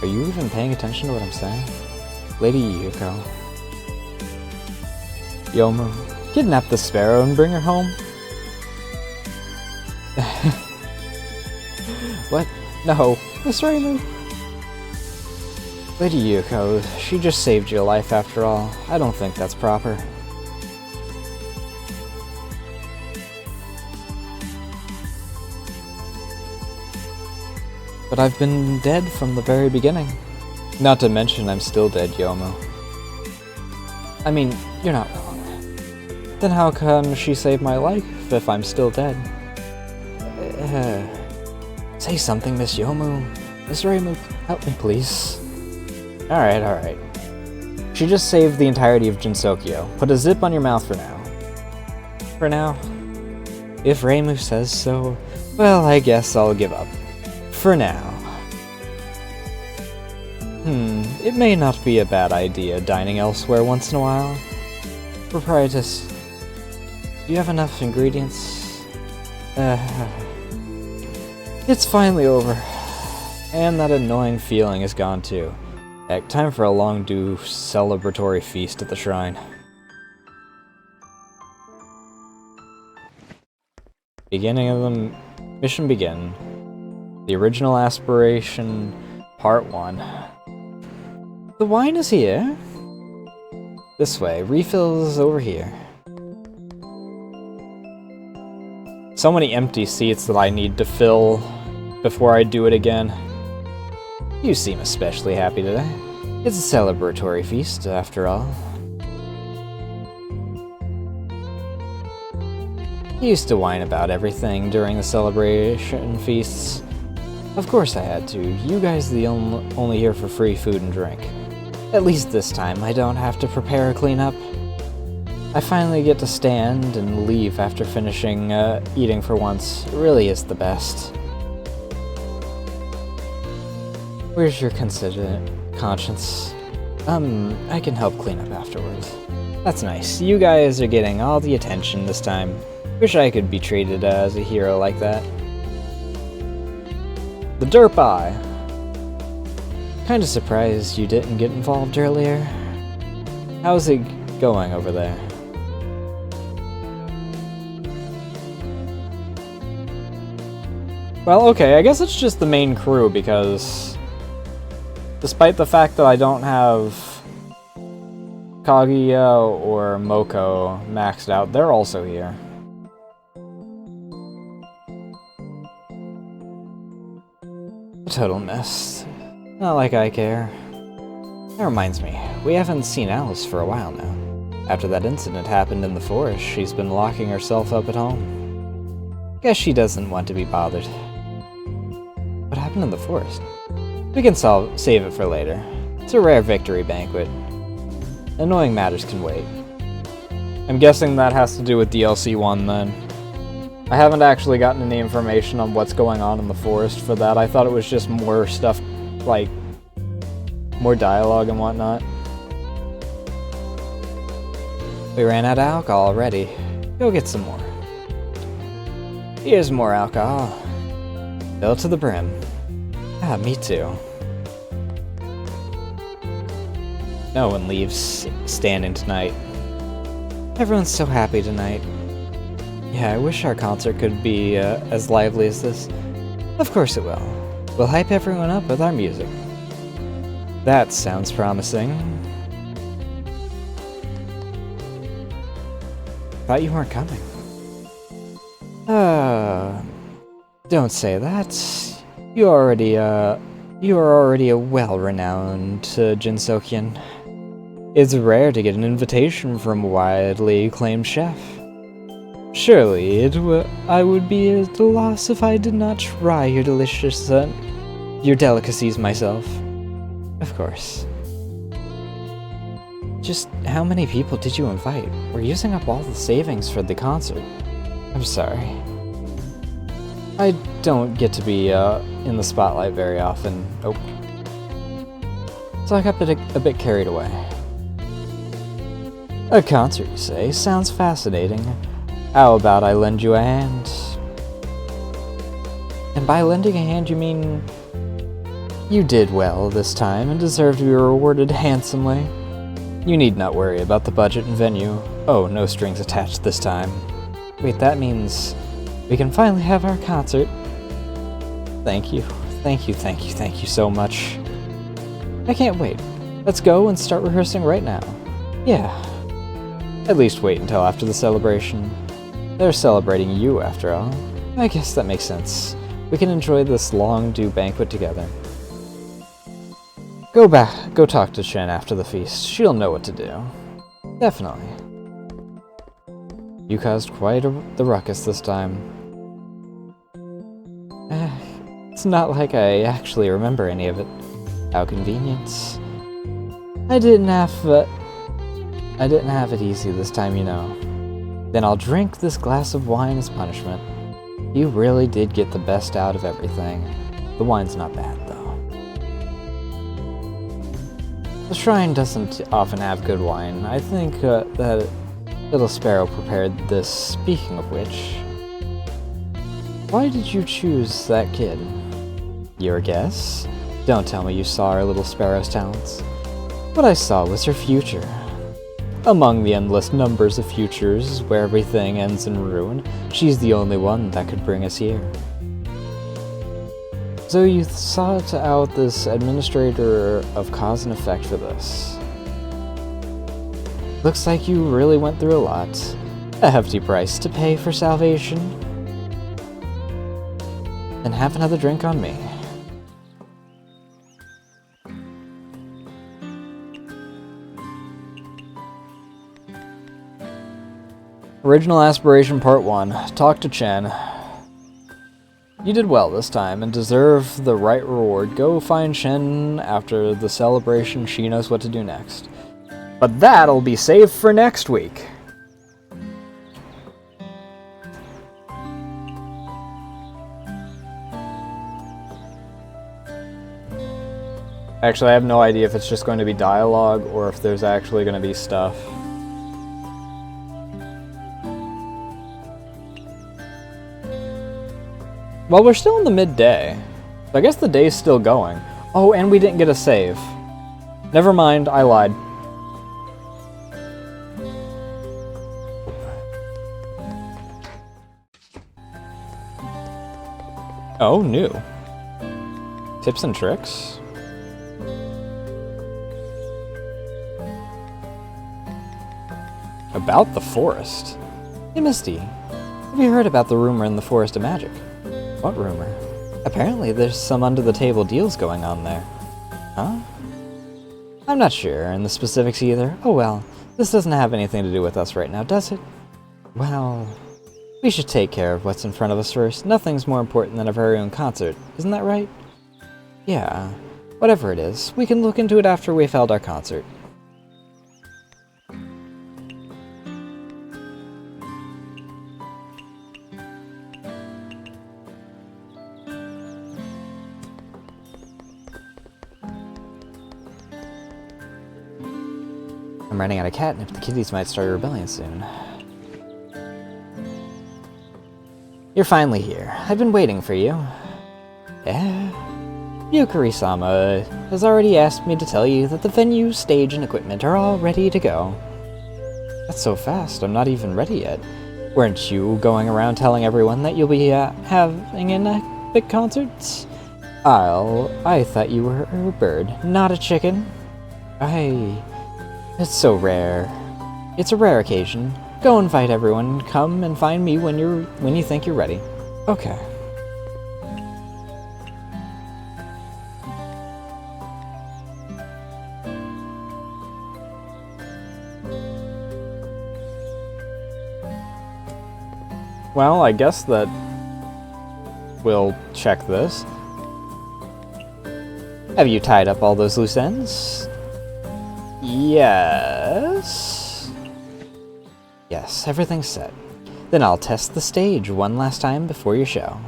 S1: Are you even paying attention to what I'm saying? Lady Yuiko. Yomu, kidnap the sparrow and bring her home? What? No. Miss Raymond? Lady Yuiko, she just saved your life after all. I don't think that's proper. But I've been dead from the very beginning. Not to mention I'm still dead, Yomu. I mean, you're not wrong. Then how come she saved my life if I'm still dead? Say something, Miss Yomu. Miss Reimu, help me, please. Alright. She just saved the entirety of Gensokyo. Put a zip on your mouth for now. For now? If Reimu says so, well, I guess I'll give up. For now. It may not be a bad idea dining elsewhere once in a while. Proprietress, do you have enough ingredients? It's finally over. And that annoying feeling is gone too. Heck, time for a long-due celebratory feast at the shrine. Beginning of the mission begin. The original aspiration, part 1. The wine is here. This way, refills over here. So many empty seats that I need to fill before I do it again. You seem especially happy today. It's a celebratory feast, after all. You used to whine about everything during the celebration feasts. Of course I had to. You guys are the only here for free food and drink. At least this time I don't have to prepare a cleanup. I finally get to stand and leave after finishing eating for once. It really is the best. Where's your considerate conscience? I can help clean up afterwards. That's nice. You guys are getting all the attention this time. Wish I could be treated as a hero like that. The Derp Eye. Kinda surprised you didn't get involved earlier. How's it going over there? Well, okay, I guess it's just the main crew, because despite the fact that I don't have Kaguya or Moko maxed out, they're also here. A total mess. Not like I care. That reminds me, we haven't seen Alice for a while now. After that incident happened in the forest, she's been locking herself up at home. Guess she doesn't want to be bothered. What happened in the forest? We can save it for later. It's a rare victory banquet. Annoying matters can wait. I'm guessing that has to do with DLC 1 then. I haven't actually gotten any information on what's going on in the forest for that. I thought it was just more stuff, like, more dialogue and whatnot. We ran out of alcohol already. Go get some more. Here's more alcohol. Fill to the brim. Ah, me too. No one leaves standing tonight. Everyone's so happy tonight. Yeah, I wish our concert could be as lively as this. Of course it will. We'll hype everyone up with our music. That sounds promising. Thought you weren't coming. Don't say that. You are already a well-renowned Jinsokian. It's rare to get an invitation from a widely acclaimed chef. Surely I would be at a loss if I did not try your your delicacies myself. Of course. Just how many people did you invite? We're using up all the savings for the concert. I'm sorry. I don't get to be in the spotlight very often. Oh. So I got a bit carried away. A concert, you say? Sounds fascinating. How about I lend you a hand? And by lending a hand, you mean you did well this time and deserve to be rewarded handsomely. You need not worry about the budget and venue. Oh, no strings attached this time. Wait, that means we can finally have our concert. Thank you. Thank you, thank you, thank you so much. I can't wait. Let's go and start rehearsing right now. Yeah. At least wait until after the celebration. They're celebrating you, after all. I guess that makes sense. We can enjoy this long-due banquet together. Go talk to Shen after the feast. She'll know what to do. Definitely. You caused quite the ruckus this time. It's not like I actually remember any of it. How convenient. I didn't have it easy this time, you know. Then I'll drink this glass of wine as punishment. You really did get the best out of everything. The wine's not bad, though. The shrine doesn't often have good wine. I think that Little Sparrow prepared this. Speaking of which, why did you choose that kid? Your guess? Don't tell me you saw our Little Sparrow's talents. What I saw was her future. Among the endless numbers of futures where everything ends in ruin, she's the only one that could bring us here. So you sought out this administrator of cause and effect for this. Looks like you really went through a lot. A hefty price to pay for salvation. Then have another drink on me. Original Aspiration Part 1. Talk to Chen. You did well this time and deserve the right reward. Go find Chen after the celebration. She knows what to do next. But that'll be saved for next week. Actually, I have no idea if it's just going to be dialogue or if there's actually going to be stuff. Well, we're still in the midday. So I guess the day's still going. Oh, and we didn't get a save. Never mind, I lied. Oh, new. Tips and tricks? About the forest? Hey, Misty, have you heard about the rumor in the Forest of Magic? What rumor? Apparently there's some under-the-table deals going on there. Huh? I'm not sure, and the specifics either. Oh well, this doesn't have anything to do with us right now, does it? Well, we should take care of what's in front of us first. Nothing's more important than our very own concert, isn't that right? Yeah, whatever it is, we can look into it after we've held our concert. I'm running out of catnip. The kitties might start a rebellion soon. You're finally here. I've been waiting for you. Yukari-sama has already asked me to tell you that the venue, stage, and equipment are all ready to go. That's so fast. I'm not even ready yet. Weren't you going around telling everyone that you'll be having an epic concert? I thought you were a bird, not a chicken. It's so rare. It's a rare occasion. Go invite everyone. Come and find me when you think you're ready. Okay. Well, I guess that we'll check this. Have you tied up all those loose ends? Yes. Yes, everything's set. Then I'll test the stage one last time before your show.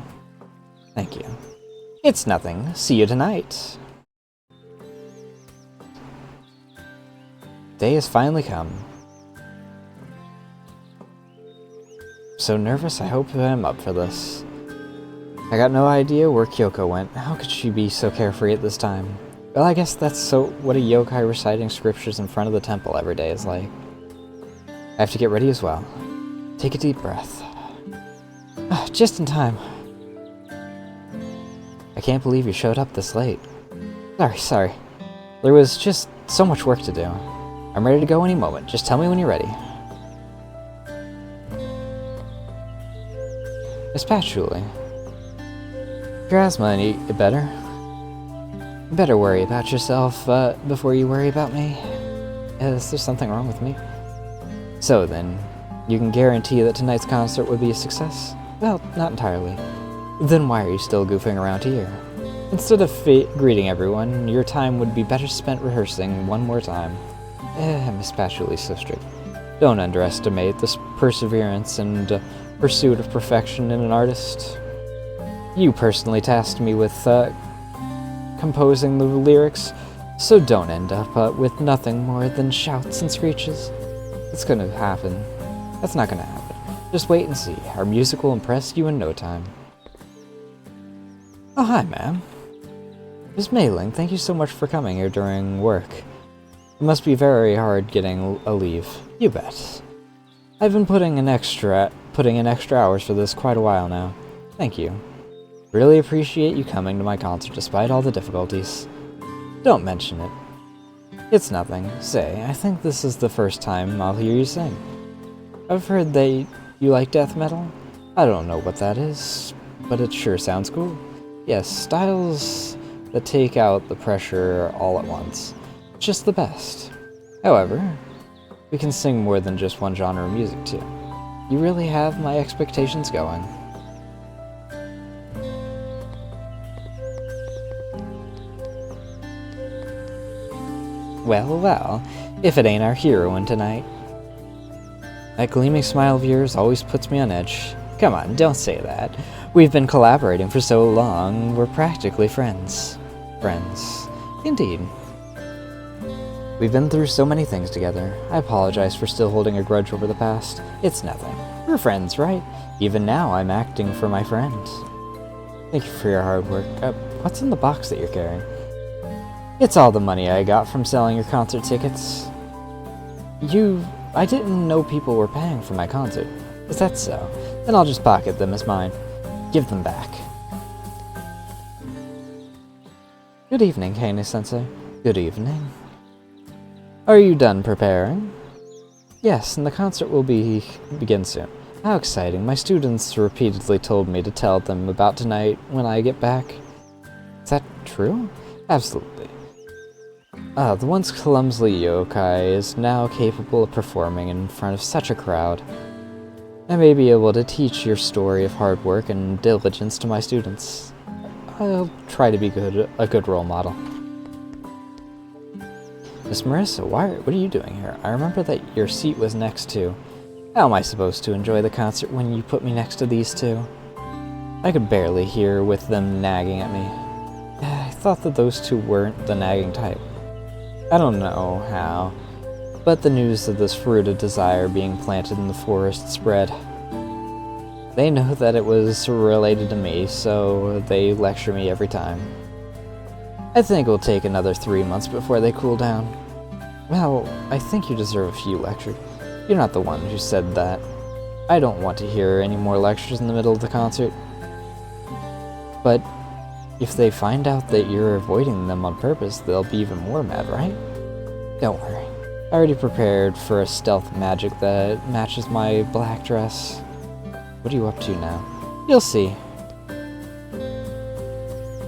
S1: Thank you. It's nothing. See you tonight. Day has finally come. So nervous, I hope I'm up for this. I got no idea where Kyoko went. How could she be so carefree at this time? Well, I guess that's what a yokai reciting scriptures in front of the temple every day is like. I have to get ready as well. Take a deep breath. Just in time. I can't believe you showed up this late. Sorry. There was just so much work to do. I'm ready to go any moment. Just tell me when you're ready. Miss Patchouli. Your asthma any better? You better worry about yourself before you worry about me. Is there something wrong with me? So then, you can guarantee that tonight's concert would be a success? Well, not entirely. Then why are you still goofing around here? Instead of greeting everyone, your time would be better spent rehearsing one more time. Miss Patchouli's so strict. Don't underestimate this perseverance and pursuit of perfection in an artist. You personally tasked me with composing the lyrics, so don't end up with nothing more than shouts and screeches. It's gonna happen. That's not gonna happen. Just wait and see. Our music will impress you in no time. Oh, hi, ma'am. Miss Mei-ling, thank you so much for coming here during work. It must be very hard getting a leave. You bet. I've been putting in extra hours for this quite a while now. Thank you. Really appreciate you coming to my concert despite all the difficulties. Don't mention it. It's nothing. Say, I think this is the first time I'll hear you sing. I've heard that you like death metal. I don't know what that is, but it sure sounds cool. Yes, styles that take out the pressure all at once. Just the best. However, we can sing more than just one genre of music too. You really have my expectations going. Well, if it ain't our heroine tonight. That gleaming smile of yours always puts me on edge. Come on, don't say that. We've been collaborating for so long, we're practically friends. Friends. Indeed. We've been through so many things together. I apologize for still holding a grudge over the past. It's nothing. We're friends, right? Even now, I'm acting for my friend. Thank you for your hard work. What's in the box that you're carrying? It's all the money I got from selling your concert tickets. I didn't know people were paying for my concert. Is that so? Then I'll just pocket them as mine. Give them back. Good evening, Kane-sensei. Good evening. Are you done preparing? Yes, and the concert will begin soon. How exciting. My students repeatedly told me to tell them about tonight when I get back. Is that true? Absolutely. The once clumsy yokai is now capable of performing in front of such a crowd. I may be able to teach your story of hard work and diligence to my students. I'll try to be a good role model. Miss Marissa, what are you doing here? I remember that your seat was next to. How am I supposed to enjoy the concert when you put me next to these two? I could barely hear with them nagging at me. I thought that those two weren't the nagging type. I don't know how, but the news of this fruit of desire being planted in the forest spread. They know that it was related to me, so they lecture me every time. I think it'll take another 3 months before they cool down. Well, I think you deserve a few lectures. You're not the one who said that. I don't want to hear any more lectures in the middle of the concert. But if they find out that you're avoiding them on purpose, they'll be even more mad, right? Don't worry. I already prepared for a stealth magic that matches my black dress. What are you up to now? You'll see.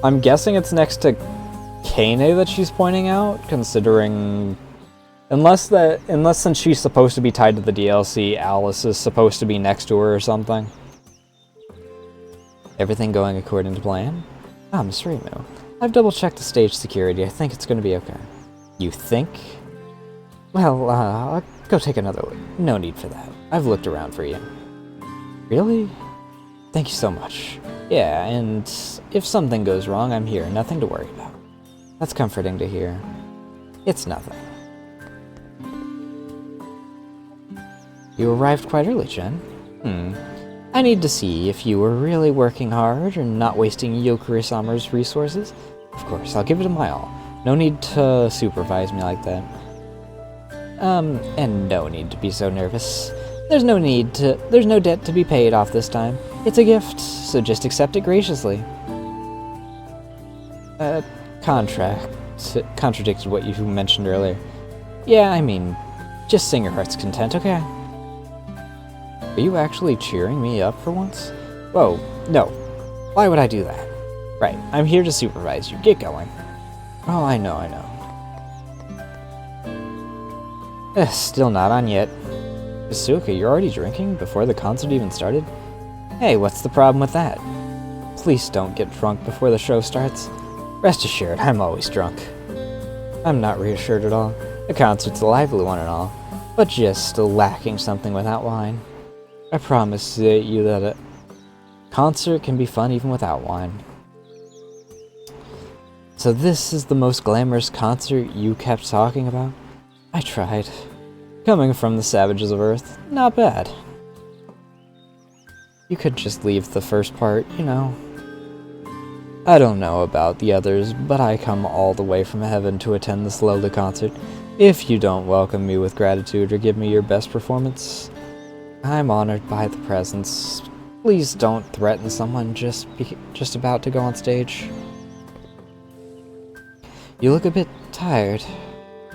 S1: I'm guessing it's next to Kane that she's pointing out, considering... Unless since she's supposed to be tied to the DLC, Alice is supposed to be next to her or something. Everything going according to plan? Miss Reimu. I've double-checked the stage security. I think it's going to be okay. You think? Well, I'll go take another look. No need for that. I've looked around for you. Really? Thank you so much. Yeah, and if something goes wrong, I'm here. Nothing to worry about. That's comforting to hear. It's nothing. You arrived quite early, Jen. I need to see if you were really working hard or not wasting Yokuri-sama's resources. Of course, I'll give it my all. No need to supervise me like that. And no need to be so nervous. There's no debt to be paid off this time. It's a gift, so just accept it graciously. Contradicted what you mentioned earlier. Yeah, I mean, just sing your heart's content, okay? Are you actually cheering me up for once? Whoa, no. Why would I do that? Right, I'm here to supervise you. Get going. Oh, I know. Still not on yet. Asuka, you're already drinking before the concert even started? Hey, what's the problem with that? Please don't get drunk before the show starts. Rest assured, I'm always drunk. I'm not reassured at all. The concert's a lively one and all, but just lacking something without wine. I promise you that a concert can be fun even without wine. So this is the most glamorous concert you kept talking about? I tried. Coming from the savages of Earth, not bad. You could just leave the first part, you know. I don't know about the others, but I come all the way from heaven to attend this lowly concert. If you don't welcome me with gratitude or give me your best performance, I'm honored by the presence. Please don't threaten someone just about to go on stage. You look a bit tired.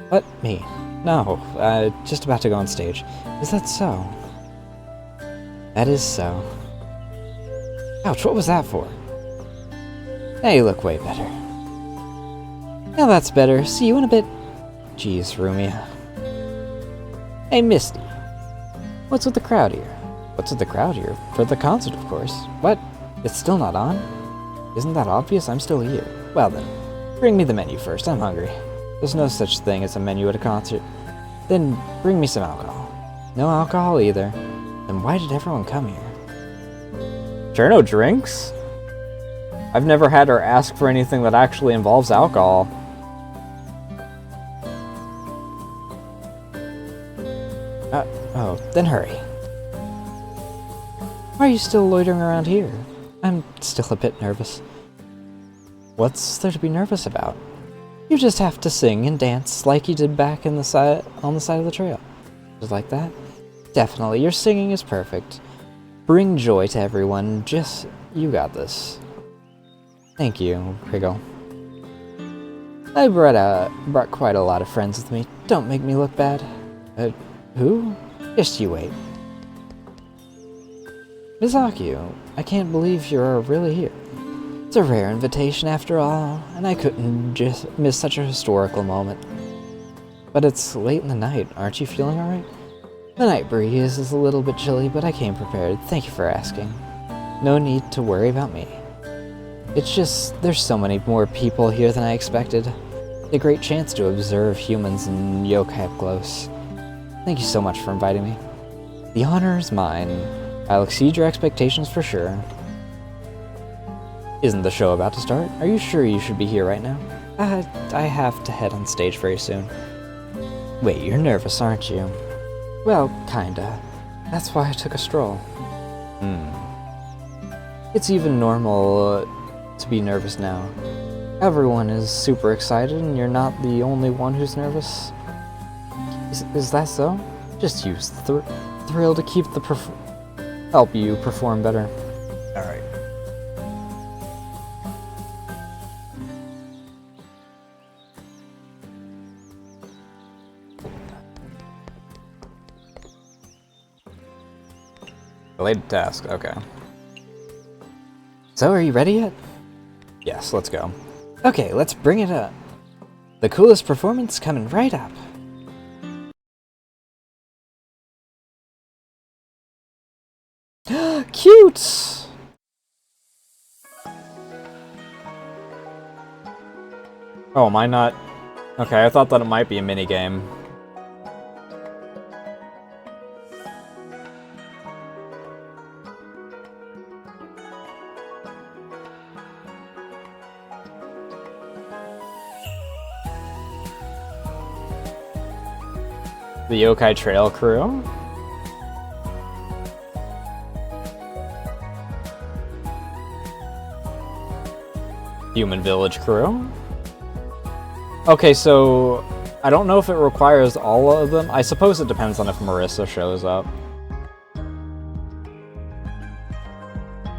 S1: What? Me? No, just about to go on stage. Is that so? That is so. Ouch, what was that for? Now you look way better. Now that's better. See you in a bit. Jeez, Rumia. Hey, Misty. What's with the crowd here? What's with the crowd here? For the concert, of course. What? It's still not on? Isn't that obvious? I'm still here. Well then, bring me the menu first. I'm hungry. There's no such thing as a menu at a concert. Then bring me some alcohol. No alcohol either. Then why did everyone come here? Sure, no drinks? I've never had her ask for anything that actually involves alcohol. Oh, then hurry. Why are you still loitering around here? I'm still a bit nervous. What's there to be nervous about? You just have to sing and dance like you did back on the side of the trail. Just like that? Definitely, your singing is perfect. Bring joy to everyone. You got this. Thank you, Kriggle.
S2: I brought quite a lot of friends with me. Don't make me look bad. Who? Just you wait. Izakaya, I can't believe you're really here. It's a rare invitation after all, and I couldn't just miss such a historical moment. But it's late in the night, aren't you feeling alright? The night breeze is a little bit chilly, but I came prepared. Thank you for asking. No need to worry about me. It's just, there's so many more people here than I expected. A great chance to observe humans and yokai up close. Thank you so much for inviting me. The honor is mine. I'll exceed your expectations for sure. Isn't the show about to start? Are you sure you should be here right now? I have to head on stage very soon. Wait, you're nervous, aren't you? Well, kinda. That's why I took a stroll. It's even normal to be nervous now. Everyone is super excited and you're not the only one who's nervous. Is that so? Just use the thrill to keep help you perform better. Alright.
S1: Related task, okay.
S2: So, are you ready yet?
S1: Yes, let's go.
S2: Okay, let's bring it up. The coolest performance coming right up. Cute!
S1: Oh, am I not? Okay, I thought that it might be a minigame. The Yokai Trail Crew? Human Village Crew? Okay, so I don't know if it requires all of them. I suppose it depends on if Marissa shows up.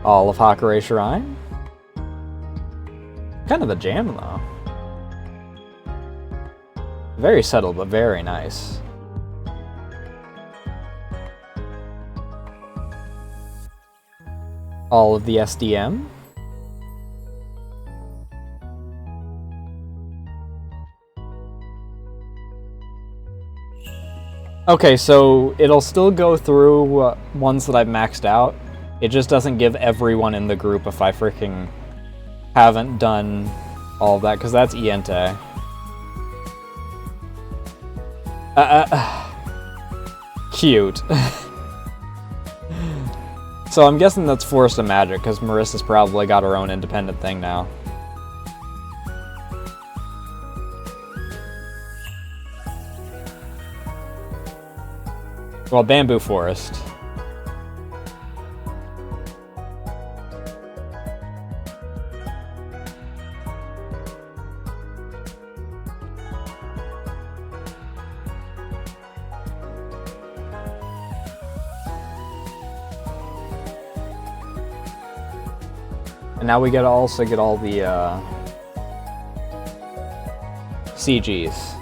S1: All of Hakurei Shrine? Kind of a jam, though. Very subtle, but very nice. All of the SDM? Okay, so it'll still go through ones that I've maxed out. It just doesn't give everyone in the group if I freaking haven't done all of that, because that's Iente. Cute. So I'm guessing that's Force of Magic, because Marissa's probably got her own independent thing now. Well, Bamboo Forest. And now we gotta also get all the CGs.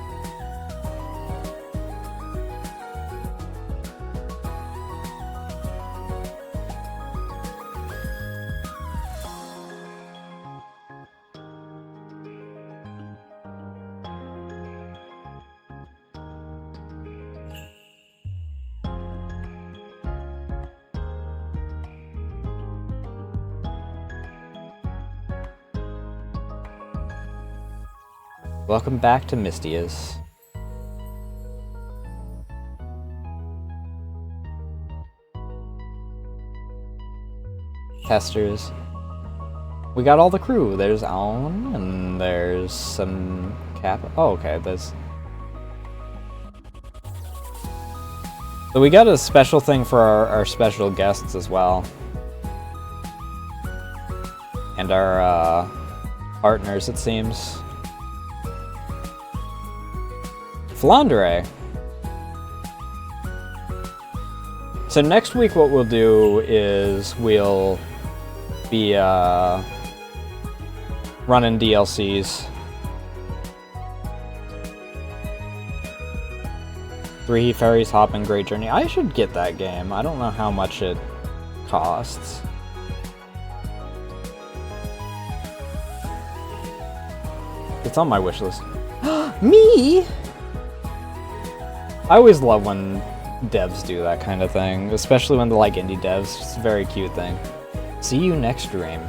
S1: Welcome back to Mystia's. Testers. We got all the crew. There's Aon, and there's some Cap. Oh, okay, there's... So we got a special thing for our special guests as well. And our partners, it seems. Flandre. So next week what we'll do is we'll be running DLCs. 3 Fairies Hop and Great Journey. I should get that game. I don't know how much it costs. It's on my wish list. Me! I always love when devs do that kind of thing, especially when they're like indie devs. It's a very cute thing. See you next stream.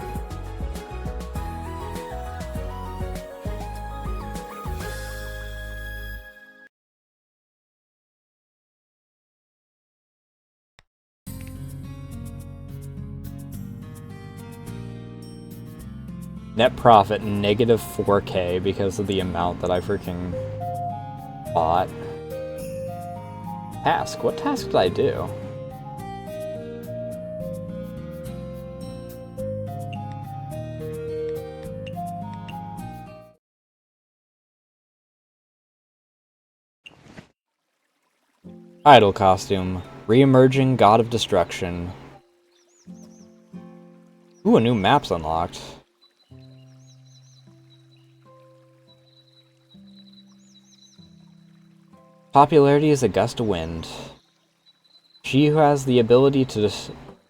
S1: Net profit negative 4K because of the amount that I freaking bought. Task? What task did I do? Idol costume. Re-emerging God of Destruction. Ooh, a new map's unlocked. Popularity is a gust of wind. She who has the ability to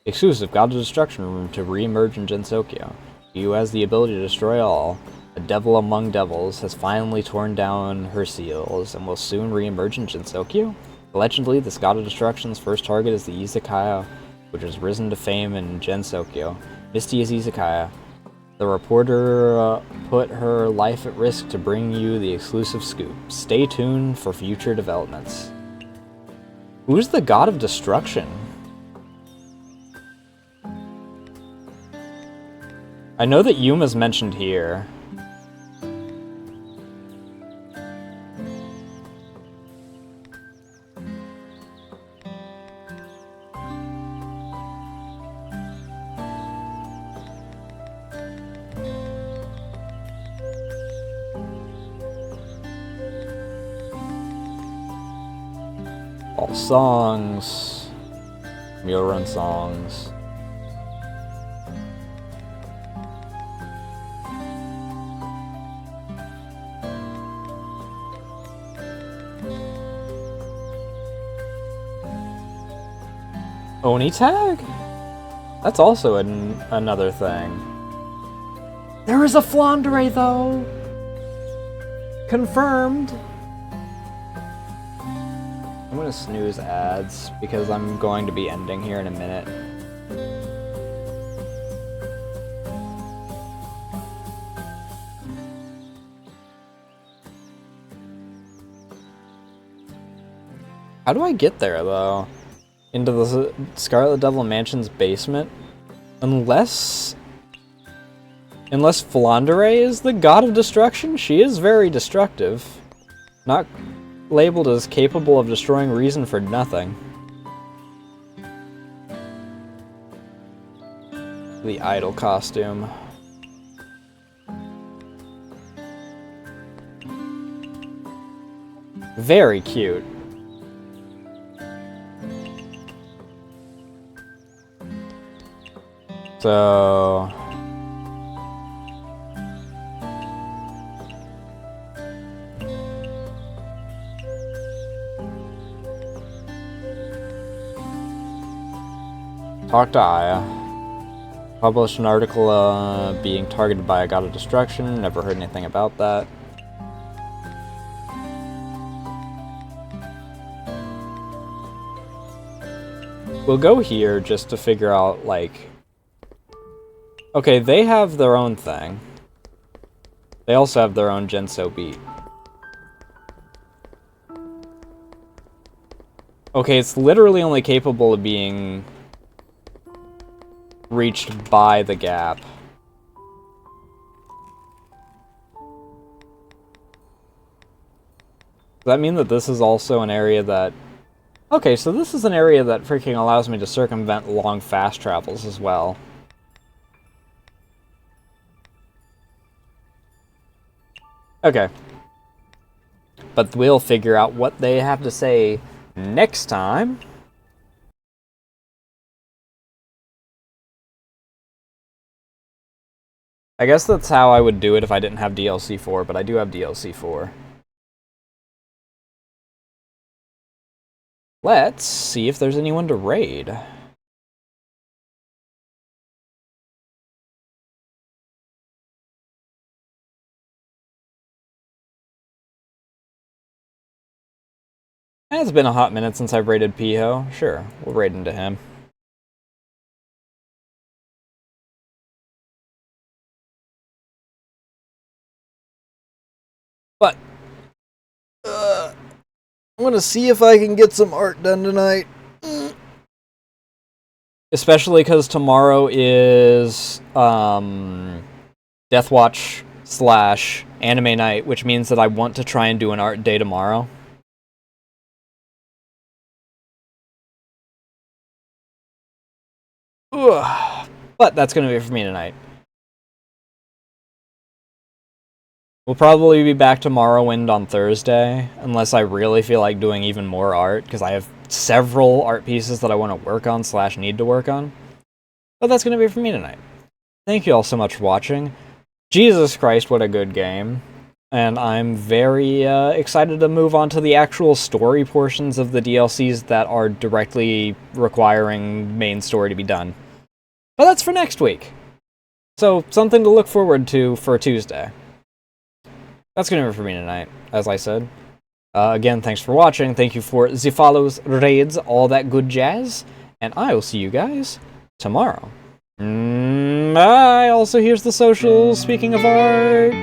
S1: exclusive God of Destruction room to re-emerge in Gensokyo. She who has the ability to destroy all, a devil among devils, has finally torn down her seals and will soon re-emerge in Gensokyo. Allegedly, this God of Destruction's first target is the Izakaya, which has risen to fame in Gensokyo. Mystia is Izakaya. The reporter put her life at risk to bring you the exclusive scoop. Stay tuned for future developments. Who's the God of Destruction? I know that Yuma's mentioned here. All songs, Mule Run songs. Oni tag? That's also another thing. There is a Flandre though! Confirmed! I'm gonna snooze ads because I'm going to be ending here in a minute. How do I get there though? Into the Scarlet Devil Mansion's basement? Unless Flandre is the God of Destruction? She is very destructive. Not labeled as capable of destroying reason for nothing. The idol costume. Very cute. So... talk to Aya. Published an article being targeted by a God of Destruction. Never heard anything about that. We'll go here just to figure out, like... okay, they have their own thing. They also have their own Genso beat. Okay, it's literally only capable of being reached by the gap. Does that mean that this is also an area that... okay, so this is an area that freaking allows me to circumvent long fast travels as well. Okay. But we'll figure out what they have to say next time. I guess that's how I would do it if I didn't have DLC 4, but I do have DLC 4. Let's see if there's anyone to raid. It's been a hot minute since I've raided Piho. Sure, we'll raid into him. But I'm gonna see if I can get some art done tonight. Especially because tomorrow is Deathwatch / anime night, which means that I want to try and do an art day tomorrow. Ugh. But that's going to be it for me tonight. We'll probably be back to Morrowind on Thursday, unless I really feel like doing even more art, because I have several art pieces that I want to work on / need to work on. But that's going to be it for me tonight. Thank you all so much for watching. Jesus Christ, what a good game. And I'm very excited to move on to the actual story portions of the DLCs that are directly requiring main story to be done. But that's for next week. So, something to look forward to for Tuesday. That's going to be it for me tonight, as I said. Again, thanks for watching. Thank you for the follows, raids, all that good jazz. And I will see you guys tomorrow. Bye! Also, here's the socials, speaking of art.